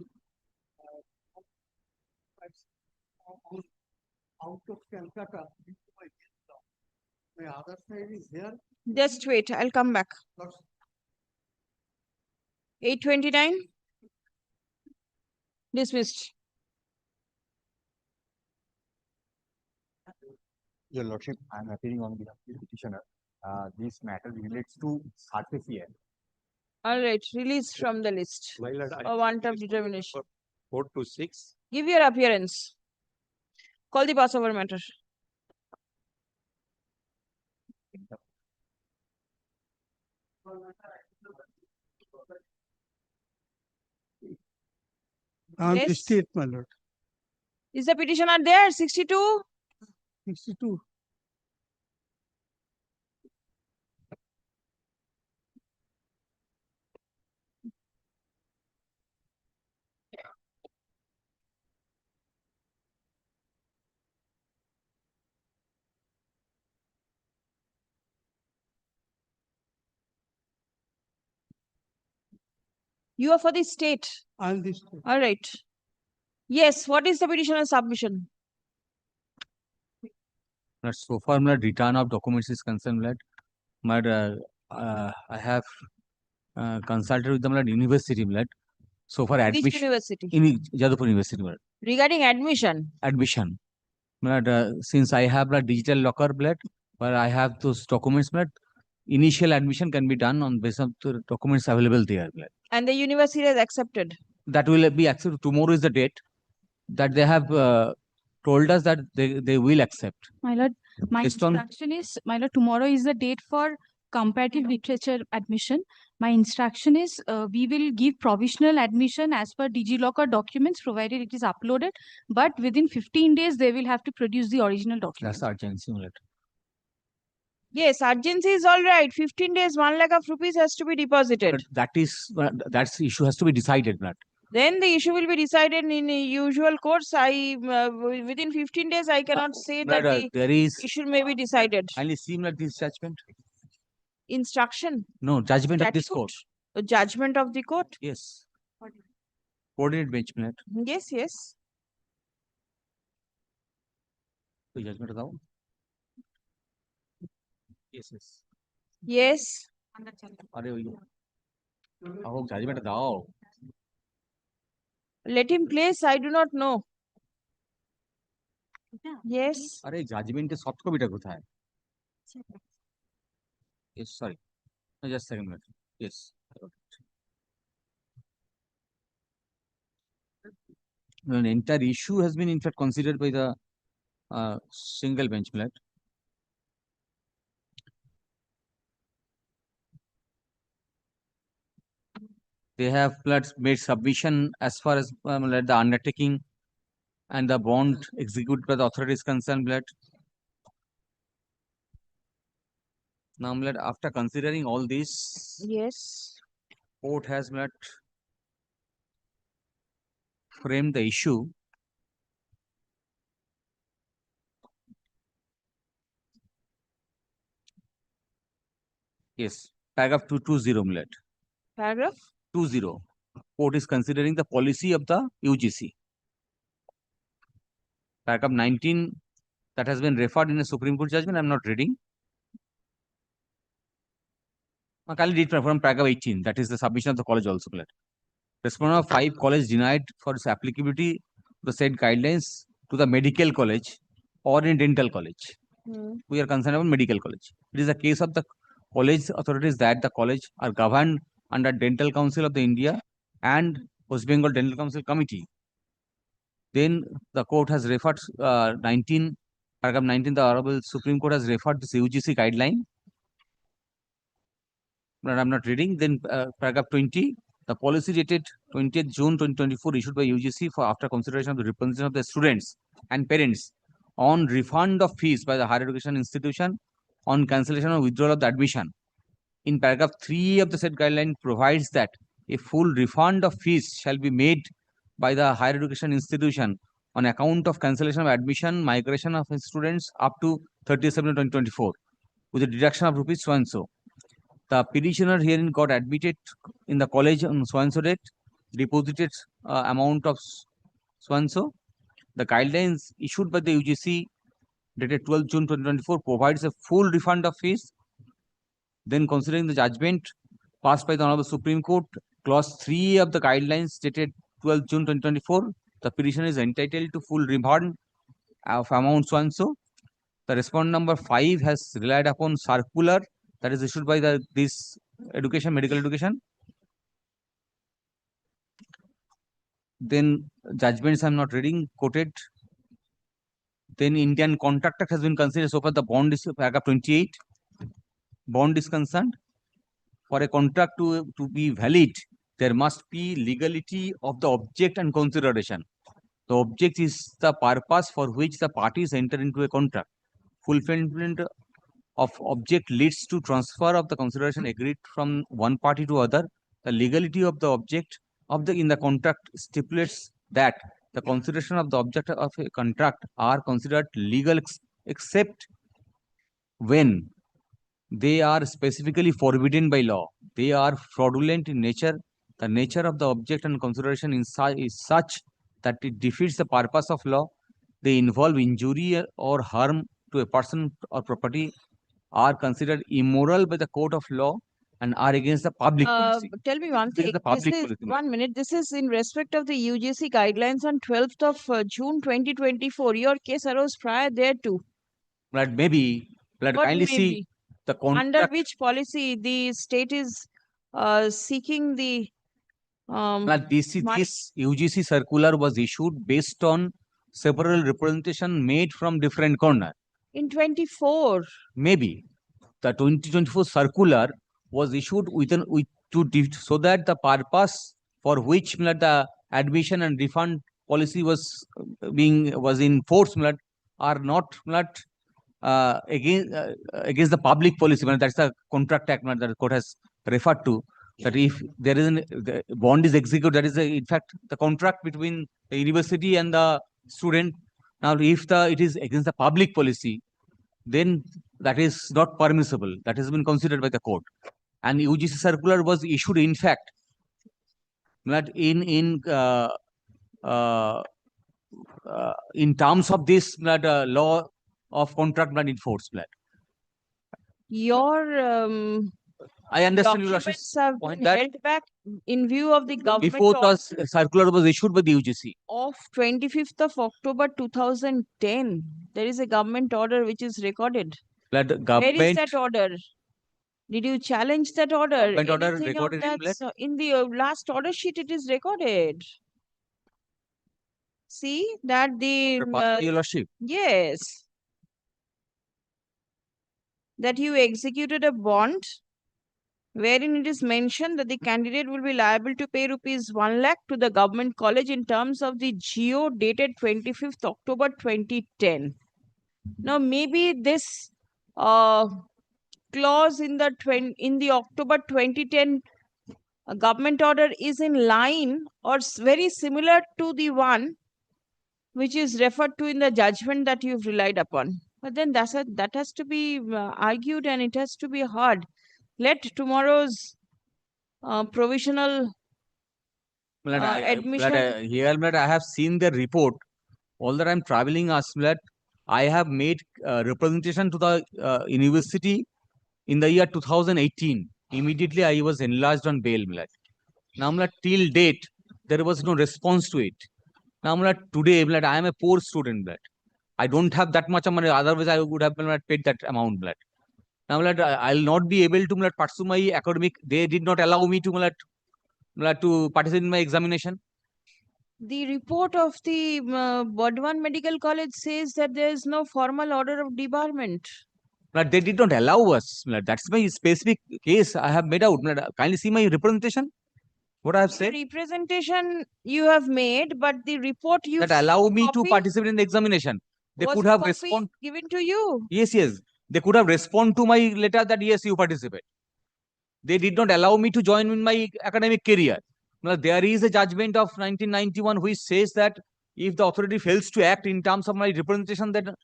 out of Calcutta. My other side is here. Just wait, I'll come back. 829. Dismissed. Your Lordship, I am appearing on behalf of the petitioner. This matter relates to surface area. All right, release from the list. My lord, I A want-of determination. 4 to 6. Give your appearance. Call the passover matter. On the Yes. state, my lord. Is the petitioner there? 62? 62. You are for the state. On the state. All right. Yes, what is the petitioner's submission? But so far, my return of documents is concerned, but I have consulted with the university, so far Which admission university? in Jadavpur University, Regarding admission. admission. Since I have a digital locker, but I have those documents, initial admission can be done on basis of the documents available there. And the university has accepted. That will be accepted. Tomorrow is the date that they have told us that they will accept. My lord, my Based on- instruction is, my lord, tomorrow is the date for comparative literature admission. My instruction is, we will give provisional admission as per DigiLocker documents, provided it is uploaded. But within 15 days, they will have to produce the original document. That's urgency. Yes, urgency is all right. 15 days, 1 lakh of rupees has to be deposited. But that's the issue has to be decided. Then the issue will be decided in a usual course. Within 15 days, I cannot say that the there is issue may be decided. only seem like this judgment. Instruction. No, judgment of this Statute. court. The judgment of the court. Yes. Coordinate bench. Yes, yes. So judgment of the Yes, yes. Yes. Judgment of Let him place. I do not know. Yes. Are judgment is soft copy kothay? Yes, sorry. No, just a second. Yes. An entire issue has been in fact considered by the single bench. They have made submission as far as the undertaking and the bond executed by the authorities concerned. Now, after considering all this, yes, court has framed the issue. Yes, paragraph 220. Paragraph 20. Court is considering the policy of the UGC. Paragraph 19 that has been referred in a Supreme Court judgment. I am not reading. I can read from paragraph 18. That is the submission of the college also. Respondent of 5 college denied for its applicability the said guidelines to the medical college or in dental college. We are concerned about medical college. It is a case of the college authorities that the college are governed under Dental Council of the India and West Bengal Dental Council Committee. Then the court has referred paragraph 19, the Honorable Supreme Court has referred this UGC guideline. But I'm not reading. Then paragraph 20, the policy dated 20th June 2024 issued by UGC for after consideration of the representation of the students and parents on refund of fees by the higher education institution on cancellation or withdrawal of the admission. In paragraph 3 of the said guideline provides that a full refund of fees shall be made by the higher education institution on account of cancellation of admission, migration of students up to 30th September 2024 with a deduction of rupees so and so. The petitioner herein got admitted in the college on so and so date, deposited amount of so and so. The guidelines issued by the UGC dated 12th June 2024 provides a full refund of fees. Then considering the judgment passed by the Honorable Supreme Court clause 3 of the guidelines dated 12 June 2024, the petitioner is entitled to full refund of amount so and so. The respondent number 5 has relied upon circular that is issued by this medical education. Then judgments I'm not reading, quoted. Then Indian Contract Act has been considered so far the bond is paragraph 28. Bond is concerned. For a contract to be valid, there must be legality of the object and consideration. The object is the purpose for which the parties enter into a contract. Fulfillment of object leads to transfer of the consideration agreed from one party to other. The legality of the object in the contract stipulates that the consideration of the object of a contract are considered legal except when they are specifically forbidden by law. They are fraudulent in nature. The nature of the object and consideration is such that it defeats the purpose of law. They involve injury or harm to a person or property, are considered immoral by the court of law, and are against the public policy. Tell me one This is thing. the public This is policy. 1 minute. This is in respect of the UGC guidelines on 12th of June 2024. Your case arose prior thereto. But maybe, but What kindly see maybe? the Under contract. which policy the state is seeking the This UGC circular was issued based on several representation made from different corner. in 24. Maybe the 2024 circular was issued so that the purpose for which the admission and refund policy was in force are not against the public policy. That's the contract act that the court has referred to. That if there is the bond is executed, that is in fact the contract between the university and the student. Now, if it is against the public policy, then that is not permissible. That has been considered by the court. And UGC circular was issued, in fact, in terms of this law of contract in force. Your I understand your documents have point been that held back in view of the government before the circular was issued by the UGC. of 25th of October 2010. There is a government order which is recorded. Where is Government that order? Did you challenge that order? Government order Anything of recorded in that in the last order sheet, it is recorded. See that the Your Lordship. yes, that you executed a bond wherein it is mentioned that the candidate will be liable to pay rupees 1 lakh to the government college in terms of the GO dated 25th October 2010. Now, maybe this clause in the October 2010 government order is in line or very similar to the one which is referred to in the judgment that you've relied upon. But then that has to be argued and it has to be heard. Let tomorrow's provisional admission. I have seen the report. All that I'm traveling as I have made representation to the university in the year 2018. Immediately I was enlarged on bail. Now till date there was no response to it. Now today I am a poor student. I don't have that much money. Otherwise I would have paid that amount. Now I'll not be able to pursue my academic. They did not allow me to participate in my examination. The report of the Burdwan Medical College says that there is no formal order of debarment. But they did not allow us. That's my specific case I have made out. Kindly see my representation. What I have said. The representation you have made, but the report you that allow me to participate in the examination. They could have responded. Given to you. Yes. They could have responded to my letter that yes, you participate. They did not allow me to join in my academic career. There is a judgment of 1991 which says that if the authority fails to act in terms of my representation, that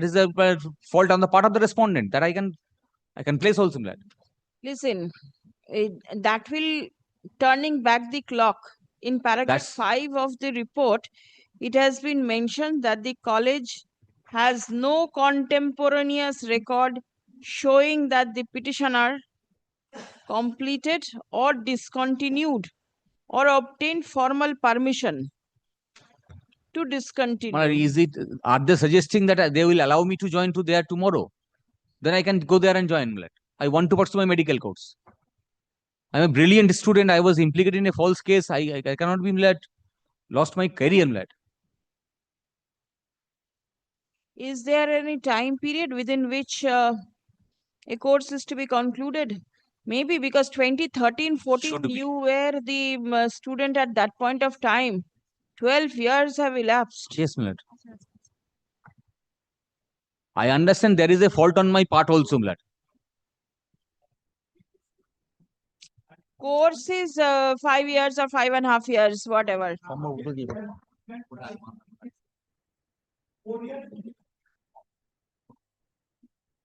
is a fault on the part of the respondent. That I can place also. Listen, that will turning back the clock. In paragraph 5 of the report, it has been mentioned that the college has no contemporaneous record showing that the petitioner completed or discontinued or obtained formal permission to discontinue. Is it, are they suggesting that they will allow me to join to there tomorrow? Then I can go there and join. Like, I want to pursue my medical course. I'm a brilliant student. I was implicated in a false case. I cannot be lost my career. Is there any time period within which a course is to be concluded? Maybe because 2013-14, you were the student at that point of time. 12 years have elapsed. Yes, Milad. I understand there is a fault on my part also, Milad. Course is 5 years or 5.5 years, whatever.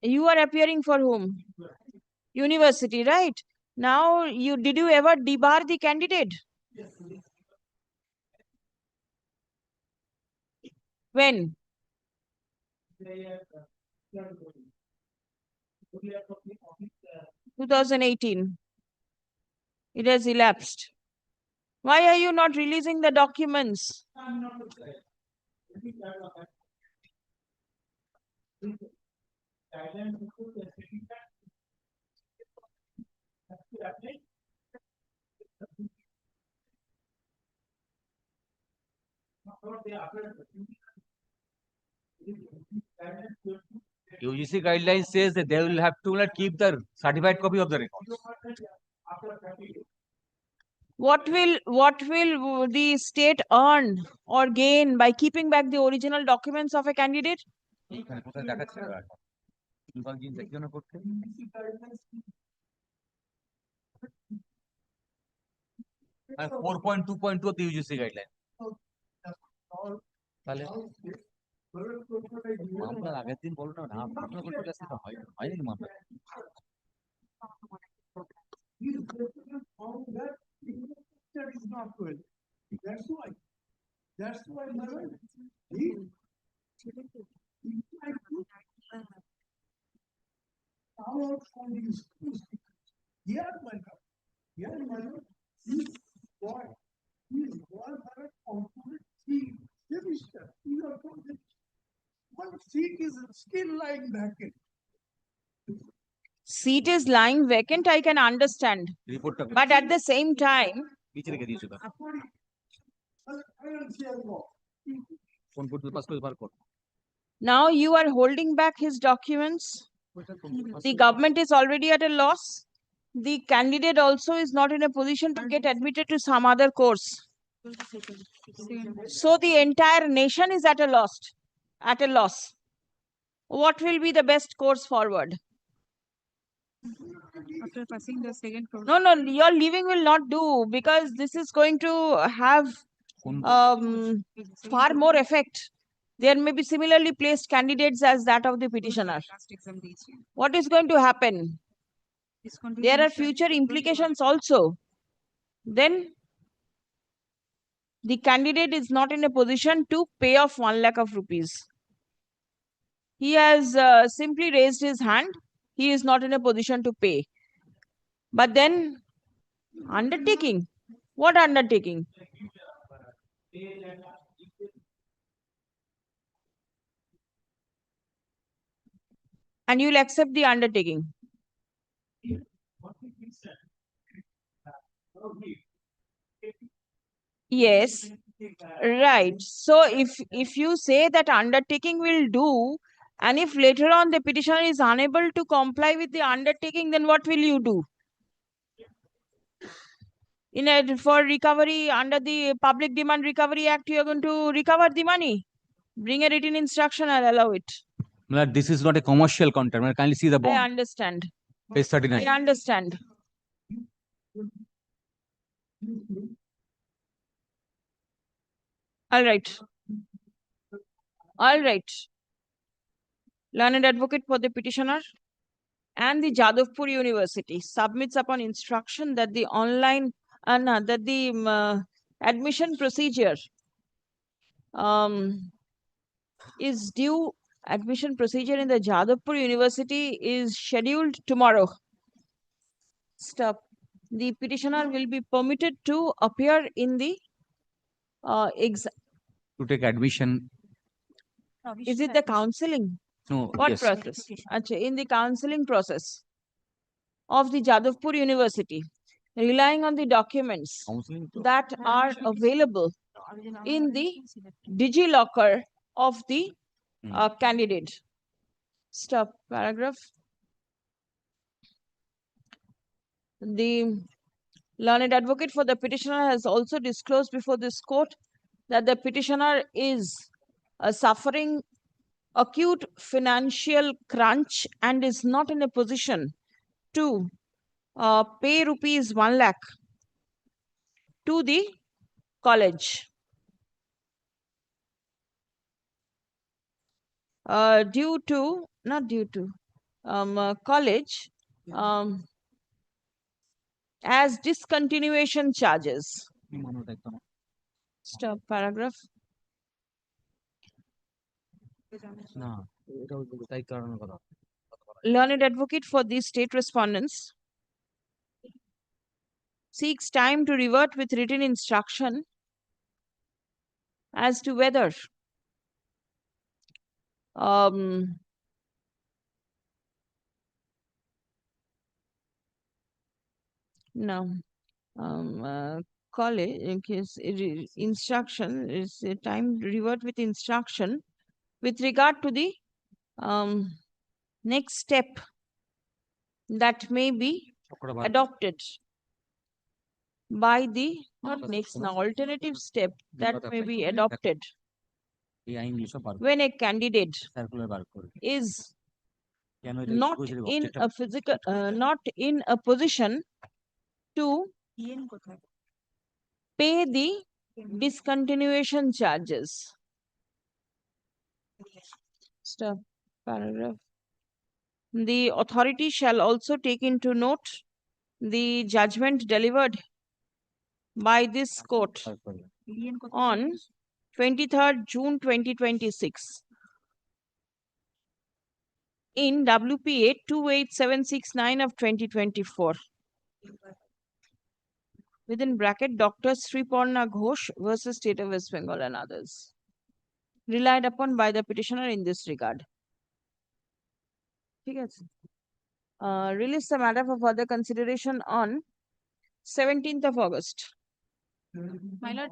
You are appearing for whom? University, right? Now, did you ever debar the candidate? When? 2018. It has elapsed. Why are you not releasing the documents? UGC guidelines says that they will have to keep the certified copy of the records. What will the state earn or gain by keeping back the original documents of a candidate? 4.2.2 of the UGC guideline. তাহলে মামলার আগের দিন বলো না আপনার করতে গেছে তো হয় নাকি মামলা That's why one seat is still lying vacant. Seat is lying vacant, I can understand. But at the same time, now you are holding back his documents. The government is already at a loss. The candidate also is not in a position to get admitted to some other course. So the entire nation is at a loss. What will be the best course forward? After passing the second course. No, your leaving will not do, because this is going to have far more effect. There may be similarly placed candidates as that of the petitioner. What is going to happen? There are future implications also. Then the candidate is not in a position to pay off 1 lakh of rupees. He has simply raised his hand. He is not in a position to pay. But then, undertaking. What undertaking? And you will accept the undertaking. Yes, right. So if you say that undertaking will do, and if later on the petitioner is unable to comply with the undertaking, then what will you do? For recovery under the Public Demand Recovery Act, you are going to recover the money. Bring a written instruction and allow it. This is not a commercial contract. Kindly see the bond. I understand. Page 39. I understand. All right. Learned advocate for the petitioner and the Jadavpur University submits upon instruction that the admission procedure is due. Admission procedure in the Jadavpur University is scheduled tomorrow. Stop. The petitioner will be permitted to appear in the To take admission. Is it the counseling? No, What yes. process? Acha, in the counseling process of the Jadavpur University, relying on the documents that are available in the DigiLocker of the candidate. Stop. Paragraph. The learned advocate for the petitioner has also disclosed before this court that the petitioner is suffering acute financial crunch and is not in a position to pay rupees 1 lakh to the college. College as discontinuation charges. Stop. Paragraph. Learned advocate for these state respondents seeks time to revert with written instruction as to whether college instruction is a time revert with instruction with regard to the next step that may be adopted by the alternative step that may be adopted when a candidate is not in a position to pay the discontinuation charges. Stop. Paragraph. The authority shall also take into note the judgment delivered by this court on 23rd June 2026 in WPA 28769 of 2024. Within bracket, Dr. Sriparna Ghosh versus State of West Bengal and others. Relied upon by the petitioner in this regard. Release the matter for further consideration on 17th of August. My lord,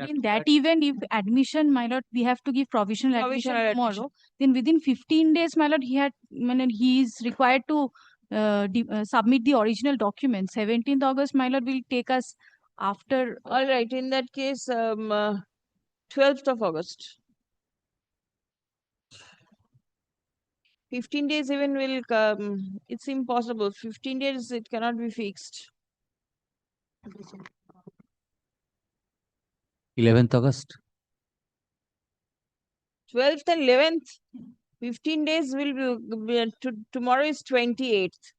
in that event, if admission, my lord, we have to give provisional admission tomorrow. Then within 15 days, my lord, he is required to submit the original document. 17th August, my lord, will take us after. All right. In that case, 12th of August. 15 days even will come. It's impossible. 15 days, it cannot be fixed. 11th August. 12th and 11th. 15 days will be tomorrow is 28th.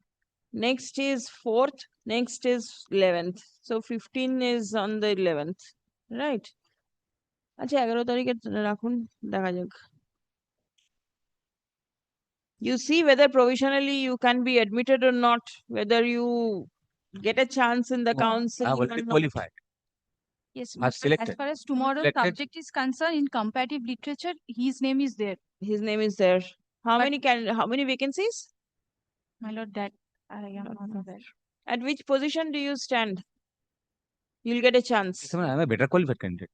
Next is 4th. Next is 11th. So 15 is on the 11th. Right. আচ্ছা 11 তারিখে রাখুন দেখা যাক. You see whether provisionally you can be admitted or not, whether you get a chance in the council. I have already qualified. Yes, I've selected. as far as tomorrow's subject is concerned, in comparative literature, his name is there. His name is there. How many vacancies? My lord, that I am not aware. At which position do you stand? You'll get a chance. I'm a better qualified candidate.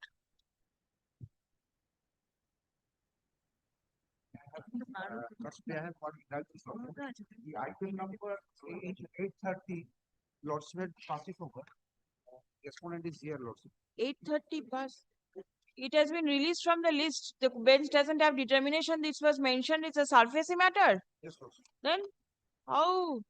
The item number 830, Lordship passes over. Exponent is here, Lordship. 830 pass. It has been released from the list. The bench doesn't have determination. This was mentioned. It's a surface matter. Yes, Lordship. Then how?